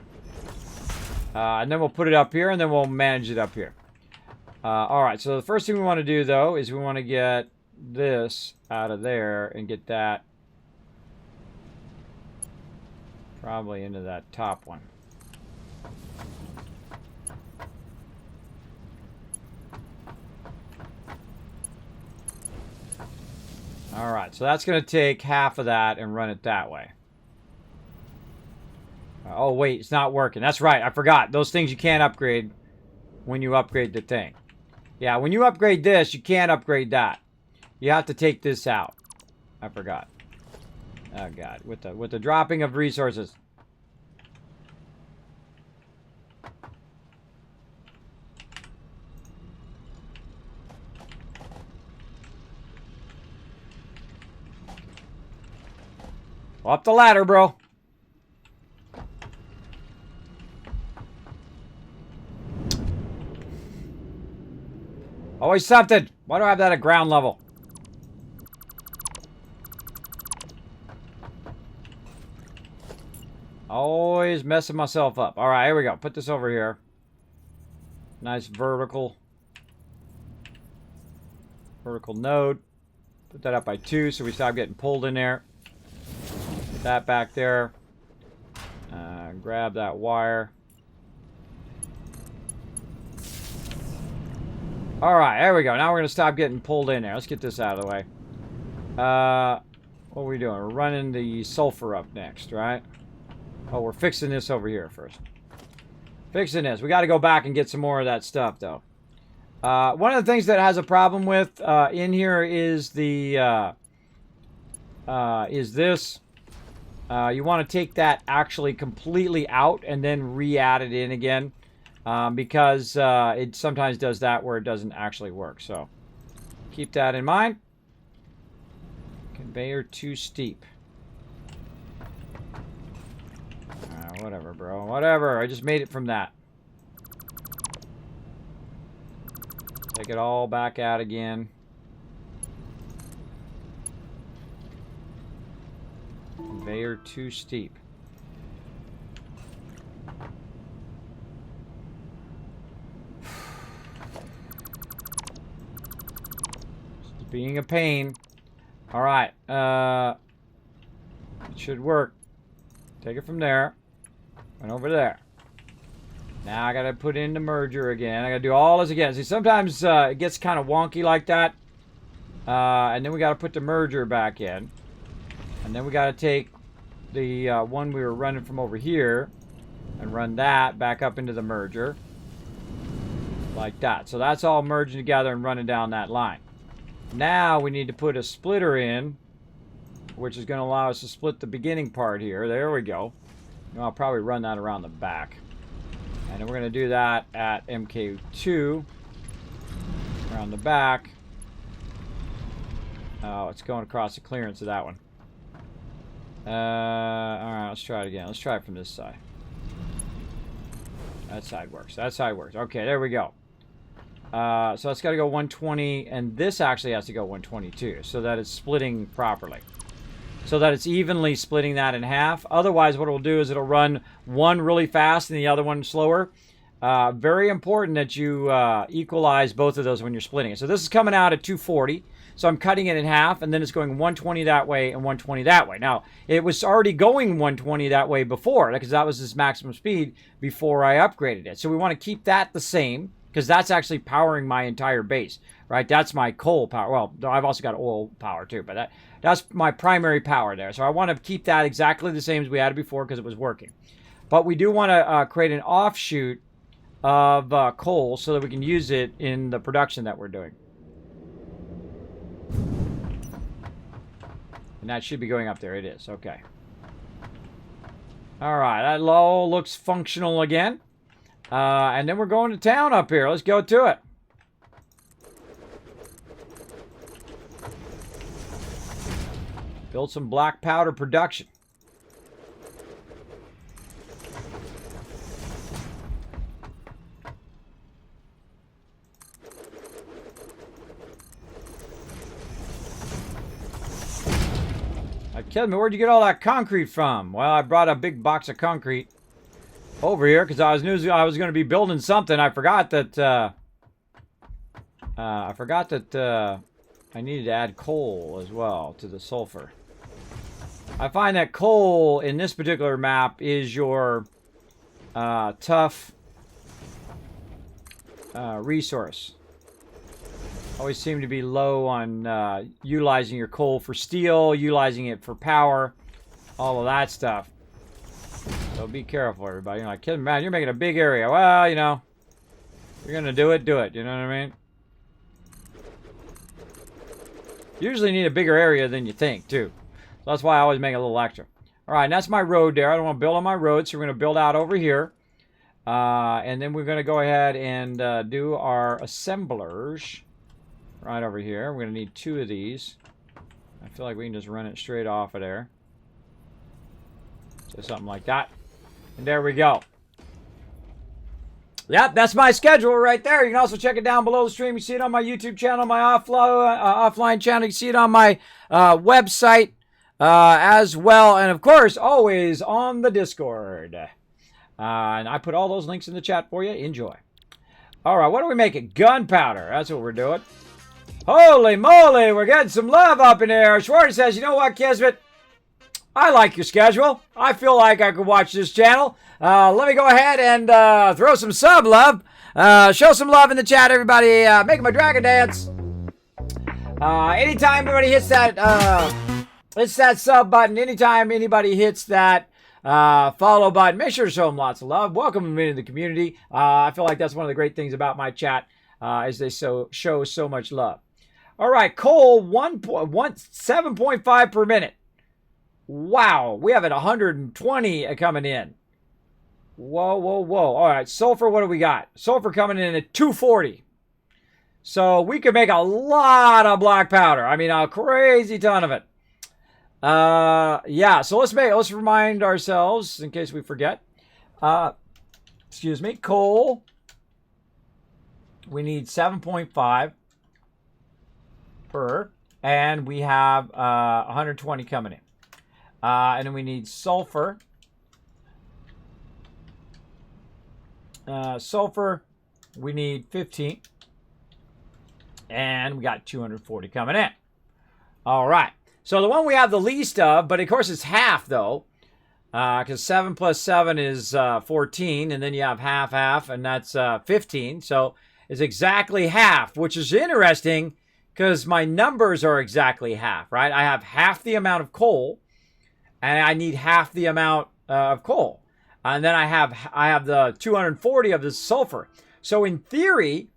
And then we'll put it up here, and then we'll manage it up here. Alright, so the first thing we want to do, though, is we want to get this out of there and get that probably into that top one. Alright, so that's going to take half of that and run it that way. Oh, wait, it's not working. That's right, I forgot. Those things you can't upgrade when you upgrade the thing. Yeah, when you upgrade this, you can't upgrade that. You have to take this out. I forgot. Oh, God. With the dropping of resources. Up the ladder, bro. Always something. Why do I have that at ground level? Always messing myself up. All right, here we go. Put this over here. Nice vertical node. Put that up by 2 so we stop getting pulled in there. Put that back there. Grab that wire. Alright, there we go. Now we're going to stop getting pulled in there. Let's get this out of the way. What are we doing? We're running the sulfur up next, right? Oh, we're fixing this over here first. Fixing this. We got to go back and get some more of that stuff, though. One of the things that has a problem with in here is the this. You want to take that actually completely out and then re-add it in again. Because it sometimes does that where it doesn't actually work. So keep that in mind. Conveyor too steep. Whatever, bro. Whatever. I just made it from that. Take it all back out again. Conveyor too steep. Being a pain. Alright. It should work. Take it from there. And over there. Now I gotta put in the merger again. I gotta do all this again. See, sometimes it gets kind of wonky like that. And then we gotta put the merger back in. And then we gotta take the one we were running from over here and run that back up into the merger. Like that. So that's all merging together and running down that line. Now we need to put a splitter in, which is going to allow us to split the beginning part here. There we go. I'll probably run that around the back. And then we're going to do that at MK2. Around the back. Oh, it's going across the clearance of that one. Alright, let's try it again. Let's try it from this side. That side works. That side works. Okay, there we go. So it's got to go 120, and this actually has to go 122, so that it's splitting properly. So that it's evenly splitting that in half. Otherwise, what it'll do is it'll run one really fast and the other one slower. Very important that you equalize both of those when you're splitting it. So this is coming out at 240. So I'm cutting it in half, and then it's going 120 that way and 120 that way. Now, it was already going 120 that way before, because that was its maximum speed before I upgraded it. So we want to keep that the same, because that's actually powering my entire base, right? That's my coal power. Well, I've also got oil power too, but that's my primary power there. So I want to keep that exactly the same as we had it before because it was working. But we do want to create an offshoot of coal so that we can use it in the production that we're doing. And that should be going up there. It is. Okay. All right. That all looks functional again. And then we're going to town up here. Let's go to it. Build some black powder production. Kidding me, where'd you get all that concrete from? Well, I brought a big box of concrete over here because I knew I was going to be building something. I forgot that I needed to add coal as well to the sulfur. I find that coal in this particular map is your tough resource. Always seem to be low on utilizing your coal for steel, utilizing it for power, all of that stuff. So be careful, everybody. You're like, kid, man, you're making a big area. Well, you know, you're gonna do it. You know what I mean? You usually need a bigger area than you think, too. So that's why I always make a little extra. All right, and that's my road there. I don't want to build on my road, so we're gonna build out over here, and then we're gonna go ahead and do our assemblers. Right over here. We're going to need 2 of these. I feel like we can just run it straight off of there. So something like that. And there we go. Yep, that's my schedule right there. You can also check it down below the stream. You see it on my YouTube channel, my offline channel. You can see it on my website as well. And, of course, always on the Discord. And I put all those links in the chat for you. Enjoy. All right, what are we making? Gunpowder. That's what we're doing. Holy moly, we're getting some love up in here. Schwartz says, you know what, Kismet? I like your schedule. I feel like I could watch this channel. Let me go ahead and throw some sub love. Show some love in the chat, everybody. Make my dragon dance. Anytime anybody hits that sub button, anytime anybody hits that follow button, make sure to show them lots of love. Welcome them into the community. I feel like that's one of the great things about my chat is they show so much love. All right, coal 7.5 per minute. Wow, we have it 120 coming in. Whoa, whoa, whoa. All right, sulfur, what do we got? Sulfur coming in at 240. So we could make a lot of black powder. I mean, a crazy ton of it. Yeah, so let's remind ourselves in case we forget. Excuse me, coal. We need 7.5 per, and we have 120 coming in. And then we need sulfur. Sulfur, we need 15. And we got 240 coming in. All right. So the one we have the least of, but of course it's half though, because 7 plus 7 is 14, and then you have half, and that's 15. So it's exactly half, which is interesting because my numbers are exactly half, right? I have half the amount of coal, and I need half the amount of coal. And then I have the 240 of the sulfur. So in theory,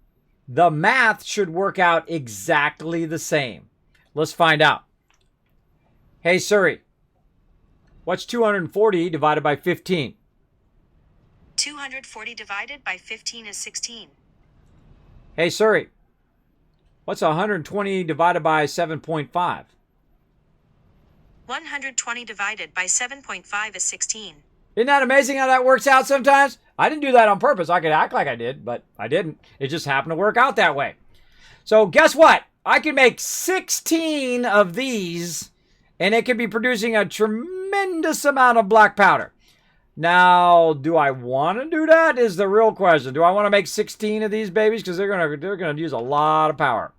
the math should work out exactly the same. Let's find out. Hey, Siri, what's 240 divided by 15? 240 divided by 15 is 16. Hey, Siri, what's 120 divided by 7.5? 120 divided by 7.5 is 16. Isn't that amazing how that works out sometimes? I didn't do that on purpose. I could act like I did, but I didn't. It just happened to work out that way. So guess what? I can make 16 of these, and it could be producing a tremendous amount of black powder. Now, do I want to do that is the real question. Do I want to make 16 of these babies? Because they're gonna use a lot of power.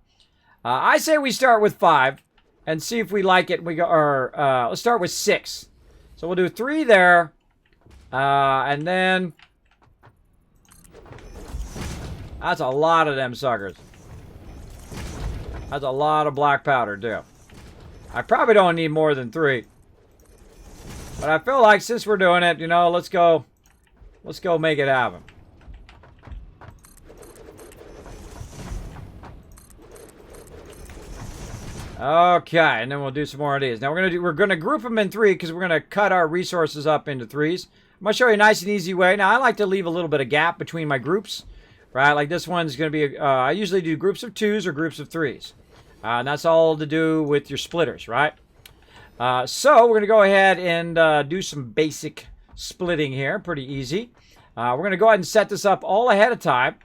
I say we start with 5 and see if we like it. Let's start with 6. So we'll do 3 there. And then that's a lot of them suckers. That's a lot of black powder too. I probably don't need more than 3. But I feel like since we're doing it, you know, let's go make it happen. Okay, and then we'll do some more of these. Now we're gonna group them in 3 because we're gonna cut our resources up into 3s. I'm going to show you a nice and easy way. Now, I like to leave a little bit of gap between my groups, right? Like this one's going to be, I usually do groups of 2s or groups of 3s. And that's all to do with your splitters, right? So we're going to go ahead and do some basic splitting here. Pretty easy. We're going to go ahead and set this up all ahead of time.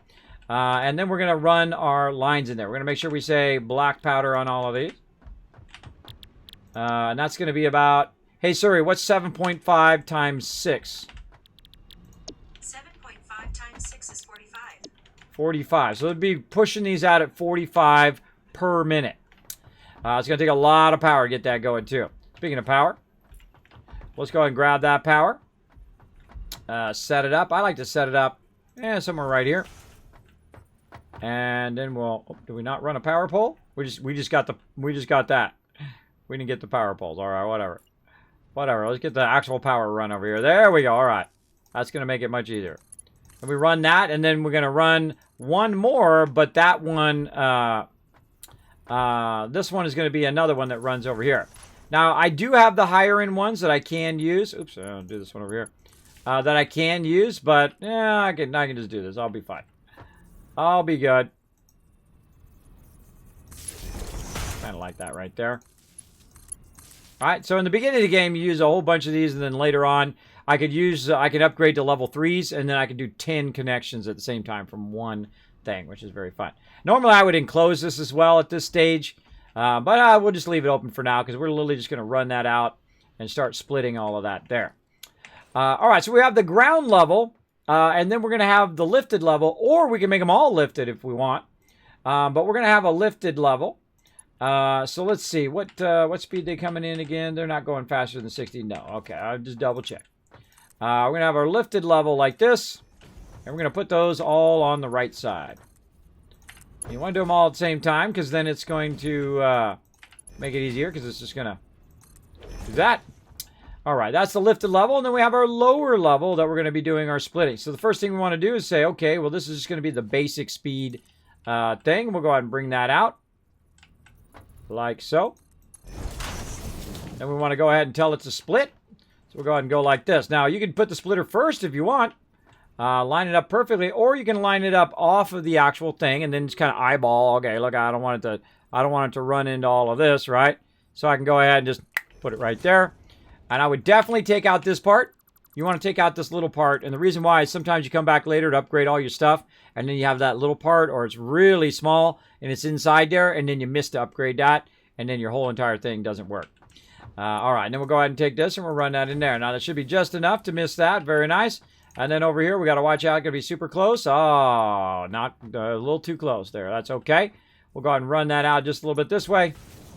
And then we're going to run our lines in there. We're going to make sure we say black powder on all of these. And that's going to be about... Hey, Siri, what's 7.5 times 6? 7.5 times 6 is 45. 45. So it'd be pushing these out at 45 per minute. It's going to take a lot of power to get that going, too. Speaking of power, let's go ahead and grab that power. Set it up. I like to set it up somewhere right here. And then we'll... Oh, did we not run a power pole? We just got that. We didn't get the power poles. All right, whatever. Whatever. Let's get the actual power run over here. There we go. All right. That's going to make it much easier. And we run that, and then we're going to run one more, but that one, this one is going to be another one that runs over here. Now, I do have the higher end ones that I can use. Oops, I'll do this one over here. That I can use, but yeah, I can just do this. I'll be fine. I'll be good. Kind of like that right there. All right, so in the beginning of the game, you use a whole bunch of these, and then later on, I can upgrade to level 3s, and then I can do 10 connections at the same time from one thing, which is very fun. Normally, I would enclose this as well at this stage, but we'll just leave it open for now, because we're literally just going to run that out and start splitting all of that there. All right, so we have the ground level, and then we're going to have the lifted level, or we can make them all lifted if we want, but we're going to have a lifted level. So let's see, what speed they coming in again? They're not going faster than 60. No, okay, I'll just double check. We're going to have our lifted level like this, and we're going to put those all on the right side. You want to do them all at the same time, because then it's going to make it easier, because it's just going to do that. All right, that's the lifted level, and then we have our lower level that we're going to be doing our splitting. So the first thing we want to do is say, okay, well, this is just going to be the basic speed thing. We'll go ahead and bring that out. Like so. Then we want to go ahead and tell it to split. So we'll go ahead and go like this. Now, you can put the splitter first if you want. Line it up perfectly. Or you can line it up off of the actual thing and then just kind of eyeball. Okay, look, I don't want it to run into all of this, right? So I can go ahead and just put it right there. And I would definitely take out this part. You want to take out this little part. And the reason why is sometimes you come back later to upgrade all your stuff. And then you have that little part, or it's really small and it's inside there, and then you miss to upgrade that, and then your whole entire thing doesn't work. All right, and then we'll go ahead and take this and we'll run that in there. Now, that should be just enough to miss that. Very nice. And then over here, we got to watch out. It's going to be super close. Oh, not a little too close there. That's okay. We'll go ahead and run that out just a little bit this way.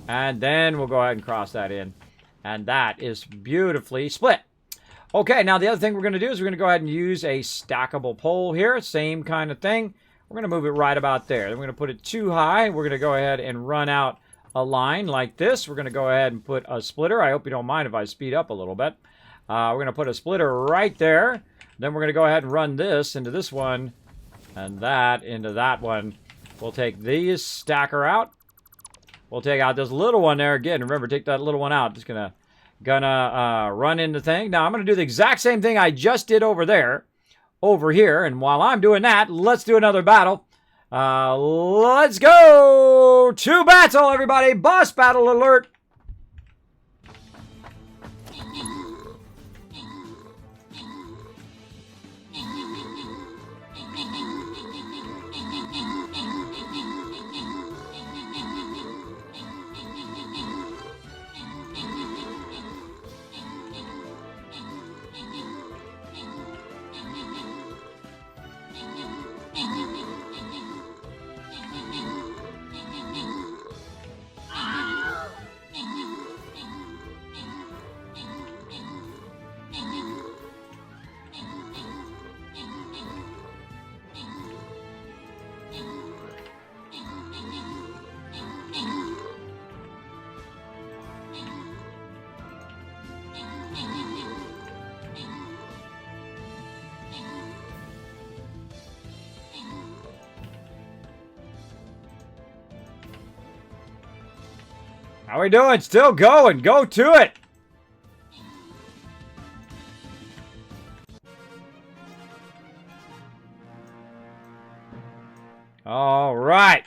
And then we'll go ahead and cross that in. And that is beautifully split. Okay, now the other thing we're going to do is we're going to go ahead and use a stackable pole here. Same kind of thing. We're going to move it right about there. Then we're going to put it too high. We're going to go ahead and run out a line like this. We're going to go ahead and put a splitter. I hope you don't mind if I speed up a little bit. We're going to put a splitter right there. Then we're going to go ahead and run this into this one and that into that one. We'll take these stacker out. We'll take out this little one there again. Remember, take that little one out. Just gonna run into the thing. Now I'm going to do the exact same thing I just did over there. Over here, and while I'm doing that, let's do another battle. Let's go to battle, everybody. Boss battle alert. How we doing? Still going. Go to it. All right.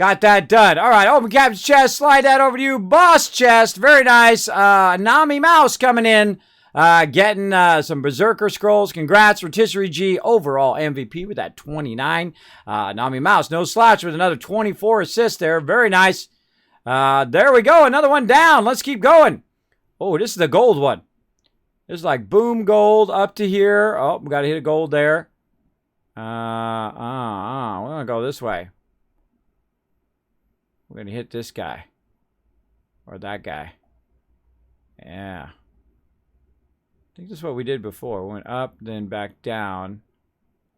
Got that done. All right, open captain's chest. Slide that over to you. Boss chest. Very nice. Nami Mouse coming in. Getting some Berserker Scrolls. Congrats, Rotisserie G, overall MVP with that 29. Nami Mouse, no slouch with another 24 assists there. Very nice. There we go. Another one down. Let's keep going. Oh, this is the gold one. This is like boom gold up to here. Oh, we got to hit a gold there. We're going to go this way. We're going to hit this guy. Or that guy. Yeah. I think this is what we did before. We went up, then back down,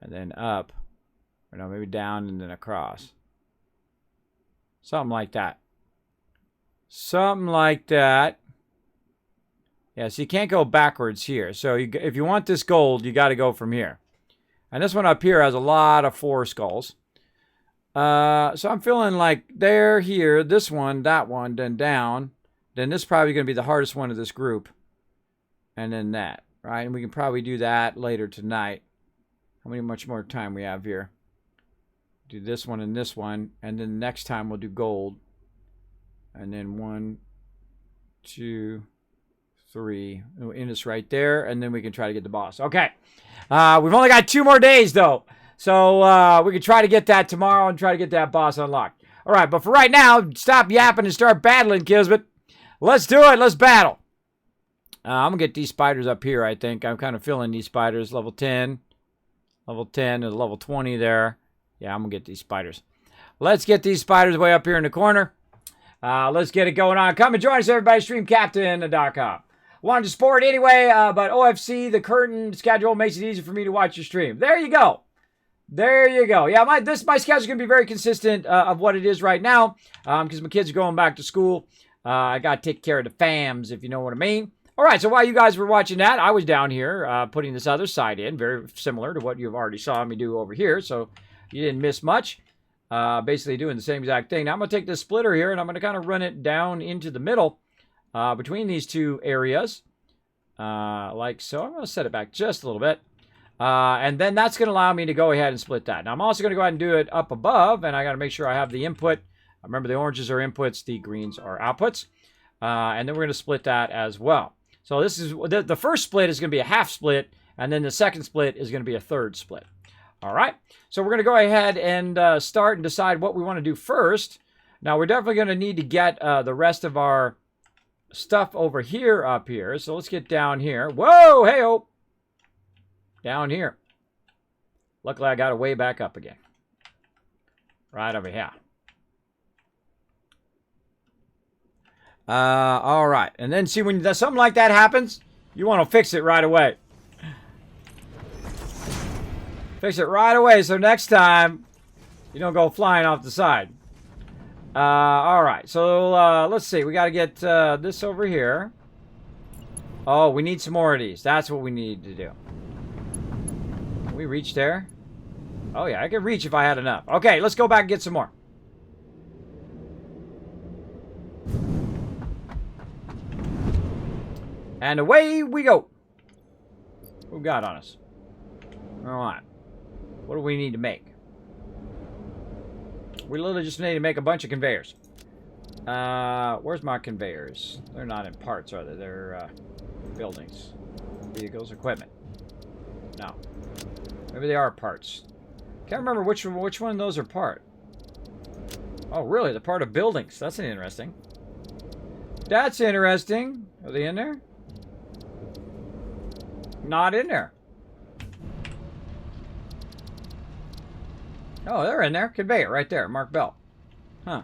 and then up. Or no, maybe down and then across. Something like that. Something like that. Yeah, so you can't go backwards here. So if you want this gold, you got to go from here. And this one up here has a lot of 4 skulls. So I'm feeling like there, here, this one, that one, then down. Then this is probably going to be the hardest one of this group. And then that, right? And we can probably do that later tonight. How much more time we have here? Do this one and this one. And then next time we'll do gold. And then 1, 2, 3. We'll end this right there. And then we can try to get the boss. Okay. We've only got 2 more days, though. So we can try to get that tomorrow and try to get that boss unlocked. All right. But for right now, stop yapping and start battling, Kismet. Let's do it. Let's battle. I'm going to get these spiders up here, I think. I'm kind of feeling these spiders. Level 10. Level 10 and level 20 there. Yeah, I'm going to get these spiders. Let's get these spiders way up here in the corner. Let's get it going on. Come and join us, everybody. StreamCaptain.com. Wanted to support anyway, but OFC, the curtain schedule makes it easy for me to watch your stream. There you go. There you go. Yeah, my schedule is going to be very consistent of what it is right now because my kids are going back to school. I got to take care of the fams, if you know what I mean. All right, so while you guys were watching that, I was down here putting this other side in, very similar to what you've already saw me do over here, so you didn't miss much. Basically doing the same exact thing. Now I'm going to take this splitter here, and I'm going to kind of run it down into the middle between these 2 areas, like so. I'm going to set it back just a little bit, and then that's going to allow me to go ahead and split that. Now I'm also going to go ahead and do it up above, and I got to make sure I have the input. Remember, the oranges are inputs, the greens are outputs, and then we're going to split that as well. So this is the first split is going to be a half split, and then the second split is going to be a third split. All right. So we're going to go ahead and start and decide what we want to do first. Now we're definitely going to need to get the rest of our stuff over here up here. So let's get down here. Whoa, hey-oh. Down here. Luckily I got it way back up again. Right over here. All right. And then see, when something like that happens, you want to fix it right away. Fix it right away so next time you don't go flying off the side. All right. So let's see. We got to get this over here. Oh, we need some more of these. That's what we need to do. Can we reach there? Oh, yeah. I could reach if I had enough. Okay. Let's go back and get some more. And away we go. What we got on us? All right. What do we need to make? We literally just need to make a bunch of conveyors. Where's my conveyors? They're not in parts, are they? They're buildings, vehicles, equipment. No. Maybe they are parts. Can't remember which one of those are part. Oh, really? They're part of buildings. That's interesting. That's interesting. Are they in there? Not in there. Oh, they're in there. Conveyor right there. Mark Bell. Huh.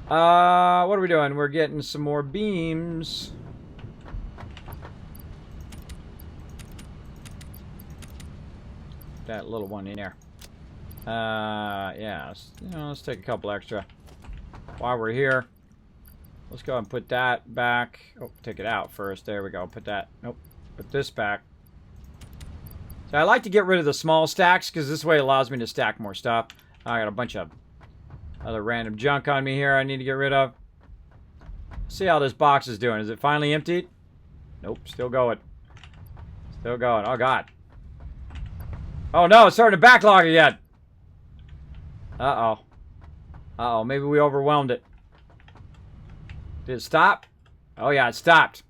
What are we doing? We're getting some more beams. That little one in there. Yeah. Let's take a couple extra. While we're here, let's go and put that back. Oh, take it out first. There we go. Put that. Nope. Put this back. So I like to get rid of the small stacks because this way it allows me to stack more stuff. I got a bunch of other random junk on me here I need to get rid of. See how this box is doing. Is it finally emptied? Nope, still going. Still going. Oh, God. Oh, no, it's starting to backlog again. Uh-oh. Uh-oh, maybe we overwhelmed it. Did it stop? Oh, yeah, it stopped.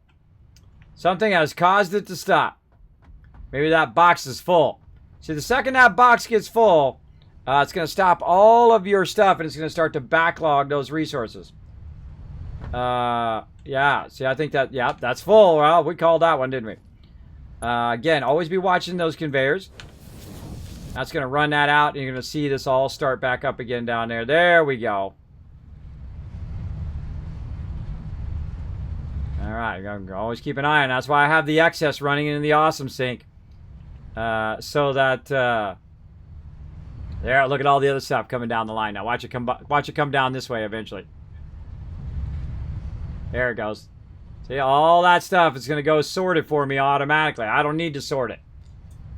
Something has caused it to stop. Maybe that box is full. See, the second that box gets full, it's going to stop all of your stuff, and it's going to start to backlog those resources. Yeah, see, I think that, yeah, that's full. Well, we called that one, didn't we? Again, always be watching those conveyors. That's going to run that out, and you're going to see this all start back up again down there. There we go. All right, always keep an eye on it. That's why I have the excess running in the awesome sink. So that, there, look at all the other stuff coming down the line now. Watch it come down this way eventually. There it goes. See, all that stuff is going to go sorted for me automatically. I don't need to sort it.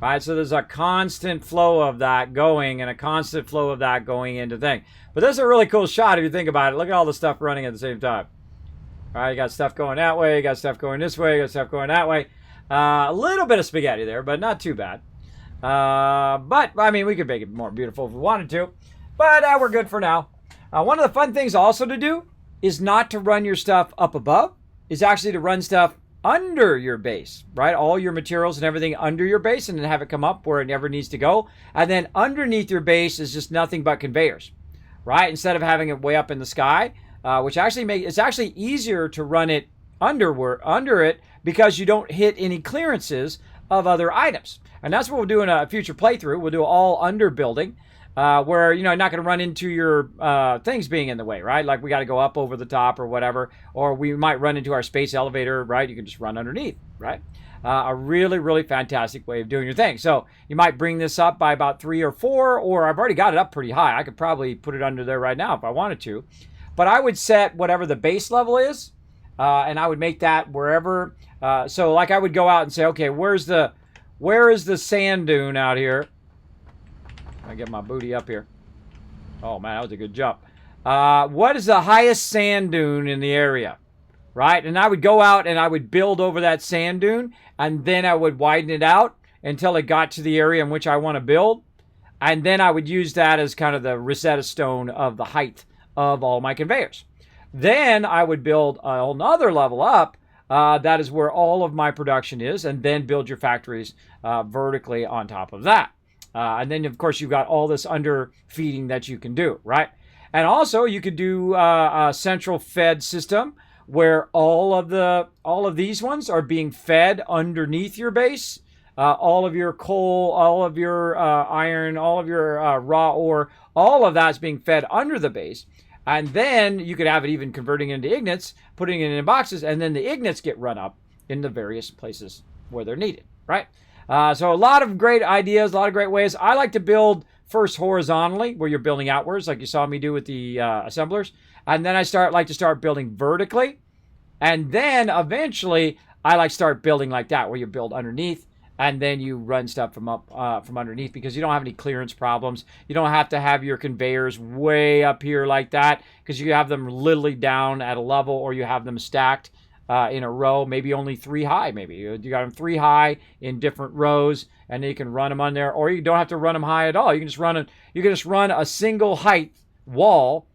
All right, so there's a constant flow of that going and a constant flow of that going into thing. But this is a really cool shot if you think about it. Look at all the stuff running at the same time. All right, you got stuff going that way, you got stuff going this way, you got stuff going that way. A little bit of spaghetti there, but not too bad. But, I mean, we could make it more beautiful if we wanted to. But we're good for now. One of the fun things also to do is not to run your stuff up above. Is actually to run stuff under your base, right? All your materials and everything under your base, and then have it come up where it never needs to go. And then underneath your base is just nothing but conveyors, right? Instead of having it way up in the sky, which actually it's actually easier to run it under it because you don't hit any clearances of other items. And that's what we'll do in a future playthrough. We'll do all under building. Where, you know, you're not going to run into your things being in the way, right? Like we got to go up over the top or whatever. Or we might run into our space elevator, right? You can just run underneath, right? A really, really fantastic way of doing your thing. So you might bring this up by about 3 or 4, or I've already got it up pretty high. I could probably put it under there right now if I wanted to. But I would set whatever the base level is, and I would make that wherever. So like I would go out and say, okay, where is the sand dune out here? I get my booty up here. Oh, man, that was a good jump. What is the highest sand dune in the area? Right? And I would go out and I would build over that sand dune, and then I would widen it out until it got to the area in which I want to build. And then I would use that as kind of the Rosetta Stone of the height of all my conveyors. Then I would build another level up. That is where all of my production is, and then build your factories vertically on top of that. And then, of course, you've got all this underfeeding that you can do, right? And also, you could do a central fed system where all of these ones are being fed underneath your base. All of your coal, all of your iron, all of your raw ore, all of that's being fed under the base. And then you could have it even converting into ignits, putting it in boxes, and then the ignits get run up in the various places where they're needed, right? So a lot of great ideas, a lot of great ways. I like to build first horizontally, where you're building outwards, like you saw me do with the assemblers. And then I like to start building vertically. And then eventually, I like to start building like that, where you build underneath. And then you run stuff from underneath, because you don't have any clearance problems. You don't have to have your conveyors way up here like that, because you have them literally down at a level, or you have them stacked in a row, maybe only 3 high. Maybe you got them 3 high in different rows, and then you can run them on there, or you don't have to run them high at all. You can just run a single height wall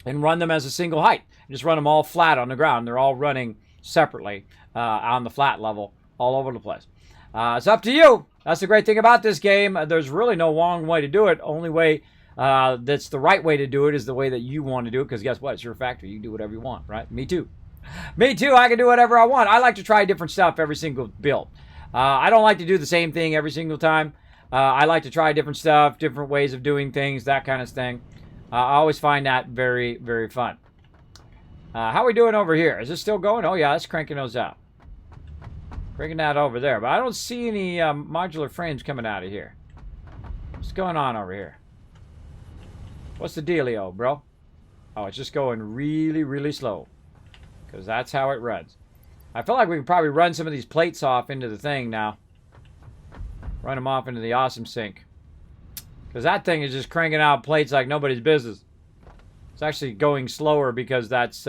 and run them as a single height. Just run them all flat on the ground. They're all running separately on the flat level all over the place. It's up to you. That's the great thing about this game. There's really no wrong way to do it. Only way that's the right way to do it is the way that you want to do it, because guess what? It's your factory. You can do whatever you want, right? Me too. Me too. I can do whatever I want. I like to try different stuff every single build. I don't like to do the same thing every single time. I like to try different stuff, different ways of doing things, that kind of thing. I always find that very, very fun. How are we doing over here? Is this still going? Oh, yeah, that's cranking those out. Cranking that over there. But I don't see any modular frames coming out of here. What's going on over here? What's the dealio, bro? Oh, it's just going really, really slow. Because that's how it runs. I feel like we can probably run some of these plates off into the thing now. Run them off into the awesome sink. Because that thing is just cranking out plates like nobody's business. It's actually going slower because that's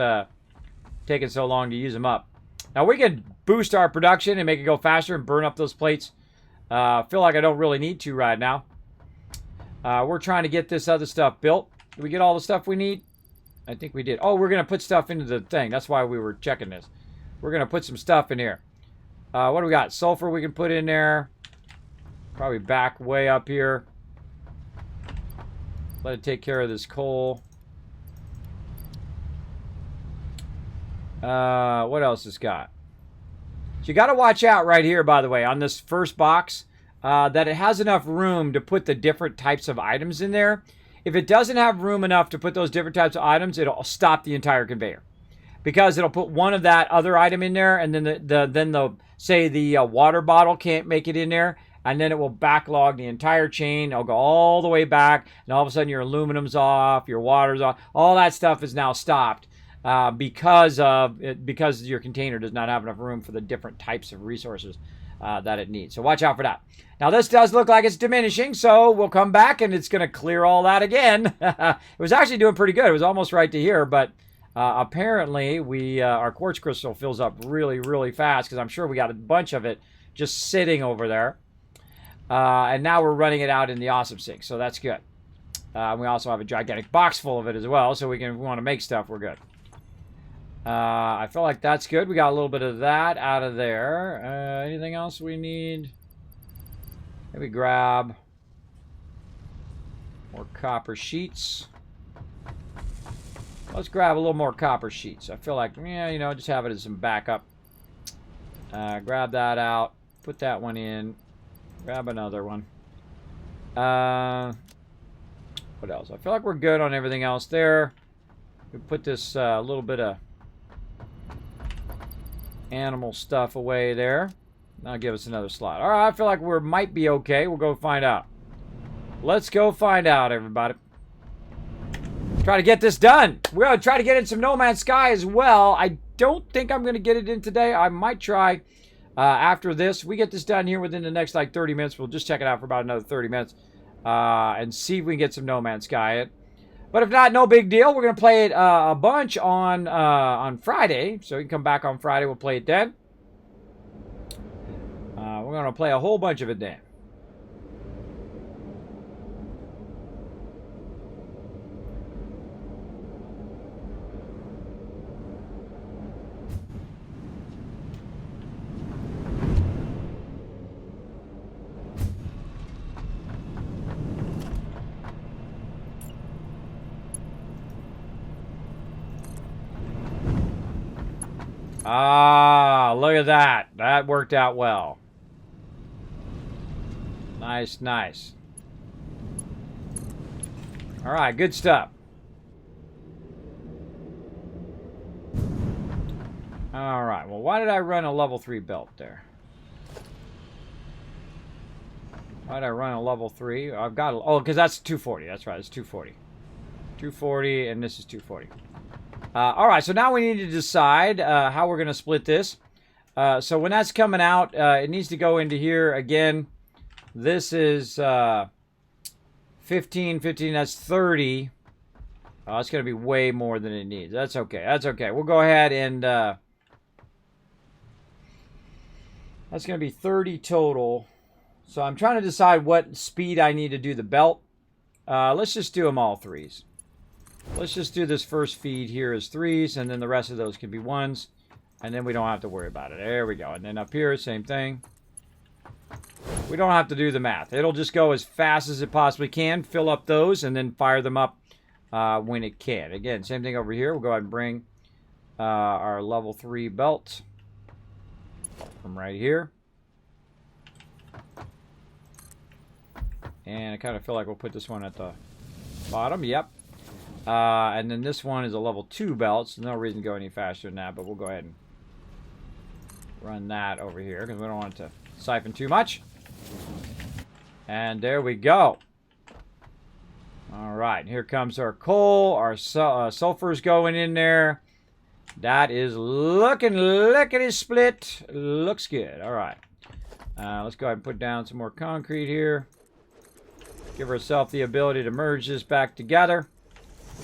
taking so long to use them up. Now we could boost our production and make it go faster and burn up those plates. I feel like I don't really need to right now. We're trying to get this other stuff built. Did we get all the stuff we need? I think we did. Oh, we're going to put stuff into the thing. That's why we were checking this. We're going to put some stuff in here. What do we got? Sulfur we can put in there. Probably back way up here. Let it take care of this coal. What else has got? So you got to watch out right here, by the way, on this first box, that it has enough room to put the different types of items in there. If it doesn't have room enough to put those different types of items, it'll stop the entire conveyor. Because it'll put one of that other item in there, and then the water bottle can't make it in there, and then it will backlog the entire chain. It'll go all the way back, and all of a sudden your aluminum's off, your water's off. All that stuff is now stopped because your container does not have enough room for the different types of resources that it needs. So watch out for that. Now this does look like it's diminishing, so we'll come back and it's going to clear all that again. It was actually doing pretty good. It was almost right to here, but apparently our quartz crystal fills up really, really fast because I'm sure we got a bunch of it just sitting over there. And now we're running it out in the awesome sink, so that's good. We also have a gigantic box full of it as well, so if we want to make stuff, we're good. I feel like that's good. We got a little bit of that out of there. Anything else we need? Maybe grab more copper sheets. Let's grab a little more copper sheets. I feel like, yeah, just have it as some backup. Grab that out. Put that one in. Grab another one. What else? I feel like we're good on everything else there. We put this little bit of animal stuff away there. That'll give us another slot. All right, I feel like we might be okay. We'll go find out. Let's go find out, everybody. Try to get this done. We're going to try to get in some No Man's Sky as well. I don't think I'm going to get it in today. I might try after this. We get this done here within the next, 30 minutes. We'll just check it out for about another 30 minutes and see if we can get some No Man's Sky in. But if not, no big deal. We're going to play it a bunch on Friday. So you can come back on Friday. We'll play it then. We're going to play a whole bunch of it then. Ah, look at that. That worked out well. Nice, nice. All right, good stuff. All right, well, why did I run a level 3 belt there? Why did I run a level 3? I've got, because that's 240. That's right, it's 240. 240, and this is 240. All right, so now we need to decide how we're going to split this. So when that's coming out, it needs to go into here again. This is 15, that's 30. Oh, it's going to be way more than it needs. That's okay. That's okay. We'll go ahead and... that's going to be 30 total. So I'm trying to decide what speed I need to do the belt. Let's just do them all 3s. Let's just do this first feed here as 3s, and then the rest of those can be 1s. And then we don't have to worry about it. There we go. And then up here, same thing. We don't have to do the math. It'll just go as fast as it possibly can. Fill up those, and then fire them up when it can. Again, same thing over here. We'll go ahead and bring our level 3 belt from right here. And I kind of feel like we'll put this one at the bottom. Yep. And then this one is a level 2 belt, so no reason to go any faster than that, but we'll go ahead and run that over here because we don't want it to siphon too much. And there we go. All right, here comes our coal. Our sulfur's going in there. That is looking split. Looks good. All right. Let's go ahead and put down some more concrete here. Give ourselves the ability to merge this back together.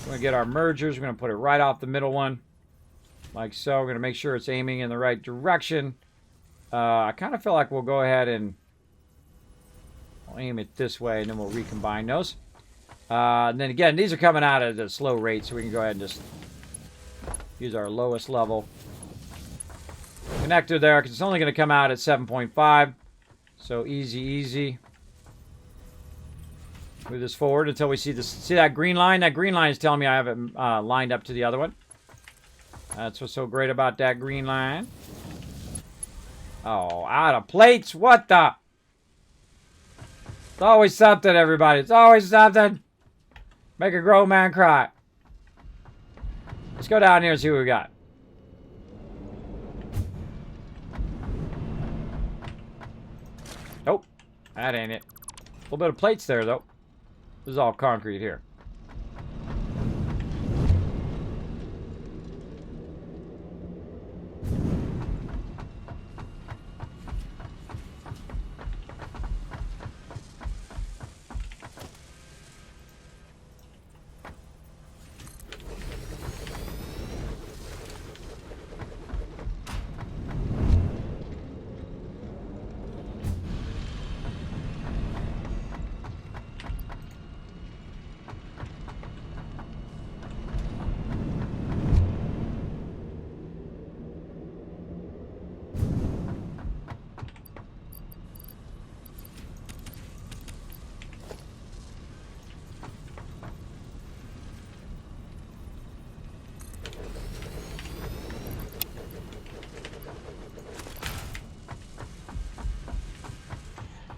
We're going to get our mergers. We're going to put it right off the middle one. Like so. We're going to make sure it's aiming in the right direction. I kind of feel like we'll go ahead and aim it this way, and then we'll recombine those. And then again, these are coming out at a slow rate, so we can go ahead and just use our lowest level connector there, because it's only going to come out at 7.5. So easy, easy. Move this forward until we see this. See that green line? That green line is telling me I have it lined up to the other one. That's what's so great about that green line. Oh, out of plates. What the? It's always something, everybody. It's always something. Make a grown man cry. Let's go down here and see what we got. Nope. That ain't it. A little bit of plates there, though. This is all concrete here.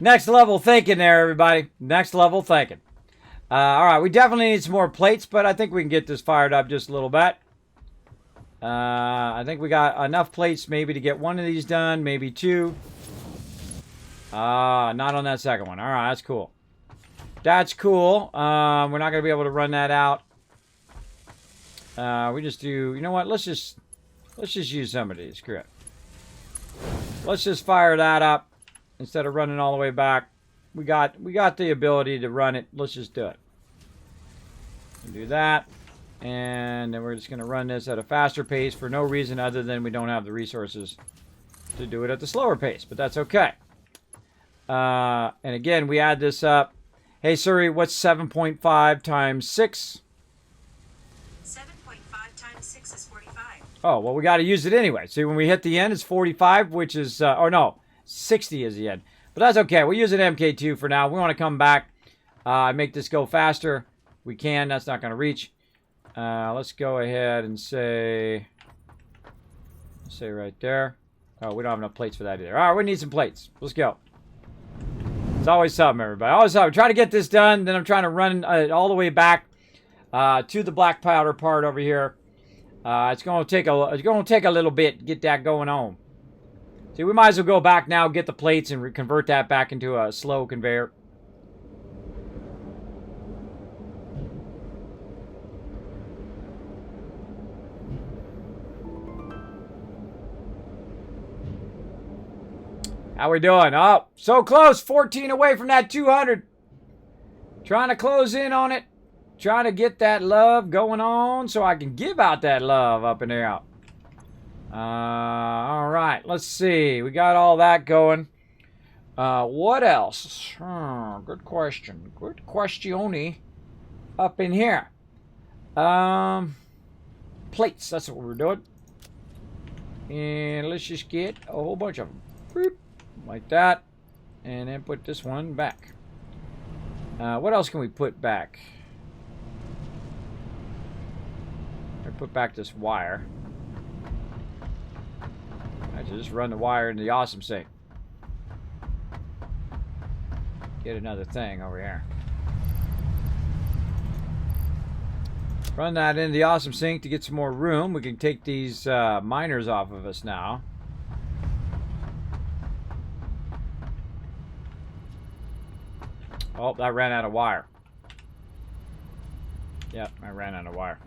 Next level thinking there, everybody. Next level thinking. All right, we definitely need some more plates, but I think we can get this fired up just a little bit. I think we got enough plates maybe to get one of these done, maybe two. Not on that second one. All right, that's cool. That's cool. We're not going to be able to run that out. We just do, you know what? Let's just use some of these. Screw it. Let's just fire that up. Instead of running all the way back, we got the ability to run it. Let's just do it. Do that, and then we're just going to run this at a faster pace for no reason other than we don't have the resources to do it at the slower pace. But that's okay. And again, we add this up. Hey Siri, what's 7.5 times 6? 7.5 times 6 is 45. Oh, well, we got to use it anyway. See, when we hit the end, it's 45, which is, or no, 60 is the end. But that's okay. We'll use an MK2 for now. We want to come back and make this go faster. We can. That's not going to reach. Let's go ahead and say right there. Oh, we don't have enough plates for that either. All right, we need some plates. Let's go. It's always something, everybody. Always something. Try to get this done. Then I'm trying to run all the way back to the black powder part over here. It's going to take a little bit to get that going on. See, we might as well go back now, get the plates, and convert that back into a slow conveyor. How we doing? Oh, so close. 14 away from that 200. Trying to close in on it. Trying to get that love going on so I can give out that love up and out. All right, let's see. We got all that going. What else? Good question. Good questione up in here. Plates. That's what we're doing. And let's just get a whole bunch of them. Boop, like that. And then put this one back. What else can we put back? I put back this wire. I just run the wire into the awesome sink. Get another thing over here. Run that into the awesome sink to get some more room. We can take these miners off of us now. Oh, that ran out of wire. Yep, I ran out of wire.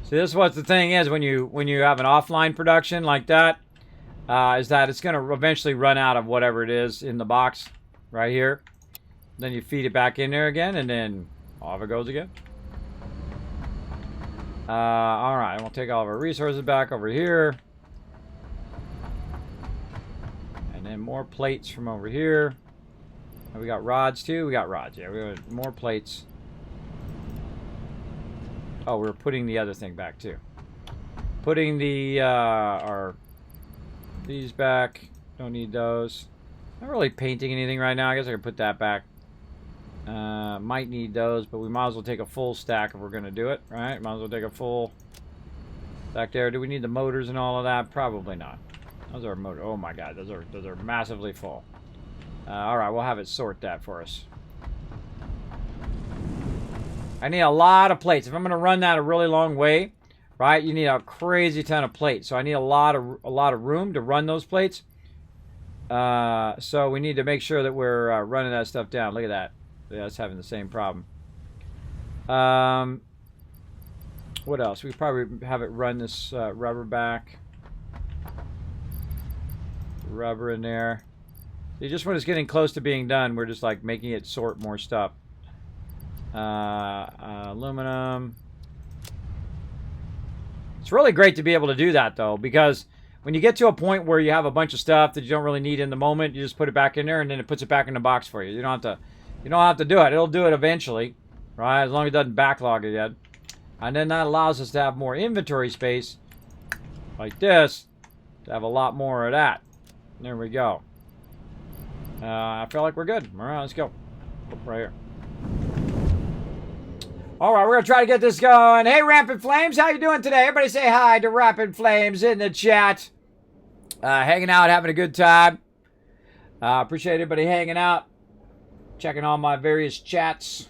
See, this is what the thing is when you have an offline production like that, is that it's going to eventually run out of whatever it is in the box right here. Then you feed it back in there again, and then off it goes again. All right, we'll take all of our resources back over here. And then And more plates from over here. And we got rods too. We got rods. Yeah, we got more plates. Oh, we're putting the other thing back too. Putting the these back. Don't need those. Not really painting anything right now. I guess I can put that back. Might need those, but we might as well take a full stack if we're gonna do it, right? Might as well take a full back there. Do we need the motors and all of that? Probably not. Those are motor. Oh my god, those are massively full. All right, we'll have it sort that for us. I need a lot of plates. If I'm gonna run that a really long way, right? You need a crazy ton of plates. So I need a lot of room to run those plates. So we need to make sure that we're running that stuff down. Look at that. Yeah, it's having the same problem. What else? We probably have it run this rubber back. Rubber in there. See, just when it's getting close to being done, we're just like making it sort more stuff. Aluminum. It's really great to be able to do that though, because when you get to a point where you have a bunch of stuff that you don't really need in the moment, you just put it back in there and then it puts it back in the box for you. You don't have to do it. It'll do it eventually, right? As long as it doesn't backlog it yet. And then that allows us to have more inventory space like this, to have a lot more of that. There we go. I feel like we're good. All right, let's go. Right here. All right, we're going to try to get this going. Hey, Rampant Flames, how you doing today? Everybody say hi to Rampant Flames in the chat. Hanging out, having a good time. Appreciate everybody hanging out. Checking all my various chats.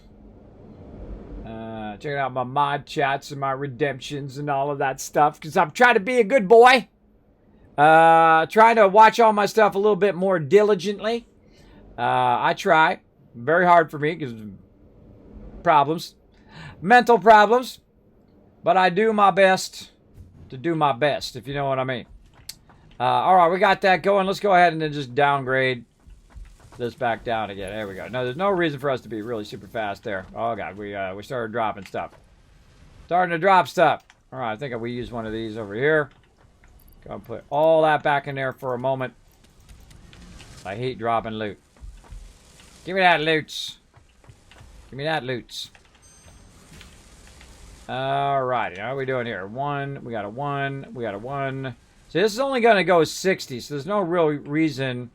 Checking out my mod chats and my redemptions and all of that stuff. Because I'm trying to be a good boy. Trying to watch all my stuff a little bit more diligently. I try. Very hard for me because problems. Mental problems. But I do my best to do my best, if you know what I mean. All right, we got that going. Let's go ahead and then just downgrade this back down again. There we go. No, there's no reason for us to be really super fast there. Oh, God, we started dropping stuff. Starting to drop stuff. All right, I think we use one of these over here. Gonna put all that back in there for a moment. I hate dropping loot. Give me that loot. Give me that loot. Alrighty, how are we doing here? One, we got a one, we got a one. So this is only gonna go 60, so there's no real reason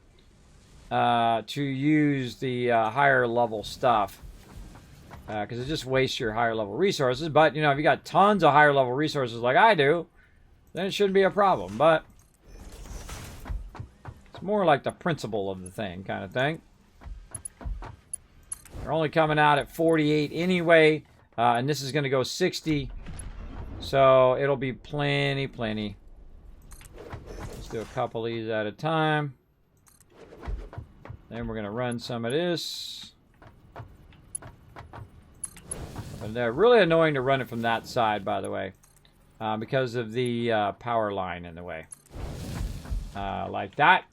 to use the higher level stuff. Because it just wastes your higher level resources. But, you know, if you got tons of higher level resources like I do, then it shouldn't be a problem. But it's more like the principle of the thing kind of thing. They're only coming out at 48 anyway. And this is going to go 60. So it'll be plenty. Let's do a couple of these at a time. Then we're going to run some of this. And they're really annoying to run it from that side, by the way. Because of the power line in the way. Like that.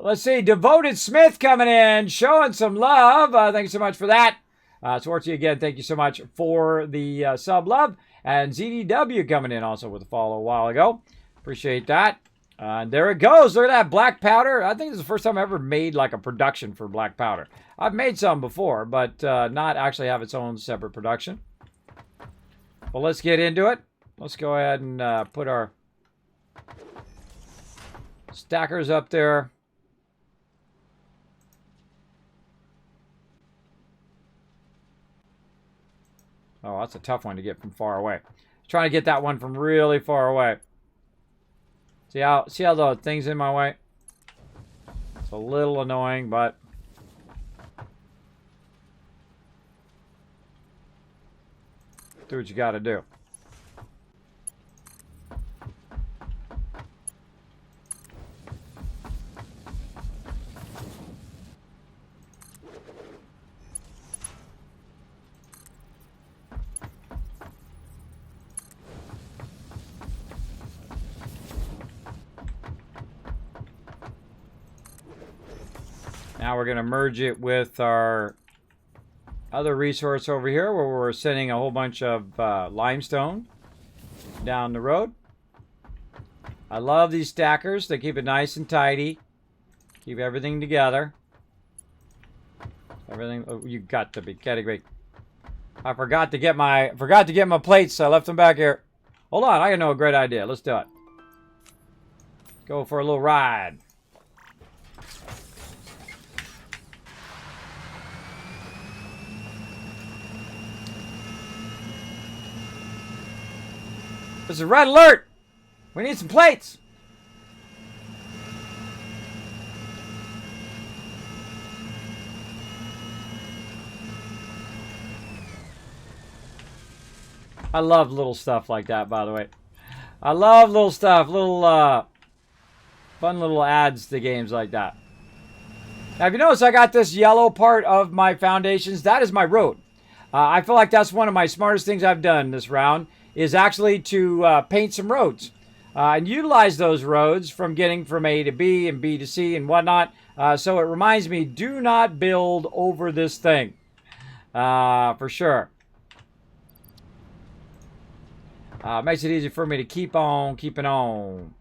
Let's see. Devoted Smith coming in. Showing some love. Thank you so much for that. Swartzy again, thank you so much for the sub love. And ZDW coming in also with a follow a while ago. Appreciate that. And there it goes. Look at that black powder. I think this is the first time I ever made like a production for black powder. I've made some before, but not actually have its own separate production. Well, let's get into it. Let's go ahead and put our stackers up there. Oh, that's a tough one to get from far away. Trying to get that one from really far away. See how the thing's in my way? It's a little annoying, but do what you got to do. Now we're going to merge it with our other resource over here where we're sending a whole bunch of limestone down the road. I love these stackers. They keep it nice and tidy. Keep everything together. Everything. Oh, you got to be kidding me. I forgot to get my plates. So I left them back here. Hold on, I know a great idea. Let's do it. Go for a little ride. This is a red alert. We need some plates. I love little stuff like that, by the way. I love little stuff, little fun little adds to games like that. Now, if you notice, I got this yellow part of my foundations. That is my road. I feel like that's one of my smartest things I've done this round, is actually to paint some roads. And utilize those roads from getting from A to B and B to C and whatnot. So it reminds me, do not build over this thing. For sure. Makes it easy for me to keep on keeping on.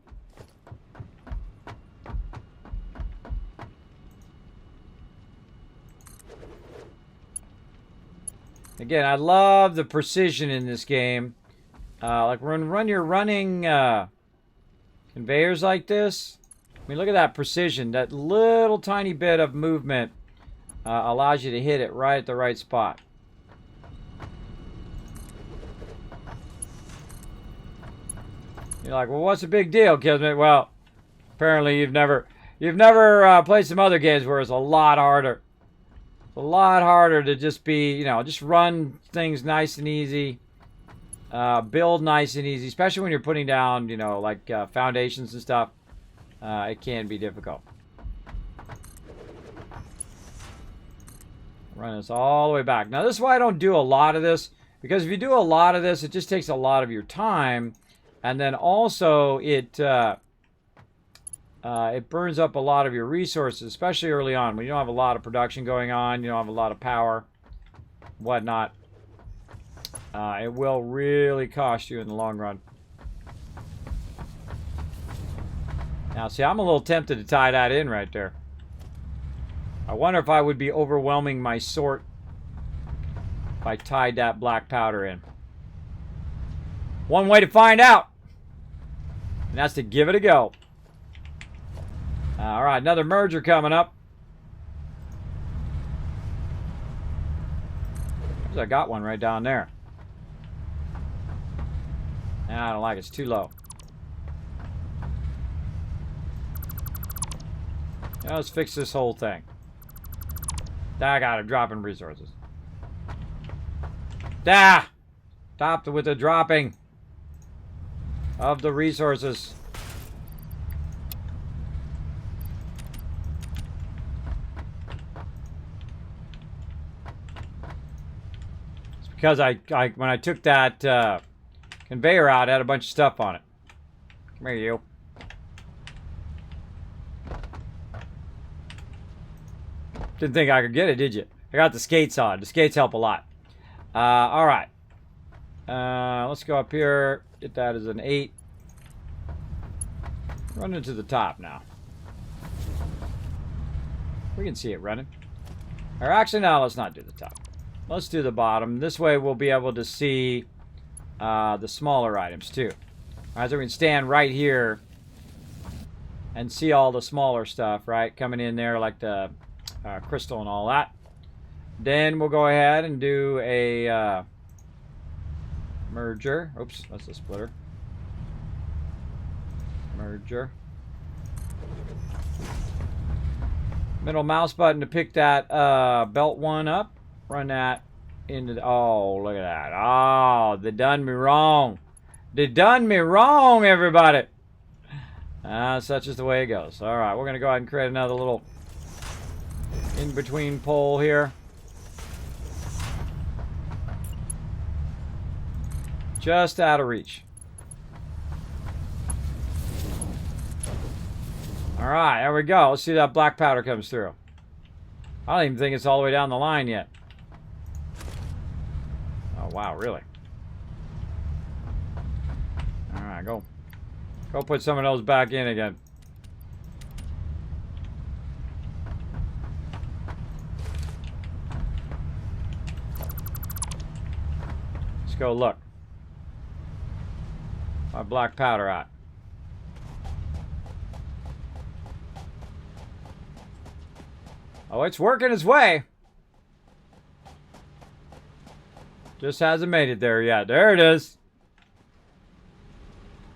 Again, I love the precision in this game. Like when you're running conveyors like this, I mean, look at that precision. That little tiny bit of movement allows you to hit it right at the right spot. You're like, well, what's the big deal, Kismet? Well, apparently you've never played some other games where it's a lot harder. It's a lot harder to just be, you know, just run things nice and easy. Build nice and easy, especially when you're putting down, you know, like foundations and stuff. It can be difficult. Run this all the way back. Now, this is why I don't do a lot of this, because if you do a lot of this, it just takes a lot of your time, and then also it burns up a lot of your resources, especially early on when you don't have a lot of production going on, you don't have a lot of power, whatnot. It will really cost you in the long run. Now, see, I'm a little tempted to tie that in right there. I wonder if I would be overwhelming my sort if I tied that black powder in. One way to find out, and that's to give it a go. All right, another merger coming up. I got one right down there. I don't like it. It's too low. Now let's fix this whole thing. I got a drop in resources. Stopped with the dropping of the resources. It's because when I took that conveyor out, it had a bunch of stuff on it. Come here, you. Didn't think I could get it, did you? I got the skates on. The skates help a lot. All right. Let's go up here. Get that as an 8. Run into the top now. We can see it running. Or actually, no, let's not do the top. Let's do the bottom. This way we'll be able to see the smaller items too. All right, so we can stand right here and see all the smaller stuff, right? Coming in there like the crystal and all that. Then we'll go ahead and do a merger. Oops, that's a splitter. Merger. Middle mouse button to pick that belt one up. Run that into the... Oh, look at that. Oh, they done me wrong. They done me wrong, everybody. Such is the way it goes. All right, we're going to go ahead and create another little in-between pole here. Just out of reach. All right, there we go. Let's see that black powder comes through. I don't even think it's all the way down the line yet. Oh, wow, really? All right, go Go put some of those back in again. Let's go look. My black powder at. Oh, it's working its way. Just hasn't made it there yet. There it is.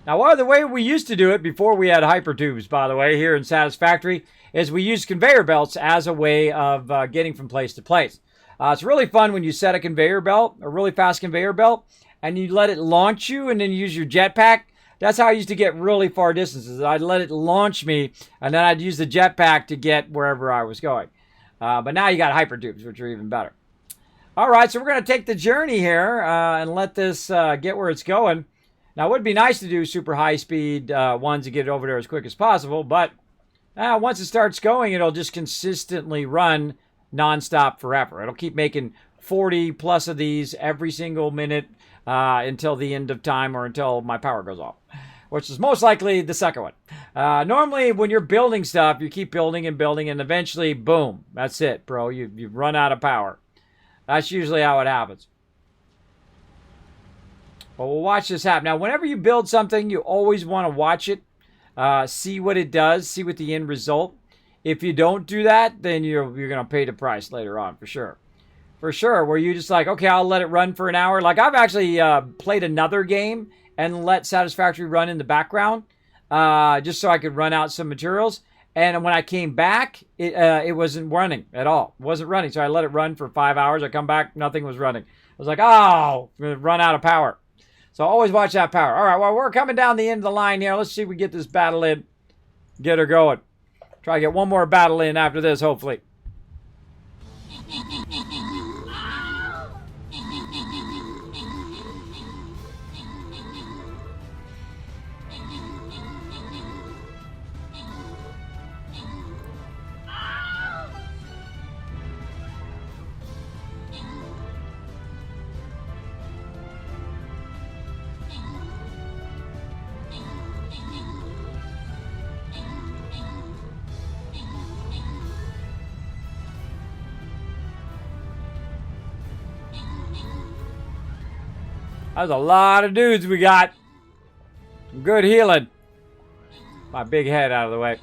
Now, the way we used to do it before we had hypertubes, by the way, here in Satisfactory, is we used conveyor belts as a way of getting from place to place. It's really fun when you set a conveyor belt, a really fast conveyor belt, and you let it launch you and then use your jetpack. That's how I used to get really far distances. I'd let it launch me, and then I'd use the jetpack to get wherever I was going. But now you got hypertubes, which are even better. All right, so we're going to take the journey here and let this get where it's going. Now, it would be nice to do super high-speed ones to get it over there as quick as possible, but once it starts going, it'll just consistently run nonstop forever. It'll keep making 40 plus of these every single minute until the end of time or until my power goes off, which is most likely the second one. Normally, when you're building stuff, you keep building and building, and eventually, boom, that's it, bro. You've run out of power. That's usually how it happens. Well, we'll watch this happen. Now, whenever you build something, you always want to watch it, see what it does, see what the end result. If you don't do that, then you're going to pay the price later on, for sure. For sure, where you just like, okay, I'll let it run for an hour. Like, I've actually played another game and let Satisfactory run in the background just so I could run out some materials. And when I came back, it wasn't running at all. It wasn't running, so I let it run for 5 hours. I come back, nothing was running. I was like, oh, I'm going to run out of power. So always watch that power. All right, well, we're coming down the end of the line here. Let's see if we get this battle in. Get her going. Try to get one more battle in after this, hopefully. That's a lot of dudes we got. Some good healing. My big head out of the way.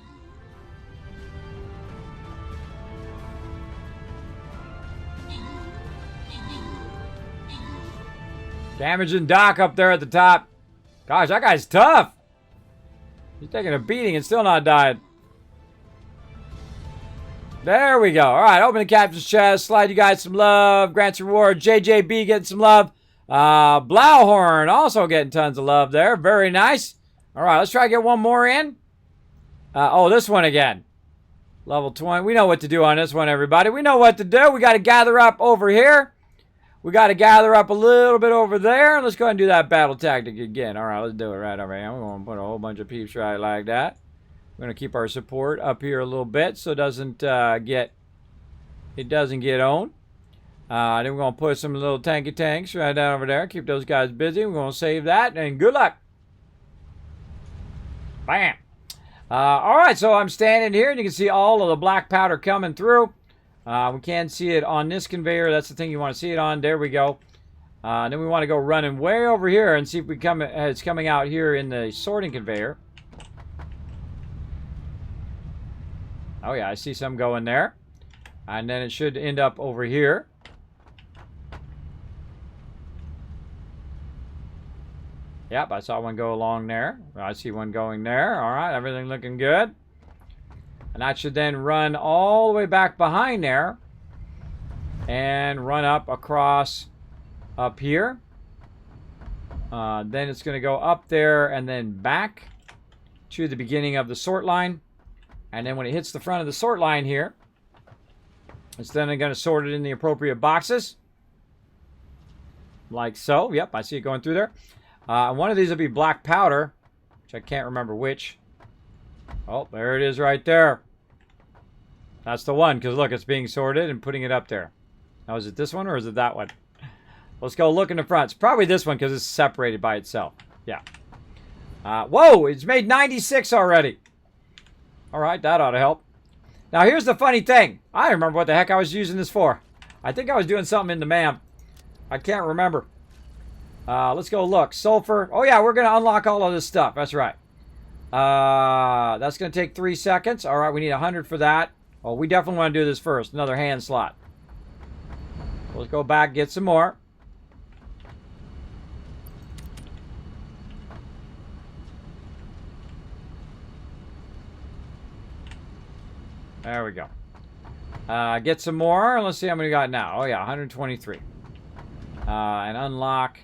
Damaging Doc up there at the top. Gosh, that guy's tough. He's taking a beating and still not dying. There we go. All right, open the captain's chest. Slide you guys some love. Grants reward. JJB getting some love. Blauhorn also getting tons of love there. Very nice. All right, let's try to get one more in. Oh, this one again. Level 20. We know what to do on this one, everybody. We know what to do. We got to gather up over here. We got to gather up a little bit over there. Let's go ahead and do that battle tactic again. All right, let's do it right over here. We're going to put a whole bunch of peeps right like that. We're going to keep our support up here a little bit so it doesn't get owned. Then we're going to put some little tanky tanks right down over there. Keep those guys busy. We're going to save that, and good luck. Bam. All right, so I'm standing here, and you can see all of the black powder coming through. We can see it on this conveyor. That's the thing you want to see it on. There we go. Then we want to go running way over here and see if it's coming out here in the sorting conveyor. Oh, yeah, I see some going there. And then it should end up over here. Yep, I saw one go along there. I see one going there. All right, everything looking good. And that should then run all the way back behind there and run up across up here. Then it's going to go up there and then back to the beginning of the sort line. And then when it hits the front of the sort line here, it's then going to sort it in the appropriate boxes. Like so. Yep, I see it going through there. One of these will be black powder, which I can't remember which. Oh, there it is right there. That's the one, because look, it's being sorted and putting it up there. Now, is it this one or is it that one? Let's go look in the front. It's probably this one because it's separated by itself. Yeah. Whoa, it's made 96 already. All right, that ought to help. Now, here's the funny thing. I don't remember what the heck I was using this for. I think I was doing something in the MAM. I can't remember. Let's go look. Sulfur. Oh, yeah, we're going to unlock all of this stuff. That's right. That's going to take 3 seconds. All right, we need 100 for that. Oh, we definitely want to do this first. Another hand slot. Let's go back, get some more. There we go. Get some more. Let's see how many we got now. Oh, yeah, 123. And unlock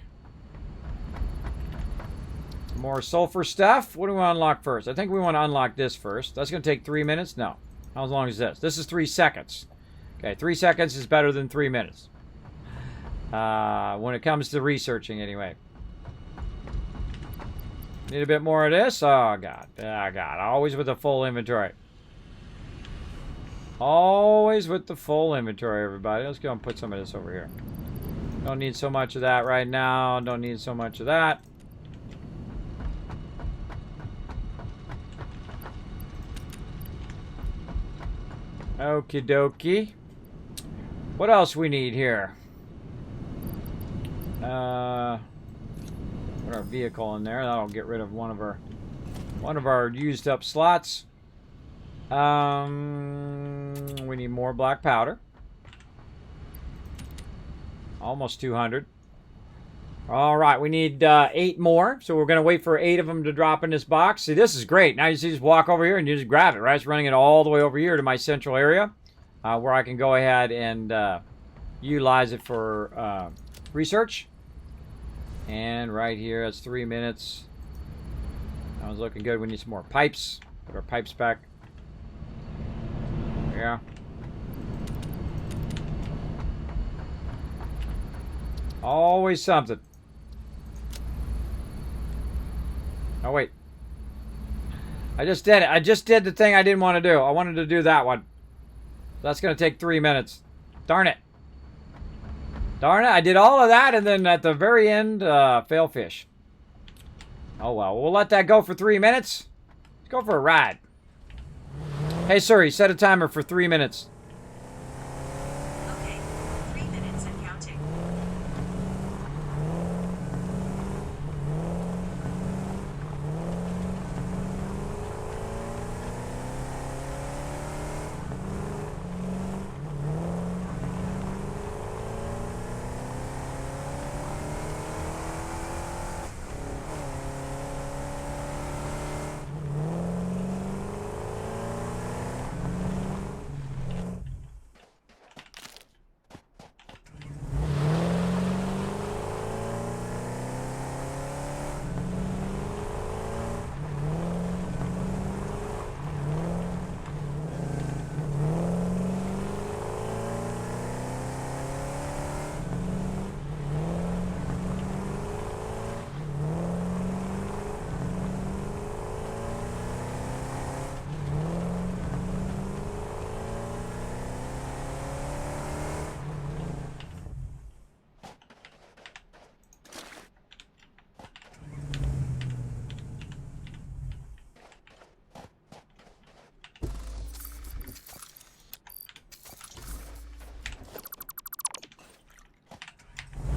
more sulfur stuff. What do we want to unlock first? I think we want to unlock this first. That's going to take 3 minutes? No. How long is this? This is 3 seconds. Okay, 3 seconds is better than 3 minutes. When it comes to researching, anyway. Need a bit more of this? Oh, God. Oh, God. Always with a full inventory. Always with the full inventory, everybody. Let's go and put some of this over here. Don't need so much of that right now. Don't need so much of that. Okie dokie. What else we need here? Put our vehicle in there. That'll get rid of one of our used up slots. We need more black powder. Almost 200. All right, we need 8 more. So we're going to wait for 8 of them to drop in this box. See, this is great. Now you just walk over here and you just grab it, right? It's running it all the way over here to my central area where I can go ahead and utilize it for research. And right here, that's 3 minutes. That was looking good. We need some more pipes. Put our pipes back. Yeah. Always something. Oh, wait. I just did it. I just did the thing I didn't want to do. I wanted to do that one. That's going to take 3 minutes. Darn it. Darn it. I did all of that, and then at the very end, fail fish. Oh, well. We'll let that go for 3 minutes. Let's go for a ride. Hey, Siri, set a timer for 3 minutes. Okay, 3 minutes and counting.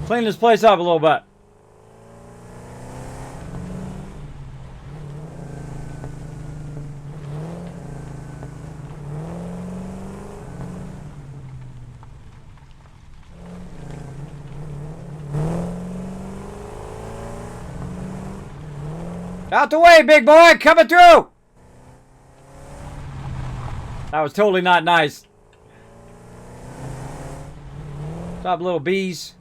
Clean this place up a little bit. Out the way, big boy! Coming through! That was totally not nice. Stop, little bees.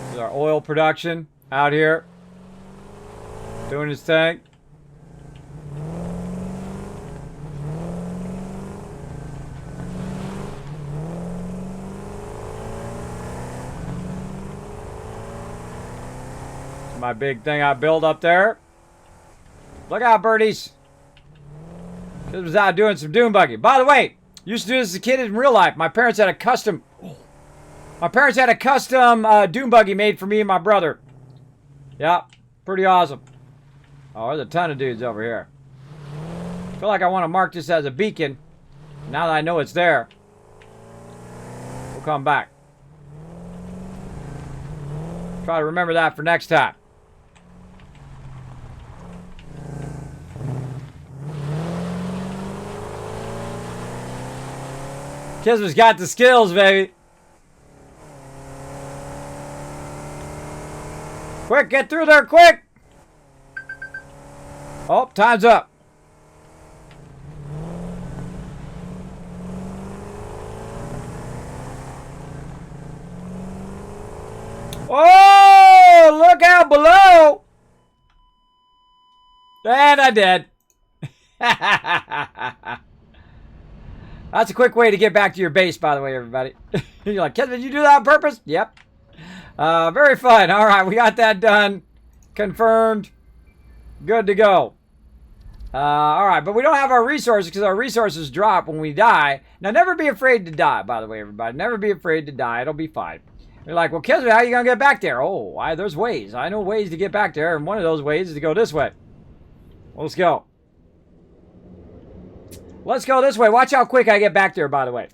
This is our oil production out here. Doing its thing. My big thing I built up there. Look out, birdies. This was out doing some dune bugging. By the way, Used to do this as a kid in real life. My parents had a custom dune buggy made for me and my brother. Yeah, pretty awesome. Oh, there's a ton of dudes over here. I feel like I want to mark this as a beacon. Now that I know it's there, we'll come back. Try to remember that for next time. Kismet's got the skills, baby. Quick, get through there, quick! Oh, time's up. Oh, look out below! And I did. That's a quick way to get back to your base, by the way, everybody. You're like, Kismet, did you do that on purpose? Yep. Very fun. All right, we got that done. Confirmed. Good to go. All right, but we don't have our resources because our resources drop when we die. Now, never be afraid to die, by the way, everybody. Never be afraid to die. It'll be fine. You're like, well, Kismet, how are you going to get back there? Oh, there's ways. I know ways to get back there, and one of those ways is to go this way. Well, let's go. Let's go this way. Watch how quick I get back there, by the way.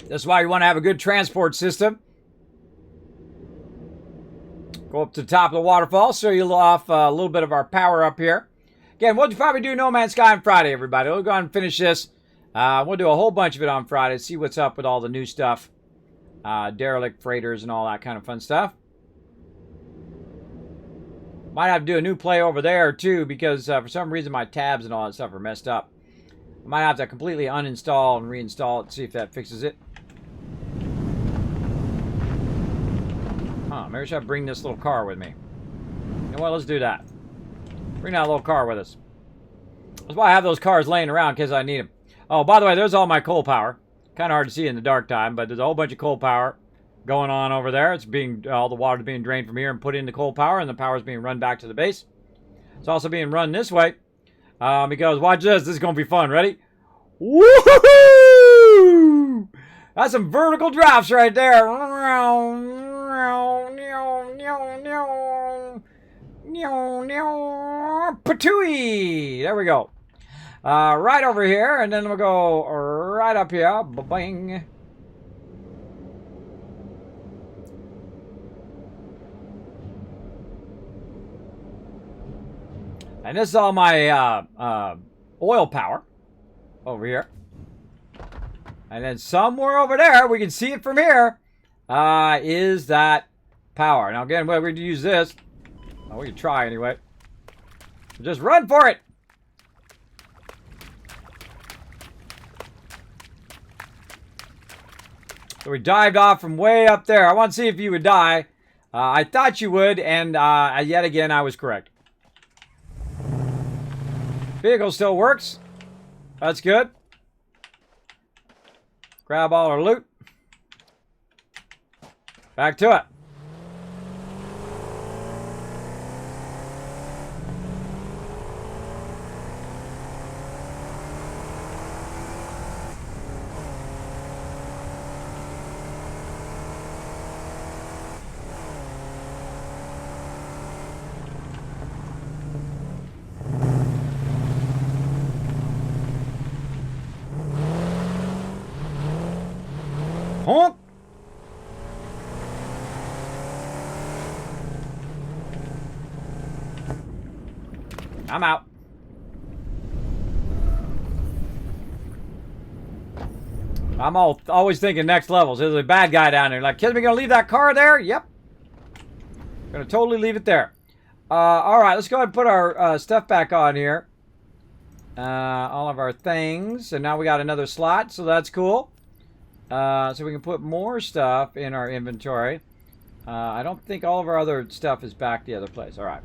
That's why you want to have a good transport system. Go up to the top of the waterfall, show you off a little bit of our power up here. Again, we'll probably do No Man's Sky on Friday, everybody. We'll go on and finish this. We'll do a whole bunch of it on Friday, see what's up with all the new stuff. Derelict freighters and all that kind of fun stuff. Might have to do a new play over there, too, because for some reason my tabs and all that stuff are messed up. I might have to completely uninstall and reinstall it, see if that fixes it. Maybe I should bring this little car with me. You know what? Let's do that. Bring that little car with us. That's why I have those cars laying around, because I need them. Oh, by the way, there's all my coal power. Kind of hard to see in the dark time, but there's a whole bunch of coal power going on over there. It's being all the water's being drained from here and put into coal power, and the power's being run back to the base. It's also being run this way because watch this. This is gonna be fun. Ready? Woohoo! That's some vertical drops right there. Patooey! There we go. Right over here, and then we'll go right up here. Ba-bing. And this is all my oil power over here. And then somewhere over there, we can see it from here, is that power. Now again, we're going to use this. Oh, we can try anyway. Just run for it. So we dived off from way up there. I want to see if you would die. I thought you would, and yet again, I was correct. Vehicle still works. That's good. Grab all our loot. Back to it. Honk! I'm out. I'm always thinking next levels. There's a bad guy down there. Like, Kismet, gonna leave that car there? Yep. Gonna totally leave it there. All right, let's go ahead and put our stuff back on here. All of our things. And now we got another slot, so that's cool. So we can put more stuff in our inventory. I don't think all of our other stuff is back the other place. All right.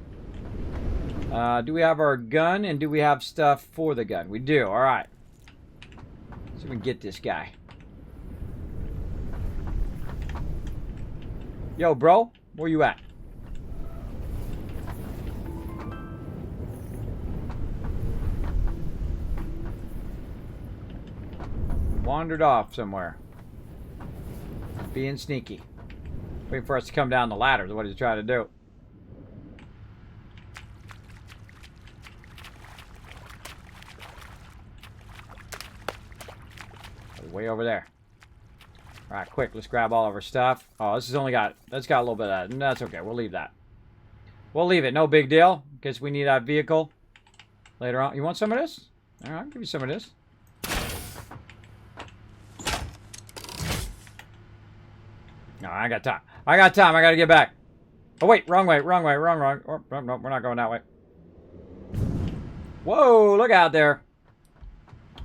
Do we have our gun, and do we have stuff for the gun? We do. All right. So we can get this guy. Yo, bro. Where you at? Wandered off somewhere. Being sneaky. Waiting for us to come down the ladder is what he's trying to do. Way over there. Alright, quick, let's grab all of our stuff. Oh, this has only got, that's got a little bit of that. That's okay, we'll leave that. We'll leave it, no big deal. In case we need that vehicle later on. You want some of this? Alright, I'll give you some of this. No, I got time. I got time, I gotta get back. Oh wait, wrong way, wrong way, wrong. Oh, no, we're not going that way. Whoa, look out there.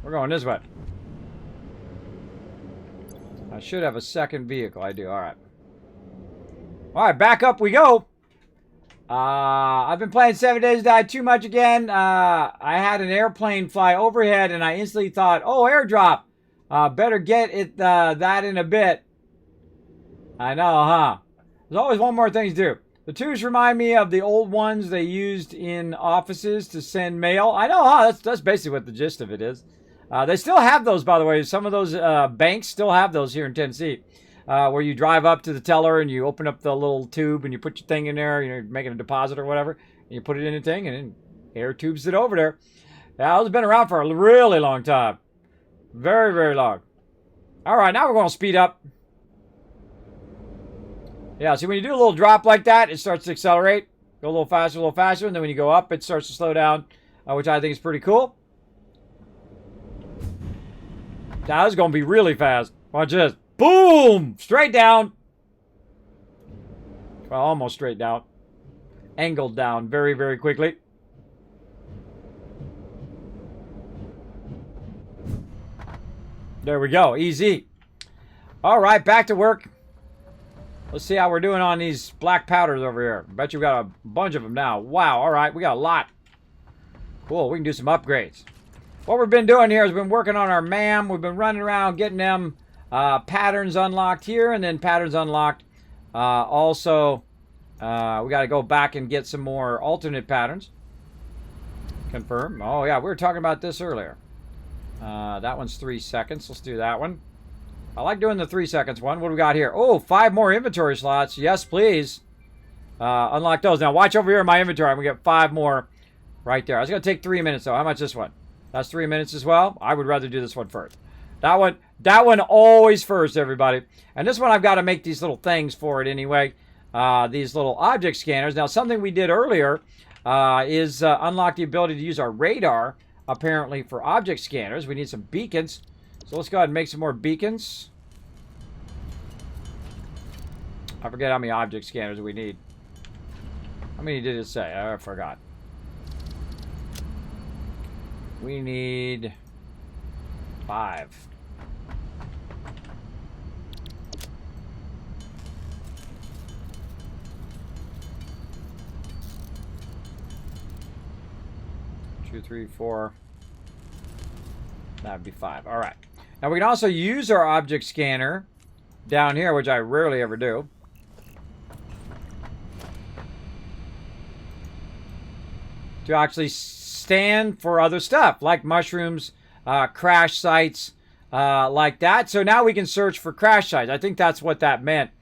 We're going this way. I should have a second vehicle. I do. All right. All right, back up we go. I've been playing 7 Days to Die too much again. I had an airplane fly overhead, and I instantly thought, oh, airdrop. Better get it that in a bit. I know, huh? There's always one more thing to do. The twos remind me of the old ones they used in offices to send mail. I know, huh? That's basically what the gist of it is. They still have those, by the way. Some of those banks still have those here in Tennessee, where you drive up to the teller and you open up the little tube and you put your thing in there. You're making a deposit or whatever, and you put it in a thing and it air tubes it over there. Yeah, those have been around for a really long time. Very, very long. All right, now we're going to speed up. Yeah, see, when you do a little drop like that, it starts to accelerate. Go a little faster, and then when you go up, it starts to slow down, which I think is pretty cool. Now, this is going to be really fast. Watch this. Boom! Straight down. Well, almost straight down. Angled down very, very quickly. There we go. Easy. All right, back to work. Let's see how we're doing on these black powders over here. Bet you we got a bunch of them now. Wow, all right, we got a lot. Cool, we can do some upgrades. What we've been doing here is been working on our MAM. We've been running around getting them patterns unlocked here and then patterns unlocked. Also, we got to go back and get some more alternate patterns. Confirm. Oh, yeah, we were talking about this earlier. That one's 3 seconds. Let's do that one. I like doing the 3 seconds one. What do we got here? Oh, 5 more inventory slots. Yes, please. Unlock those. Now, watch over here in my inventory. I'm going to get 5 more right there. It's going to take 3 minutes, though. How much this one? That's 3 minutes as well. I would rather do this one first. That one always first, everybody. And this one, I've got to make these little things for it anyway. These little object scanners. Now, something we did earlier is unlock the ability to use our radar, apparently, for object scanners. We need some beacons. So let's go ahead and make some more beacons. I forget how many object scanners we need. How many did it say? I forgot. We need 5. Two, 3, 4. That would be 5. All right. Now we can also use our object scanner down here, which I rarely ever do. To actually stand for other stuff, like mushrooms, crash sites, like that. So now we can search for crash sites. I think that's what that meant,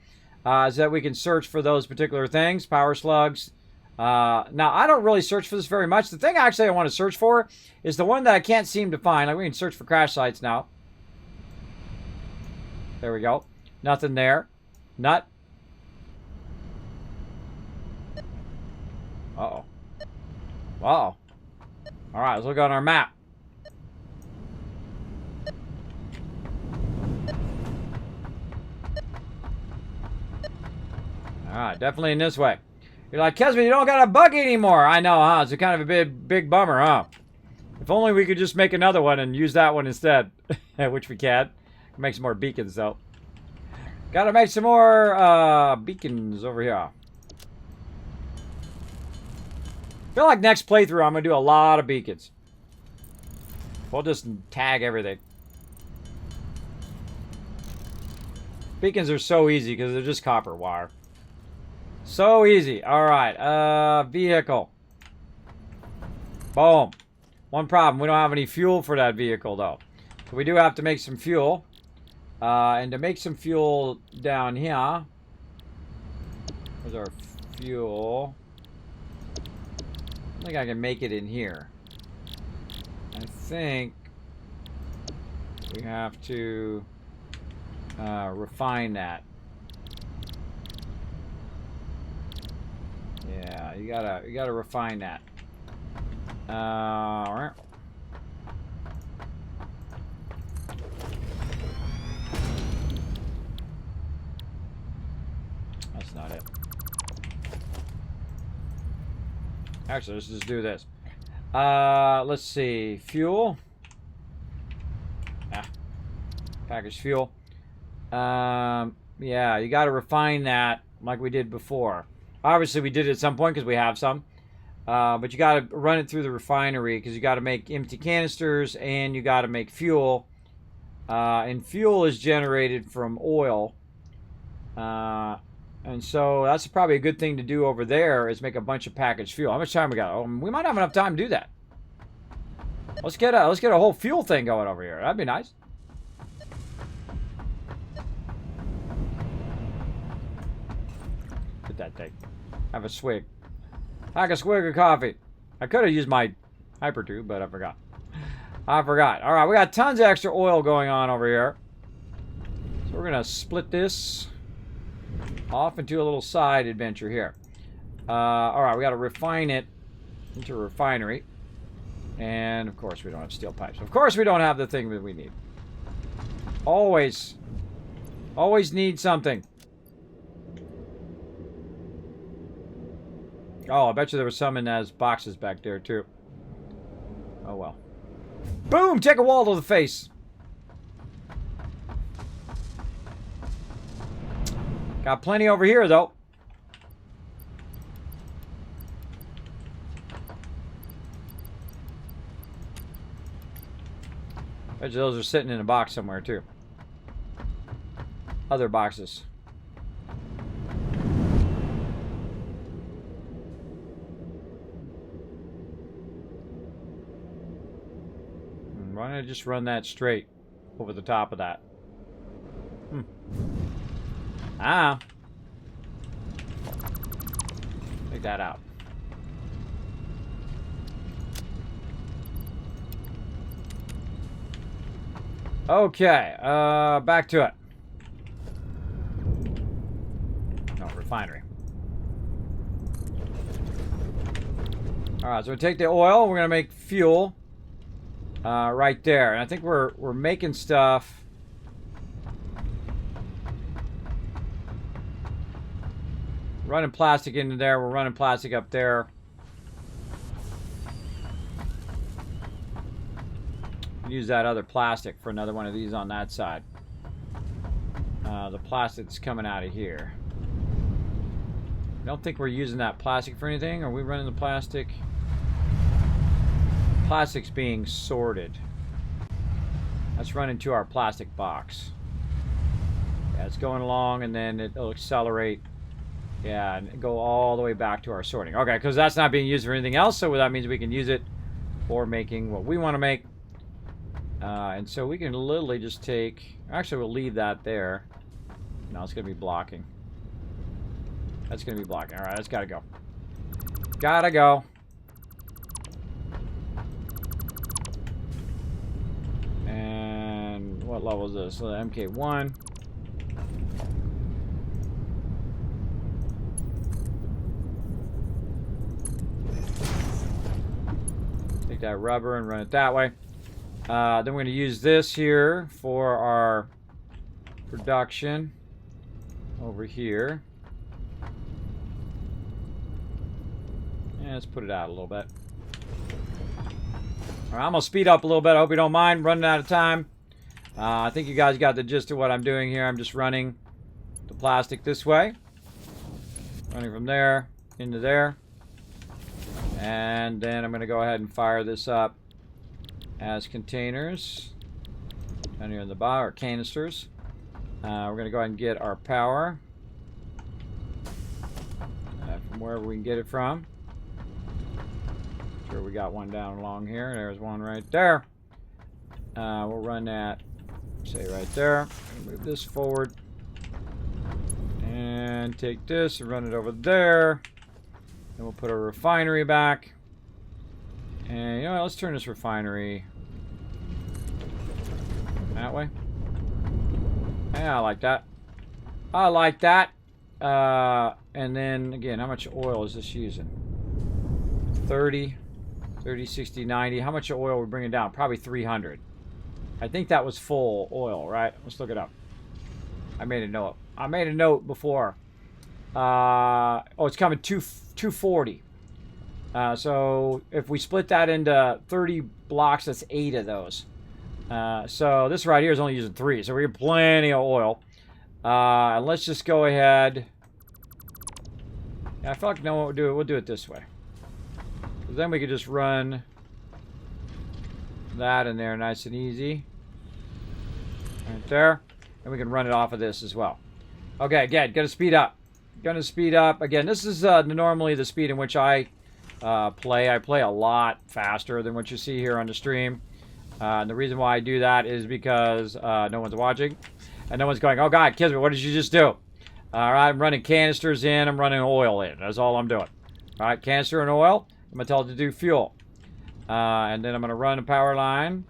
is that we can search for those particular things, power slugs. Now, I don't really search for this very much. The thing actually I want to search for is the one that I can't seem to find. Like, we can search for crash sites now. There we go. Nothing there. Nut. Uh-oh. Uh-oh. All right, let's look on our map. All right, definitely in this way. You're like, Kismet, you don't got a buggy anymore. I know, huh? It's a kind of a big bummer, huh? If only we could just make another one and use that one instead. Which we can't. Make some more beacons, though. Gotta make some more beacons over here. Feel like next playthrough I'm gonna do a lot of beacons. We'll just tag everything. Beacons are so easy because they're just copper wire. So easy. Alright, vehicle. Boom. One problem, we don't have any fuel for that vehicle though. So we do have to make some fuel. And to make some fuel down here, where's our fuel? I think I can make it in here. I think we have to refine that. Yeah, you gotta refine that. All right. That's not it. Actually, let's just do this. Let's see. Fuel. Packaged fuel. Yeah, you got to refine that like we did before. Obviously, we did it at some point because we have some. But you got to run it through the refinery because you got to make empty canisters and you got to make fuel. And fuel is generated from oil. And so that's probably a good thing to do over there is make a bunch of packaged fuel. How much time we got? Oh, we might have enough time to do that. Let's get a whole fuel thing going over here. That'd be nice. Get that thing. Have a swig. Have a swig of coffee. I could have used my hyper tube, but I forgot. All right, we got tons of extra oil going on over here. So we're gonna split this off into a little side adventure here. All right, we got to refine it into a refinery. And, of course, we don't have steel pipes. Of course, we don't have the thing that we need. Always need something. Oh, I bet you there was some in those boxes back there, too. Oh, well. Boom! Take a wall to the face. Got plenty over here, though. Bet you those are sitting in a box somewhere, too. Other boxes. Why don't I just run that straight over the top of that? Take that out. Okay, back to it. No, refinery. Alright, so we take the oil, we're gonna make fuel. Right there. And I think we're making stuff. Running plastic into there. We're running plastic up there. Use that other plastic for another one of these on that side. The plastic that's coming out of here. I don't think we're using that plastic for anything. Are we running the plastic? Plastic's being sorted. Let's run into our plastic box. Yeah, it's going along and then it'll accelerate. Yeah, and go all the way back to our sorting. Okay, because that's not being used for anything else, so that means we can use it for making what we want to make. And so we can literally just take... Actually, we'll leave that there. No, it's going to be blocking. That's going to be blocking. Alright, that's got to go. Gotta go. And what level is this? So MK1. Take that rubber and run it that way. Then we're going to use this here for our production over here. And let's put it out a little bit. All right, I'm going to speed up a little bit. I hope you don't mind running out of time. I think you guys got the gist of what I'm doing here. I'm just running the plastic this way. Running from there into there. And then I'm going to go ahead and fire this up as containers. Down here in the bottom, or canisters. We're going to go ahead and get our power. From wherever we can get it from. Sure, we got one down along here. There's one right there. We'll run that, say, right there. Move this forward. And take this and run it over there. Then we'll put a refinery back. And, you know what, let's turn this refinery that way. Yeah, I like that. I like that. And then, again, how much oil is this using? 30, 60, 90. How much oil are we bringing down? Probably 300. I think that was full oil, right? Let's look it up. I made a note. I made a note before. Oh, it's coming 240. So if we split that into 30 blocks, that's 8 of those. So this right here is only using 3. So we get plenty of oil. And let's just go ahead. Yeah, I feel like no, we'll do it this way. Then we could just run that in there nice and easy. Right there. And we can run it off of this as well. Okay, again, gotta speed up. Gonna speed up. Again, this is normally the speed in which I play. I play a lot faster than what you see here on the stream. And the reason why I do that is because no one's watching. And no one's going, oh God, Kismet, what did you just do? Alright, I'm running canisters in, I'm running oil in. That's all I'm doing. Alright, canister and oil. I'm going to tell it to do fuel. And then I'm going to run a power line.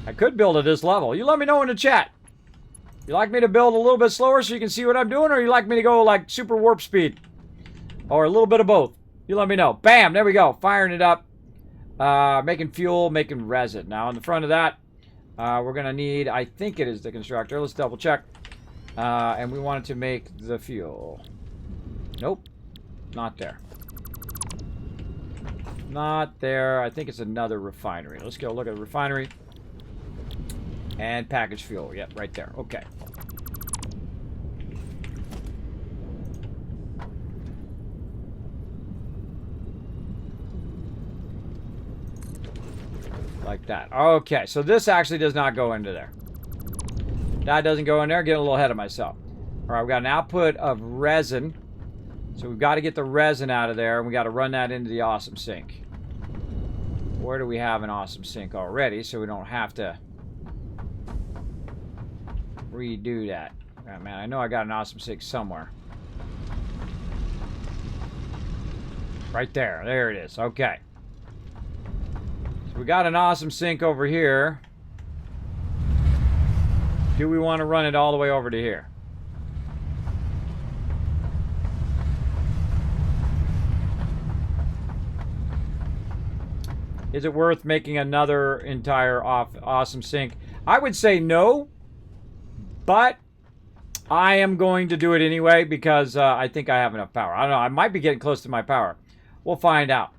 I could build at this level. You let me know in the chat. You like me to build a little bit slower so you can see what I'm doing, or you like me to go like super warp speed? Or a little bit of both. You let me know. Bam! There we go. Firing it up. Making fuel, making resin. Now, in the front of that, we're going to need, I think it is the constructor. Let's double check. And we want it to make the fuel. Nope. Not there. Not there. I think it's another refinery. Let's go look at the refinery. And package fuel. Yep, right there. Okay. Like that. Okay, so this actually does not go into there. That doesn't go in there. Getting a little ahead of myself. All right, we've got an output of resin. So we've got to get the resin out of there, and we got to run that into the awesome sink. Where do we have an awesome sink already, so we don't have to redo that? Oh, man, I know I got an awesome sink somewhere. Right there. There it is. Okay. So we got an awesome sink over here. Do we want to run it all the way over to here? Is it worth making another entire awesome sink? I would say no, but I am going to do it anyway because I think I have enough power. I don't know. I might be getting close to my power. We'll find out.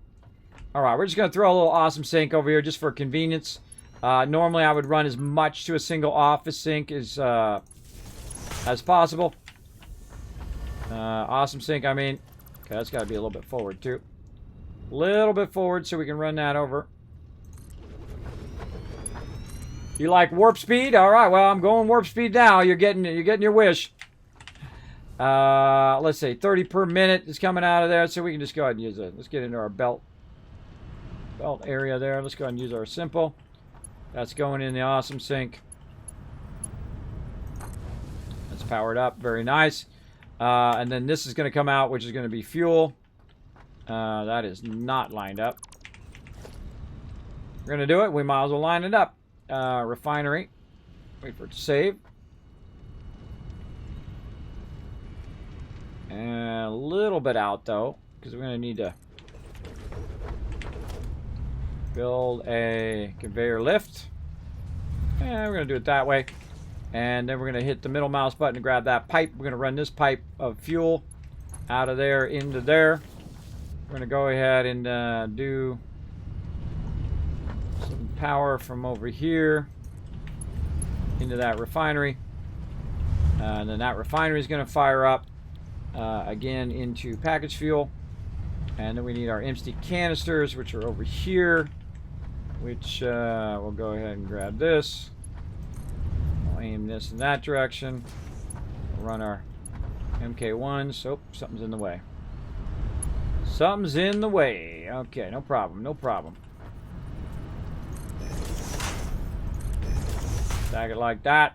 All right, we're just going to throw a little awesome sink over here just for convenience. Normally, I would run as much to a single office sink as possible. Awesome sink, I mean. Okay, that's got to be a little bit forward, too. Little bit forward so we can run that over. You like warp speed? All right, well, I'm going warp speed now. You're getting your wish. Let's say 30 per minute is coming out of there, so we can just go ahead and use it. Let's get into our belt area there. Let's go ahead and use our simple. That's going in the awesome sink. That's powered up. Very nice. And then this is going to come out, which is going to be fuel. That is not lined up. We're going to do it. We might as well line it up. Refinery. Wait for it to save. And a little bit out, though, because we're going to need to build a conveyor lift. And we're going to do it that way. And then we're going to hit the middle mouse button to grab that pipe. We're going to run this pipe of fuel out of there into there. We're going to go ahead and do some power from over here into that refinery. And then that refinery is going to fire up again into package fuel. And then we need our empty canisters, which are over here, which we'll go ahead and grab this. We'll aim this in that direction. We'll run our MK1s. Oh, something's in the way. Something's in the way. Okay, no problem, no problem. Stack it like that.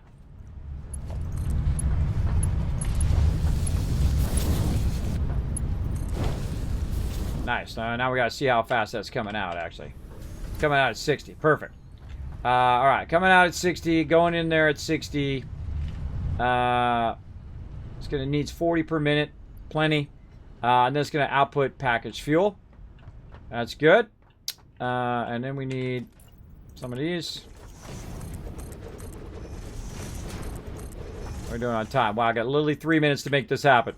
Nice. Now we got to see how fast that's coming out, actually. Coming out at 60. Perfect. All right. Coming out at 60. Going in there at 60. It's going to need 40 per minute. Plenty. And then it's going to output packaged fuel. That's good. And then we need some of these. We're doing on time. Wow, I got literally 3 minutes to make this happen.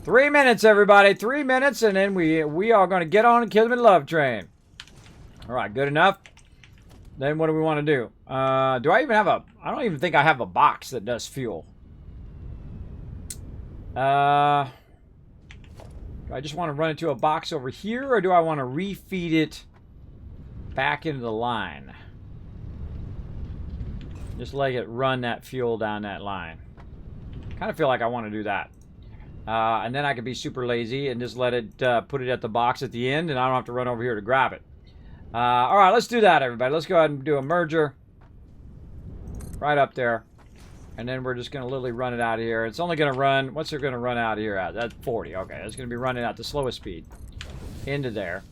3 minutes, everybody. 3 minutes, and then we are going to get on the Kismet Love Train. All right, good enough. Then what do we want to do? Do I even have a... I don't even think I have a box that does fuel. Do I just want to run it to a box over here, or do I want to refeed it back into the line? Just let it run that fuel down that line. Kind of feel like I want to do that. And then I could be super lazy and just let it put it at the box at the end, and I don't have to run over here to grab it. All right, let's do that, everybody. Let's go ahead and do a merger right up there. And then we're just going to literally run it out of here. It's only going to run... What's it going to run out of here at? That's 40. Okay, it's going to be running at the slowest speed into there.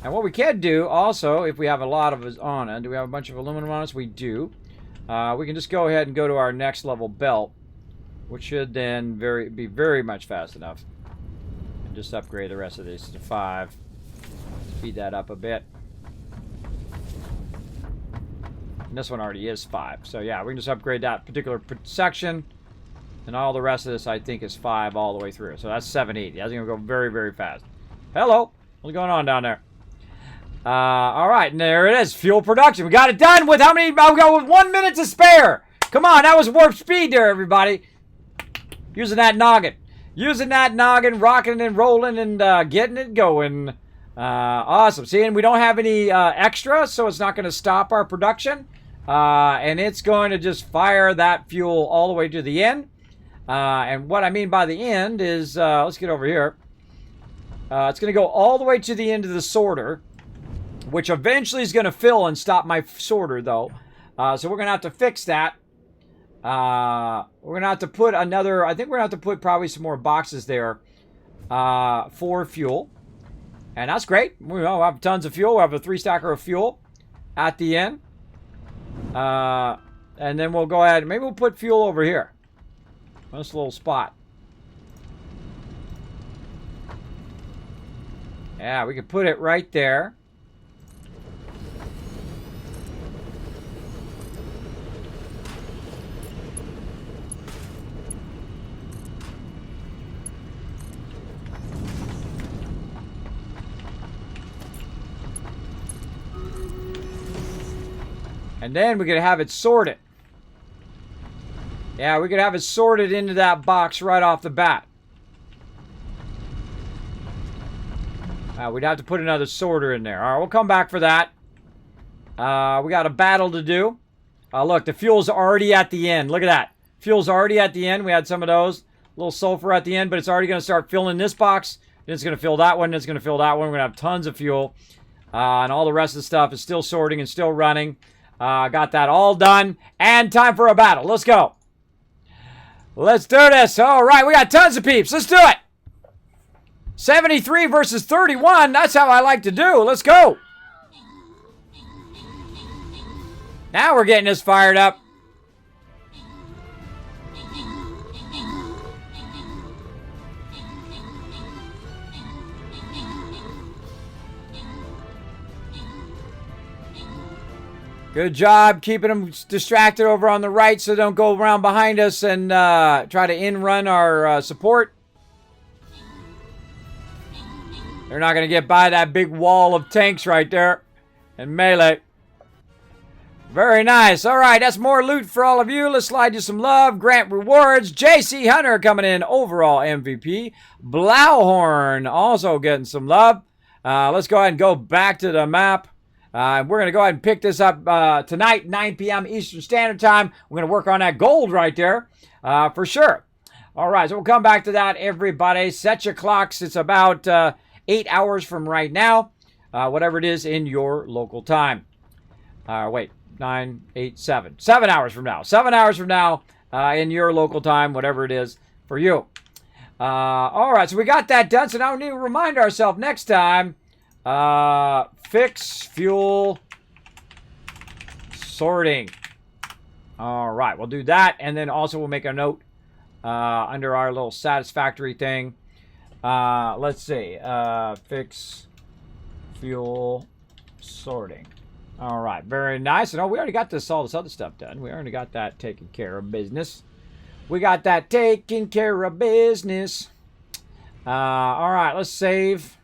And what we can do also, if we have a lot of it on it, do we have a bunch of aluminum on us? We do. We can just go ahead and go to our next level belt, which should then be very much fast enough. And just upgrade the rest of these to 5. Speed that up a bit. And this one already is 5. So yeah, we can just upgrade that particular section. And all the rest of this, I think, is 5 all the way through. So that's 780. That's going to go very, very fast. Hello. What's going on down there? All right, and there it is. Fuel production. We got it done with how many? We got 1 minute to spare. Come on, that was warp speed there, everybody. Using that noggin. Using that noggin, rocking and rolling and getting it going. Awesome. See, and we don't have any extra, so it's not going to stop our production. And it's going to just fire that fuel all the way to the end. And what I mean by the end is, let's get over here. It's going to go all the way to the end of the sorter, which eventually is going to fill and stop my sorter, though. So we're going to have to fix that. We're going to have to put another... I think we're going to have to put probably some more boxes there for fuel. And that's great. We have tons of fuel. We have a 3-stacker of fuel at the end. And then we'll go ahead. Maybe we'll put fuel over here. This little spot. Yeah, we could put it right there. And then we could have it sorted. Yeah, we could have it sorted into that box right off the bat. We'd have to put another sorter in there. All right, we'll come back for that. We got a battle to do. Look, the fuel's already at the end. Look at that. Fuel's already at the end. We had some of those. A little sulfur at the end, but it's already going to start filling this box. Then it's going to fill that one. Then it's going to fill that one. We're going to have tons of fuel. And all the rest of the stuff is still sorting and still running. Got that all done. And time for a battle. Let's go. Let's do this. All right, we got tons of peeps. Let's do it. 73 versus 31. That's how I like to do. Let's go. Now we're getting this fired up. Good job keeping them distracted over on the right so they don't go around behind us and try to in-run our support. They're not going to get by that big wall of tanks right there and melee. Very nice. All right, that's more loot for all of you. Let's slide you some love. Grant rewards. JC Hunter coming in overall MVP. Blauhorn also getting some love. Let's go ahead and go back to the map. We're going to go ahead and pick this up tonight, 9 p.m. Eastern Standard Time. We're going to work on that gold right there for sure. All right, so we'll come back to that, everybody. Set your clocks. It's about 8 hours from right now, whatever it is in your local time. Wait, 9, 8, 7. 7 hours from now. 7 hours from now in your local time, whatever it is for you. All right, so we got that done. So now we need to remind ourselves next time, fix fuel sorting. All right, we'll do that. And then also we'll make a note under our little satisfactory thing. Let's see. Fix fuel sorting. All right, very nice. And we already got all this other stuff done. We already got that taken care of business. We got that taken care of business. All right, let's save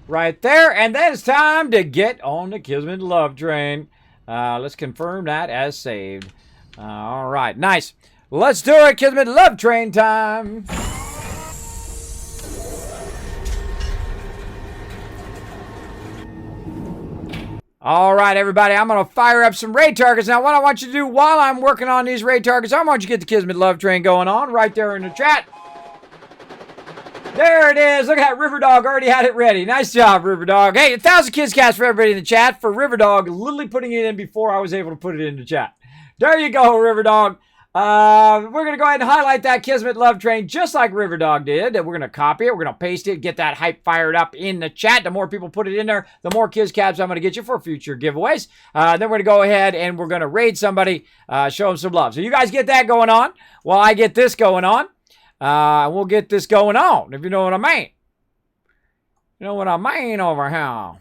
right there. And then it's time to get on the Kismet Love Train. Let's confirm that as saved. All right, nice. Let's do it, Kismet Love Train time. All right, everybody, I'm going to fire up some raid targets. Now, what I want you to do while I'm working on these raid targets, I want you to get the Kismet Love Train going on right there in the chat. There it is. Look at that. Riverdog already had it ready. Nice job, Riverdog. Hey, 1,000 kids cast for everybody in the chat. For Riverdog, literally putting it in before I was able to put it in the chat. There you go, Riverdog. We're going to go ahead and highlight that Kismet Love Train just like Riverdog did. We're going to copy it. We're going to paste it. Get that hype fired up in the chat. The more people put it in there, the more Kids Cabs I'm going to get you for future giveaways. Then we're going to go ahead and we're going to raid somebody, show them some love. So you guys get that going on while I get this going on. We'll get this going on, if you know what I mean. You know what I mean over here. All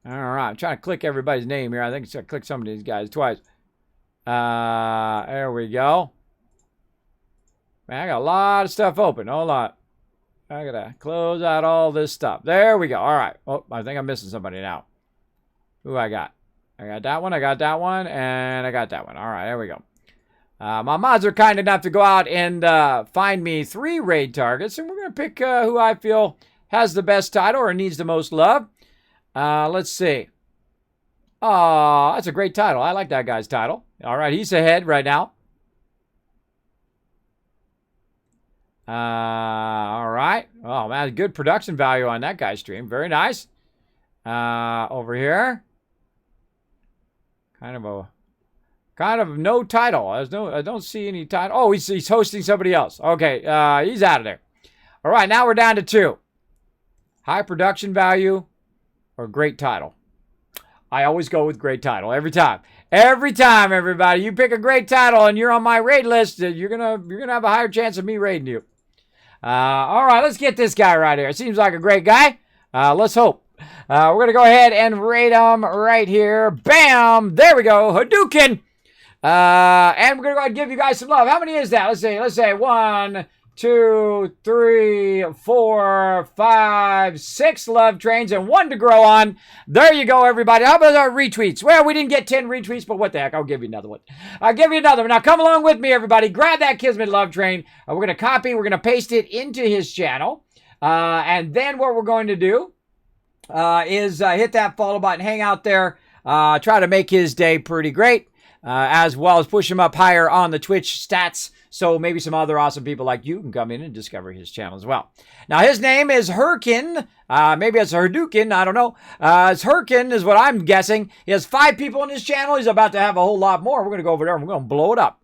right, I'm trying to click everybody's name here. I think I clicked some of these guys twice. There we go. Man, I got a lot of stuff open. Hold on. I gotta close out all this stuff. There we go. All right. Oh, I think I'm missing somebody now. Who I got? I got that one, and I got that one. All right, there we go. My mods are kind enough to go out and find me 3 raid targets, and we're going to pick who I feel has the best title or needs the most love. Let's see. Oh, that's a great title. I like that guy's title. All right, he's ahead right now. All right. Oh, man, good production value on that guy's stream. Very nice. Over here. Kind of no title. I don't see any title. Oh, he's hosting somebody else. Okay, he's out of there. All right, now we're down to 2. High production value or great title. I always go with great title every time. Every time, everybody. You pick a great title and you're on my raid list, you're gonna have a higher chance of me raiding you. All right, let's get this guy right here. Seems like a great guy. Let's hope. We're going to go ahead and raid him right here. Bam! There we go. Hadouken! And we're going to go ahead and give you guys some love. How many is that? Let's say 1, 2, 3, 4, 5, 6 love trains and 1 to grow on. There you go, everybody. How about our retweets? Well, we didn't get 10 retweets, but what the heck? I'll give you another one. I'll give you another one. Now, come along with me, everybody. Grab that Kismet love train. We're going to copy. We're going to paste it into his channel. And then what we're going to do is hit that follow button, hang out there, try to make his day pretty great, as well as push him up higher on the Twitch stats. So maybe some other awesome people like you can come in and discover his channel as well. Now, his name is Herkin. Maybe it's Hadouken. I don't know. It's Herkin is what I'm guessing. He has 5 people on his channel. He's about to have a whole lot more. We're going to go over there and we're going to blow it up.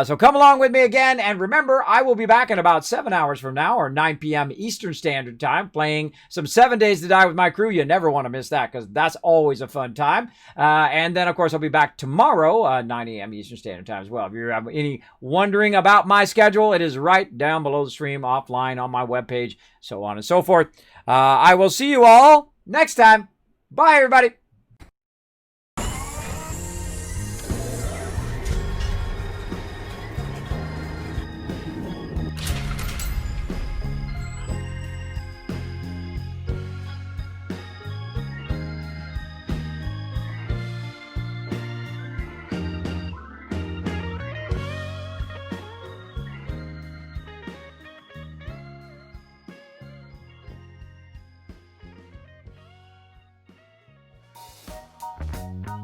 So come along with me again. And remember, I will be back in about 7 hours from now, or 9 p.m. Eastern Standard Time, playing some 7 Days to Die with my crew. You never want to miss that because that's always a fun time. And then, of course, I'll be back tomorrow, 9 a.m. Eastern Standard Time as well. If you have any wondering about my schedule, it is right down below the stream, offline on my webpage, so on and so forth. I will see you all next time. Bye, everybody.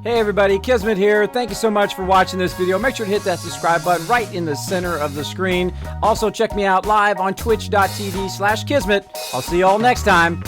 Hey everybody, Kismet here. Thank you so much for watching this video. Make sure to hit that subscribe button right in the center of the screen. Also check me out live on twitch.tv/Kismet. I'll see you all next time.